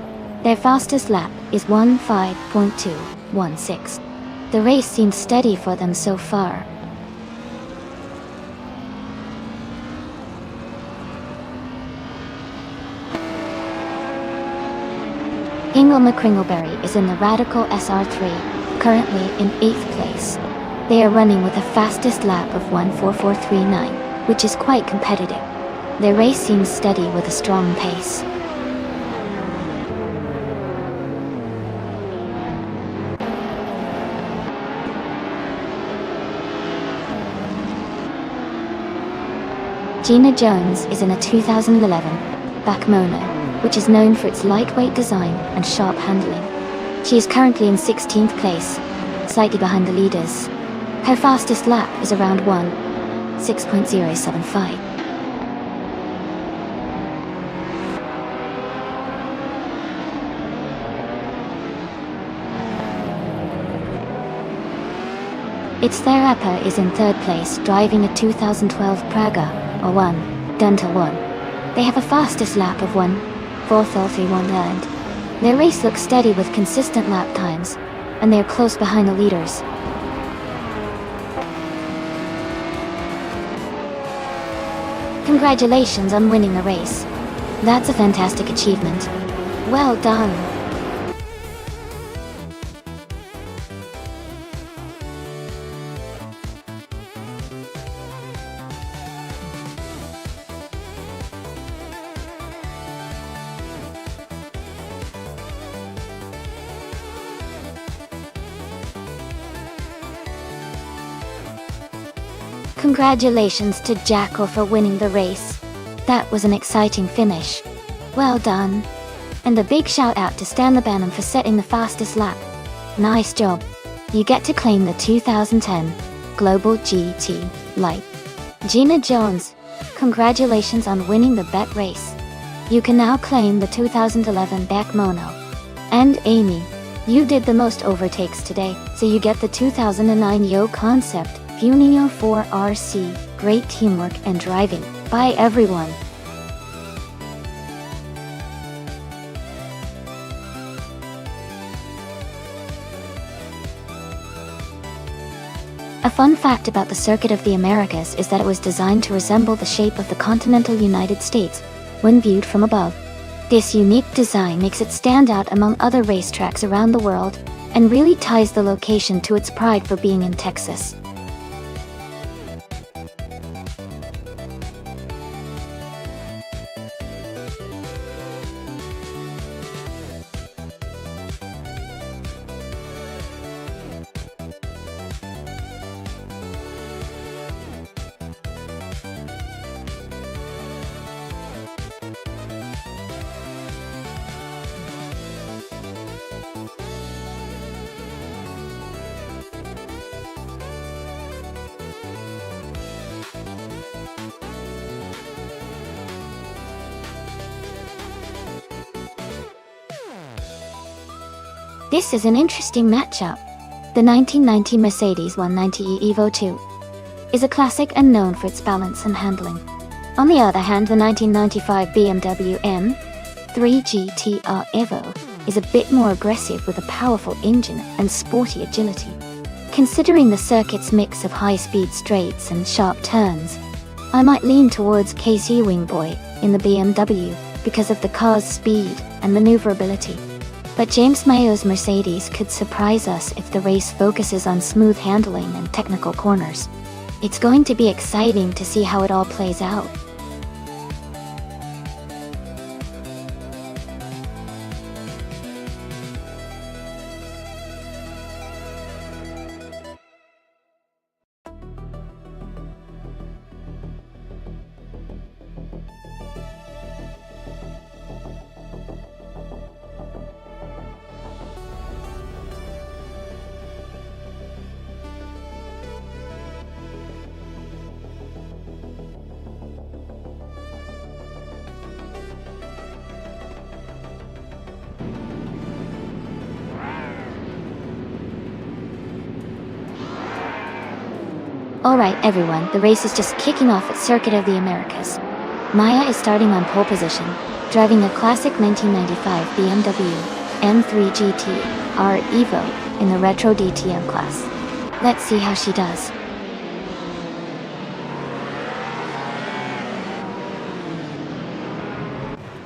Their fastest lap is 15.216. The race seems steady for them so far. Ingle McCringleberry is in the Radical SR3, currently in 8th place. They are running with a fastest lap of 1:44.39, which is quite competitive. Their race seems steady with a strong pace. Gina Jones is in a 2011 back mono, which is known for its lightweight design and sharp handling. She is currently in 16th place, slightly behind the leaders. Her fastest lap is around 1:6.075. Its thereupper is in 3rd place, driving a 2012 Praga, or 1:1. They have a fastest lap of 1:4.31 and their race looks steady with consistent lap times, and they are close behind the leaders. Congratulations on winning the race. That's a fantastic achievement. Well done. Congratulations to Jacko for winning the race. That was an exciting finish. Well done. And a big shout out to Stan Lebanon for setting the fastest lap. Nice job. You get to claim the 2010 Global GT Light. Gina Jones, congratulations on winning the bet race. You can now claim the 2011 back mono. And Amy, you did the most overtakes today, so you get the 2009 Yo Concept Funio 4RC. Great teamwork and driving. Bye everyone. A fun fact about the Circuit of the Americas is that it was designed to resemble the shape of the continental United States when viewed from above. This unique design makes it stand out among other racetracks around the world and really ties the location to its pride for being in Texas. This is an interesting matchup. The 1990 Mercedes 190e Evo 2 is a classic and known for its balance and handling. On the other hand, the 1995 BMW M3 GTR Evo is a bit more aggressive with a powerful engine and sporty agility. Considering the circuit's mix of high-speed straights and sharp turns, I might lean towards KC Wingboy in the BMW because of the car's speed and maneuverability. But James Mayo's Mercedes could surprise us if the race focuses on smooth handling and technical corners. It's going to be exciting to see how it all plays out. Alright everyone, the race is just kicking off at Circuit of the Americas. Maya is starting on pole position, driving a classic 1995 BMW M3 GT-R Evo in the Retro DTM class. Let's see how she does.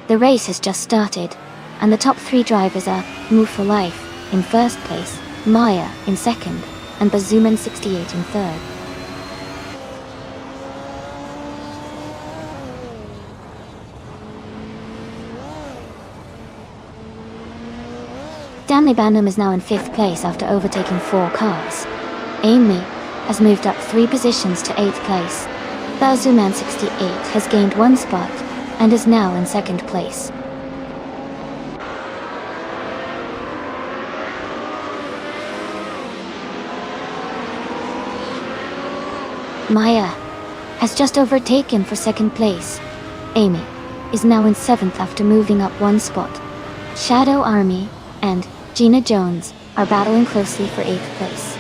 The race has just started, and the top 3 drivers are Move for Life in 1st place, Maya in 2nd, and Bazuman 68 in 3rd. Stanley Banham is now in 5th place after overtaking 4 cars. Amy has moved up 3 positions to 8th place. Bazuman68 has gained 1 spot and is now in 2nd place. Maya has just overtaken for 2nd place. Amy is now in 7th after moving up 1 spot. Shadow Army and Gina Jones are battling closely for 8th place.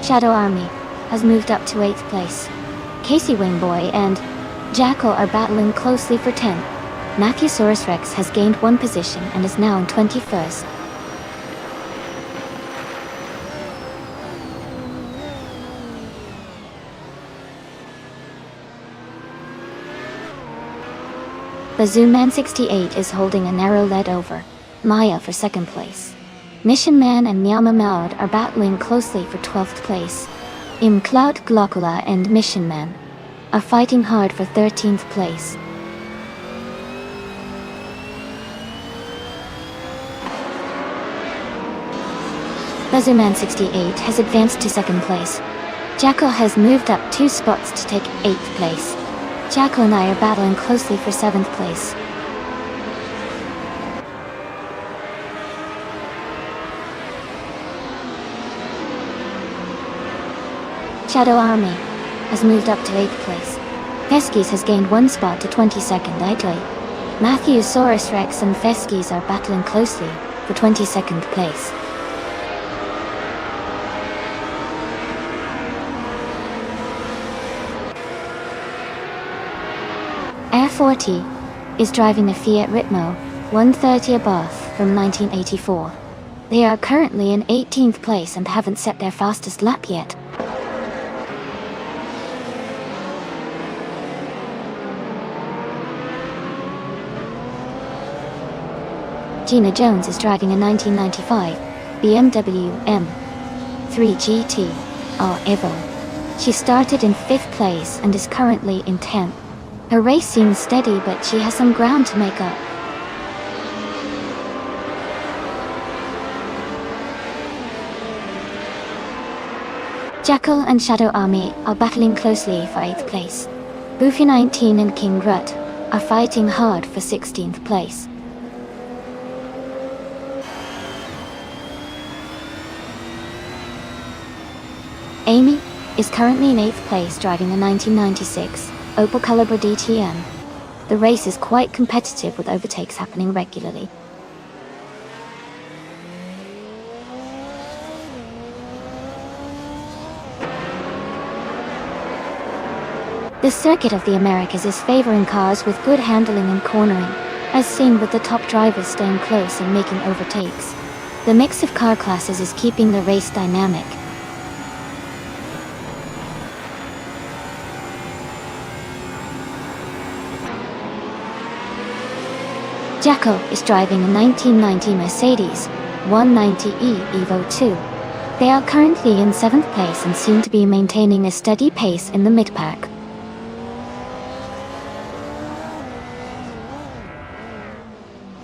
Shadow Army has moved up to 8th place. Casey Wingboy and Jackal are battling closely for 10th. Matthewsaurus Rex has gained 1 position and is now in 21st. Bazooman68 is holding a narrow lead over Maya for 2nd place. Mission Man and Nyama Maud are battling closely for 12th place. Cloud Glocula and Mission Man are fighting hard for 13th place. Bazooman68 has advanced to 2nd place. Jackal has moved up 2 spots to take 8th place. Jackal and I are battling closely for 7th place. Shadow Army has moved up to 8th place. Feskies has gained 1 spot to 22nd idly. Matthewsaurus Rex and Feskies are battling closely for 22nd place. Air 40 is driving a Fiat Ritmo 130 above from 1984. They are currently in 18th place and haven't set their fastest lap yet. Gina Jones is driving a 1995 BMW M3 GT R Evo. She started in 5th place and is currently in 10th. Her race seems steady, but she has some ground to make up. Jackal and Shadow Army are battling closely for 8th place. Boofy 19 and King Rut are fighting hard for 16th place. Amy is currently in 8th place driving a 1996 Opel Calibra DTM. The race is quite competitive with overtakes happening regularly. The circuit of the Americas is favoring cars with good handling and cornering, as seen with the top drivers staying close and making overtakes. The mix of car classes is keeping the race dynamic. Jackal is driving a 1990 Mercedes 190e Evo 2. They are currently in 7th place and seem to be maintaining a steady pace in the mid-pack.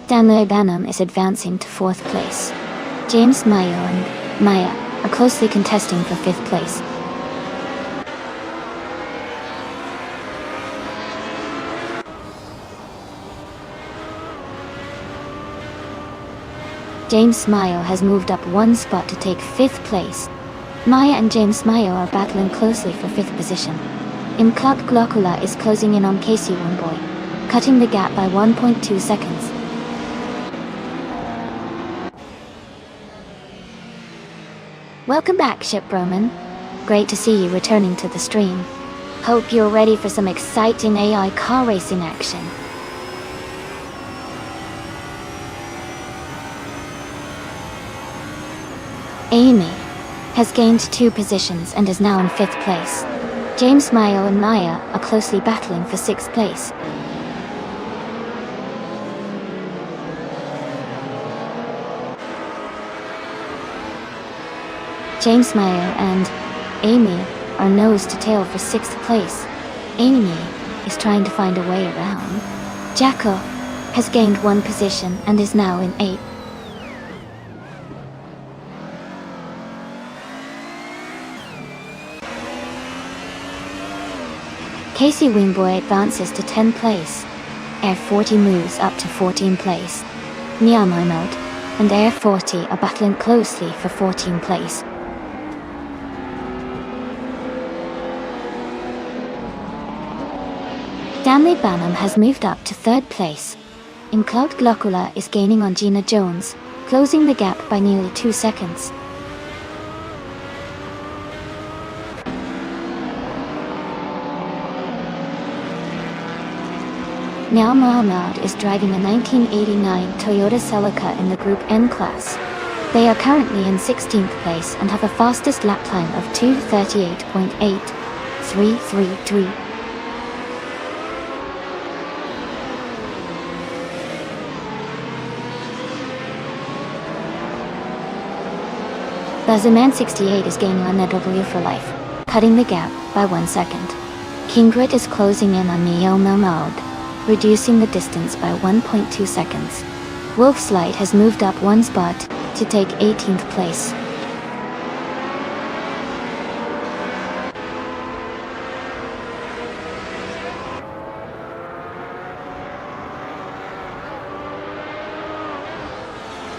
Danlo Banham is advancing to 4th place. James Mayo and Maya are closely contesting for 5th place. James Mayo has moved up 1 spot to take 5th place. Maya and James Mayo are battling closely for 5th position. Cloud Glocula is closing in on Casey Wingboy, cutting the gap by 1.2 seconds. Welcome back, Ship Roman. Great to see you returning to the stream. Hope you're ready for some exciting AI car racing action. Amy has gained 2 positions and is now in 5th place. James Mayo and Maya are closely battling for 6th place. James Mayo and Amy are nose to tail for 6th place. Amy is trying to find a way around. Jackal has gained 1 position and is now in 8th. Casey Wingboy advances to 10th place. Air 40 moves up to 14th place. Mode and Air 40 are battling closely for 14th place. Stanley Banham has moved up to 3rd place. Cloud Glocula is gaining on Gina Jones, closing the gap by nearly 2 seconds. Now Mohammad is driving a 1989 Toyota Celica in the Group N class. They are currently in 16th place and have a fastest lap time of 2:38.8333. Bazuman 68 is gaining on NW for life, cutting the gap by 1 second. Kingrit is closing in on Neo Mohammad, reducing the distance by 1.2 seconds. Wolfslide has moved up 1 spot to take 18th place.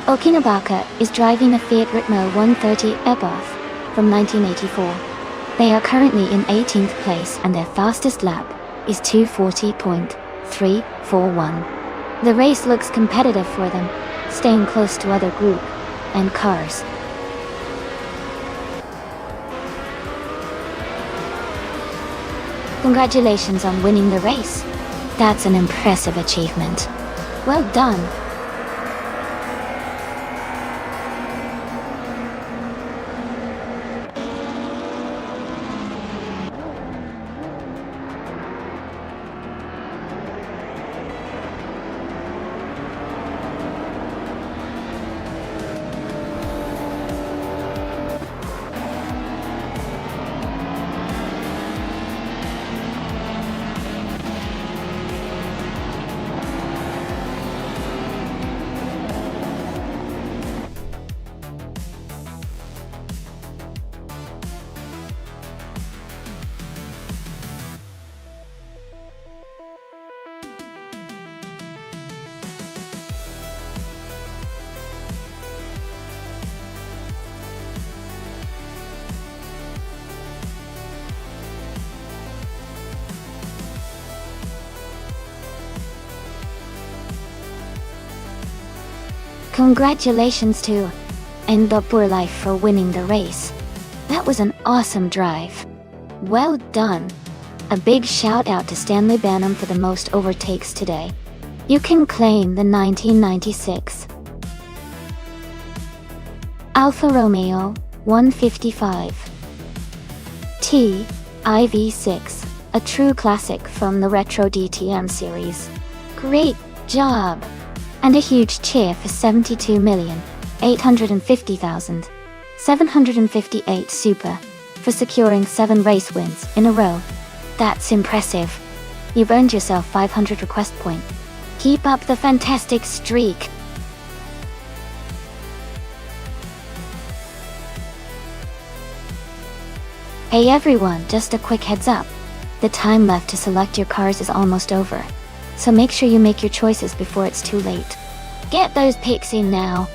Okinabaka is driving a Fiat Ritmo 130 Ebath from 1984. They are currently in 18th place and their fastest lap is 2:40.341. The race looks competitive for them, staying close to other group and cars. Congratulations on winning the race. That's an impressive achievement. Well done. Congratulations to Endopur Life for winning the race. That was an awesome drive. Well done. A big shout out to Stanley Banham for the most overtakes today. You can claim the 1996 Alfa Romeo 155 T IV6, a true classic from the Retro DTM series. Great job! And a huge cheer for 72,850,758 Super for securing 7 race wins in a row. That's impressive. You've earned yourself 500 request point. Keep up the fantastic streak. Hey everyone, just a quick heads up. The time left to select your cars is almost over. So make sure you make your choices before it's too late. Get those picks in now.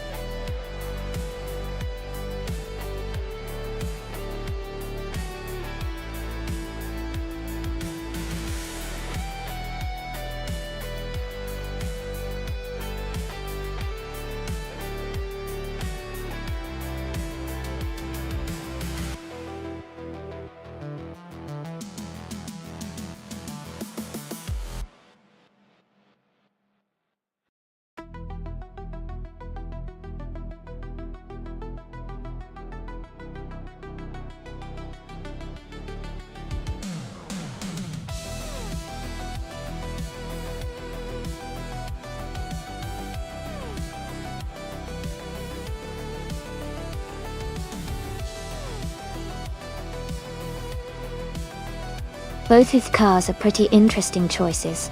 Both his cars are pretty interesting choices.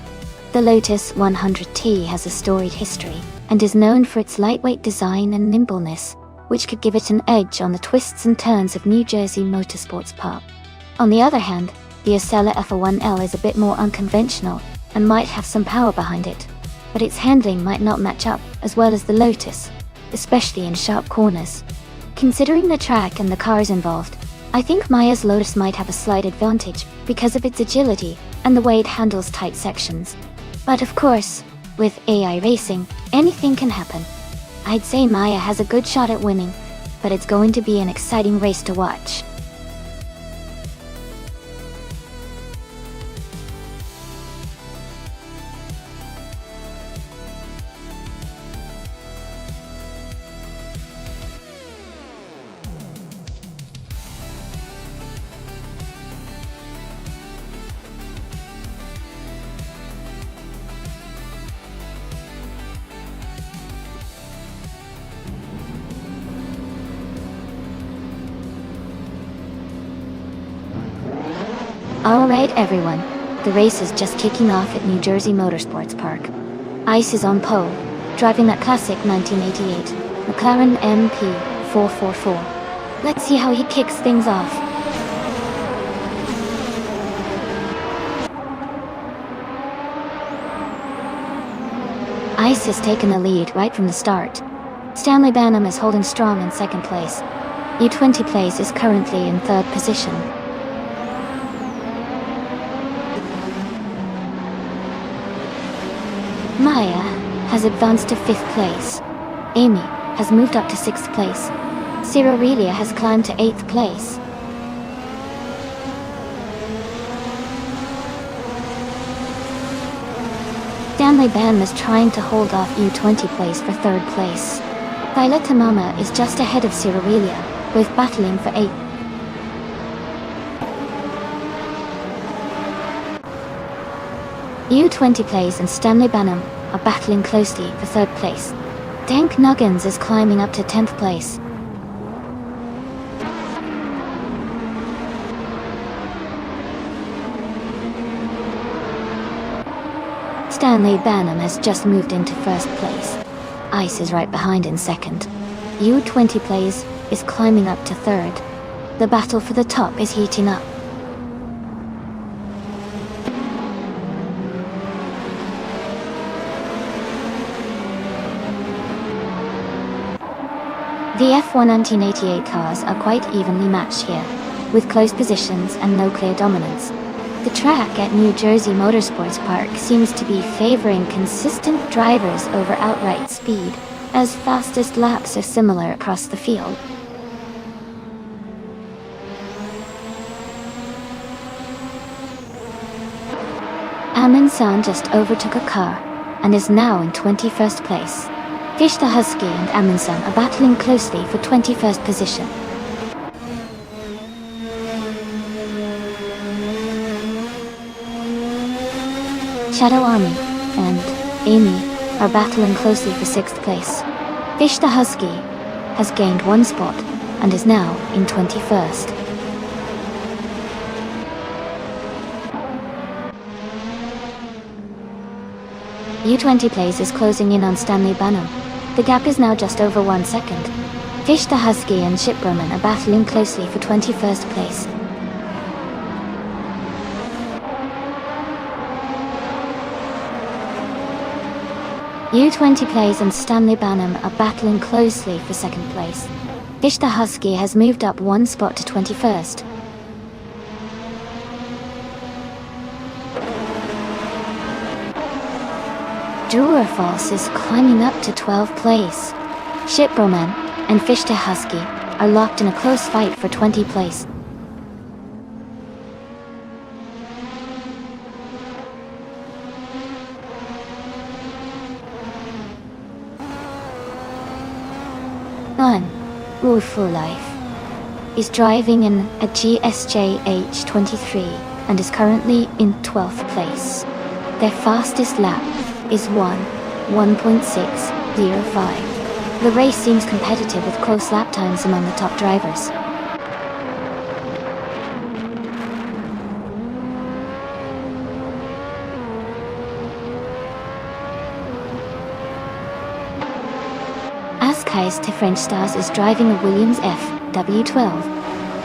The Lotus 100T has a storied history, and is known for its lightweight design and nimbleness, which could give it an edge on the twists and turns of New Jersey Motorsports Park. On the other hand, The Acela F1L is a bit more unconventional and might have some power behind it, but its handling might not match up as well as the Lotus, especially in sharp corners. Considering the track and the cars involved, I think Maya's Lotus might have a slight advantage because of its agility and the way it handles tight sections. But of course, with AI racing, anything can happen. I'd say Maya has a good shot at winning, but it's going to be an exciting race to watch. Alright everyone, the race is just kicking off at New Jersey Motorsports Park. Ice is on pole, driving that classic 1988 McLaren MP444. Let's see how he kicks things off. Ice has taken the lead right from the start. Stanley Banham is holding strong in second place. U20 Place is currently in third position. Maya has advanced to 5th place. Amy has moved up to 6th place. Cira Aurelia has climbed to 8th place. Stanley Banham is trying to hold off U20 Place for 3rd place. Violetta Mama is just ahead of Cira Aurelia, both battling for 8th. U20 Place and Stanley Banham are battling closely for 3rd place. Dank Nuggins is climbing up to 10th place. Stanley Banham has just moved into 1st place. Ice is right behind in 2nd. U20 Place is climbing up to 3rd. The battle for the top is heating up. The F1 1988 cars are quite evenly matched here, with close positions and no clear dominance. The track at New Jersey Motorsports Park seems to be favoring consistent drivers over outright speed, as fastest laps are similar across the field. Amundsen just overtook a car and is now in 21st place. Fish the Husky and Amundsen are battling closely for 21st position. Shadow Army and Amy are battling closely for 6th place. Fish the Husky has gained 1 spot and is now in 21st. U20 Place is closing in on Stanley Banham. The gap is now just over 1 second. Fish the Husky and Chip Broman are battling closely for 21st place. U20 Place and Stanley Banham are battling closely for 2nd place. Fish the Husky has moved up 1 spot to 21st. Falls is climbing up to 12th place. Chip Broman and Fish the Husky are locked in a close fight for 20th place. Full Life is driving in a GSJ H23 and is currently in 12th place. Their fastest lap is 1:6:05. The race seems competitive with close lap times among the top drivers. Askais to French Stars is driving a Williams FW12.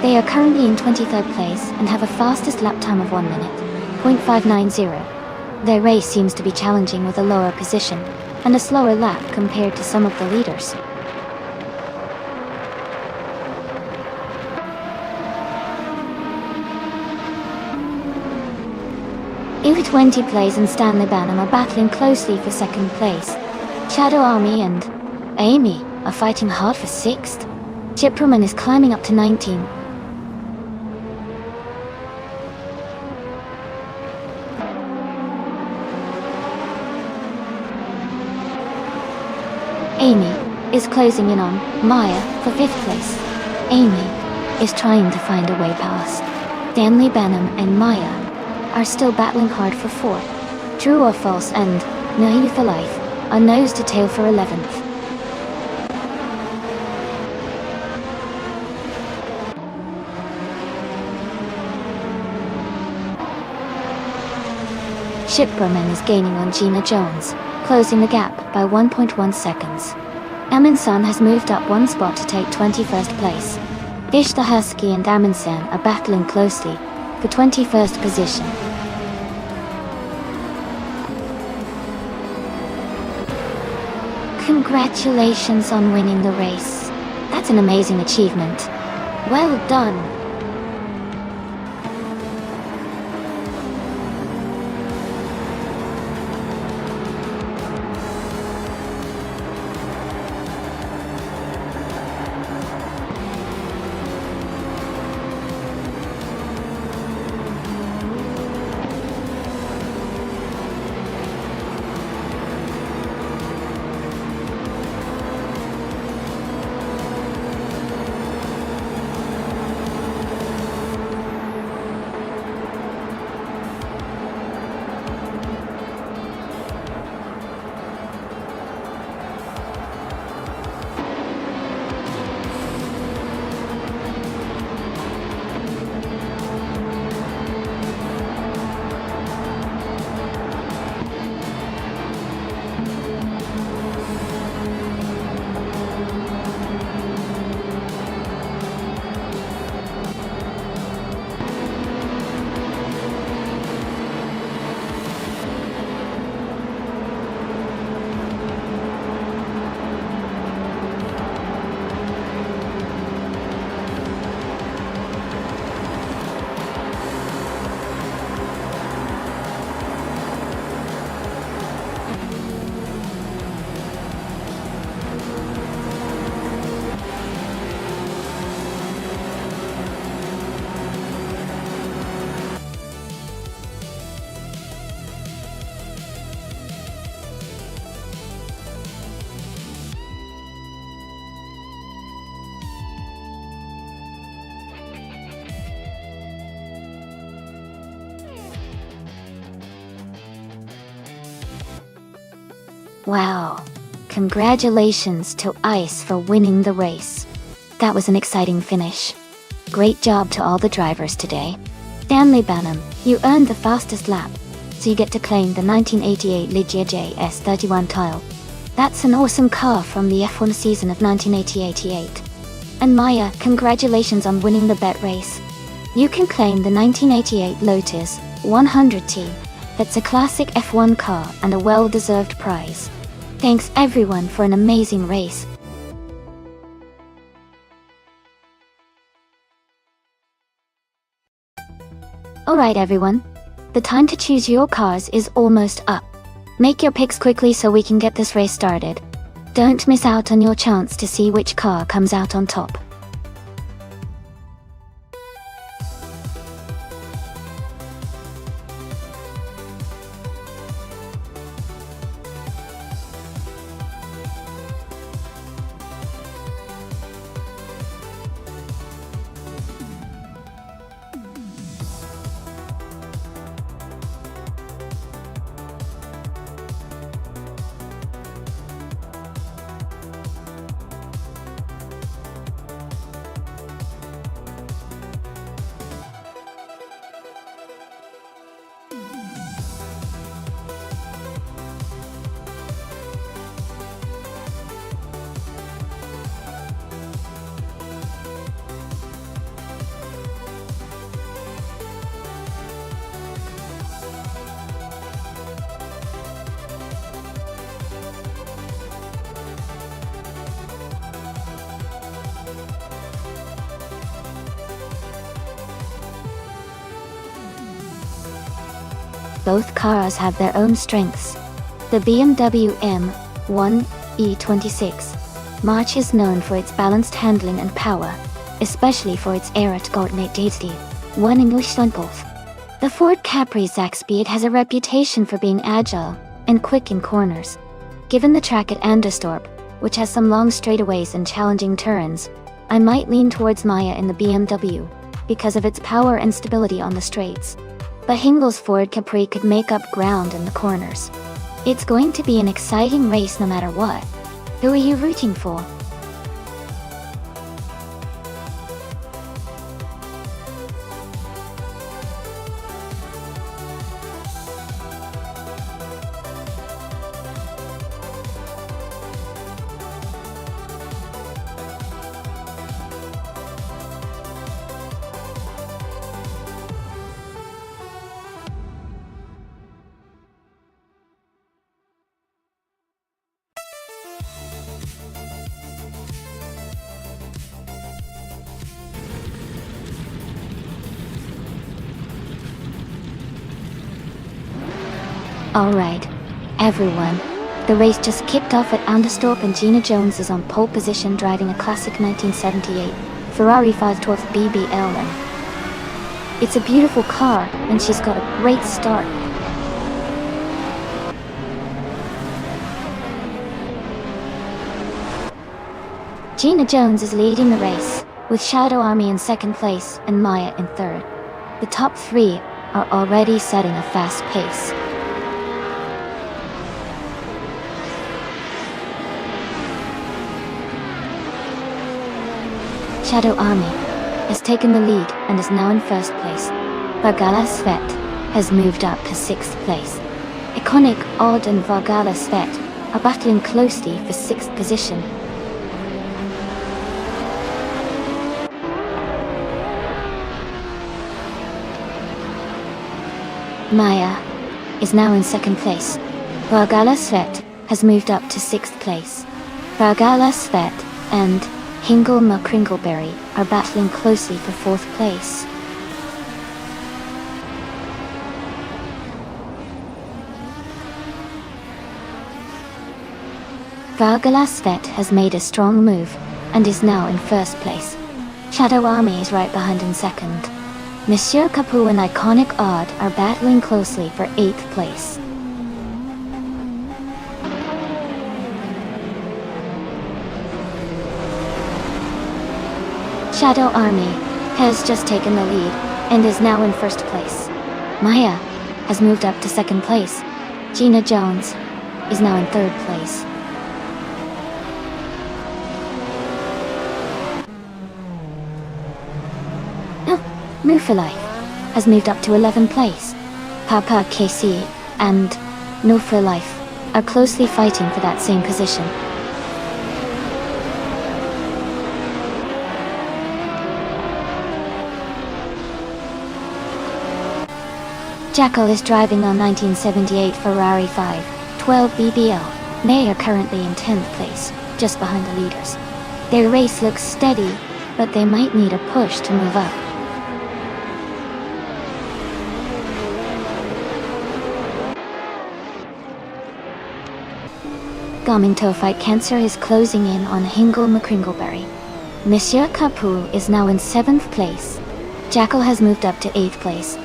They are currently in 23rd place and have a fastest lap time of 1 minute, 0.590. Their race seems to be challenging with a lower position and a slower lap compared to some of the leaders. U20 Plays and Stanley Banham are battling closely for second place. Shadow Army and Amy are fighting hard for 6th. Chip Roman is climbing up to 19. Amy is closing in on Maya for 5th place. Amy is trying to find a way past. Stanley Banham and Maya are still battling hard for 4th. True or False and Naive for Life are nose to tail for 11th. Shipperman is gaining on Gina Jones, closing the gap by 1.1 seconds. Amundsen has moved up 1 spot to take 21st place. Dish the Husky and Amundsen are battling closely for 21st position. Congratulations on winning the race. That's an amazing achievement. Well done. Wow. Congratulations to Ice for winning the race. That was an exciting finish. Great job to all the drivers today. Stanley Banham, you earned the fastest lap, so you get to claim the 1988 Ligia JS31 tile. That's an awesome car from the F1 season of 1988. And Maya, congratulations on winning the bet race. You can claim the 1988 Lotus 100T. That's a classic F1 car and a well-deserved prize. Thanks everyone for an amazing race. Alright everyone, the time to choose your cars is almost up. Make your picks quickly so we can get this race started. Don't miss out on your chance to see which car comes out on top. both cars have their own strengths. The BMW M1 E26 March is known for its balanced handling and power, especially for its aerodynamic one English both. The Ford Capri Zaxbyit has a reputation for being agile and quick in corners. Given the track at Anderstorp, which has some long straightaways and challenging turns, I might lean towards Maya in the BMW, because of its power and stability on the straights. But Hingel's Ford Capri could make up ground in the corners. It's going to be an exciting race no matter what. Who are you rooting for? Alright, everyone. The race just kicked off at Anderstorp and Gina Jones is on pole position driving a classic 1978 Ferrari 512 BBL. It's a beautiful car and she's got a great start. Gina Jones is leading the race, with Shadow Army in second place and Maya in third. The top three are already setting a fast pace. Shadow Army has taken the lead and is now in first place. Vargala Svet has moved up to sixth place. Iconic Odd and Vargala Svet are battling closely for sixth position. Maya is now in second place. Vargala Svet has moved up to sixth place. Vargala Svet and Hingel McCringleberry are battling closely for fourth place. Vargala Svet has made a strong move and is now in first place. Shadow Army is right behind in second. Monsieur Capu and Iconic Odd are battling closely for eighth place. Shadow Army has just taken the lead and is now in first place. Maya has moved up to second place. Gina Jones is now in third place. Move for Life has moved up to 11th place. Papa KC and No for Life are closely fighting for that same position. Jackal is driving a 1978 Ferrari 512 BBL. They are currently in 10th place, just behind the leaders. Their race looks steady, but they might need a push to move up. Gaming Fight Cancer is closing in on Hingel McCringleberry. Monsieur Capu is now in 7th place. Jackal has moved up to 8th place.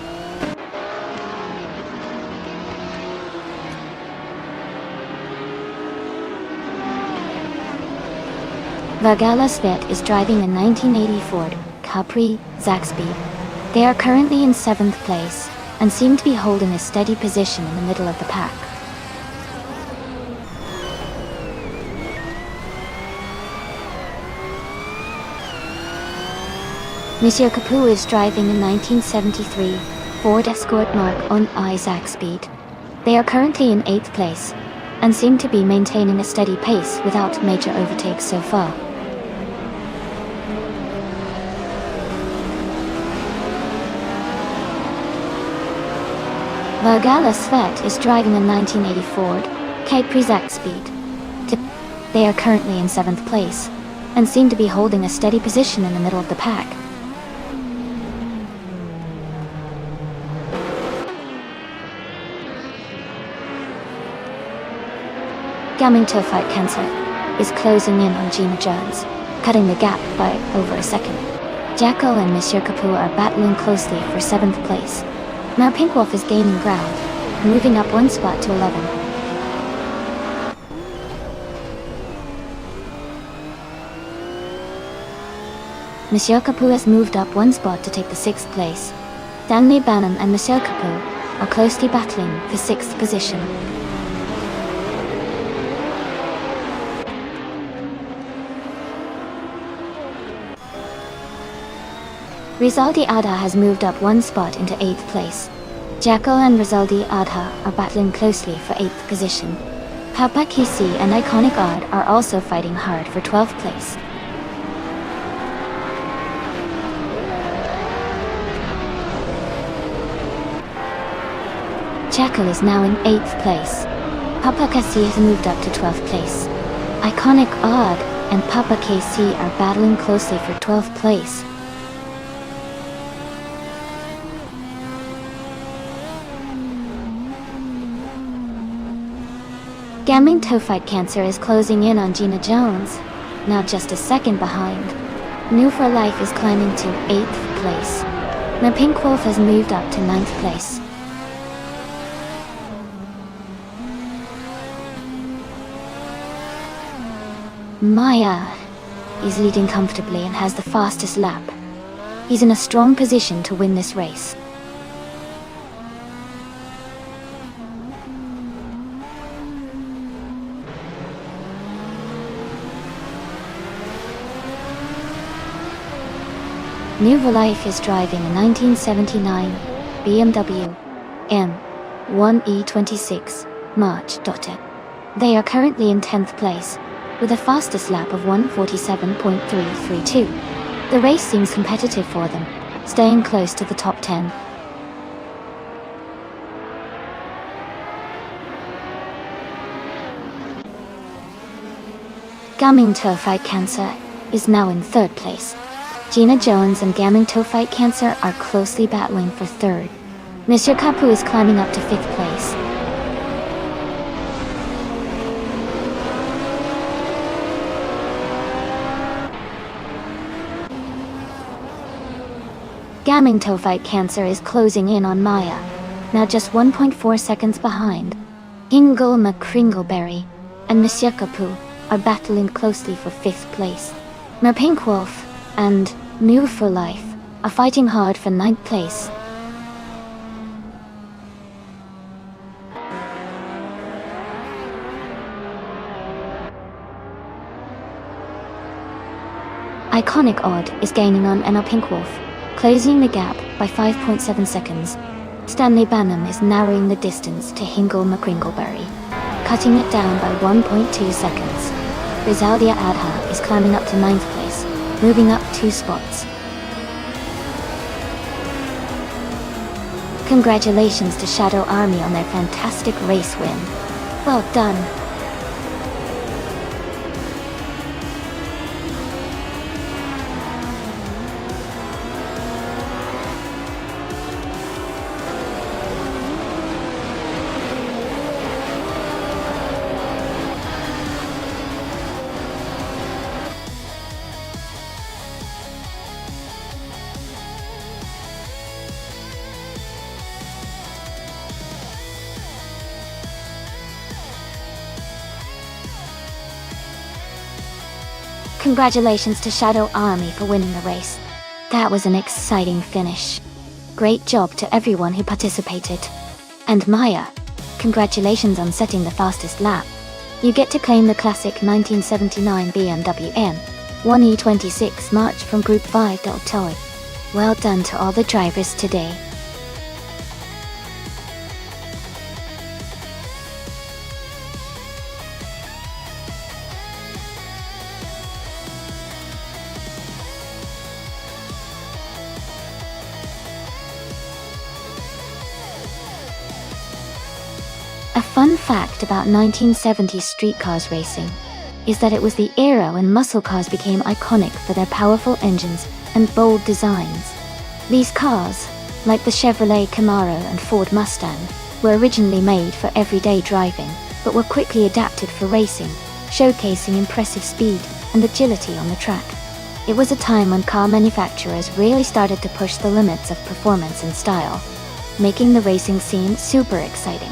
Vargala Svet is driving a 1980 Ford Capri Zaxbyit. They are currently in 7th place and seem to be holding a steady position in the middle of the pack. Monsieur Capu is driving a 1973 Ford Escort Mark on I Zaxbyit. They are currently in 8th place and seem to be maintaining a steady pace without major overtakes so far. Vargala Svet is driving a 1980 Ford Capri Zaxbyit. They are currently in 7th place and seem to be holding a steady position in the middle of the pack. Gaming Toe Fight Cancer is closing in on Gina Jones, cutting the gap by over a second. Jacko and Monsieur Capu are battling closely for 7th place. Now Pink Wolf is gaining ground, moving up 1 spot to 11. Monsieur Capu has moved up 1 spot to take the 6th place. Stanley Banham and Monsieur Capu are closely battling for 6th position. Rizaldi Adha has moved up 1 spot into 8th place. Jacko and Rizaldi Adha are battling closely for 8th position. Papa Kisi and Iconic Odd are also fighting hard for 12th place. Jacko is now in 8th place. Papa Kisi has moved up to 12th place. Iconic Odd and Papa KC are battling closely for 12th place. Gambling Toe Fight Cancer is closing in on Gina Jones, now just a second behind. New for Life is climbing to 8th place. Now Pink Wolf has moved up to 9th place. Maya is leading comfortably and has the fastest lap. He's in a strong position to win this race. New for Life is driving a 1979 BMW M1E26 March Dotter. They are currently in 10th place, with a fastest lap of 1:47.332. The race seems competitive for them, staying close to the top 10. Gaming Toe Fight Cancer is now in 3rd place. Gina Jones and Gaming Toe Fight Cancer are closely battling for 3rd. Monsieur Capu is climbing up to 5th place. Gaming Toe Fight Cancer is closing in on Maya, now just 1.4 seconds behind. Hingle McCringleberry and Monsieur Capu are battling closely for 5th place. Now Pink Wolf and New for Life are fighting hard for 9th place. Iconic Odd is gaining on NL Pink Wolf, closing the gap by 5.7 seconds. Stanley Banham is narrowing the distance to Hingle McCringleberry, cutting it down by 1.2 seconds. Rizaldia Adha is climbing up to 9th place, moving up 2 spots. Congratulations to Shadow Army on their fantastic race win. Well done. Congratulations to Shadow Army for winning the race. That was an exciting finish. Great job to everyone who participated. And Maya, congratulations on setting the fastest lap. You get to claim the classic 1979 BMW M1E26 March from Group 5 Toy. Well done to all the drivers today. A fun fact about 1970s street cars racing is that it was the era when muscle cars became iconic for their powerful engines and bold designs. These cars, like the Chevrolet Camaro and Ford Mustang, were originally made for everyday driving, but were quickly adapted for racing, showcasing impressive speed and agility on the track. It was a time when car manufacturers really started to push the limits of performance and style, making the racing scene super exciting.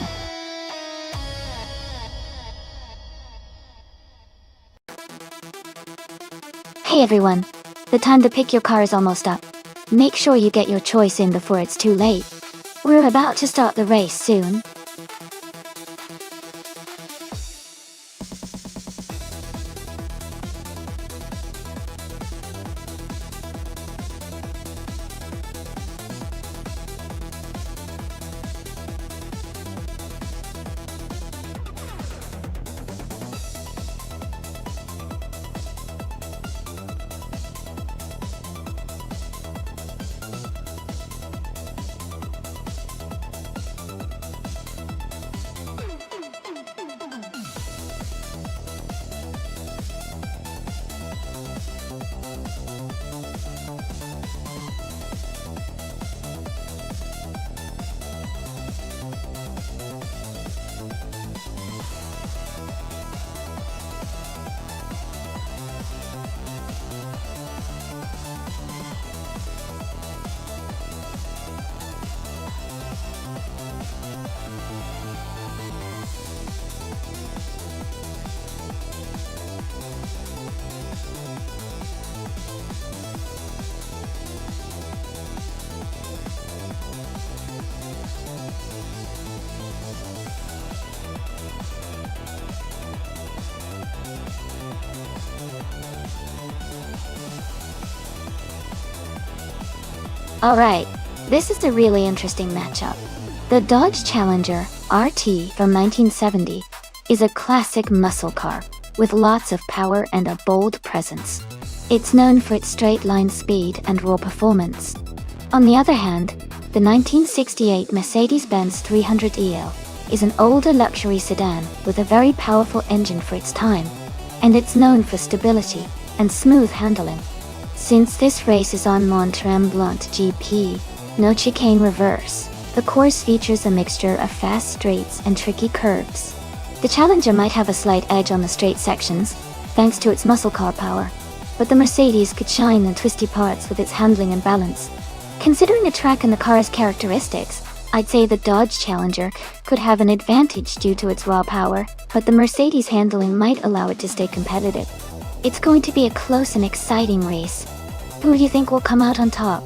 Hey everyone! The time to pick your car is almost up. Make sure you get your choice in before it's too late. We're about to start the race soon. Alright, this is a really interesting matchup. The Dodge Challenger RT from 1970 is a classic muscle car with lots of power and a bold presence. It's known for its straight-line speed and raw performance. On the other hand, the 1968 Mercedes-Benz 300 EL is an older luxury sedan with a very powerful engine for its time, and it's known for stability and smooth handling. Since this race is on Mont-Tremblant GP, no chicane reverse, the course features a mixture of fast straights and tricky curves. The Challenger might have a slight edge on the straight sections, thanks to its muscle car power, but the Mercedes could shine in twisty parts with its handling and balance. Considering the track and the car's characteristics, I'd say the Dodge Challenger could have an advantage due to its raw power, but the Mercedes handling might allow it to stay competitive. It's going to be a close and exciting race. Who do you think will come out on top?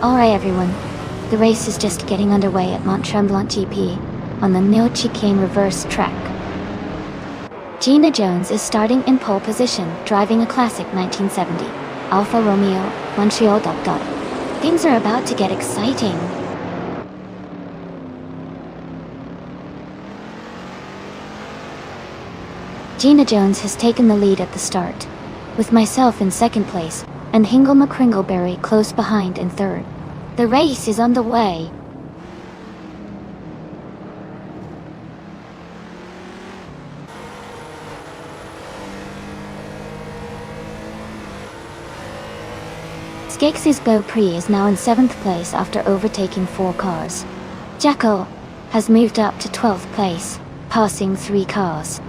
Alright everyone, the race is just getting underway at Mont-Tremblant GP on the no chicane reverse track. Gina Jones is starting in pole position, driving a classic 1970 Alfa Romeo Montreal. Things are about to get exciting. Gina Jones has taken the lead at the start, with myself in second place and Hingle McCringleberry close behind in third. The race is underway. Skeksis Beaupré is now in 7th place after overtaking 4 cars. Jacko has moved up to 12th place, passing 3 cars.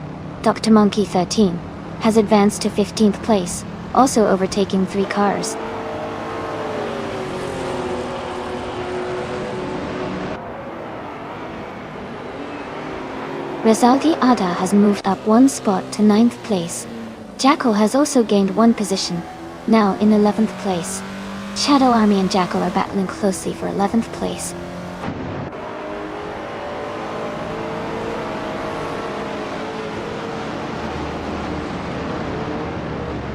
Dr. Monkey 13 has advanced to 15th place, also overtaking 3 cars. Rezaldi Ada has moved up 1 spot to 9th place. Jackal has also gained 1 position, now in 11th place. Shadow Army and Jackal are battling closely for 11th place.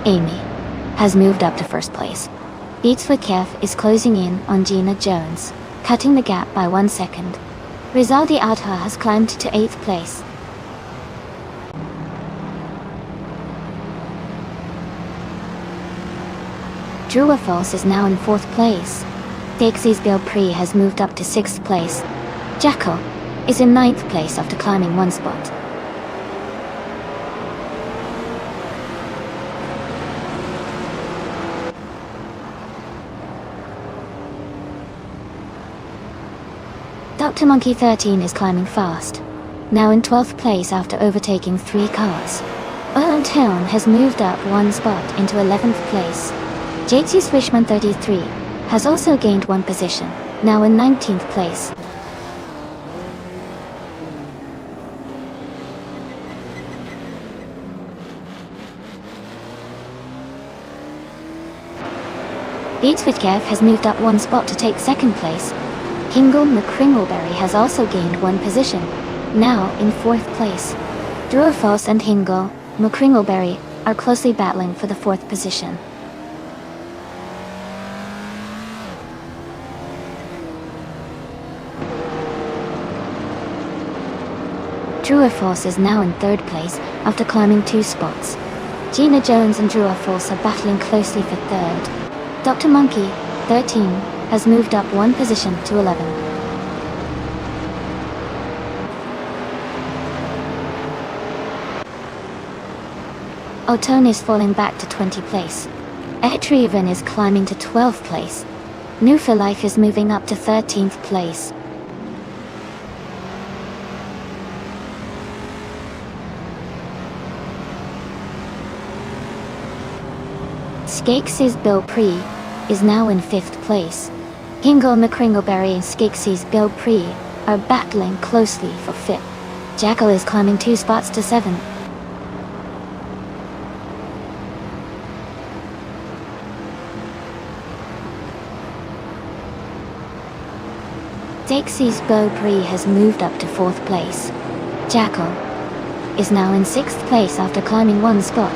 Amy has moved up to 1st place. Beatsfoot Kev is closing in on Gina Jones, cutting the gap by 1 second. Rizaldi Adha has climbed to 8th place. Drua Falls is now in 4th place. Dixie's Beaupré has moved up to 6th place. Jackal is in 9th place after climbing 1 spot. Dr. Monkey 13 is climbing fast, now in 12th place after overtaking 3 cars. Earl Town has moved up 1 spot into 11th place. JT Swishman 33 has also gained 1 position, now in 19th place. Beats with Kev has moved up 1 spot to take 2nd place. Hingle McCringleberry has also gained 1 position, now in 4th place. Druafos and Hingle McCringleberry are closely battling for the 4th position. Druafos is now in 3rd place after climbing 2 spots. Gina Jones and Druafos are battling closely for 3rd. Dr. Monkey 13 has moved up 1 position to 11. Otone is falling back to 20 place. Etrivan is climbing to 12th place. New for Life is moving up to 13th place. Skakes's Bill Pree is now in 5th place. Hingle McCringleberry and Skakes's Bill Pree are battling closely for 5th. Jackal is climbing 2 spots to 7th. Dixie's Bill Pree has moved up to 4th place. Jackal is now in 6th place after climbing 1 spot.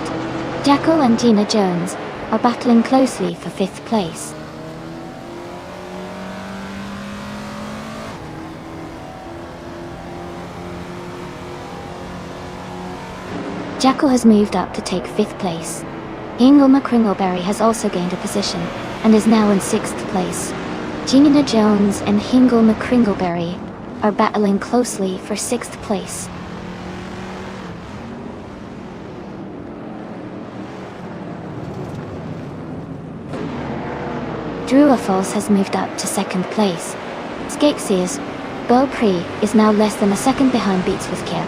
Jackal and Gina Jones are battling closely for 5th place. Jackal has moved up to take 5th place. Hingle McCringleberry has also gained a position and is now in 6th place. Gina Jones and Hingle McCringleberry are battling closely for 6th place. Druafos has moved up to 2nd place. Skakesi's Bill Pree is now less than a second behind Beats with Kev.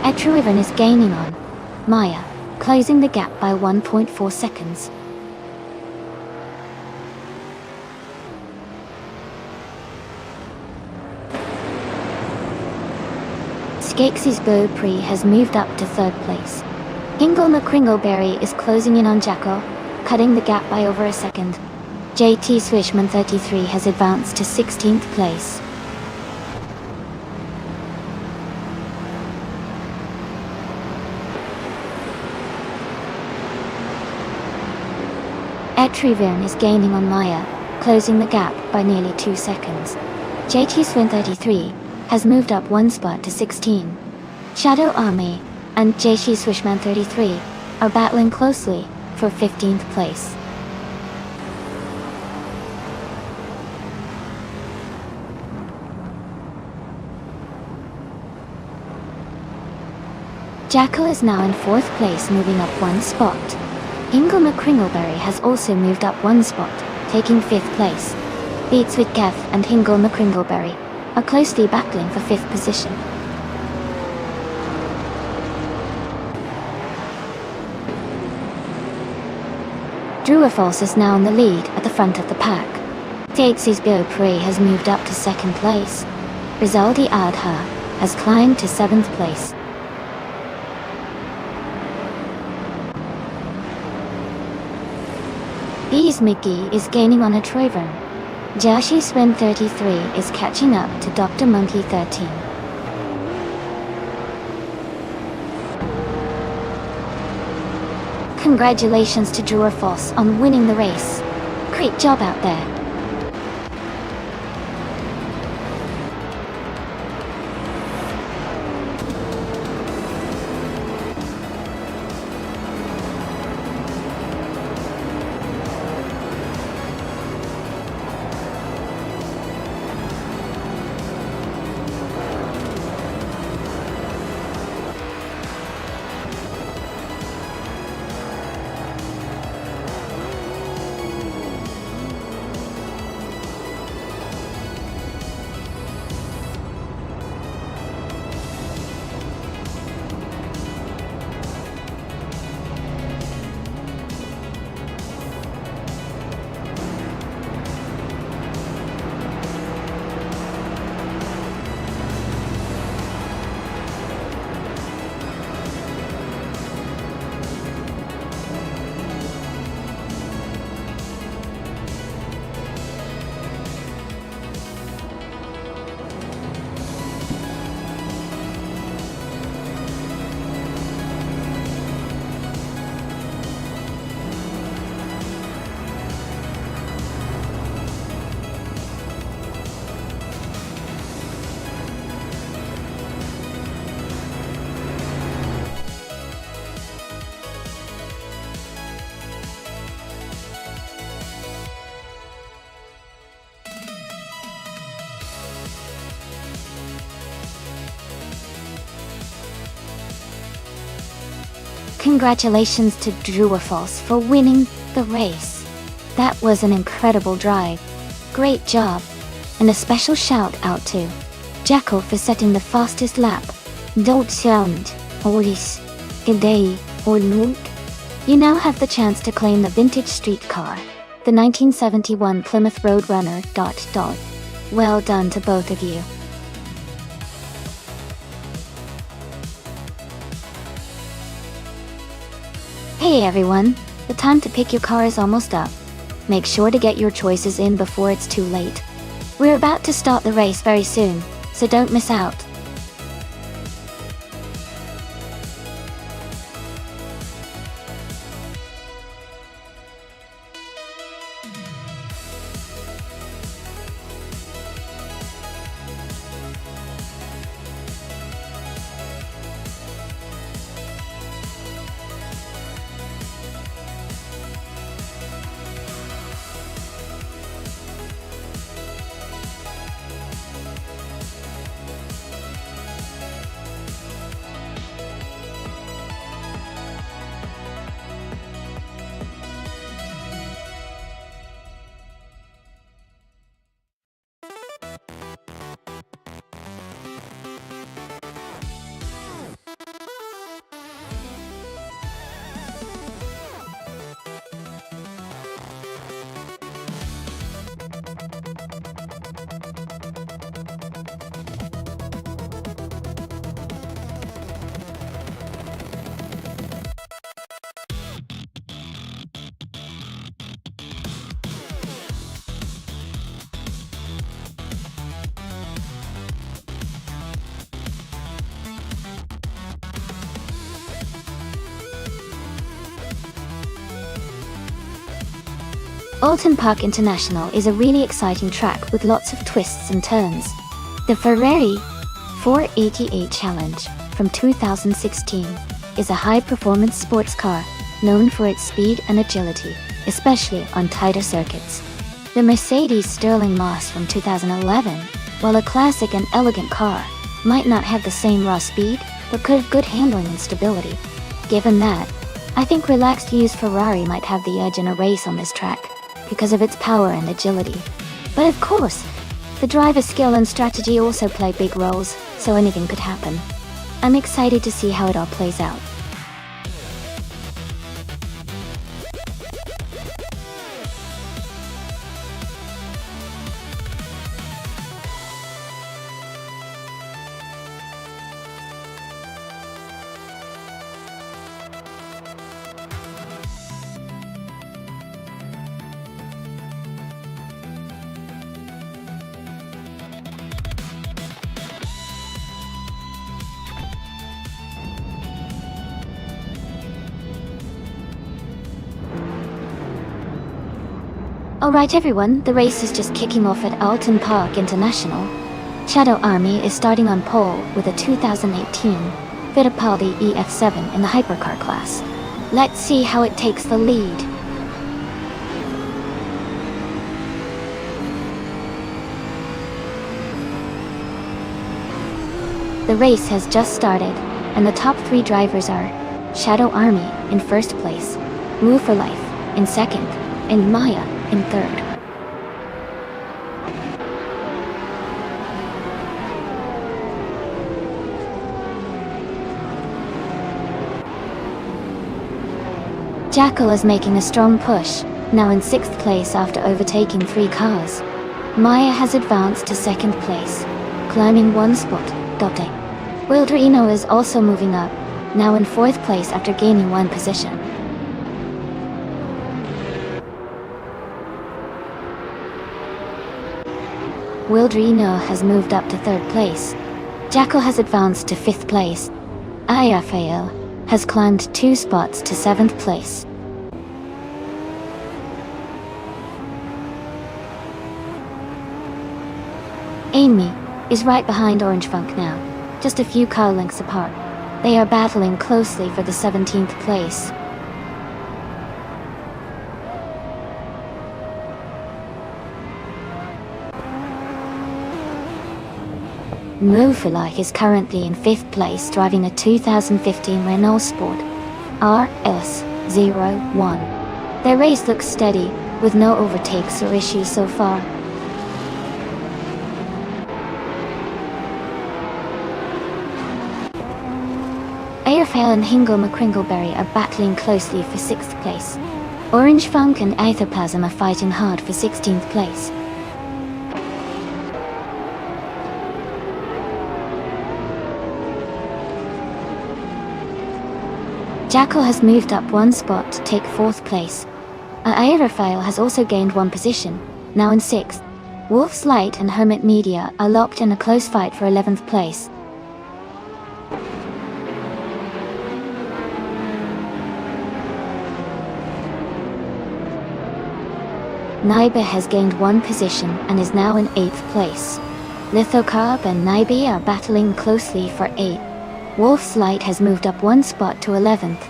Etruivan is gaining on Maya, closing the gap by 1.4 seconds. Skakesi's Bill Pree has moved up to 3rd place. Hingle McCringleberry is closing in on Jackal, cutting the gap by over a second. JT Swishman 33 has advanced to 16th place. Etrivan is gaining on Maya, closing the gap by nearly 2 seconds. JT Swin 33 has moved up 1 spot to 16. Shadow Army and JT Swishman 33 are battling closely for 15th place. Jackal is now in 4th place, moving up 1 spot. Hingle McCringleberry has also moved up 1 spot, taking 5th place. Beats with Kev and Hingle McCringleberry are closely battling for 5th position. Druafos is now in the lead at the front of the pack. Dixie's Bill Pree has moved up to 2nd place. Rizaldi Adha has climbed to 7th place. Bees Mickey is gaining on a Troyvern. Joshi Swin 33 is catching up to Dr. Monkey 13. Congratulations to Druafos on winning the race. Great job out there. Congratulations to Drewerfalls for winning the race. That was an incredible drive. Great job. And a special shout out to Jacko for setting the fastest lap. Don't sound, Oris, G'day, or Luke. You now have the chance to claim the vintage street car, the 1971 Plymouth Roadrunner. Well done to both of you. Hey everyone, the time to pick your car is almost up. Make sure to get your choices in before it's too late. We're about to start the race very soon, so don't miss out. Alton Park International is a really exciting track with lots of twists and turns. The Ferrari 488 Challenge from 2016 is a high-performance sports car known for its speed and agility, especially on tighter circuits. The Mercedes Sterling Moss from 2011, while a classic and elegant car, might not have the same raw speed, but could have good handling and stability. Given that, I think relaxed used Ferrari might have the edge in a race on this track, because of its power and agility. But of course, the driver's skill and strategy also play big roles, so anything could happen. I'm excited to see how it all plays out. Alright everyone, the race is just kicking off at Alton Park International. Shadow Army is starting on pole with a 2018 Fittipaldi EF7 in the hypercar class. Let's see how it takes the lead. The race has just started, and the top three drivers are Shadow Army in first place, Woo for Life in second, and Maya in third. Jackal is making a strong push, now in sixth place after overtaking three cars. Maya has advanced to second place, climbing one spot. Wildrino is also moving up, now in fourth place after gaining one position. Wildrino has moved up to third place. Jackal has advanced to fifth place. Ayafael has climbed 2 spots to 7th place. Amy is right behind Orange Funk now, just a few car lengths apart. They are battling closely for the 17th place. Mufalai is currently in 5th place driving a 2015 Renault Sport. RS01. Their race looks steady, with no overtakes or issues so far. Airfail and Hingle McCringleberry are battling closely for 6th place. Orange Funk and Aetherplasm are fighting hard for 16th place. Jackal has moved up one spot to take 4th place. Aerofail has also gained one position, now in 6th. Wolf's Light and Hermit Media are locked in a close fight for 11th place. Naibe has gained one position and is now in 8th place. Lithocarb and Naibe are battling closely for 8th. Wolf's Light has moved up one spot to 11th.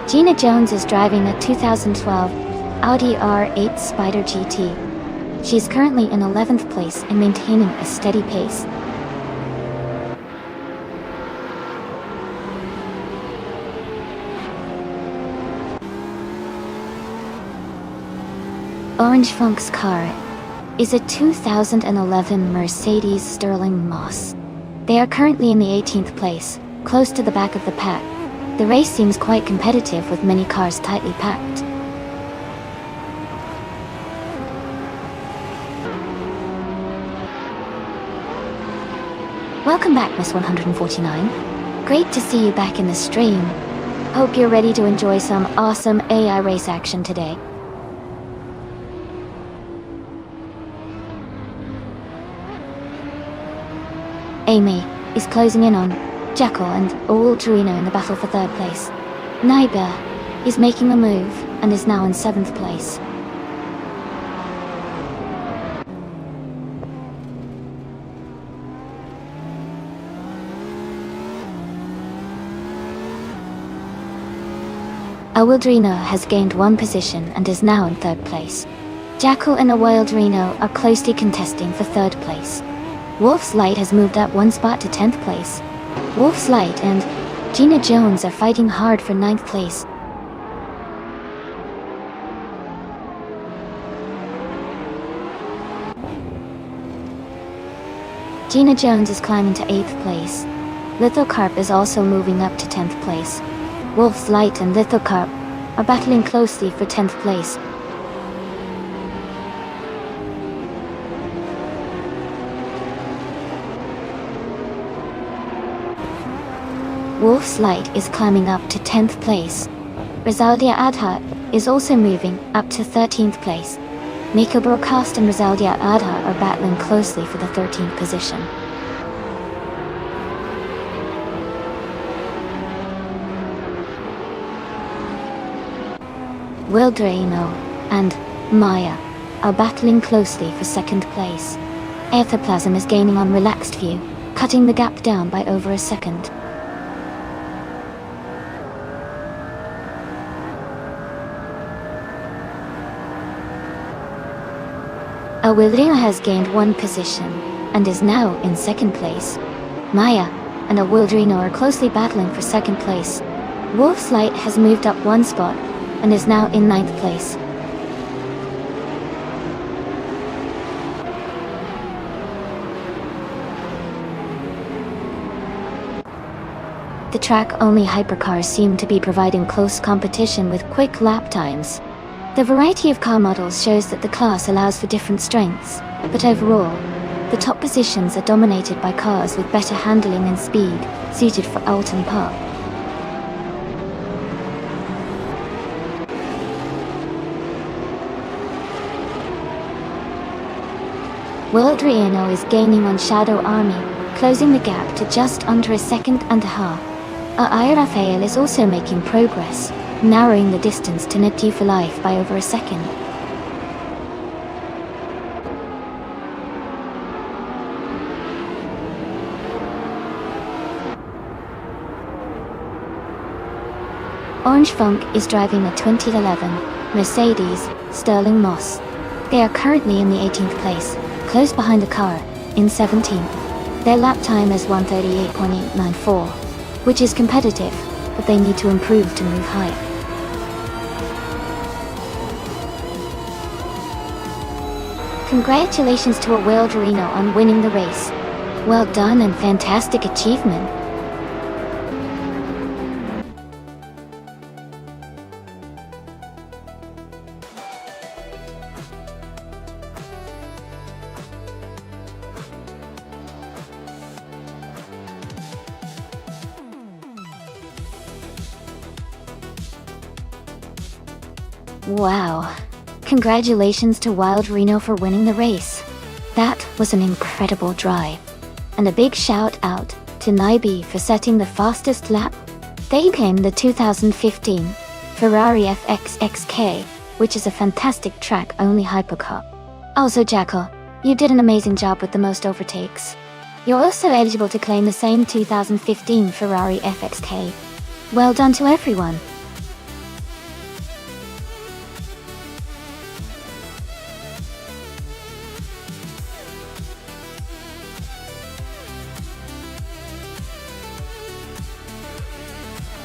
Gina Jones is driving a 2012 Audi R8 Spider GT. She's currently in 11th place and maintaining a steady pace. Orange Funk's car is a 2011 Mercedes Sterling Moss. They are currently in the 18th place, close to the back of the pack. The race seems quite competitive with many cars tightly packed. Welcome back, Miss 149. Great to see you back in the stream. Hope you're ready to enjoy some awesome AI race action today. Amy is closing in on Jackal and Ultrino in the battle for 3rd place. Naibe is making a move and is now in 7th place. Awildrino has gained one position and is now in 3rd place. Jackal and Awildrino are closely contesting for 3rd place. Wolf's Light has moved up one spot to 10th place. Wolf's Light and Gina Jones are fighting hard for 9th place. Gina Jones is climbing to 8th place. Lithocarp is also moving up to 10th place. Wolf's Light and Lithocarp are battling closely for 10th place. Wolf's Light is climbing up to 10th place. Rizaldia Adha is also moving up to 13th place. Nico Broadcast and Rizaldia Adha are battling closely for the 13th position. Wildraino and Maya are battling closely for 2nd place. Aetherplasm is gaining on Relaxed View, cutting the gap down by over a second. Awildrino has gained one position and is now in 2nd place. Maya and Awildrino are closely battling for 2nd place. Wolf's Light has moved up one spot and is now in 9th place. The track-only hypercars seem to be providing close competition with quick lap times. The variety of car models shows that the class allows for different strengths, but overall, the top positions are dominated by cars with better handling and speed, suited for Alton Park. Wildraino is gaining on Shadow Army, closing the gap to just under a second and a half. Rafael is also making progress, narrowing the distance to Net for Life by over a second. Orange Funk is driving a 2011 Mercedes Sterling Moss. They are currently in the 18th place, close behind the car, in 17th. Their lap time is 1:38.894, which is competitive, but they need to improve to move higher. Congratulations to a World Reno on winning the race. Well done and fantastic achievement. Wow. Congratulations to Wild Reno for winning the race. That was an incredible drive. And a big shout out to Naibi for setting the fastest lap. They came the 2015 Ferrari FXXK, which is a fantastic track-only hypercar. Also Jackal, you did an amazing job with the most overtakes. You're also eligible to claim the same 2015 Ferrari FXK. Well done to everyone.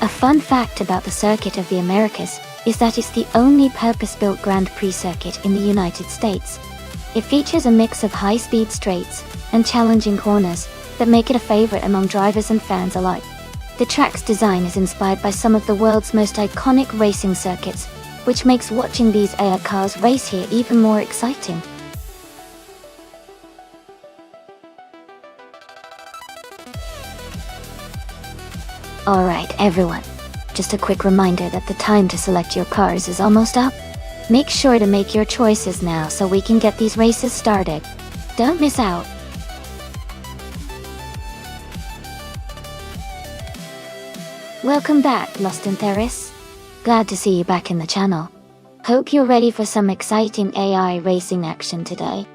A fun fact about the Circuit of the Americas is that it's the only purpose-built Grand Prix circuit in the United States. It features a mix of high-speed straights and challenging corners that make it a favorite among drivers and fans alike. The track's design is inspired by some of the world's most iconic racing circuits, which makes watching these AR cars race here even more exciting. Alright everyone, just a quick reminder that the time to select your cars is almost up. Make sure to make your choices now so we can get these races started. Don't miss out. Welcome back, Lost in Theris. Glad to see you back in the channel. Hope you're ready for some exciting AI racing action today.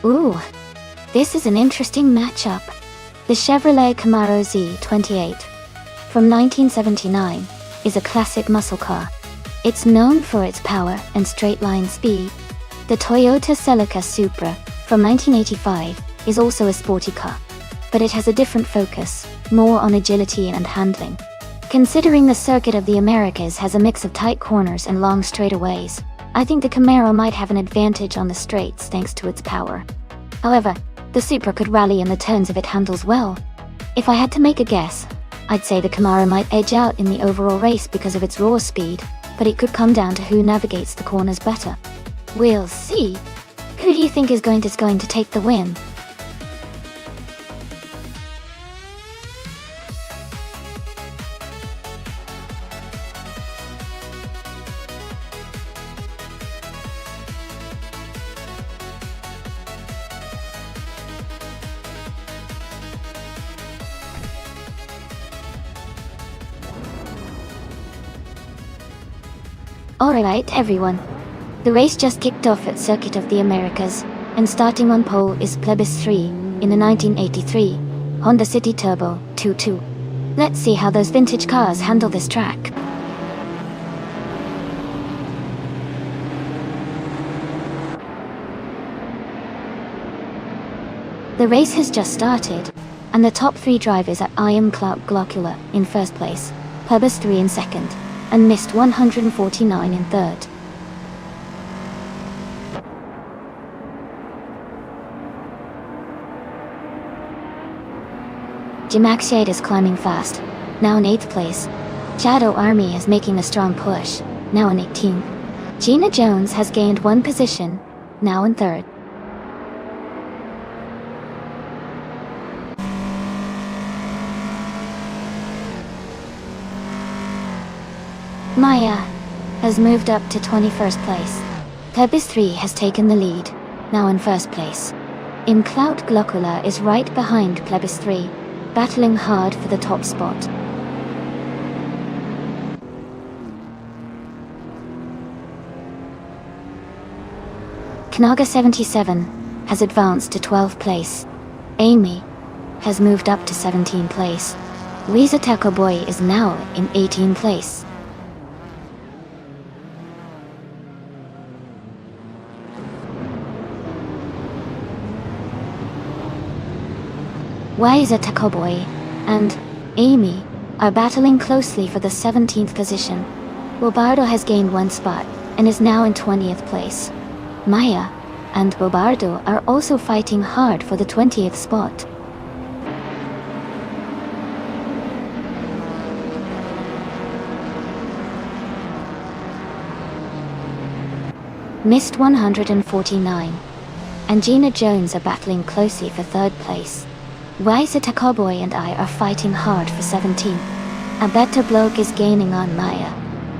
Ooh, this is an interesting matchup. The Chevrolet Camaro Z28 from 1979 is a classic muscle car. It's known for its power and straight-line speed. The Toyota Celica Supra from 1985 is also a sporty car, but it has a different focus, more on agility and handling. Considering the Circuit of the Americas has a mix of tight corners and long straightaways, I think the Camaro might have an advantage on the straights thanks to its power. However, the Supra could rally in the turns if it handles well. If I had to make a guess, I'd say the Camaro might edge out in the overall race because of its raw speed, but it could come down to who navigates the corners better. We'll see. Who do you think is going to take the win? Alright everyone, the race just kicked off at Circuit of the Americas, and starting on pole is Plebis 3 in the 1983 Honda City Turbo 2.2. Let's see how those vintage cars handle this track. The race has just started, and the top three drivers are Ian Clark Glockula in first place, Plebis 3 in second, and Mist 149 in third. Jim Axiate is climbing fast, now in 8th place. Shadow Army is making a strong push, now in 18th. Gina Jones has gained 1 position, now in 3rd. Maya has moved up to 21st place. Plebis 3 has taken the lead, now in 1st place. In Cloud Glocula is right behind Plebis 3, battling hard for the top spot. Knaga 77 has advanced to 12th place. Amy has moved up to 17th place. Weezer Taco Boy is now in 18th place. Weezer Taco Boy and Amy are battling closely for the 17th position. Bobardo has gained 1 spot and is now in 20th place. Maya and Bobardo are also fighting hard for the 20th spot. Mist 149 and Gina Jones are battling closely for 3rd place. Weezer Taco Boy and I are fighting hard for 17th. A better bloke is gaining on Maya,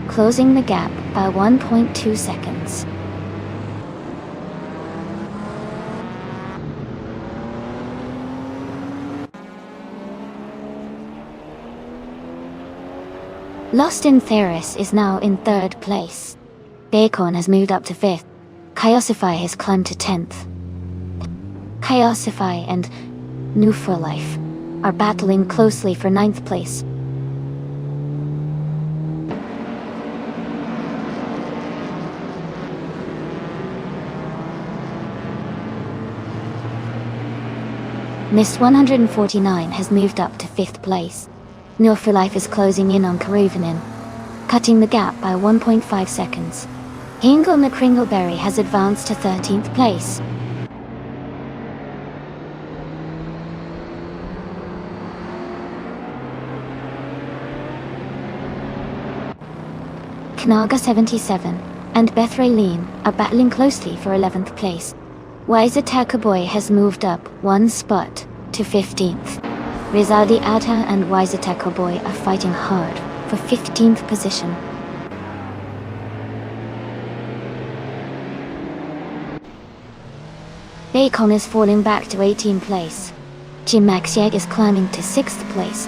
closing the gap by 1.2 seconds. Lost in Theris is now in 3rd place. Bacon has moved up to 5th. Chaosify has climbed to 10th. Chaosify and New for Life are battling closely for 9th place. Mist 149 has moved up to 5th place. New for Life is closing in on Karuvanin, cutting the gap by 1.5 seconds. Hingle McCringleberry has advanced to 13th place. Knaga 77 and Beth Raylene are battling closely for 11th place. Weezer Taco Boy has moved up 1 spot to 15th. Rizaldi Atta and Weezer Taco Boy are fighting hard for 15th position. Bacon is falling back to 18th place. Jim Maxieg is climbing to 6th place.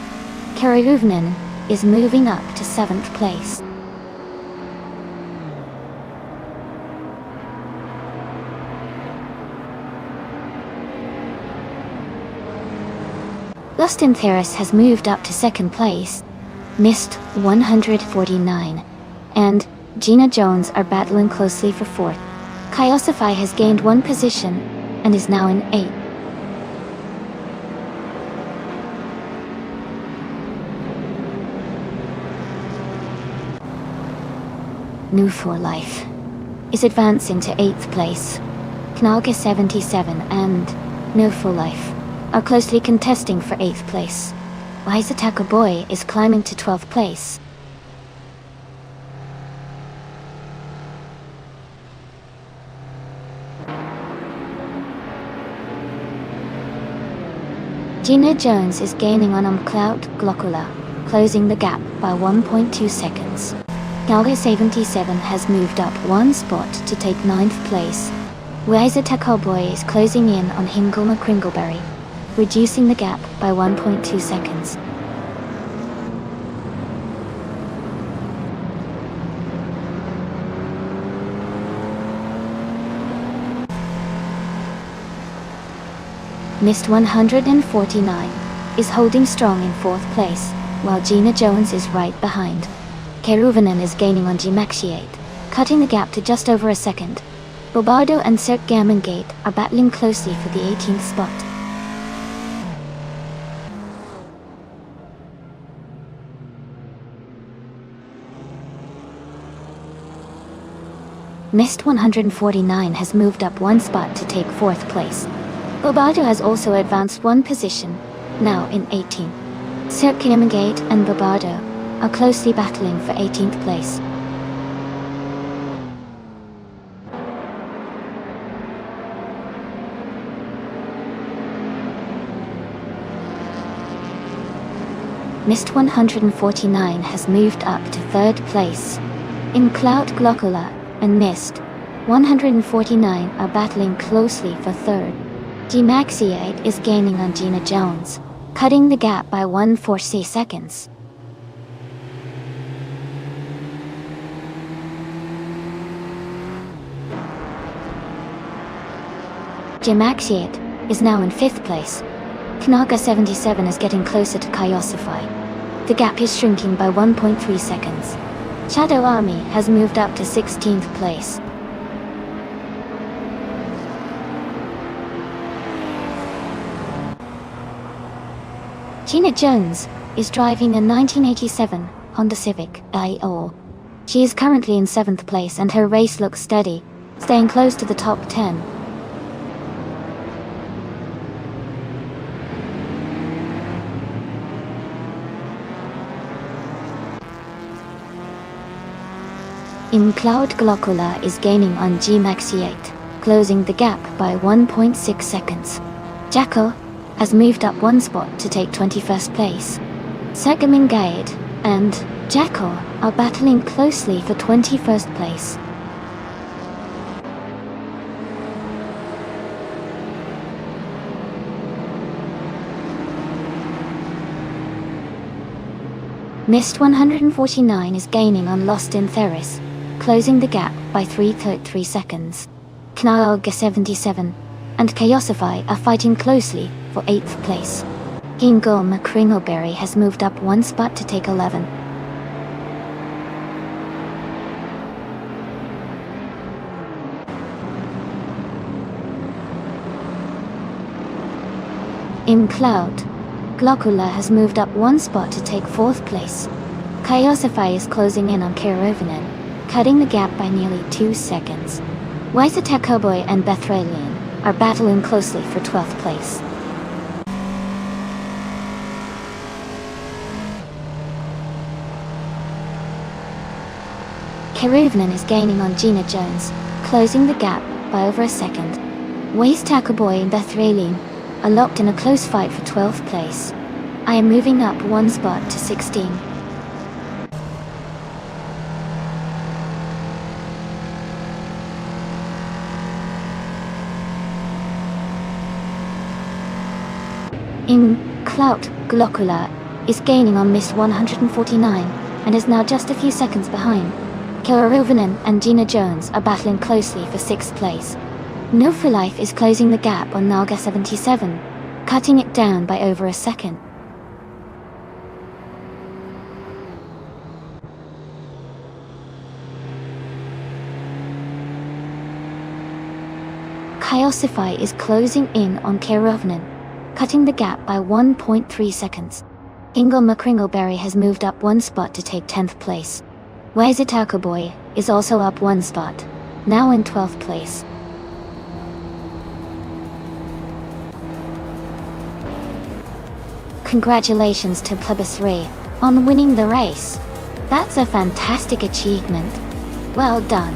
Karahuvnen is moving up to 7th place. Lost in Theris has moved up to 2nd place. Mist 149 and Gina Jones are battling closely for 4th. Chaosify has gained 1 position and is now in 8th. New for Life is advancing to 8th place. Knaga 77 and New for Life are closely contesting for 8th place. Weezer Taco Boy is climbing to 12th place. Gina Jones is gaining on Cloud Glocula, closing the gap by 1.2 seconds. Galga 77 has moved up 1 spot to take 9th place. Weezer Taco Boy is closing in on Hingle McCringleberry, reducing the gap by 1.2 seconds. Mist 149 is holding strong in 4th place, while Gina Jones is right behind. Keruvanen is gaining on Gmaxiate, cutting the gap to just over a second. Bobardo and Cirque Gammongate are battling closely for the 18th spot. Mist 149 has moved up 1 spot to take 4th place. Bobardo has also advanced 1 position, now in 18th. Sir Kinamagate and Barbardo are closely battling for 18th place. Mist 149 has moved up to 3rd place. In Cloud Glockula and Mist 149 are battling closely for 3rd. G-Maxiate is gaining on Gina Jones, cutting the gap by 140 seconds. G-Maxiate is now in 5th place. Knaga 77 is getting closer to Kyosify. The gap is shrinking by 1.3 seconds. Shadow Army has moved up to 16th place. Gina Jones is driving a 1987 Honda Civic IO. She is currently in 7th place and her race looks steady, staying close to the top 10. In Cloud Glockula is gaining on G-Maxiate, closing the gap by 1.6 seconds. Jacko has moved up 1 spot to take 21st place. Sagamingade and Jacko are battling closely for 21st place. Mist 149 is gaining on Lost in Theris, closing the gap by 3.3 seconds. Knaga 77 and Chaosify are fighting closely for 8th place. Hingle McCringleberry has moved up 1 spot to take 11. In Cloud, Glockula has moved up 1 spot to take 4th place. Chaosify is closing in on Kerovinen, cutting the gap by nearly 2 seconds. Wysata Cowboy and Bethralian are battling closely for 12th place. Kerovinen is gaining on Gina Jones, closing the gap by over a second. Wysata Boy and Bethralian are locked in a close fight for 12th place. I am moving up 1 spot to 16. In Clout, Glockula is gaining on Mist 149 and is now just a few seconds behind. Kerovinen and Gina Jones are battling closely for 6th place. No for Life is closing the gap on Naga 77, cutting it down by over a second. Chaosify is closing in on Kerovinen, cutting the gap by 1.3 seconds. Ingle McCringleberry has moved up 1 spot to take 10th place. Wysata Boy is also up 1 spot, now in 12th place. Congratulations to Plebis 3 on winning the race. That's a fantastic achievement. Well done.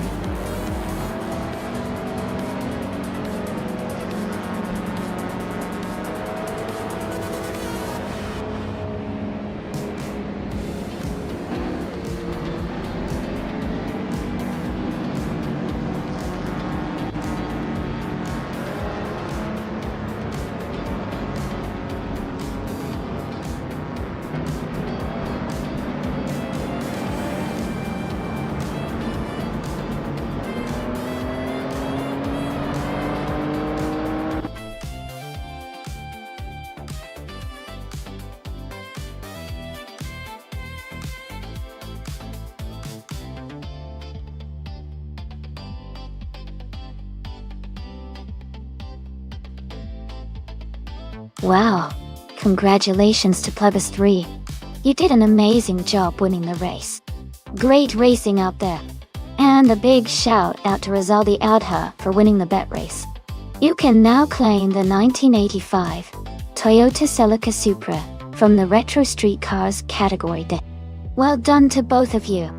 Wow, congratulations to Plebis 3. You did an amazing job winning the race. Great racing out there. And a big shout out to Rizaldi Audha for winning the bet race. You can now claim the 1985 Toyota Celica Supra from the Retro Street Cars category. Well done to both of you.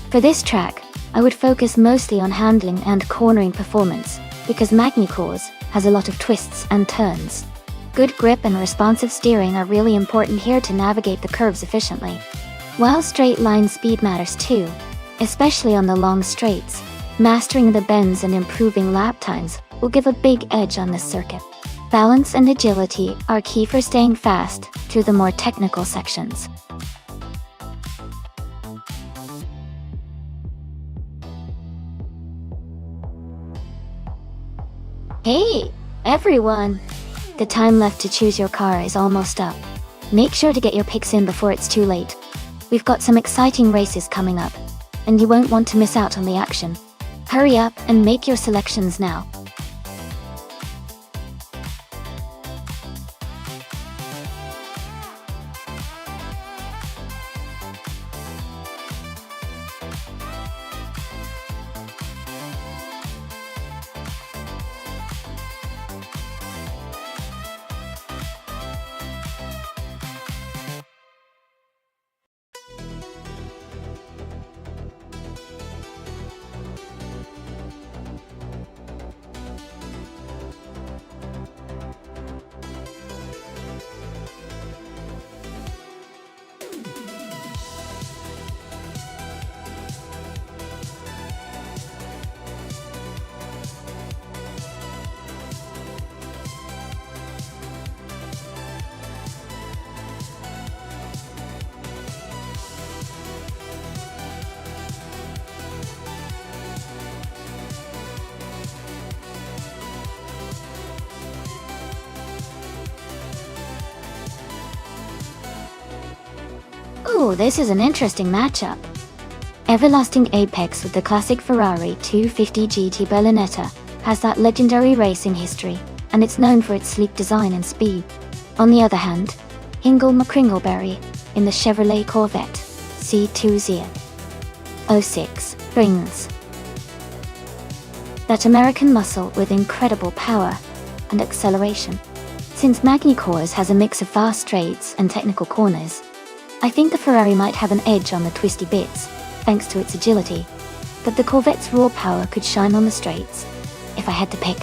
For this track, I would focus mostly on handling and cornering performance, because Magny-Cours has a lot of twists and turns. Good grip and responsive steering are really important here to navigate the curves efficiently. While straight line speed matters too, especially on the long straights, mastering the bends and improving lap times will give a big edge on this circuit. Balance and agility are key for staying fast through the more technical sections. Hey, everyone! The time left to choose your car is almost up. Make sure to get your picks in before it's too late. We've got some exciting races coming up, and you won't want to miss out on the action. Hurry up and make your selections now. Ooh, this is an interesting matchup. Everlasting Apex with the classic Ferrari 250 GT Berlinetta has that legendary racing history, and it's known for its sleek design and speed. On the other hand, Hingle McCringleberry in the Chevrolet Corvette C2Z06 brings that American muscle with incredible power and acceleration. Since Magny-Cours has a mix of fast straights and technical corners, I think the Ferrari might have an edge on the twisty bits, thanks to its agility, but the Corvette's raw power could shine on the straights. If I had to pick,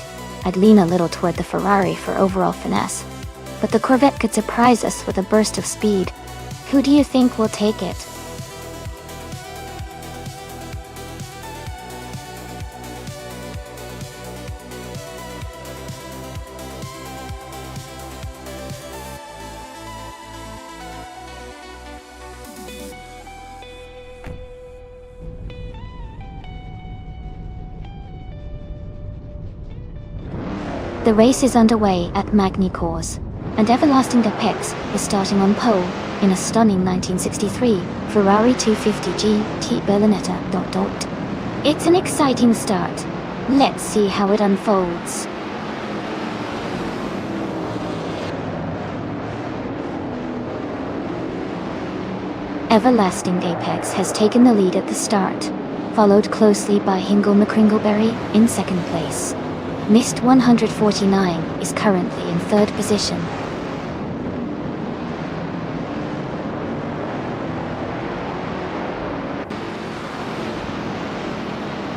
I'd lean a little toward the Ferrari for overall finesse, but the Corvette could surprise us with a burst of speed. Who do you think will take it? The race is underway at Magny-Cours, and Everlasting Apex is starting on pole in a stunning 1963 Ferrari 250 GT Berlinetta. It's an exciting start. Let's see how it unfolds. Everlasting Apex has taken the lead at the start, followed closely by Hingle McCringleberry in second place. Mist 149 is currently in third position.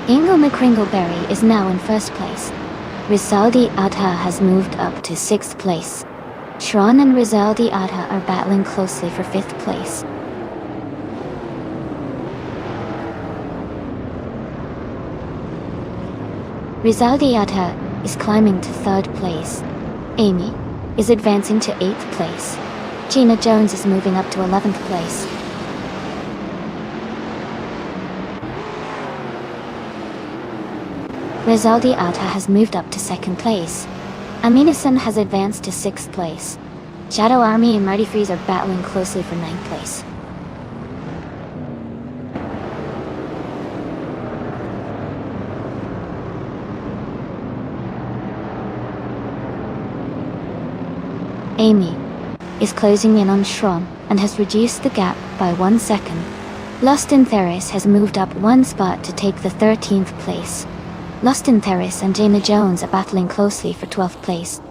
Hingle McCringleberry is now in first place. Rizaldi Adha has moved up to sixth place. Shran and Rizaldi Adha are battling closely for fifth place. Rizaldi Adha is climbing to third place. Amy is advancing to 8th place. Gina Jones is moving up to 11th place. Rizaldi Adha has moved up to 2nd place. Aminison has advanced to 6th place. Shadow Army and Marty Freeze are battling closely for 9th place. Amy is closing in on Shron and has reduced the gap by 1 second. Lost in Theris has moved up 1 spot to take the 13th place. Lost in Theris and Jaina Jones are battling closely for 12th place.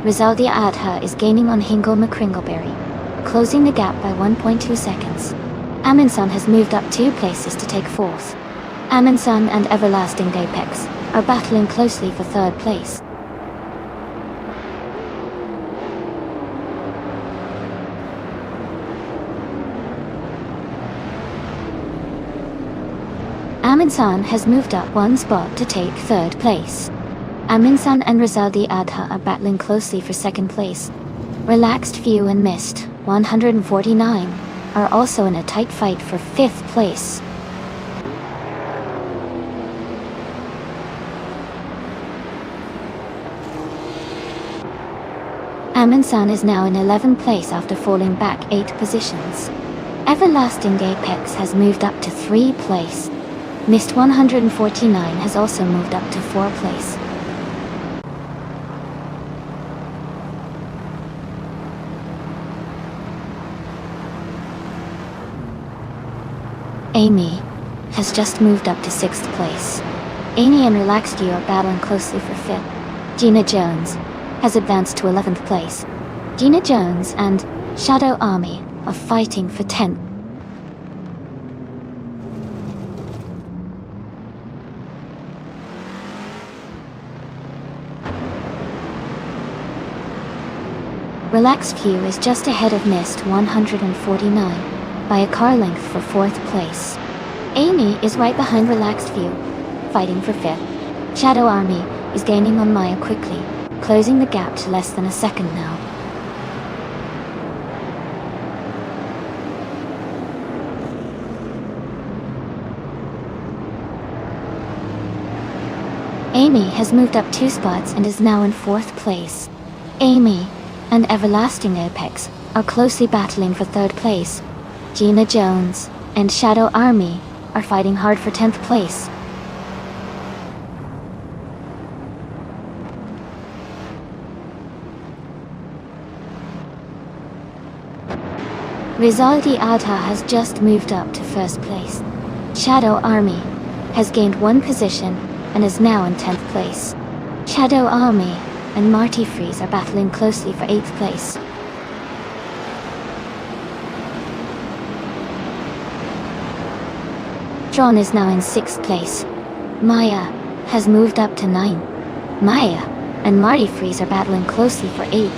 Rizaldia Adha is gaining on Hingle McCringleberry, closing the gap by 1.2 seconds. Amundsen has moved up 2 places to take 4th. Amundsen and Everlasting Apex are battling closely for 3rd place. Amundsen has moved up 1 spot to take 3rd place. Amundsen and Rizaldi Adha are battling closely for 2nd place. Relaxed View and Mist, 149, are also in a tight fight for 5th place. Amundsen is now in 11th place after falling back 8 positions. Everlasting Apex has moved up to 3 place. Mist 149 has also moved up to 4 place. Amy has just moved up to 6th place. Amy and Relaxed You are battling closely for 5th. Gina Jones has advanced to 11th place. Gina Jones and Shadow Army are fighting for 10th. Relaxed View is just ahead of Mist 149. By a car length for 4th place. Amy is right behind Relaxed View, fighting for 5th. Shadow Army is gaining on Maya quickly, closing the gap to less than a second now. Amy has moved up 2 spots and is now in 4th place. Amy and Everlasting Apex are closely battling for 3rd place. Gina Jones and Shadow Army are fighting hard for 10th place. Rizaldi Adha has just moved up to 1st place. Shadow Army has gained 1 position and is now in 10th place. Shadow Army and Marty Freeze are battling closely for 8th place. John is now in 6th place. Maya has moved up to 9. Maya and Marty Freeze are battling closely for 8.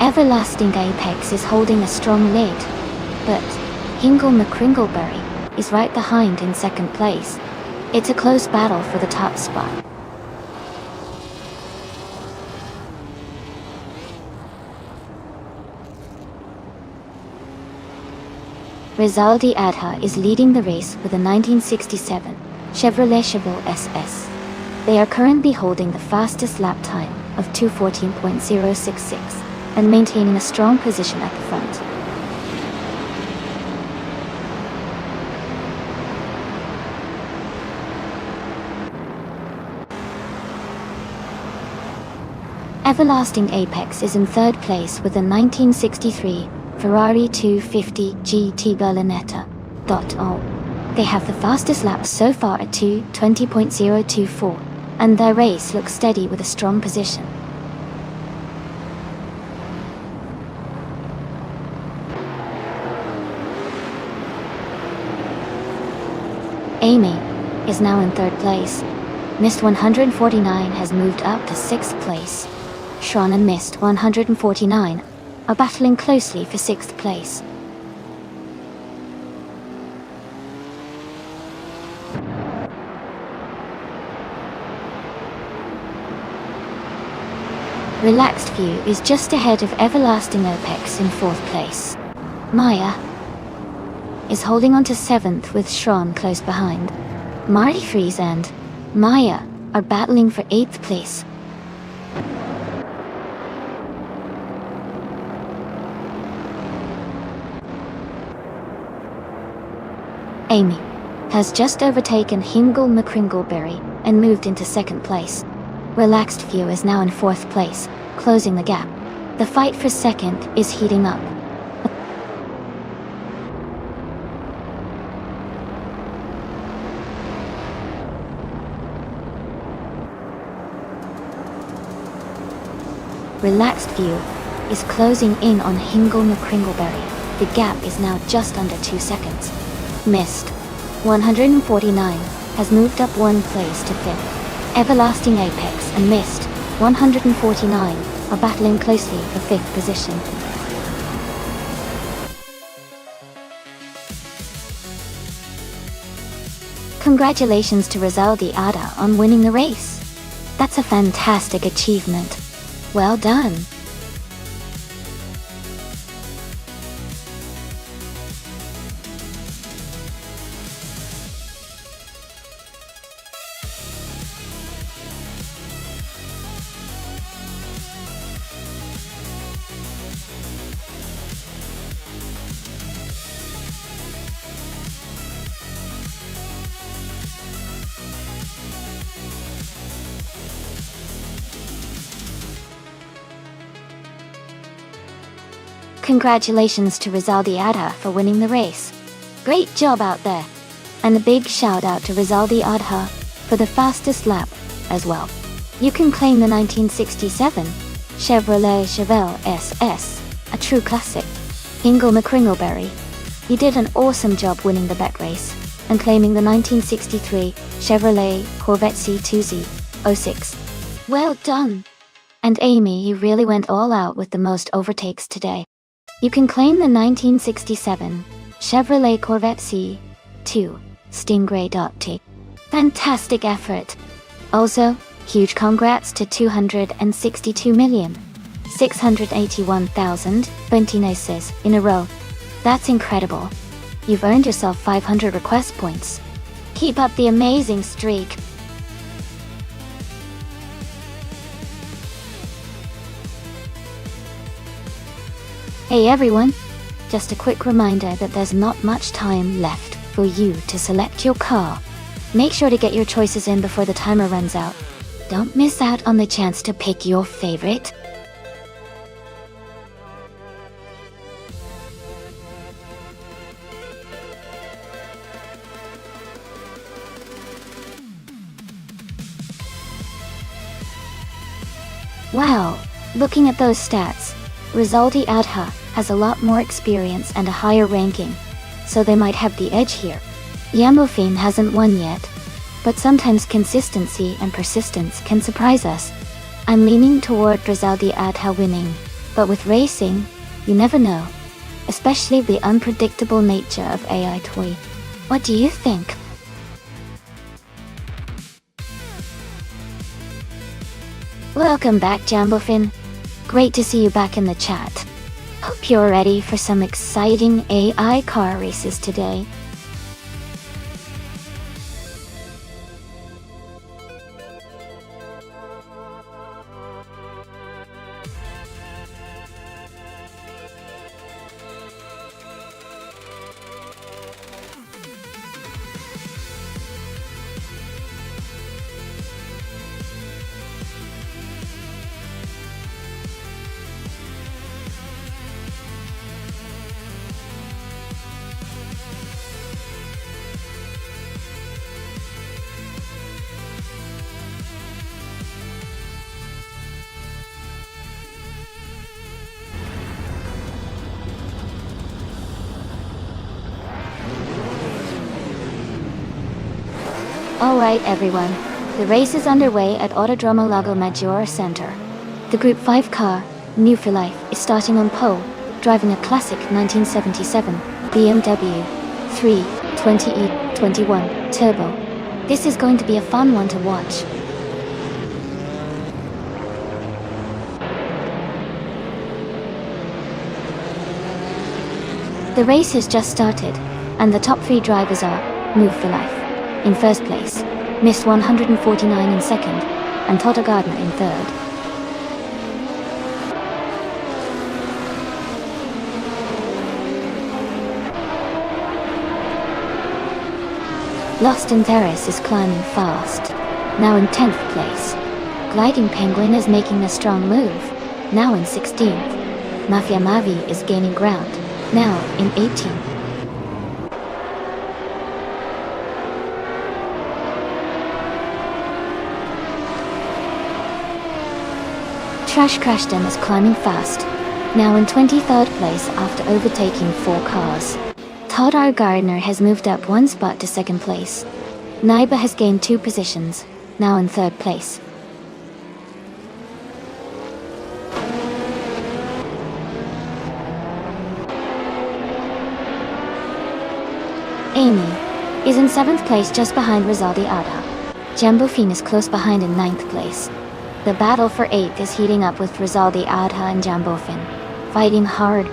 Everlasting Apex is holding a strong lead, but Hingle McCringleberry is right behind in 2nd place. It's a close battle for the top spot. Rizaldi Adha is leading the race with a 1967 Chevrolet Chevrolet SS. They are currently holding the fastest lap time of 2:14.066 and maintaining a strong position at the front. Everlasting Apex is in 3rd place with a 1963 Ferrari 250 GT Berlinetta. They have the fastest laps so far at 2:20.024, and their race looks steady with a strong position. Amy is now in 3rd place. Mist 149 has moved up to 6th place. Shron and Mist 149 are battling closely for 6th place. Relaxed View is just ahead of Everlasting Apex in 4th place. Maya is holding on to 7th with Shron close behind. Marty Freeze and Maya are battling for 8th place. Amy has just overtaken Hingle McCringleberry and moved into second place. Relaxed View is now in fourth place, closing the gap. The fight for second is heating up. Relaxed View is closing in on Hingle McCringleberry. The gap is now just under 2 seconds. Mist 149 has moved up one place to fifth. Everlasting Apex and Mist 149 are battling closely for fifth position. Congratulations to Rizaldi Ada on winning the race. That's a fantastic achievement. Well done. Congratulations to Rizaldi Adha for winning the race. Great job out there. And a big shout out to Rizaldi Adha for the fastest lap as well. You can claim the 1967 Chevrolet Chevelle SS, a true classic. Hingle McCringleberry, you did an awesome job winning the bet race and claiming the 1963 Chevrolet Corvette C2Z06. Well done. And Amy, you really went all out with the most overtakes today. You can claim the 1967 Chevrolet Corvette C2 Stingray.T. Fantastic effort. Also, huge congrats to 262,681,020 races in a row. That's incredible. You've earned yourself 500 request points. Keep up the amazing streak. Hey everyone, just a quick reminder that there's not much time left for you to select your car. Make sure to get your choices in before the timer runs out. Don't miss out on the chance to pick your favorite. Wow, looking at those stats, Rizaldi Adha has a lot more experience and a higher ranking, so they might have the edge here. Yambofin hasn't won yet, but sometimes consistency and persistence can surprise us. I'm leaning toward Rizaldi Adha winning, but with racing, you never know, especially the unpredictable nature of AI toy. What do you think? Welcome back, Jambofin. Great to see you back in the chat. Hope you're ready for some exciting AI car races today. Alright everyone, the race is underway at Autodromo Lago Maggiore Center. The Group 5 car, New for Life, is starting on pole, driving a classic 1977 BMW 320e21 Turbo. This is going to be a fun one to watch. The race has just started, and the top 3 drivers are Move for Life in first place, Mist 149 in second, and Toto Gardner in third. Lost in Terrace is climbing fast, now in 10th place. Gliding Penguin is making a strong move, now in 16th. Mafia Mavi is gaining ground, now in 18th. Trash Crashden is climbing fast, now in 23rd place after overtaking 4 cars. Todd R. Gardner has moved up 1 spot to 2nd place. Naiba has gained 2 positions, now in 3rd place. Amy is in 7th place just behind Rizaldi Ada. Jambofin is close behind in 9th place. The battle for 8th is heating up with Rizaldi Adha and Jambofin fighting hard.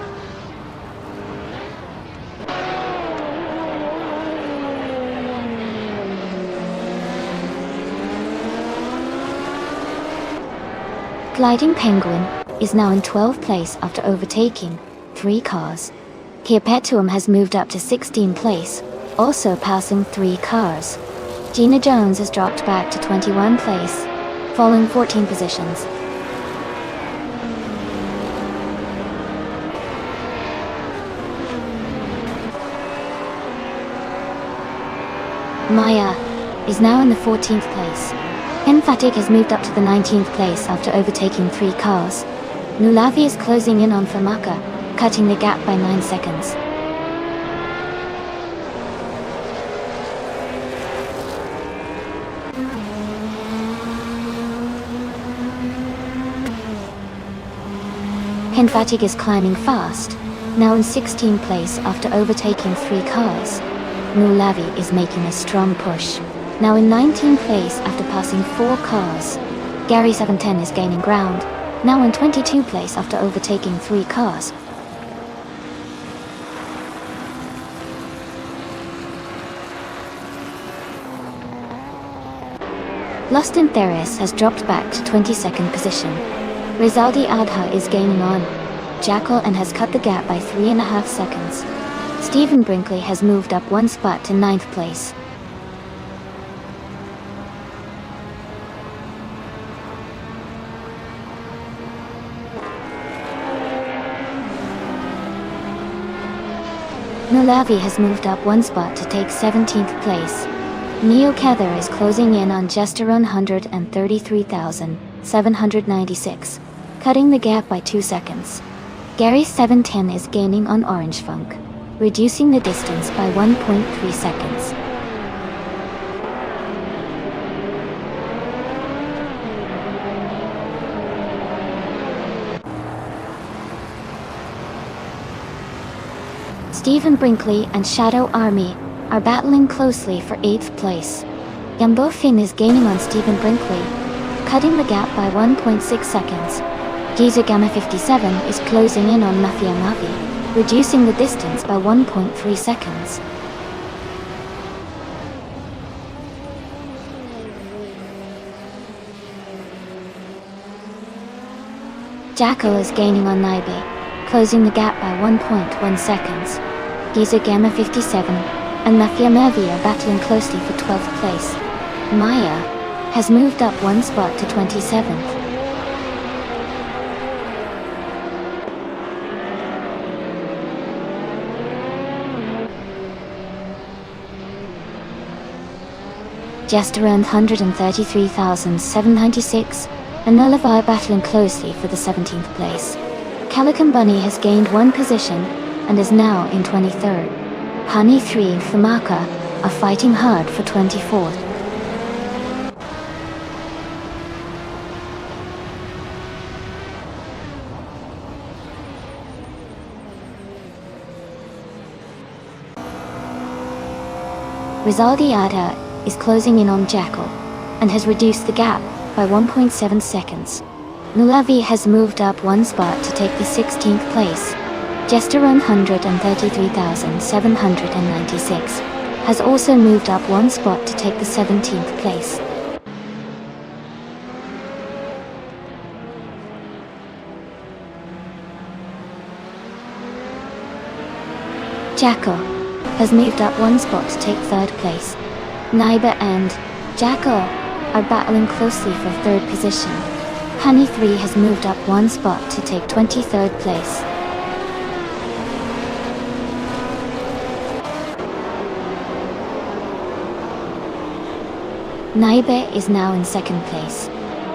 Gliding Penguin is now in 12th place after overtaking 3 cars. Perpetuum has moved up to 16th place, also passing 3 cars. Gina Jones has dropped back to 21st place, falling 14 positions. Maya is now in the 14th place. Emphatic has moved up to the 19th place after overtaking 3 cars. Nulavi is closing in on Famaka, cutting the gap by 9 seconds. Emphatic is climbing fast, now in 16th place after overtaking 3 cars. Nulavi is making a strong push, now in 19th place after passing 4 cars. Gary 710 is gaining ground, now in 22nd place after overtaking 3 cars. Lost in Theris has dropped back to 22nd position. Rizaldi Adha is gaining on Jackal and has cut the gap by 3.5 seconds. Stephen Brinkley has moved up 1 spot to 9th place. Nulavi has moved up 1 spot to take 17th place. Neo Kether is closing in on just around 133,796, cutting the gap by 2 seconds. Gary 710 is gaining on Orange Funk, reducing the distance by 1.3 seconds. Stephen Brinkley and Shadow Army are battling closely for 8th place. Yambo Finn is gaining on Stephen Brinkley, cutting the gap by 1.6 seconds. Giza Gamma 57 is closing in on Mafia Mavi, reducing the distance by 1.3 seconds. Jackal is gaining on Naibe, closing the gap by 1.1 seconds. Giza Gamma 57 and Mafia Mavi are battling closely for 12th place. Maya has moved up 1 spot to 27th. Just around 133,796, and Nullify are battling closely for the 17th place. Calican Bunny has gained 1 position and is now in 23rd. Honey 3 and Famaka are fighting hard for 24th. Rizaldi Ada is closing in on Jackal and has reduced the gap by 1.7 seconds. Nulavi has moved up 1 spot to take the 16th place. Jesteron 133,796 has also moved up 1 spot to take the 17th place. Jackal has moved up 1 spot to take 3rd place. Naiba and Jacko are battling closely for third position. Honey 3 has moved up one spot to take 23rd place. Naibe is now in second place.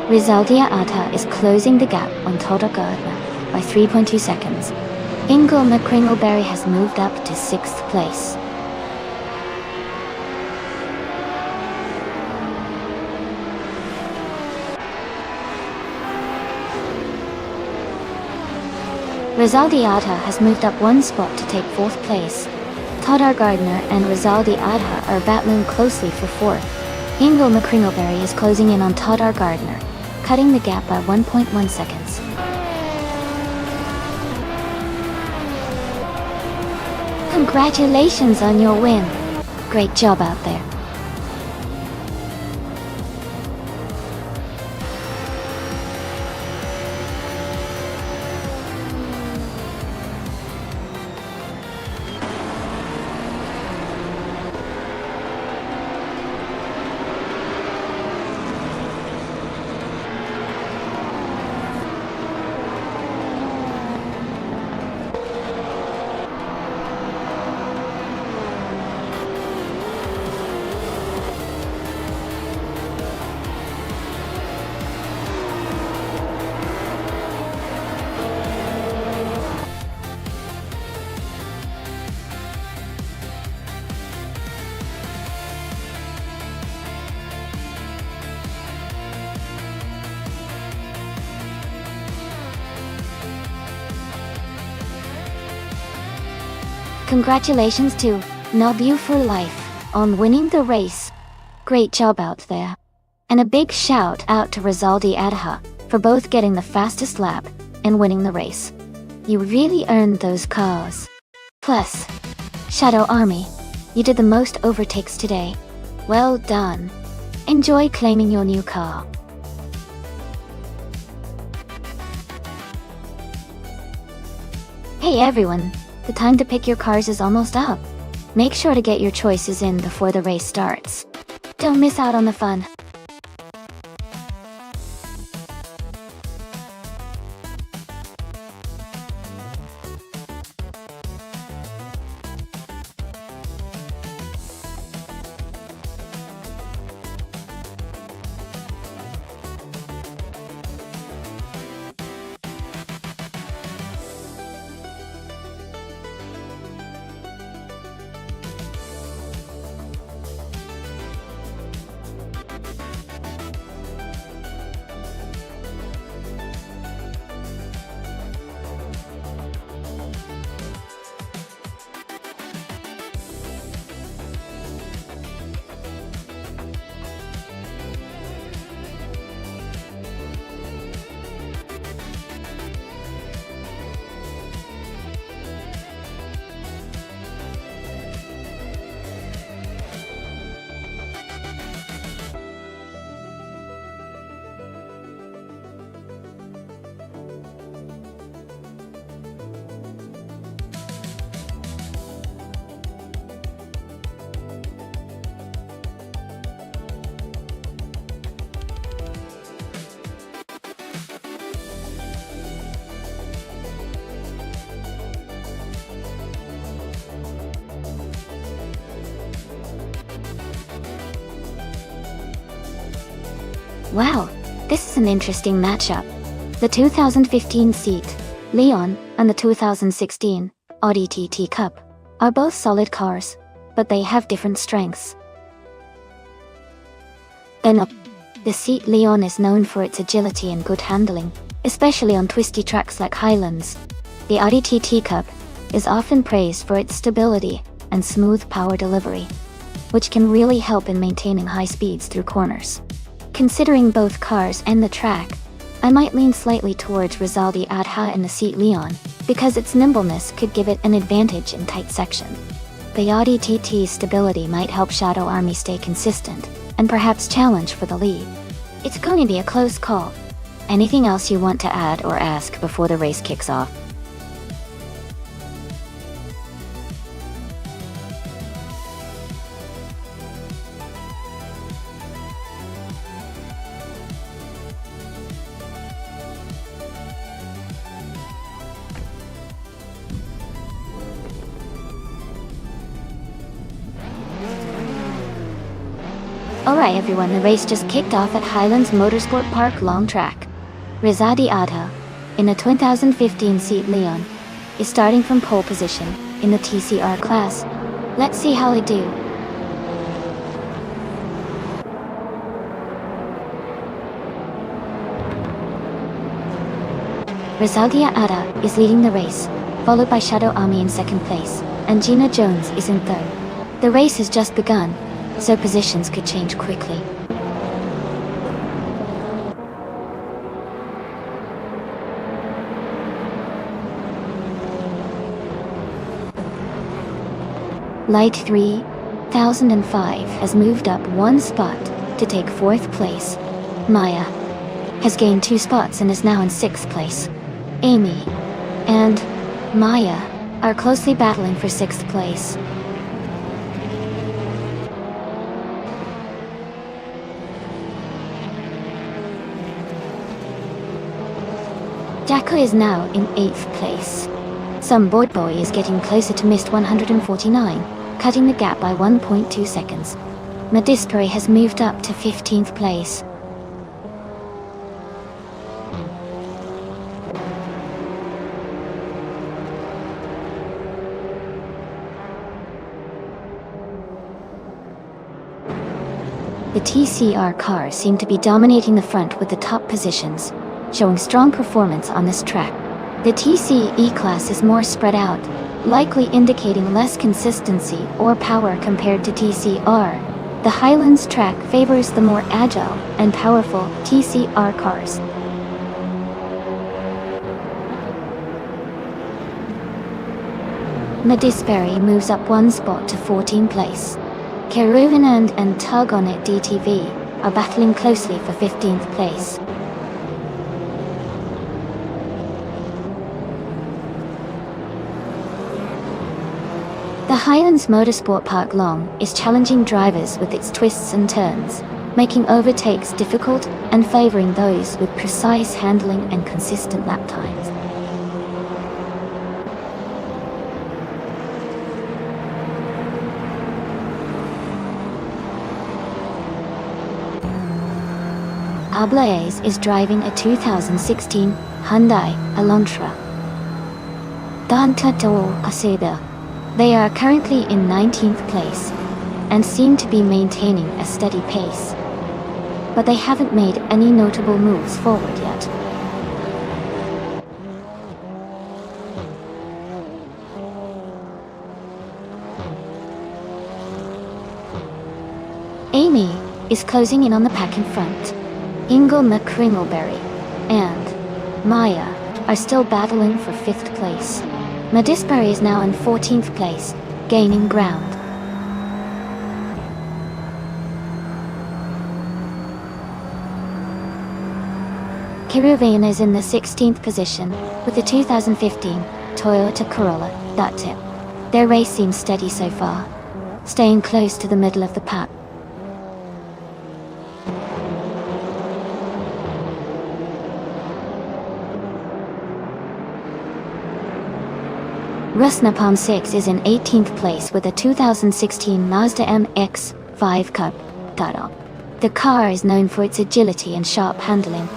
Rizaldia Ata is closing the gap on Toda Gardner by 3.2 seconds. Ingle McCringleberry has moved up to 6th place. Rizaldi Adha has moved up one spot to take 4th place. Todar Gardner and Rizaldi Adha are battling closely for 4th. Ingle McCringleberry is closing in on Todar Gardner, cutting the gap by 1.1 seconds. Congratulations on your win! Great job out there. Congratulations to Nabu for Life on winning the race. Great job out there. And a big shout out to Rizaldi Adha for both getting the fastest lap and winning the race. You really earned those cars. Plus, Shadow Army, you did the most overtakes today. Well done. Enjoy claiming your new car. Hey everyone, the time to pick your cars is almost up. Make sure to get your choices in before the race starts. Don't miss out on the fun. Wow, this is an interesting matchup. The 2015 seat, Leon, and the 2016 Audi TT Cup are both solid cars, but they have different strengths. Then up, the seat Leon is known for its agility and good handling, especially on twisty tracks like Highlands. The Audi TT Cup is often praised for its stability and smooth power delivery, which can really help in maintaining high speeds through corners. Considering both cars and the track, I might lean slightly towards Rizaldi Adha in the seat Leon, because its nimbleness could give it an advantage in tight section. The Audi TT's stability might help Shadow Army stay consistent, and perhaps challenge for the lead. It's going to be a close call. Anything else you want to add or ask before the race kicks off? Alright everyone, the race just kicked off at Highlands Motorsport Park Long Track. Rizadi Adha, in a 2015 seat Leon, is starting from pole position in the TCR class. Let's see how they do. Rizaldia Ada is leading the race, followed by Shadow Ami in second place, and Gina Jones is in third. The race has just begun, so positions could change quickly. Light 3005 has moved up one spot to take fourth place. Maya has gained 2 spots and is now in sixth place. Amy and Maya are closely battling for sixth place. Jacko is now in 8th place. Some board boy is getting closer to missed 149, cutting the gap by 1.2 seconds. Madisperi has moved up to 15th place. The TCR cars seem to be dominating the front with the top positions, showing strong performance on this track. The TCE class is more spread out, likely indicating less consistency or power compared to TCR. The Highlands track favors the more agile and powerful TCR cars. Madisperi moves up one spot to 14th place. Keruvinand and Tug On It DTV are battling closely for 15th place. The Highlands Motorsport Park Long is challenging drivers with its twists and turns, making overtakes difficult and favoring those with precise handling and consistent lap times. Ablaze is driving a 2016 Hyundai Elantra. Dantato Aseda. They are currently in 19th place and seem to be maintaining a steady pace, but they haven't made any notable moves forward yet. Amy is closing in on the pack in front. Ingle McCringleberry and Maya are still battling for 5th place. Madisperi is now in 14th place, gaining ground. Kiruvane is in the 16th position with the 2015 Toyota Corolla. That's it. Their race seems steady so far, staying close to the middle of the pack. Rusnapalm 6 is in 18th place with a 2016 Mazda MX-5 Cup. The car is known for its agility and sharp handling.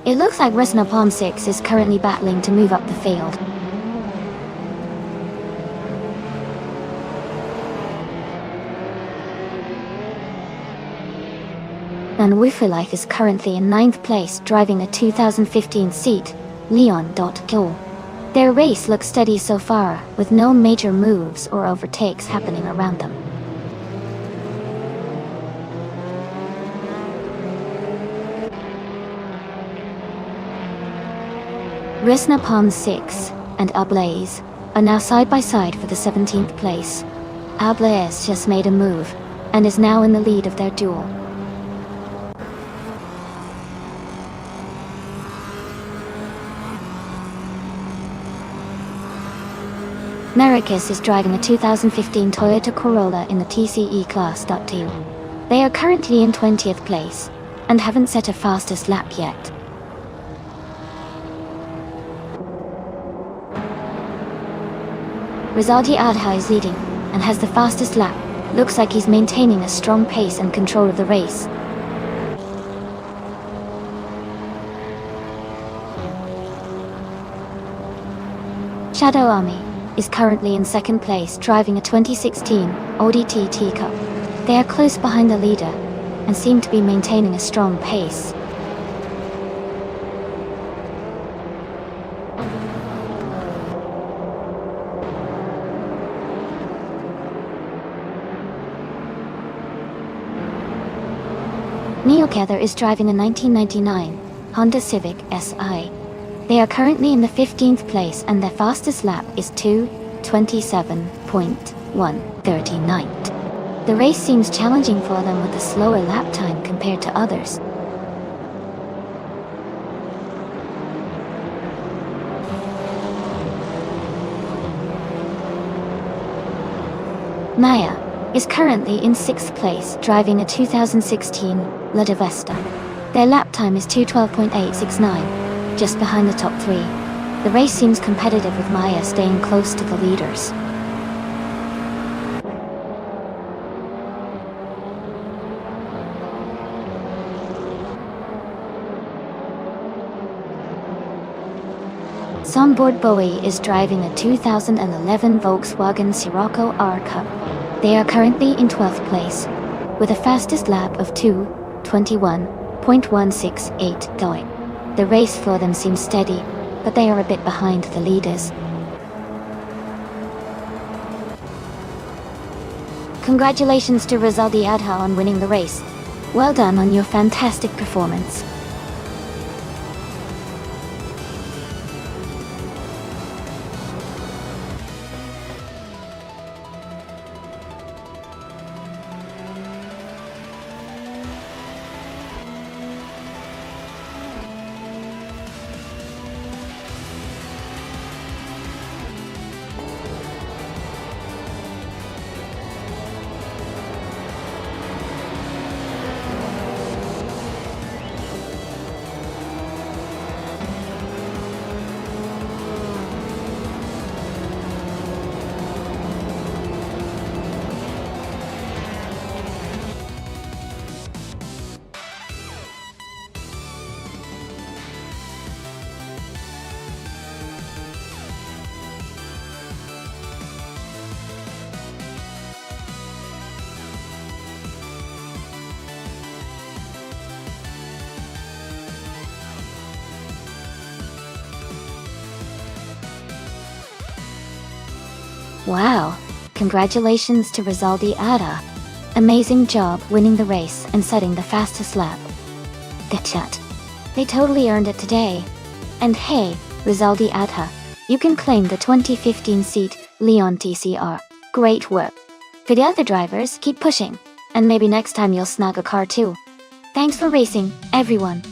It looks like Rusnapalm 6 is currently battling to move up the field. And Wifilife is currently in 9th place driving a 2015 seat, Leon.Kill. Their race looks steady so far, with no major moves or overtakes happening around them. Rusnapalm 6 and Ablaze are now side by side for the 17th place. Ablaze just made a move, and is now in the lead of their duel. Merikis is driving a 2015 Toyota Corolla in the TCE class. They are currently in 20th place, and haven't set a fastest lap yet. Rizaldi Adha is leading, and has the fastest lap, Looks like he's maintaining a strong pace and control of the race. Shadow Army is currently in second place, driving a 2016 Audi TT Cup. They are close behind the leader and seem to be maintaining a strong pace. Neokether is driving a 1999 Honda Civic Si. They are currently in the 15th place and their fastest lap is 2:27.139. The race seems challenging for them with a slower lap time compared to others. Maya is currently in 6th place, driving a 2016 Lada Vesta. Their lap time is 2:12.869, just behind the top 3. The race seems competitive with Maya staying close to the leaders. Sonboard Bowie is driving a 2011 Volkswagen Scirocco R Cup. They are currently in 12th place, with a fastest lap of 2:21.168 going. The race for them seems steady, but they are a bit behind the leaders. Congratulations to Rizaldi Adha on winning the race. Well done on your fantastic performance. Wow, congratulations to Rizaldi Adha. Amazing job winning the race and setting the fastest lap. Good chat. They totally earned it today. And hey, Rizaldi Adha, you can claim the 2015 seat Leon TCR. Great work. For the other drivers, keep pushing, and maybe next time you'll snag a car too. Thanks for racing, everyone.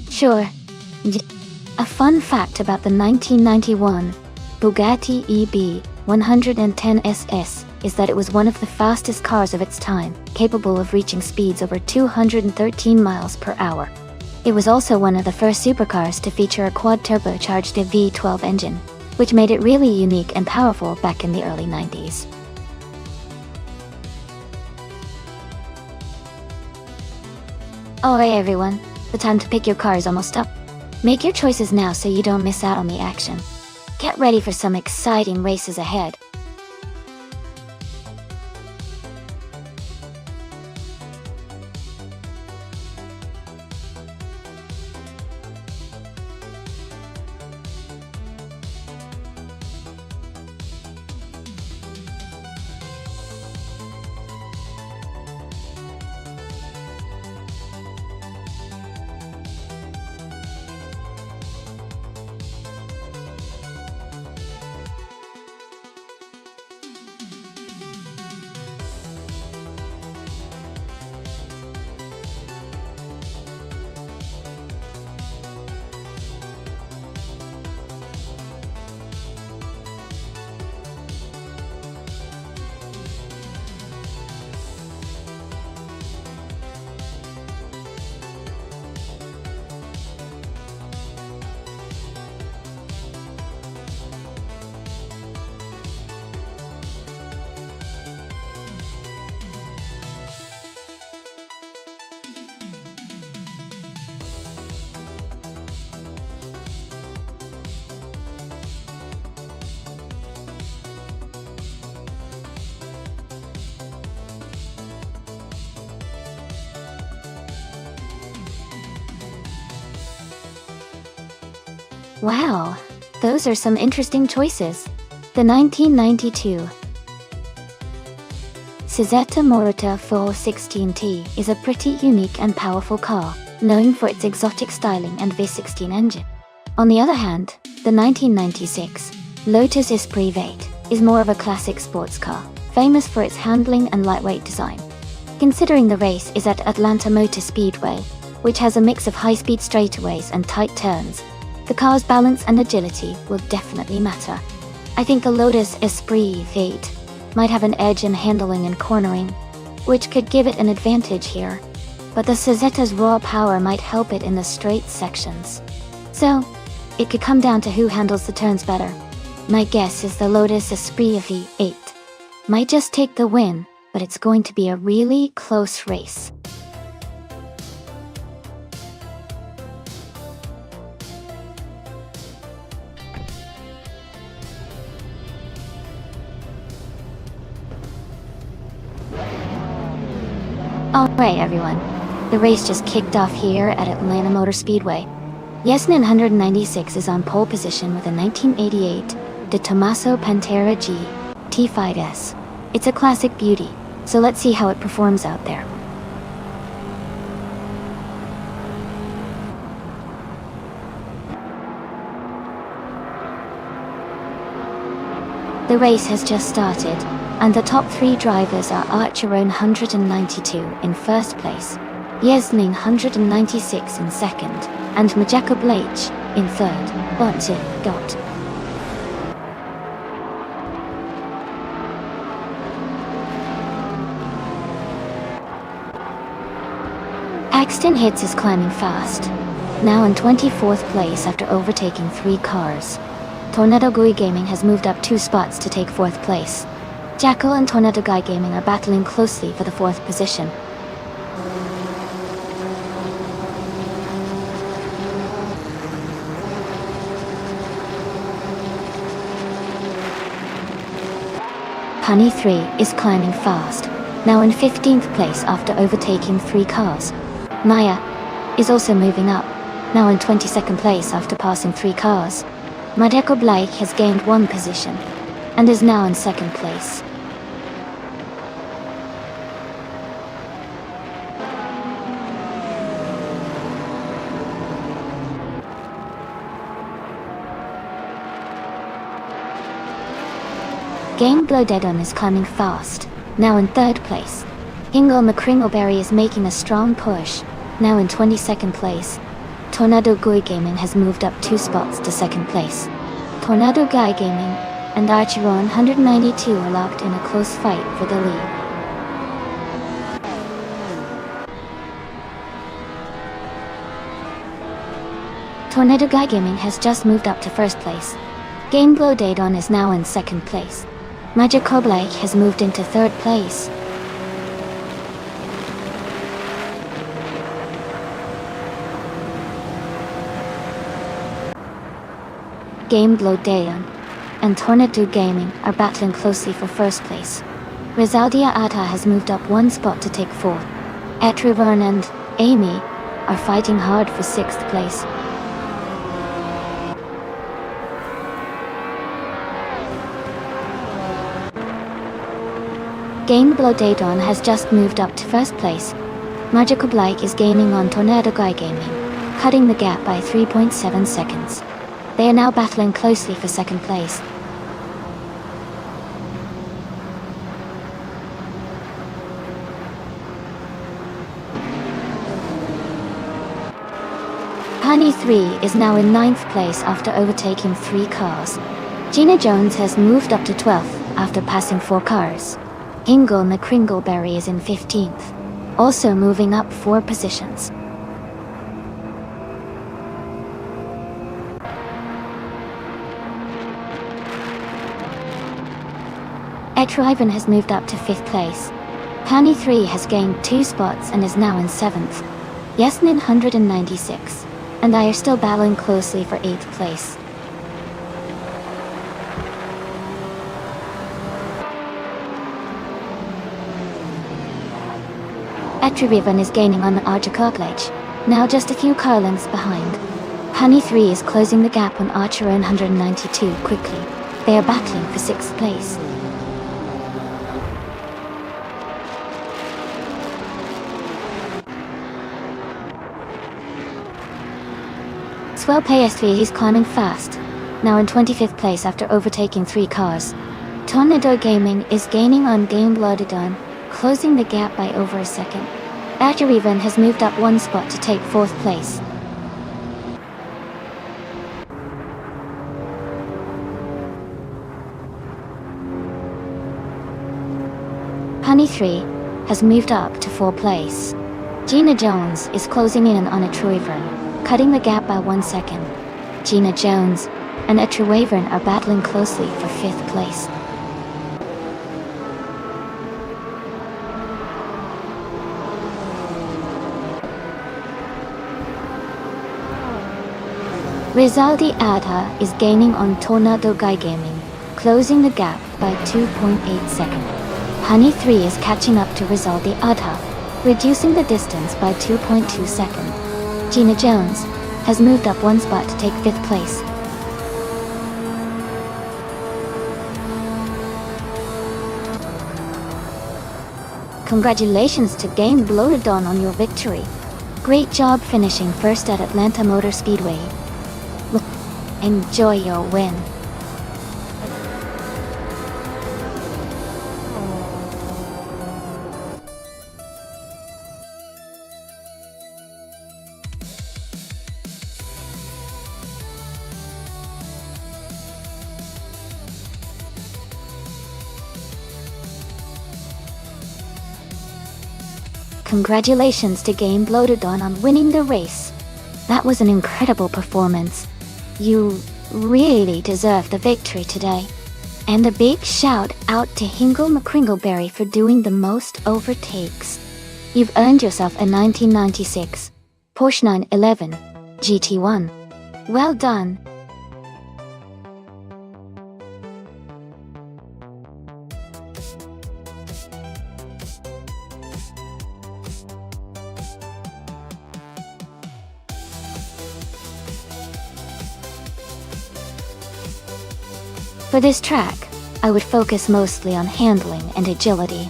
Sure. A fun fact about the 1991 Bugatti EB 110 SS is that it was one of the fastest cars of its time, capable of reaching speeds over 213 miles per hour. It was also one of the first supercars to feature a quad-turbocharged V12 engine, which made it really unique and powerful back in the early 90s. Alright everyone, the time to pick your car is almost up. Make your choices now so you don't miss out on the action. Get ready for some exciting races ahead. Wow, those are some interesting choices. The 1992 Suzette Morita 416T is a pretty unique and powerful car, known for its exotic styling and V16 engine. On the other hand, the 1996 Lotus Esprit 8 is more of a classic sports car, famous for its handling and lightweight design. Considering the race is at Atlanta Motor Speedway, which has a mix of high-speed straightaways and tight turns, the car's balance and agility will definitely matter. I think the Lotus Esprit 8 might have an edge in handling and cornering, which could give it an advantage here, but the Suzette's raw power might help it in the straight sections. So, it could come down to who handles the turns better. My guess is the Lotus Esprit V8 might just take the win, but it's going to be a really close race. Alright everyone, the race just kicked off here at Atlanta Motor Speedway. Yesnin 196 is on pole position with a 1988 De Tomaso Pantera G T5S. It's a classic beauty, so let's see how it performs out there. The race has just started, and the top three drivers are Archeron 192 in first place, Yesning 196 in second, and Jacob Leitch in third. Got. Axton Hits is climbing fast, now in 24th place after overtaking 3 cars. Tornado Gui Gaming has moved up 2 spots to take 4th place. Jackal and Tornado Guy Gaming are battling closely for the 4th position. Honey 3 is climbing fast, now in 15th place after overtaking 3 cars. Maya is also moving up, now in 22nd place after passing 3 cars. Madeko Blake has gained 1 position, and is now in 2nd place. Game Blowdeadon is climbing fast, now in 3rd place. Hingle McCringleberry is making a strong push, now in 22nd place. Tornado Gui Gaming has moved up 2 spots to 2nd place. Tornado Guy Gaming and Archeron 192 are locked in a close fight for the lead. Tornado Guy Gaming has just moved up to 1st place. Game Blowdeadon is now in 2nd place. Magic Blake has moved into 3rd place. Game Blowdeadon and Tornado Gaming are battling closely for 1st place. Rizaldia Atta has moved up 1 spot to take 4th. Etrivern and Amy are fighting hard for 6th place. Game Blowdeadon has just moved up to 1st place. Magical Blake is gaining on Tornado Guy Gaming, cutting the gap by 3.7 seconds. They are now battling closely for 2nd place. Honey 3 is now in 9th place after overtaking 3 cars. Gina Jones has moved up to 12th after passing 4 cars. Hingle McCringleberry is in 15th, also moving up 4 positions. Etriven has moved up to 5th place. Honey 3 has gained 2 spots and is now in 7th. Yesnin 196 and I are still battling closely for 8th place. Etriven is gaining on the Arjakoglage, now just a few car lengths behind. Honey 3 is closing the gap on Archer 192 quickly. They are battling for 6th place. Swell PS3 is climbing fast, now in 25th place after overtaking 3 cars. Tornado Gaming is gaining on Game Bloodedon, closing the gap by over a second. Acurivan has moved up 1 spot to take 4th place. Honey 3 has moved up to 4th place. Gina Jones is closing in on Acurivan, cutting the gap by 1 second. Gina Jones and Acurivan are battling closely for 5th place. Rizaldi Adha is gaining on Tornado Guy Gaming, closing the gap by 2.8 seconds. Honey 3 is catching up to Rizaldi Adha, reducing the distance by 2.2 seconds. Gina Jones has moved up 1 spot to take 5th place. Congratulations to Game Bloatedon on your victory. Great job finishing first at Atlanta Motor Speedway. Enjoy your win. Congratulations to Game Bloatedon on winning the race. That was an incredible performance. You really deserve the victory today. And a big shout out to Hingle McCringleberry for doing the most overtakes. You've earned yourself a 1996 Porsche 911 GT1. Well done. For this track, I would focus mostly on handling and agility.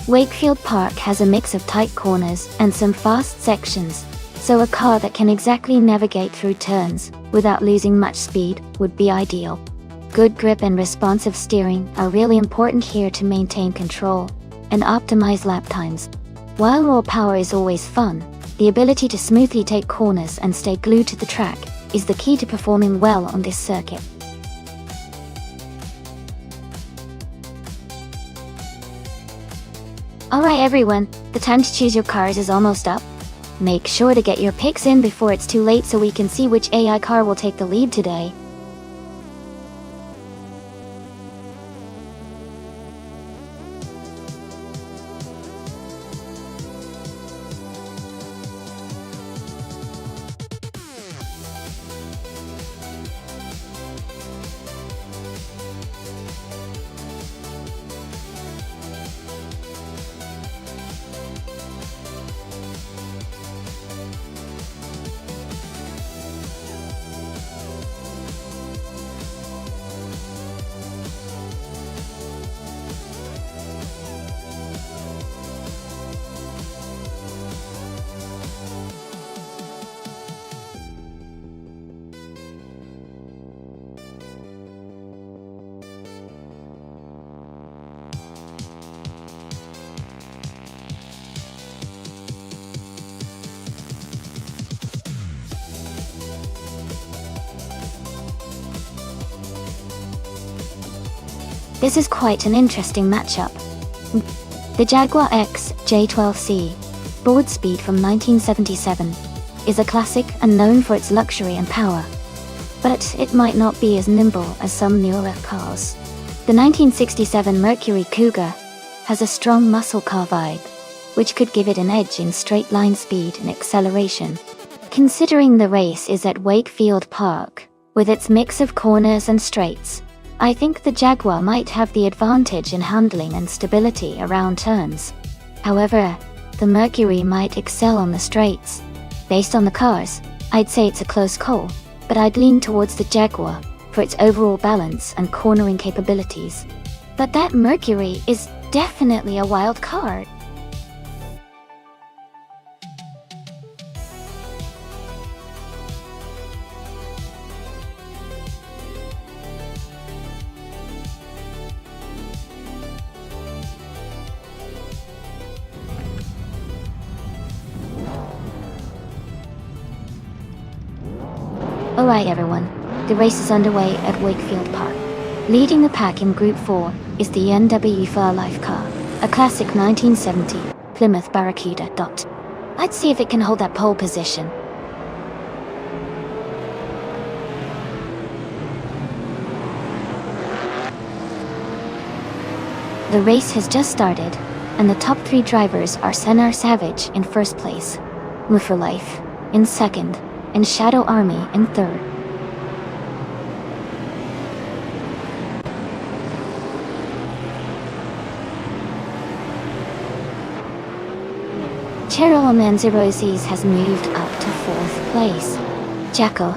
Wakefield Park has a mix of tight corners and some fast sections, so a car that can exactly navigate through turns without losing much speed would be ideal. Good grip and responsive steering are really important here to maintain control and optimize lap times. While raw power is always fun, the ability to smoothly take corners and stay glued to the track is the key to performing well on this circuit. Alright everyone, the time to choose your cars is almost up. Make sure to get your picks in before it's too late so we can see which AI car will take the lead today. This is quite an interesting matchup. The Jaguar X J12C, board speed from 1977, is a classic and known for its luxury and power. But it might not be as nimble as some newer cars. The 1967 Mercury Cougar has a strong muscle car vibe, which could give it an edge in straight line speed and acceleration. Considering the race is at Wakefield Park, with its mix of corners and straights, I think the Jaguar might have the advantage in handling and stability around turns. However, the Mercury might excel on the straights. Based on the cars, I'd say it's a close call, but I'd lean towards the Jaguar for its overall balance and cornering capabilities. But that Mercury is definitely a wild card. Alright everyone, the race is underway at Wakefield Park. Leading the pack in Group 4 is the NW4 Life car, a classic 1970 Plymouth Barracuda. Let's see if it can hold that pole position. The race has just started, and the top 3 drivers are Sennar Savage in first place, Muffer Life in second, and Shadow Army in third. Cheryl Manzaroses has moved up to 4th place. Jackal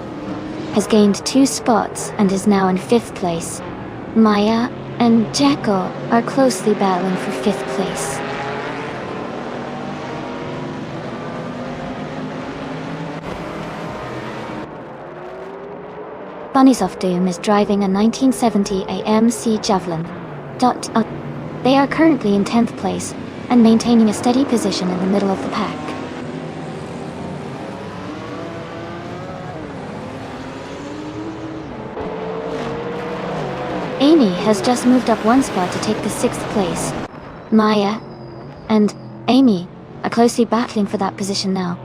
has gained 2 spots and is now in 5th place. Maya and Jackal are closely battling for 5th place. Bunnies of Doom is driving a 1970 AMC Javelin. They are currently in 10th place and maintaining a steady position in the middle of the pack. Amy has just moved up 1 spot to take the 6th place. Maya and Amy are closely battling for that position now.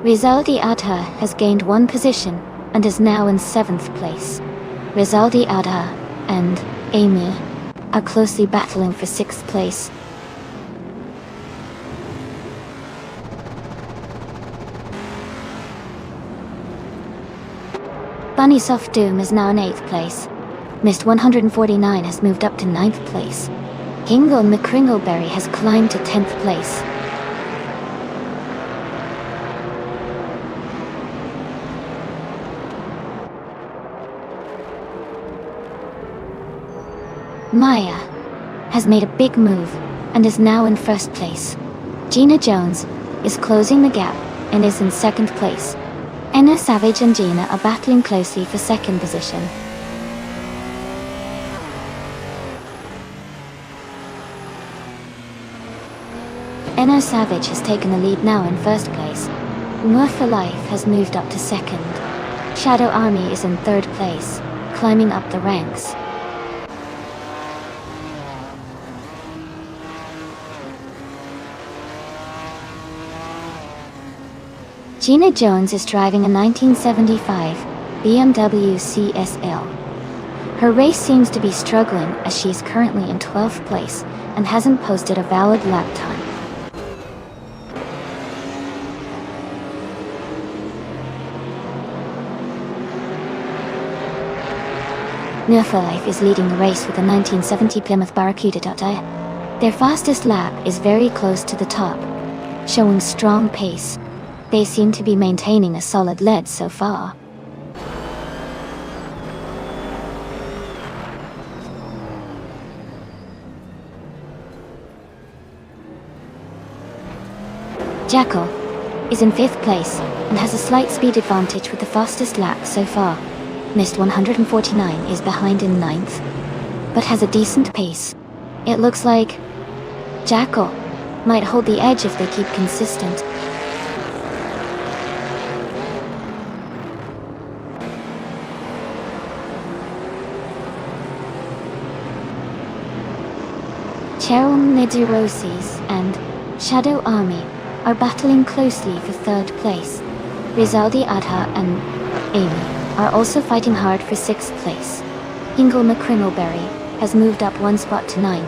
Rizaldi Adha has gained 1 position and is now in 7th place. Rizaldi Adha and Amy are closely battling for 6th place. Bunny Soft Doom is now in 8th place. Mist 149 has moved up to 9th place. Hingle McCringleberry has climbed to 10th place. Maya has made a big move and is now in 1st place. Gina Jones is closing the gap and is in 2nd place. Enna Savage and Gina are battling closely for 2nd position. Enna Savage has taken the lead now in 1st place. More for Life has moved up to 2nd. Shadow Army is in 3rd place, climbing up the ranks. Gina Jones is driving a 1975 BMW CSL. Her race seems to be struggling as she is currently in 12th place and hasn't posted a valid lap time. Nerfalife is leading the race with a 1970 Plymouth Barracuda. Their fastest lap is very close to the top, showing strong pace. They seem to be maintaining a solid lead so far. Jackal is in 5th place and has a slight speed advantage with the fastest lap so far. Mist 149 is behind in 9th, but has a decent pace. It looks like Jackal might hold the edge if they keep consistent. Cheryl Manzaroses and Shadow Army are battling closely for 3rd place. Rizaldi Adha and Amy are also fighting hard for 6th place. Hingle McCringleberry has moved up 1 spot to 9.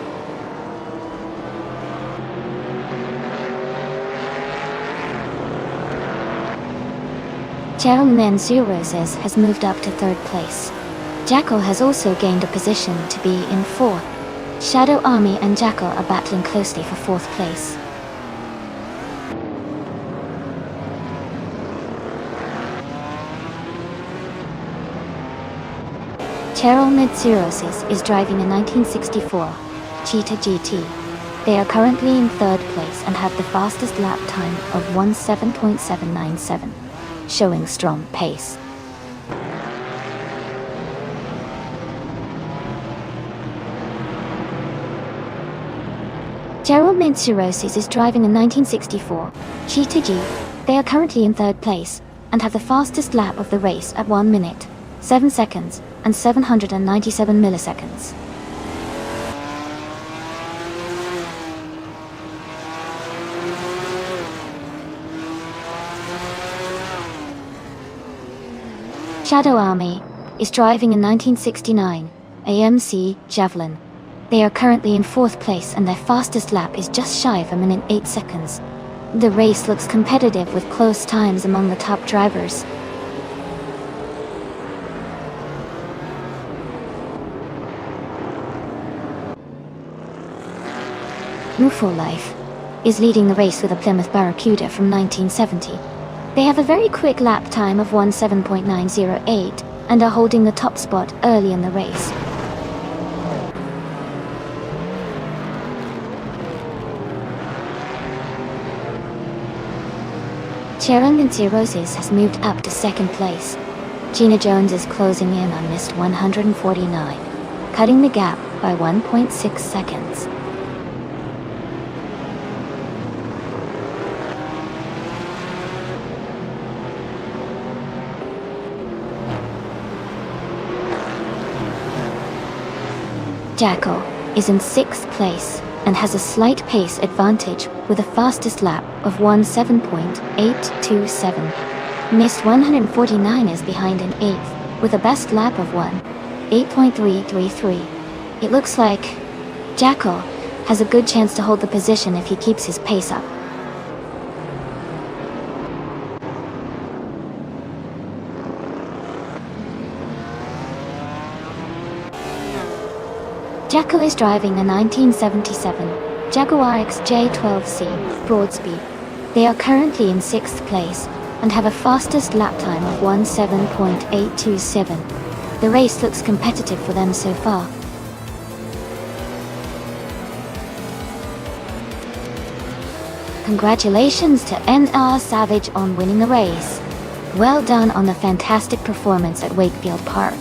Cheryl Manzaroses has moved up to 3rd place. Jackal has also gained a position to be in 4th. Shadow Army and Jackal are battling closely for 4th place. Cheryl Mid-Cirrhosis is driving a 1964 Cheetah GT. They are currently in 3rd place and have the fastest lap time of 17.797, showing strong pace. Cheryl Mid-Cirrhosis is driving a 1964 Cheetah G. They are currently in 3rd place and have the fastest lap of the race at 1 minute, 7 seconds, and 797 milliseconds. Shadow Army is driving a 1969 AMC Javelin. They are currently in 4th place and their fastest lap is just shy of 1 minute 8 seconds. The race looks competitive with close times among the top drivers. Mufo Life is leading the race with a Plymouth Barracuda from 1970. They have a very quick lap time of 17.908 and are holding the top spot early in the race. Cheryl Mid-Cirrhosis has moved up to 2nd place. Gina Jones is closing in on missed 149, cutting the gap by 1.6 seconds. Jackal is in 6th place and has a slight pace advantage with a fastest lap of 17.827. Missed 149 is behind in 8th with a best lap of 8.333. It looks like Jackal has a good chance to hold the position if he keeps his pace up. Jackal is driving a 1977 Jaguar XJ12C Broadspeed. They are currently in 6th place and have a fastest lap time of 17.827. The race looks competitive for them so far. Congratulations to NR Savage on winning the race. Well done on the fantastic performance at Wakefield Park.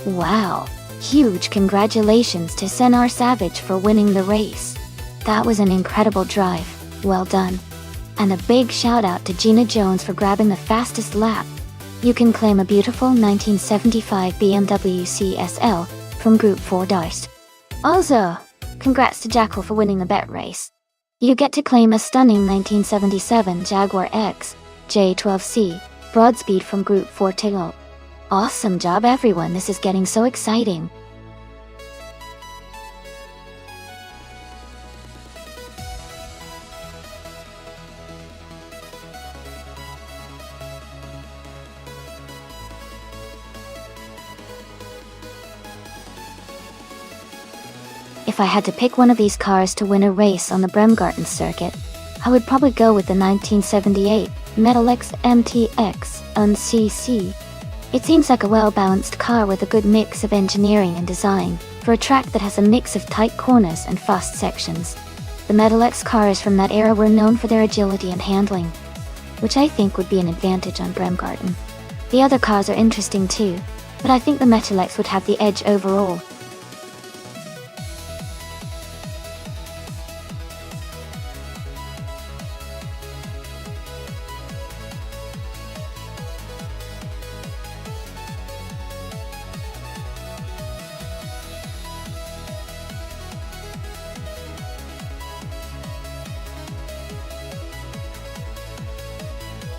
Wow! Huge congratulations to NR Savage for winning the race. That was an incredible drive, well done. And a big shout out to Gina Jones for grabbing the fastest lap. You can claim a beautiful 1975 BMW CSL from Group 4 Darst. Also, congrats to Jackal for winning the bet race. You get to claim a stunning 1977 Jaguar X J12C Broadspeed from Group 4 Tiggle. Awesome job everyone, this is getting so exciting. If I had to pick one of these cars to win a race on the Bremgarten circuit, I would probably go with the 1978 Metal X MTX UNCC. It seems like a well-balanced car with a good mix of engineering and design, for a track that has a mix of tight corners and fast sections. The Metal X cars from that era were known for their agility and handling, which I think would be an advantage on Bremgarten. The other cars are interesting too, but I think the Metal X would have the edge overall.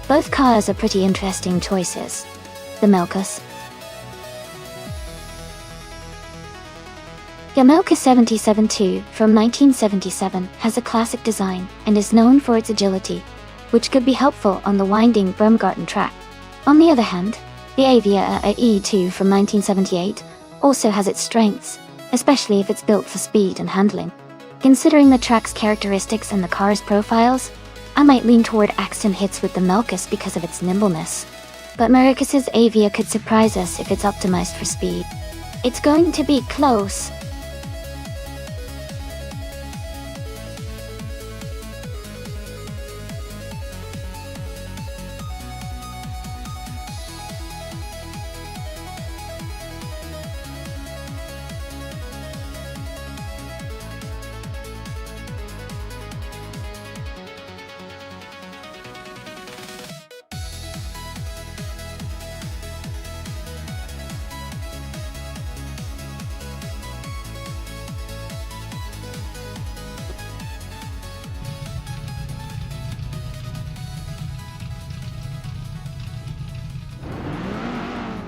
Both cars are pretty interesting choices. The Melkus. Yamaoka 772 from 1977 has a classic design and is known for its agility, which could be helpful on the winding Bremgarten track. On the other hand, the Avia E2 from 1978 also has its strengths, especially if it's built for speed and handling. Considering the track's characteristics and the car's profiles, I might lean toward Axton hits with the Melkus because of its nimbleness. But Marcus's Avia could surprise us if it's optimized for speed. It's going to be close.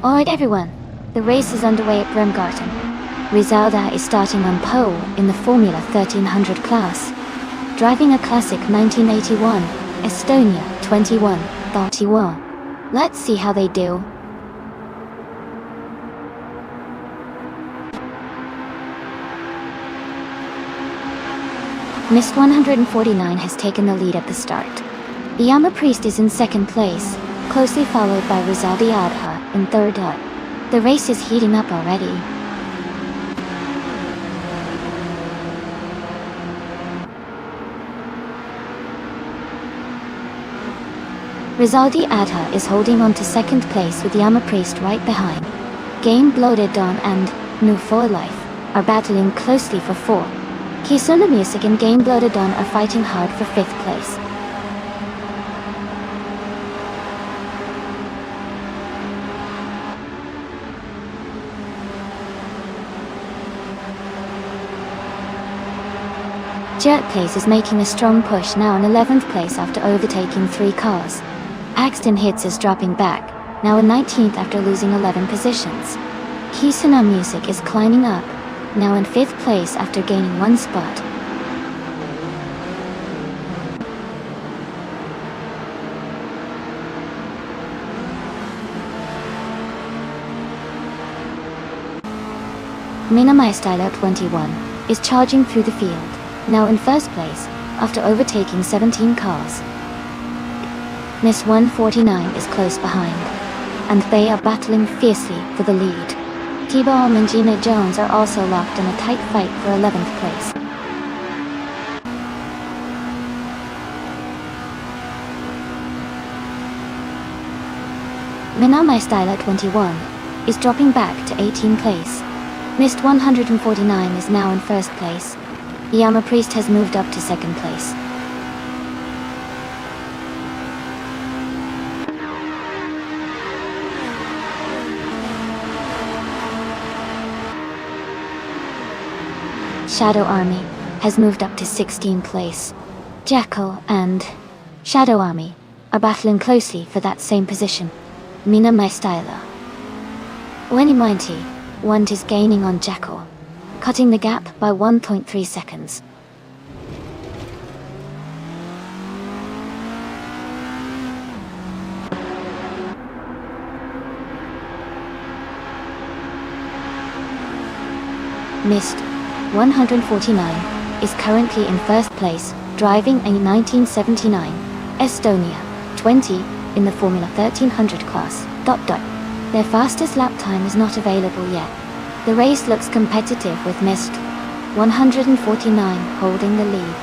Alright everyone, the race is underway at Bremgarten. Rizalda is starting on pole in the Formula 1300 class, driving a classic 1981 Estonia 21-31. Let's see how they do. Mist 149 has taken the lead at the start. The Yama Priest is in second place, closely followed by Rizaldi Adha in third. The race is heating up already. Rizaldi Adha is holding on to second place with Yama Priest right behind. Game Bloated Dawn and New For Life are battling closely for 4. Kisuna Music and Game Bloated Dawn are fighting hard for 5th place. Jet Place is making a strong push now in 11th place after overtaking 3 cars. Axton Hits is dropping back, now in 19th after losing 11 positions. Kisuna Music is climbing up, now in 5th place after gaining 1 spot. Minami Styler 21 is charging through the field, now in 1st place after overtaking 17 cars. Miss 149 is close behind, and they are battling fiercely for the lead. T-Bomb and Gina Jones are also locked in a tight fight for 11th place. Minami Styler 21 is dropping back to 18th place. Mist 149 is now in 1st place. Yama Priest has moved up to 2nd place. Shadow Army has moved up to 16th place. Jackal and Shadow Army are battling closely for that same position. Minami Styler 1 is gaining on Jackal, cutting the gap by 1.3 seconds. Mist 149 is currently in 1st place, driving a 1979 Estonia 20 in the Formula 1300 class. Their fastest lap time is not available yet. The race looks competitive with Mist 149 holding the lead.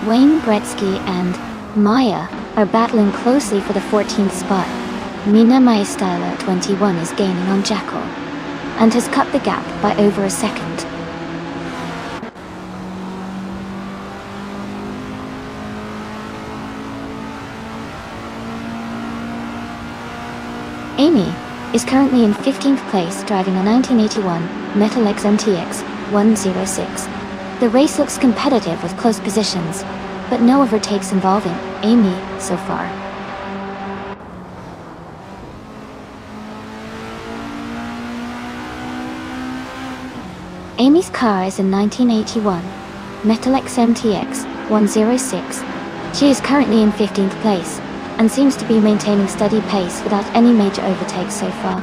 Wayne Gretzky and Maya are battling closely for the 14th spot. Mina Maestala 21 is gaining on Jackal and has cut the gap by over a second. Amy is currently in 15th place driving a 1981 Metal X MTX 106. The race looks competitive with close positions, but no overtakes involving Amy so far. Amy's car is a 1981 Metal X MTX 106. She is currently in 15th place and seems to be maintaining steady pace without any major overtakes so far.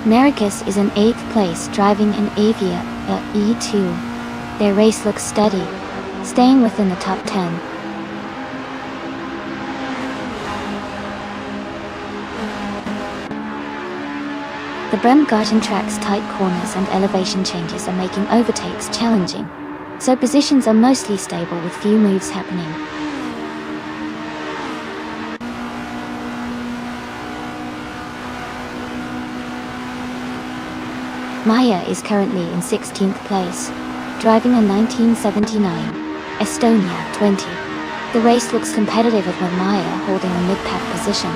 Maricus is in 8th place driving an Avia E2. Their race looks steady, staying within the top 10. The Bremgarten track's tight corners and elevation changes are making overtakes challenging, so positions are mostly stable with few moves happening. Maya is currently in 16th place, driving a 1979 Estonia 20. The race looks competitive with Maya holding a mid-pack position.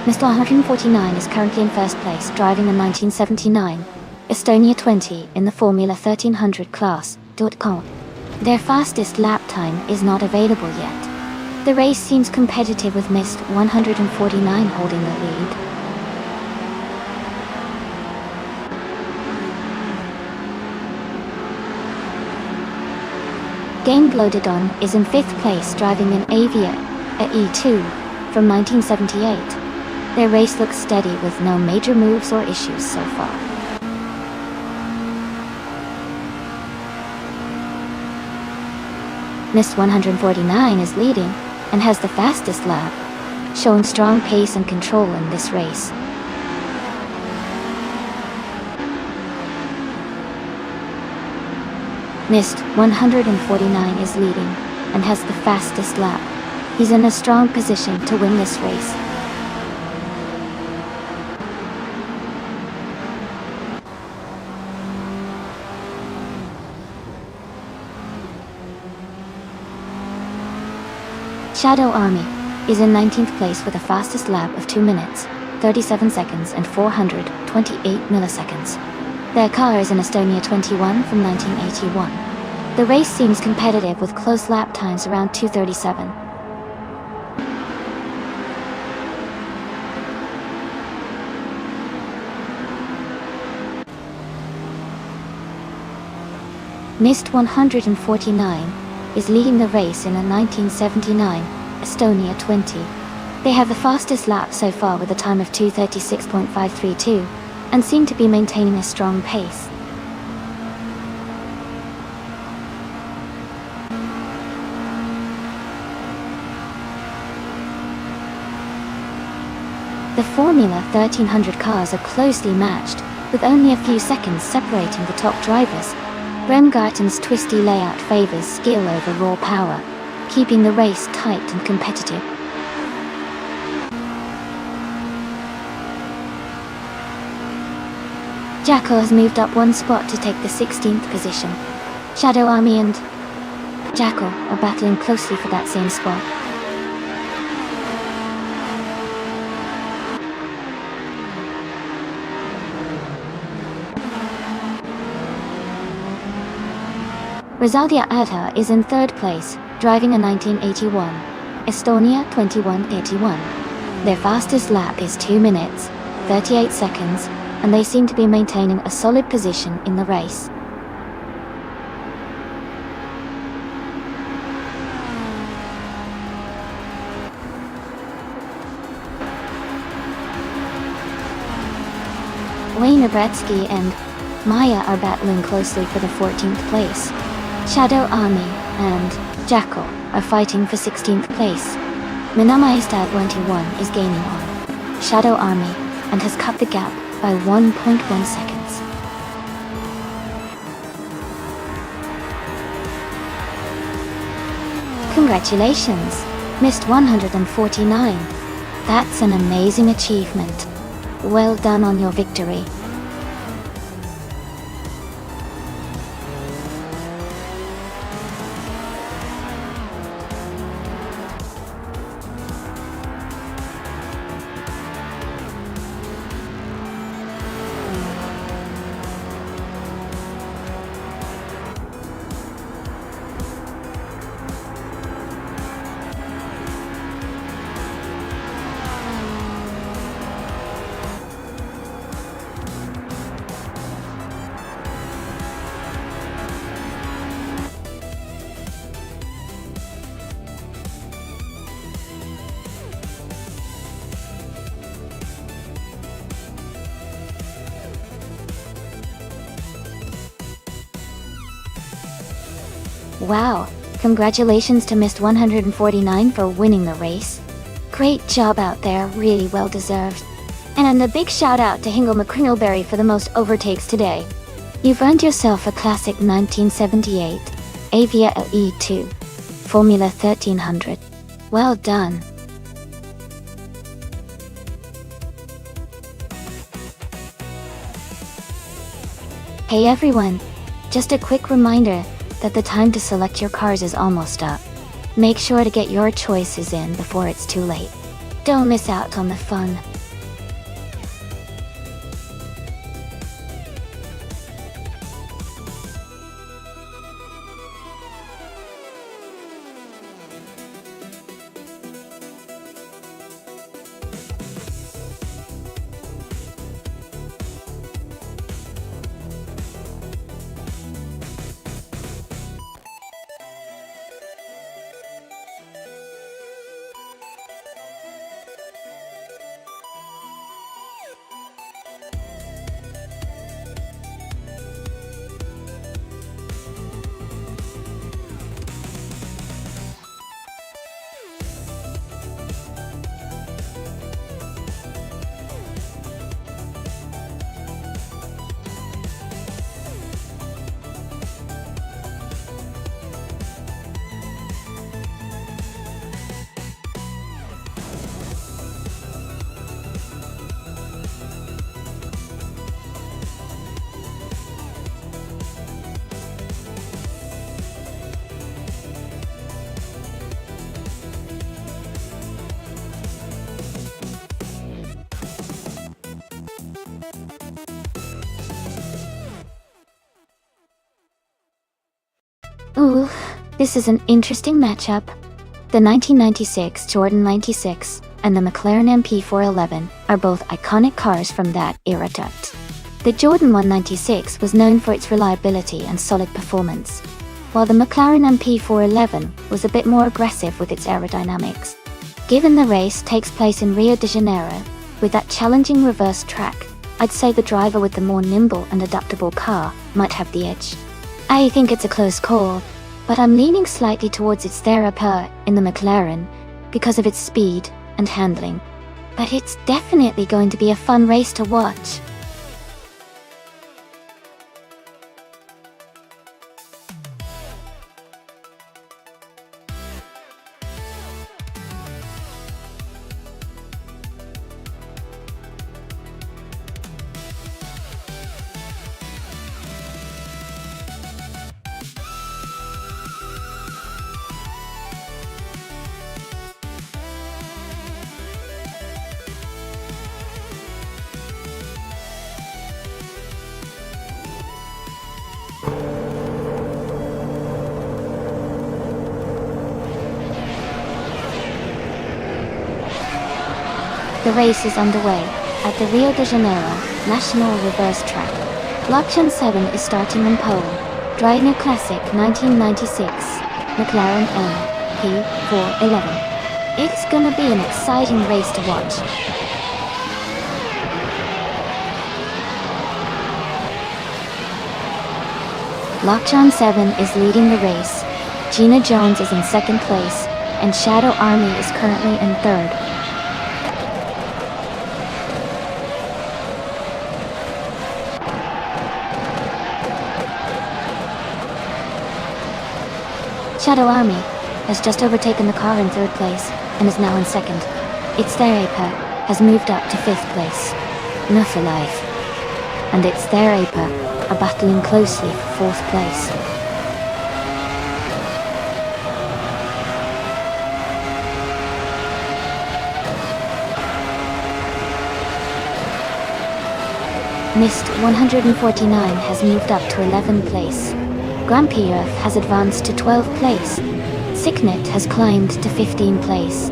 Mr. 149 is currently in first place, driving a 1979 Estonia 20 in the Formula 1300 class. Their fastest lap time is not available yet. The race seems competitive with Mr. 149 holding the lead. Game Blodidon is in 5th place driving an Avia E2 from 1978. Their race looks steady with no major moves or issues so far. Miss 149 is leading and has the fastest lap, showing strong pace and control in this race. Mist 149 is leading and has the fastest lap. He's in a strong position to win this race. Shadow Army is in 19th place with the fastest lap of 2 minutes, 37 seconds and 428 milliseconds. Their car is an Estonia 21 from 1981. The race seems competitive with close lap times around 2:37. Mist 149 is leading the race in a 1979 Estonia 20. They have the fastest lap so far with a time of 2:36.532 and seem to be maintaining a strong pace. The Formula 1300 cars are closely matched, with only a few seconds separating the top drivers. Bremgarten's twisty layout favors skill over raw power, keeping the race tight and competitive. Jacko has moved up one spot to take the 16th position. Shadow Army and Jacko are battling closely for that same spot. Rosaldia Adha is in 3rd place, driving a 1981 Estonia 2181. Their fastest lap is 2 minutes, 38 seconds, and they seem to be maintaining a solid position in the race. Wayne Gretzky and Maya are battling closely for the 14th place. Shadow Army and Jackal are fighting for 16th place. Minami Star 21 is gaining on Shadow Army and has cut the gap by 1.1 seconds. Congratulations, missed 149. That's an amazing achievement. Well done on your victory. Wow, congratulations to Missed 149 for winning the race. Great job out there, really well deserved. And a big shout out to Hingle McCringleberry for the most overtakes today. You've earned yourself a classic 1978 Avia LE2 Formula 1300. Well done. Hey everyone, just a quick reminder that the time to select your cars is almost up. Make sure to get your choices in before it's too late. Don't miss out on the fun. Ooh, this is an interesting matchup. The 1996 Jordan 96 and the McLaren MP411 are both iconic cars from that era. The Jordan 196 was known for its reliability and solid performance, while the McLaren MP411 was a bit more aggressive with its aerodynamics. Given the race takes place in Rio de Janeiro, with that challenging reverse track, I'd say the driver with the more nimble and adaptable car might have the edge. I think it's a close call, but I'm leaning slightly towards its therapy in the McLaren because of its speed and handling. But it's definitely going to be a fun race to watch. The race is underway at the Rio de Janeiro National Reverse Track. Blockchain 7 is starting on pole, driving a classic 1996 McLaren MP411. It's gonna be an exciting race to watch. Lockjaw 7 is leading the race, Gina Jones is in second place, and Shadow Army is currently in third. Shadow Army has just overtaken the car in third place and is now in second. Its Thereaper has moved up to fifth place. Enough alive. And its Thereaper are battling closely for fourth place. Mist 149 has moved up to 11th place. Grampirov has advanced to 12th place. Signet has climbed to 15th place.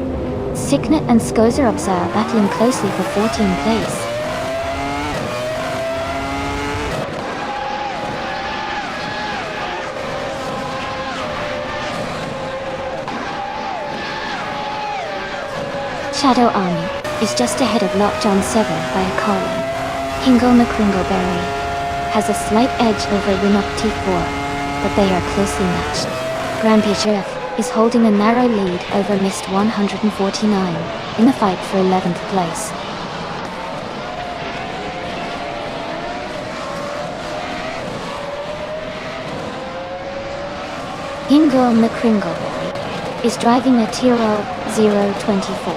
Signet and Skozerobza are battling closely for 14th place. Shadow Army is just ahead of Lockjaw 7 by a car length. Hingle McCringleberry has a slight edge over Winnock T4, but they are closely matched. Grampirov is holding a narrow lead over Mist 149 in the fight for 11th place. Hingle McCringleberry is driving a Tyrrell 024.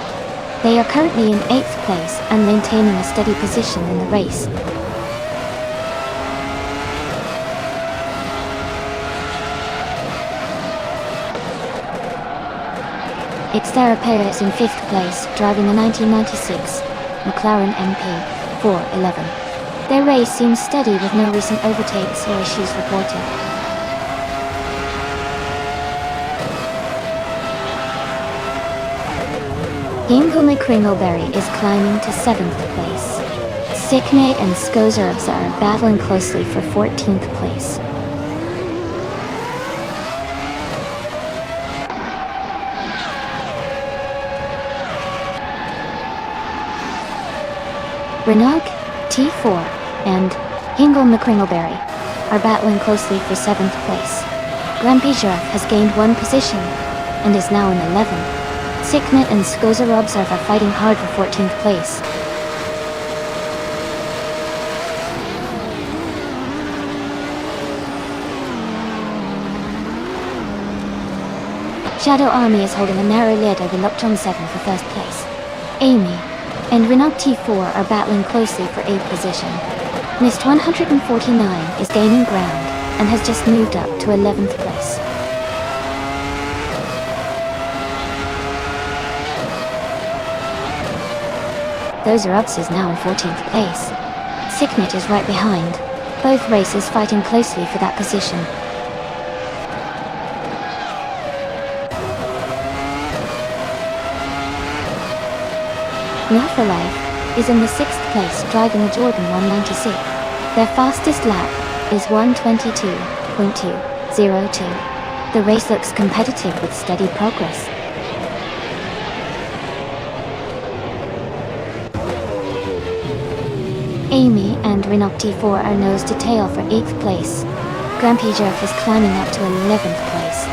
They are currently in 8th place and maintaining a steady position in the race. Its Thereaper is in 5th place, driving a 1996 McLaren MP 411. Their race seems steady with no recent overtakes or issues reported. Hingle McCringleberry is climbing to 7th place. Signet and Skozerobza are battling closely for 14th place. Renault T4 and Hingle McCringleberry are battling closely for 7th place. Grampirov has gained one position and is now in 11th. Signet and Skozerobza are fighting hard for 14th place. Shadow Army is holding a narrow lead over Lockjaw 7 for first place. Amy and Renault T4 are battling closely for 8th position. Mist 149 is gaining ground and has just moved up to 11th place. Skozerobza is now in 14th place. Signet is right behind, both racers fighting closely for that position. Life is in the 6th place, driving a Jordan 196. Their fastest lap is 1:22.202. The race looks competitive with steady progress. Amy and Renault T4 are nose to tail for 8th place. Grampirov is climbing up to 11th place.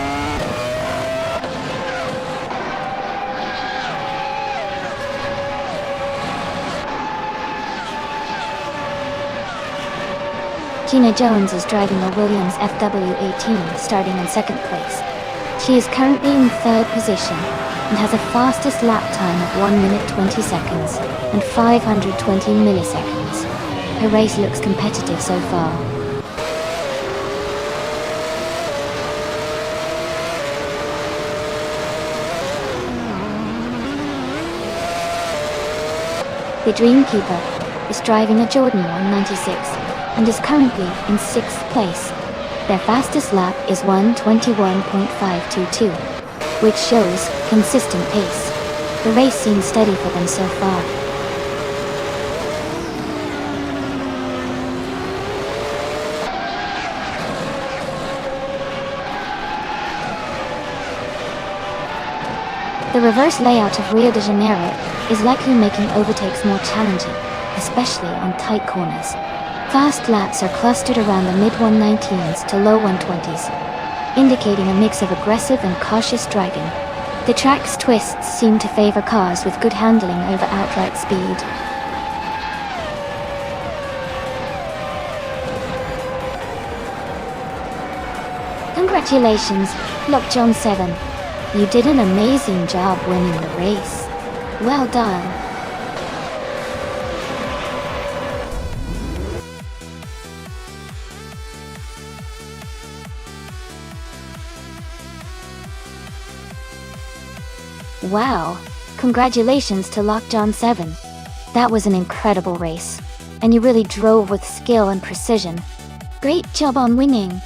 Gina Jones is driving a Williams FW18, starting in 2nd place. She is currently in 3rd position and has a fastest lap time of 1 minute 20 seconds and 520 milliseconds. Her race looks competitive so far. The Dreamkeeper is driving a Jordan 196 and is currently in 6th place. Their fastest lap is 1:21.522, which shows consistent pace. The race seems steady for them so far. The reverse layout of Rio de Janeiro is likely making overtakes more challenging, especially on tight corners. Fast laps are clustered around the mid-119s to low 120s. indicating a mix of aggressive and cautious driving. The track's twists seem to favor cars with good handling over outright speed. Congratulations, Lockjaw 7. You did an amazing job winning the race. Well done. Wow, congratulations to Lockjaw 7. That was an incredible race, and you really drove with skill and precision. Great job on winning.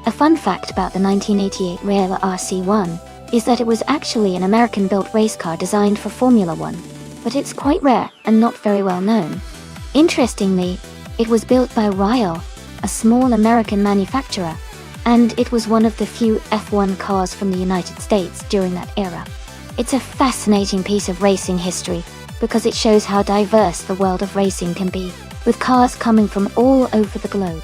A fun fact about the 1988 Rail RC1 is that it was actually an American-built race car designed for Formula One, but it's quite rare and not very well known. Interestingly, it was built by Ryle, a small American manufacturer, and it was one of the few F1 cars from the United States during that era. It's a fascinating piece of racing history because it shows how diverse the world of racing can be, with cars coming from all over the globe.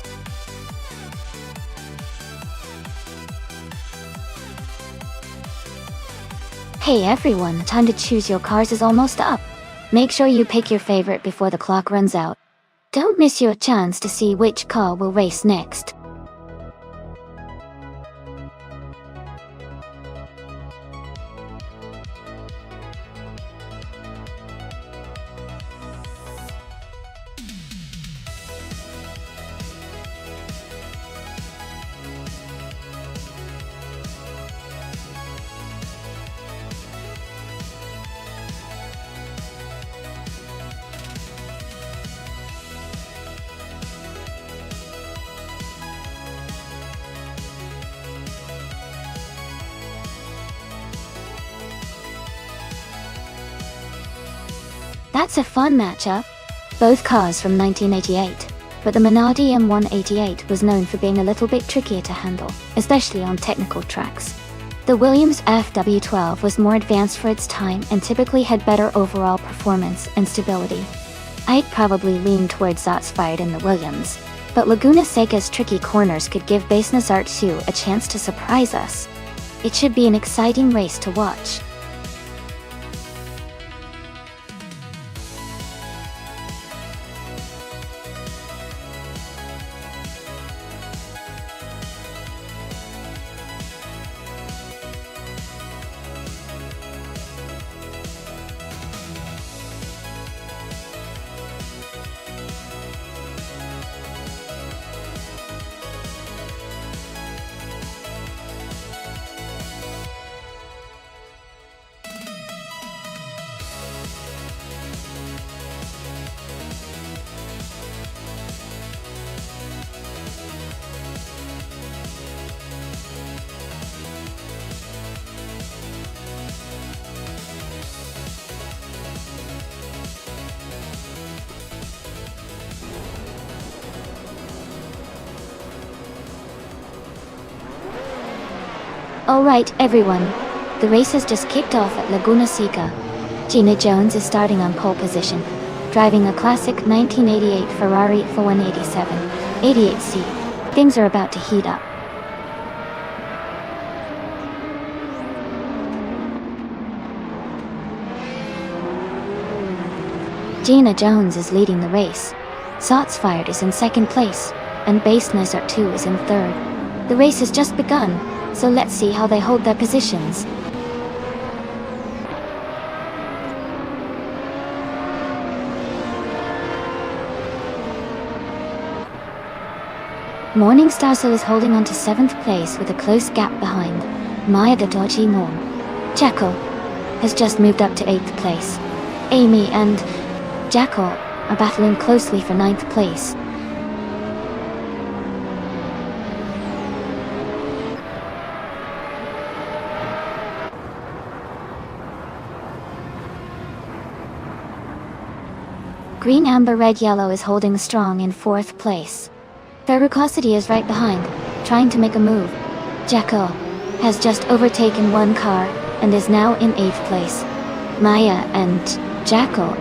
Hey everyone, time to choose your cars is almost up. Make sure you pick your favorite before the clock runs out. Don't miss your chance to see which car will race next. That's a fun matchup. Both cars from 1988, but the Minardi M188 was known for being a little bit trickier to handle, especially on technical tracks. The Williams FW12 was more advanced for its time and typically had better overall performance and stability. I'd probably lean towards shots fired in the Williams, but Laguna Seca's tricky corners could give Base Nazar 2 a chance to surprise us. It should be an exciting race to watch. Alright everyone, the race has just kicked off at Laguna Seca. Gina Jones is starting on pole position, driving a classic 1988 Ferrari F187 88C. Things are about to heat up. Gina Jones is leading the race. Shots fired is in second place, and Base Nazar 2 is in third. The race has just begun, so let's see how they hold their positions. Morningstar is holding on to 7th place with a close gap behind Maya Dodoji Norm. Jackal has just moved up to 8th place. Amy and Jackal are battling closely for 9th place. Green, Amber, Red, Yellow is holding strong in 4th place. Ferocity is right behind, trying to make a move. Jacko has just overtaken one car and is now in 8th place. Maya and Jacko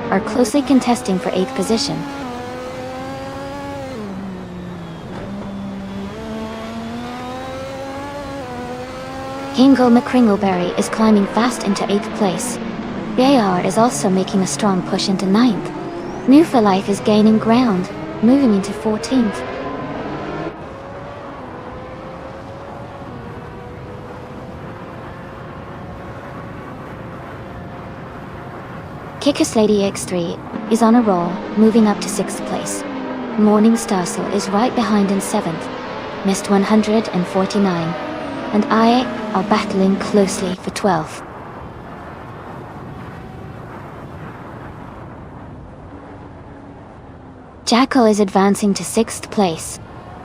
are closely contesting for 8th position. Hingle McCringleberry is climbing fast into 8th place. Bayard is also making a strong push into 9th. New for Life is gaining ground, moving into 14th. Kickass Lady X3 is on a roll, moving up to 6th place. Morning Starsel is right behind in 7th. Missed 149. And I are battling closely for 12th. Jackal is advancing to 6th place.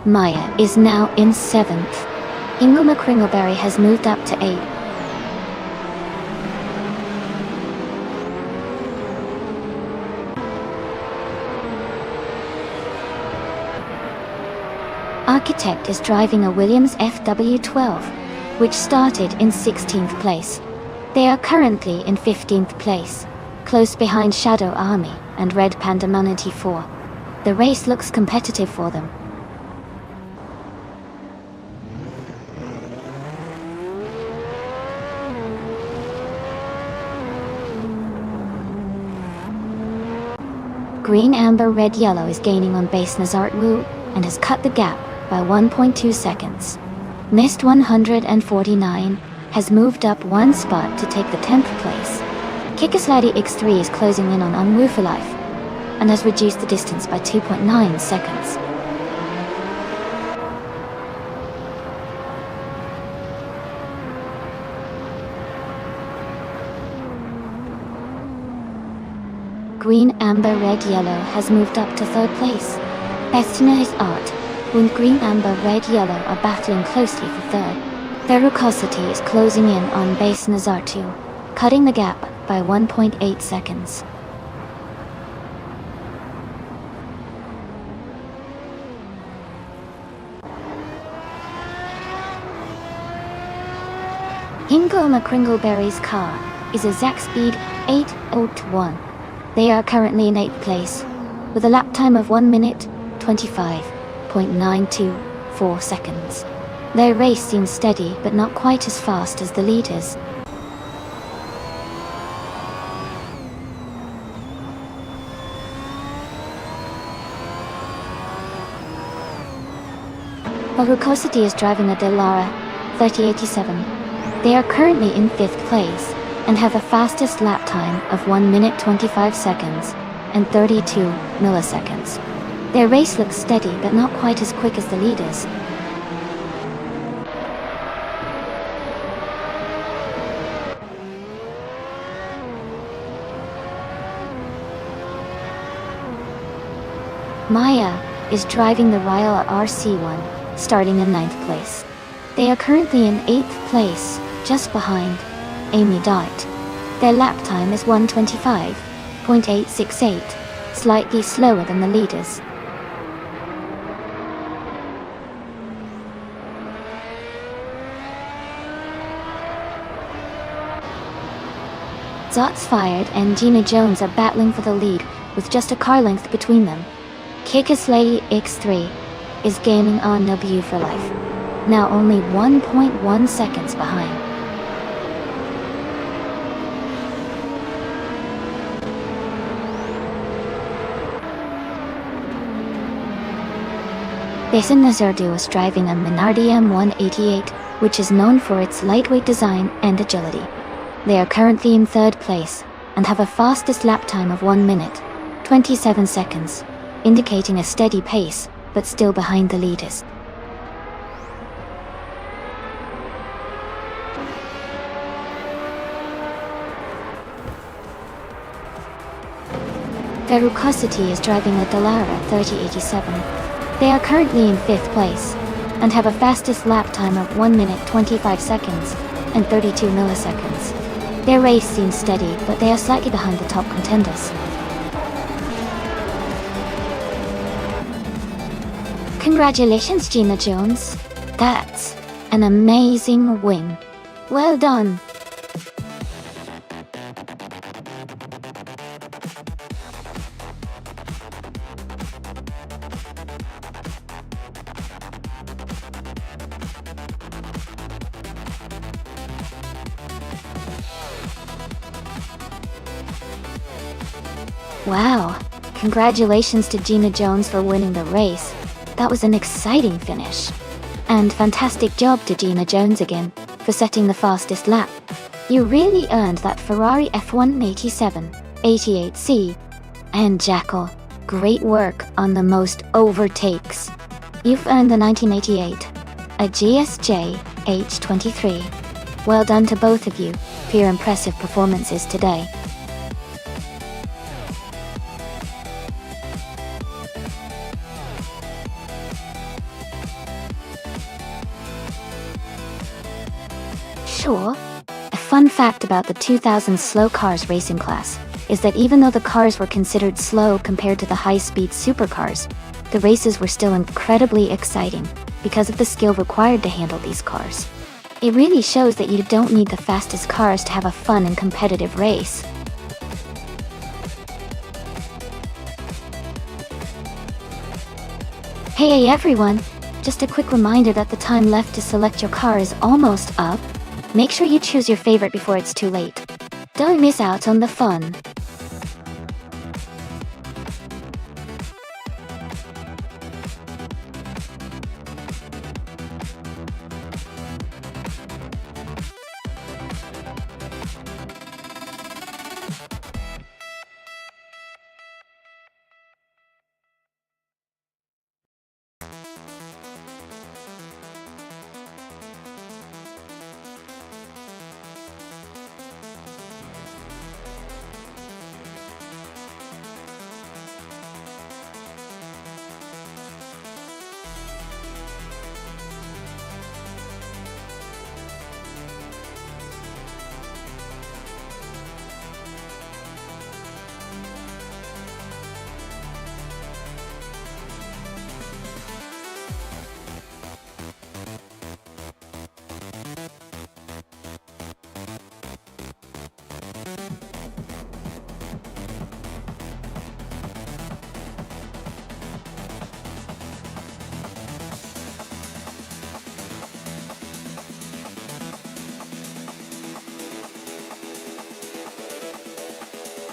Maya is now in 7th. Ingle McCringleberry has moved up to 8th. Architect is driving a Williams FW12, which started in 16th place. They are currently in 15th place, close behind Shadow Army and Red Panda Manatee 4. The race looks competitive for them. Green, Amber, Red, Yellow is gaining on base Nazart Wu and has cut the gap by 1.2 seconds. Missed 149 has moved up one spot to take the 10th place. Kickass Lady X3 is closing in on Wu for Life and has reduced the distance by 2.9 seconds. Green, Amber, Red, Yellow has moved up to 3rd place. Bestina is Art, and Green, Amber, Red, Yellow are battling closely for 3rd. Ferocity is closing in on base Nazartu, cutting the gap by 1.8 seconds. Hingle McCringleberry's car is a Zack Speed 801. They are currently in 8th place, with a lap time of 1 minute 25.924 seconds. Their race seems steady but not quite as fast as the leaders. Ferocity is driving a Delara 3087. They are currently in 5th place and have the fastest lap time of 1 minute 25 seconds and 32 milliseconds. Their race looks steady but not quite as quick as the leaders. Maya is driving the Royal RC1, starting in 9th place. They are currently in 8th place, just behind Amy Dart. Their lap time is 1:25.868, slightly slower than the leaders. Zots Fired and Gina Jones are battling for the lead, with just a car length between them. Kickass Lady X3 is gaining on W for Life, now only 1.1 seconds behind. Basin Nazardu is driving a Minardi M188, which is known for its lightweight design and agility. They are currently in 3rd place and have a fastest lap time of 1 minute 27 seconds, indicating a steady pace, but still behind the leaders. Ferocity is driving a Delara 3087. They are currently in 5th place and have a fastest lap time of 1 minute 25 seconds and 32 milliseconds. Their race seems steady, but they are slightly behind the top contenders. Congratulations, Gina Jones. That's an amazing win. Well done. Wow. Congratulations to Gina Jones for winning the race. That was an exciting finish. And fantastic job to Gina Jones again for setting the fastest lap. You really earned that Ferrari F1 88C. And Jackal, great work on the most overtakes. You've earned the 1988, a GSJ H23. Well done to both of you for your impressive performances today. Sure. A fun fact about the 2000 slow cars racing class is that even though the cars were considered slow compared to the high-speed supercars, the races were still incredibly exciting because of the skill required to handle these cars. It really shows that you don't need the fastest cars to have a fun and competitive race. Hey everyone! Just a quick reminder that the time left to select your car is almost up. Make sure you choose your favorite before it's too late. Don't miss out on the fun.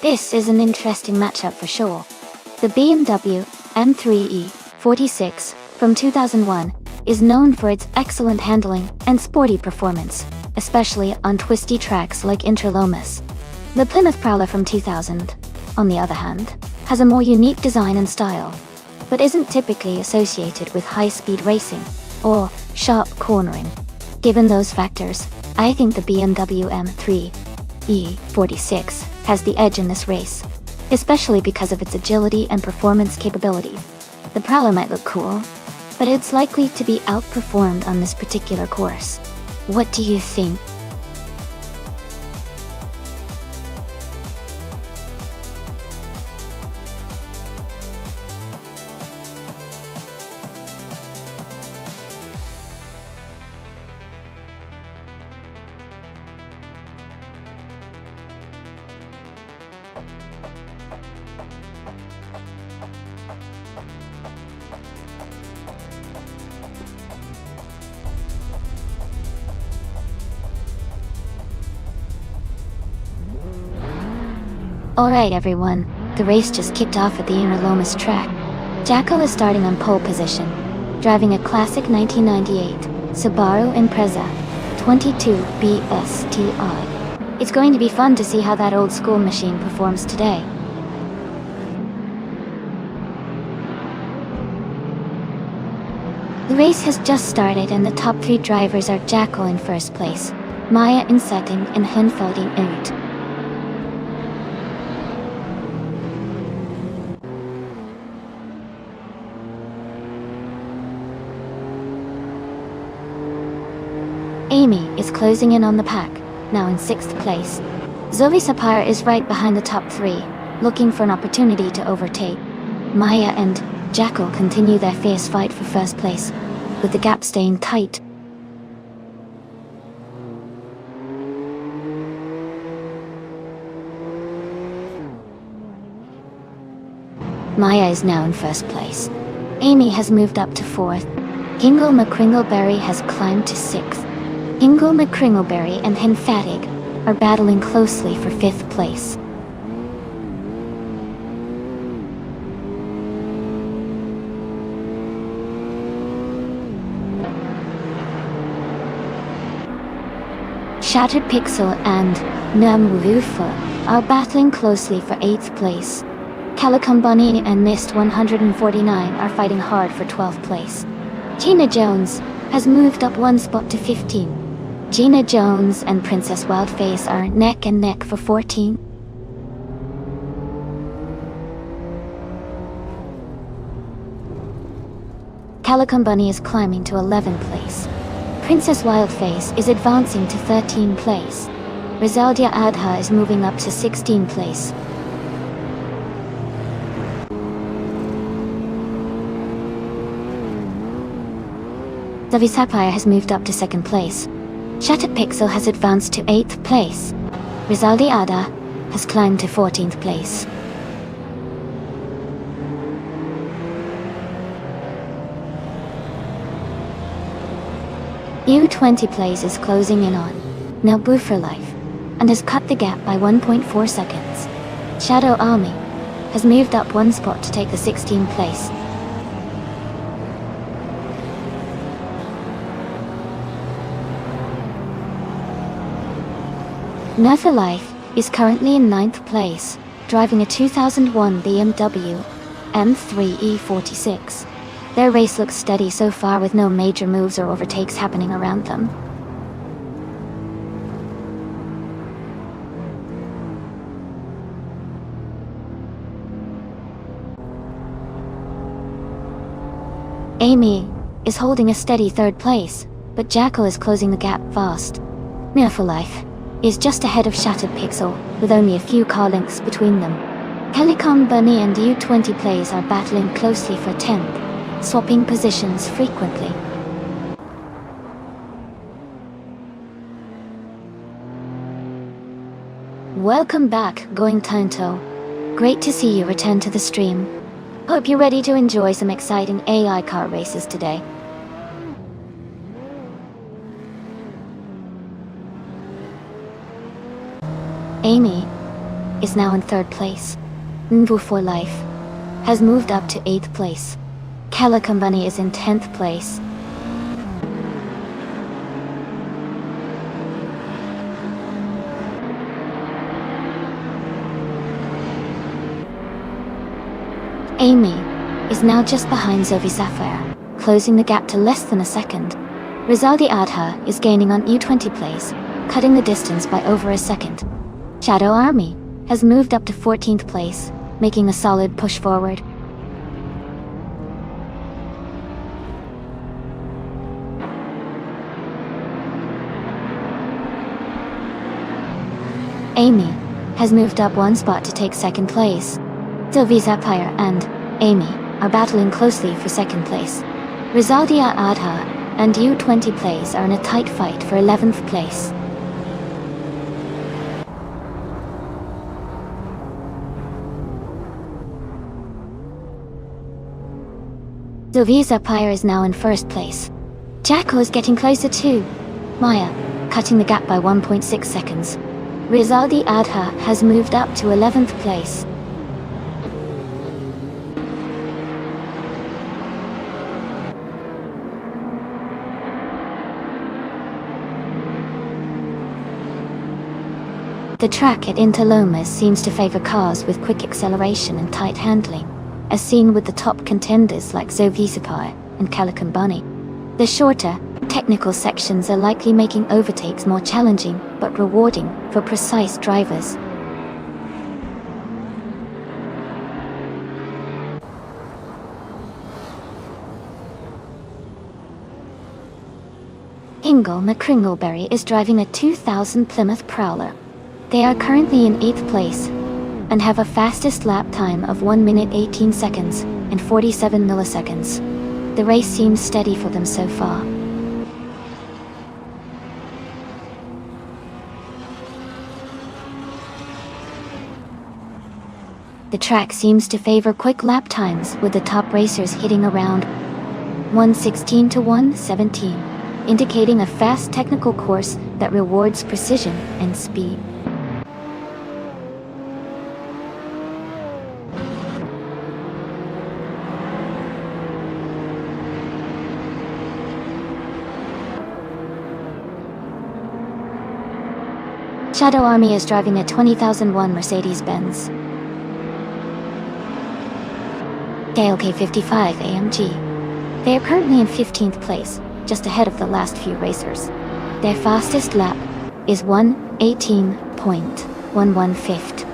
This is an interesting matchup for sure. The BMW M3 E46 from 2001 is known for its excellent handling and sporty performance, especially on twisty tracks like Interlomas. The Plymouth Prowler from 2000, on the other hand, has a more unique design and style, but isn't typically associated with high-speed racing or sharp cornering. Given those factors, I think the BMW M3 E46 has the edge in this race, especially because of its agility and performance capability. The Prowler might look cool, but it's likely to be outperformed on this particular course. What do you think? Alright everyone, the race just kicked off at the Interlomas track. Jackal is starting on pole position, driving a classic 1998 Subaru Impreza 22 BSTI. It's going to be fun to see how that old school machine performs today. The race has just started and the top 3 drivers are Jackal in first place, Maya in second and Henfelding out. Amy is closing in on the pack, now in 6th place. Zoe Sapire is right behind the top 3, looking for an opportunity to overtake. Maya and Jackal continue their fierce fight for first place, with the gap staying tight. Maya is now in first place. Amy has moved up to 4th. Hingle McCringleberry has climbed to 6th. Hingle McCringleberry and Hinfatig are battling closely for 5th place. Shattered Pixel and Namwufa are battling closely for 8th place. Calicum Bunny and Nist 149 are fighting hard for 12th place. Gina Jones has moved up 1 spot to 15. Gina Jones and Princess Wildface are neck and neck for 14. Calicum Bunny is climbing to 11th place. Princess Wildface is advancing to 13th place. Rizaldia Adha is moving up to 16th place. Zavi Sapphire has moved up to 2nd place. Shattered Pixel has advanced to 8th place. Rizaldi Ada has climbed to 14th place. U20 Plays is closing in on Now Boo for Life and has cut the gap by 1.4 seconds. Shadow Army has moved up 1 spot to take the 16th place. Nerfa Life is currently in 9th place, driving a 2001 BMW M3E46. Their race looks steady so far with no major moves or overtakes happening around them. Amy is holding a steady 3rd place, but Jackal is closing the gap fast. Nerfa Life is just ahead of Shattered Pixel, with only a few car lengths between them. Calicum Bunny and U20 Plays are battling closely for 10th, swapping positions frequently. Welcome back, Going Tonto. Great to see you return to the stream. Hope you're ready to enjoy some exciting AI car races today. Amy is now in 3rd place. Nvu for Life has moved up to 8th place. Calicum Bunny is in 10th place. Amy is now just behind Zovi Sapphire, closing the gap to less than a second. Rizaldi Adha is gaining on U20 Plays, cutting the distance by over a second. Shadow Army has moved up to 14th place, making a solid push forward. Amy has moved up 1 spot to take 2nd place. Sylvie Sapphire and Amy are battling closely for 2nd place. Rizaldia Adha and U20 Plays are in a tight fight for 11th place. Sylvie Sapphire is now in 1st place. Jacko is getting closer too. Maya, cutting the gap by 1.6 seconds. Rizaldi Adha has moved up to 11th place. The track at Interlomas seems to favor cars with quick acceleration and tight handling, as seen with the top contenders like Zovisapai and Calicum Bunny. The shorter, technical sections are likely making overtakes more challenging but rewarding for precise drivers. Ingle McCringleberry is driving a 2000 Plymouth Prowler. They are currently in 8th place and have a fastest lap time of 1 minute 18 seconds. and 47 milliseconds. The race seems steady for them so far. The track seems to favor quick lap times, with the top racers hitting around 1:16 to 1:17, indicating a fast technical course that rewards precision and speed. Shadow Army is driving a 20,001 Mercedes-Benz KLK55 AMG. They are currently in 15th place, just ahead of the last few racers. Their fastest lap is 1:18.115.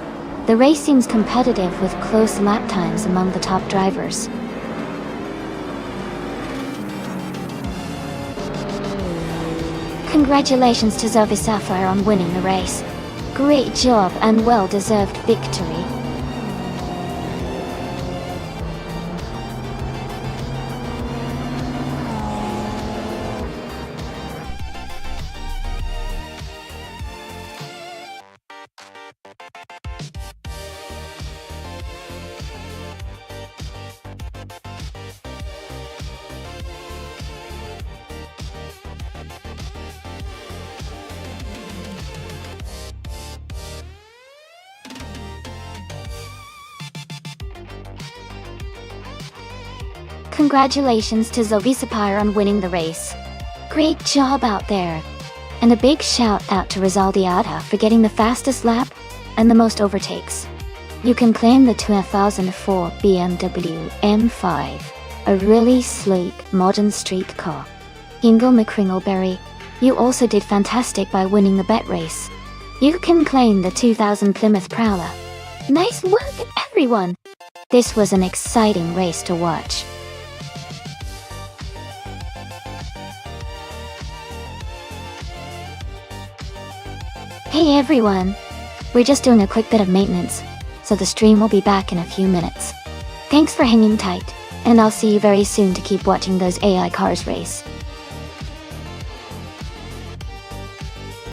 The race seems competitive with close lap times among the top drivers. Congratulations to Zoe Sapphire on winning the race. Great job and well-deserved victory. Congratulations to Zoe Sapphire on winning the race. Great job out there. And a big shout out to Rizaldi Ada for getting the fastest lap and the most overtakes. You can claim the 2004 BMW M5, a really sleek, modern street car. Ingle McCringleberry, you also did fantastic by winning the bet race. You can claim the 2000 Plymouth Prowler. Nice work, everyone! This was an exciting race to watch. Hey everyone! We're just doing a quick bit of maintenance, so the stream will be back in a few minutes. Thanks for hanging tight, and I'll see you very soon to keep watching those AI cars race.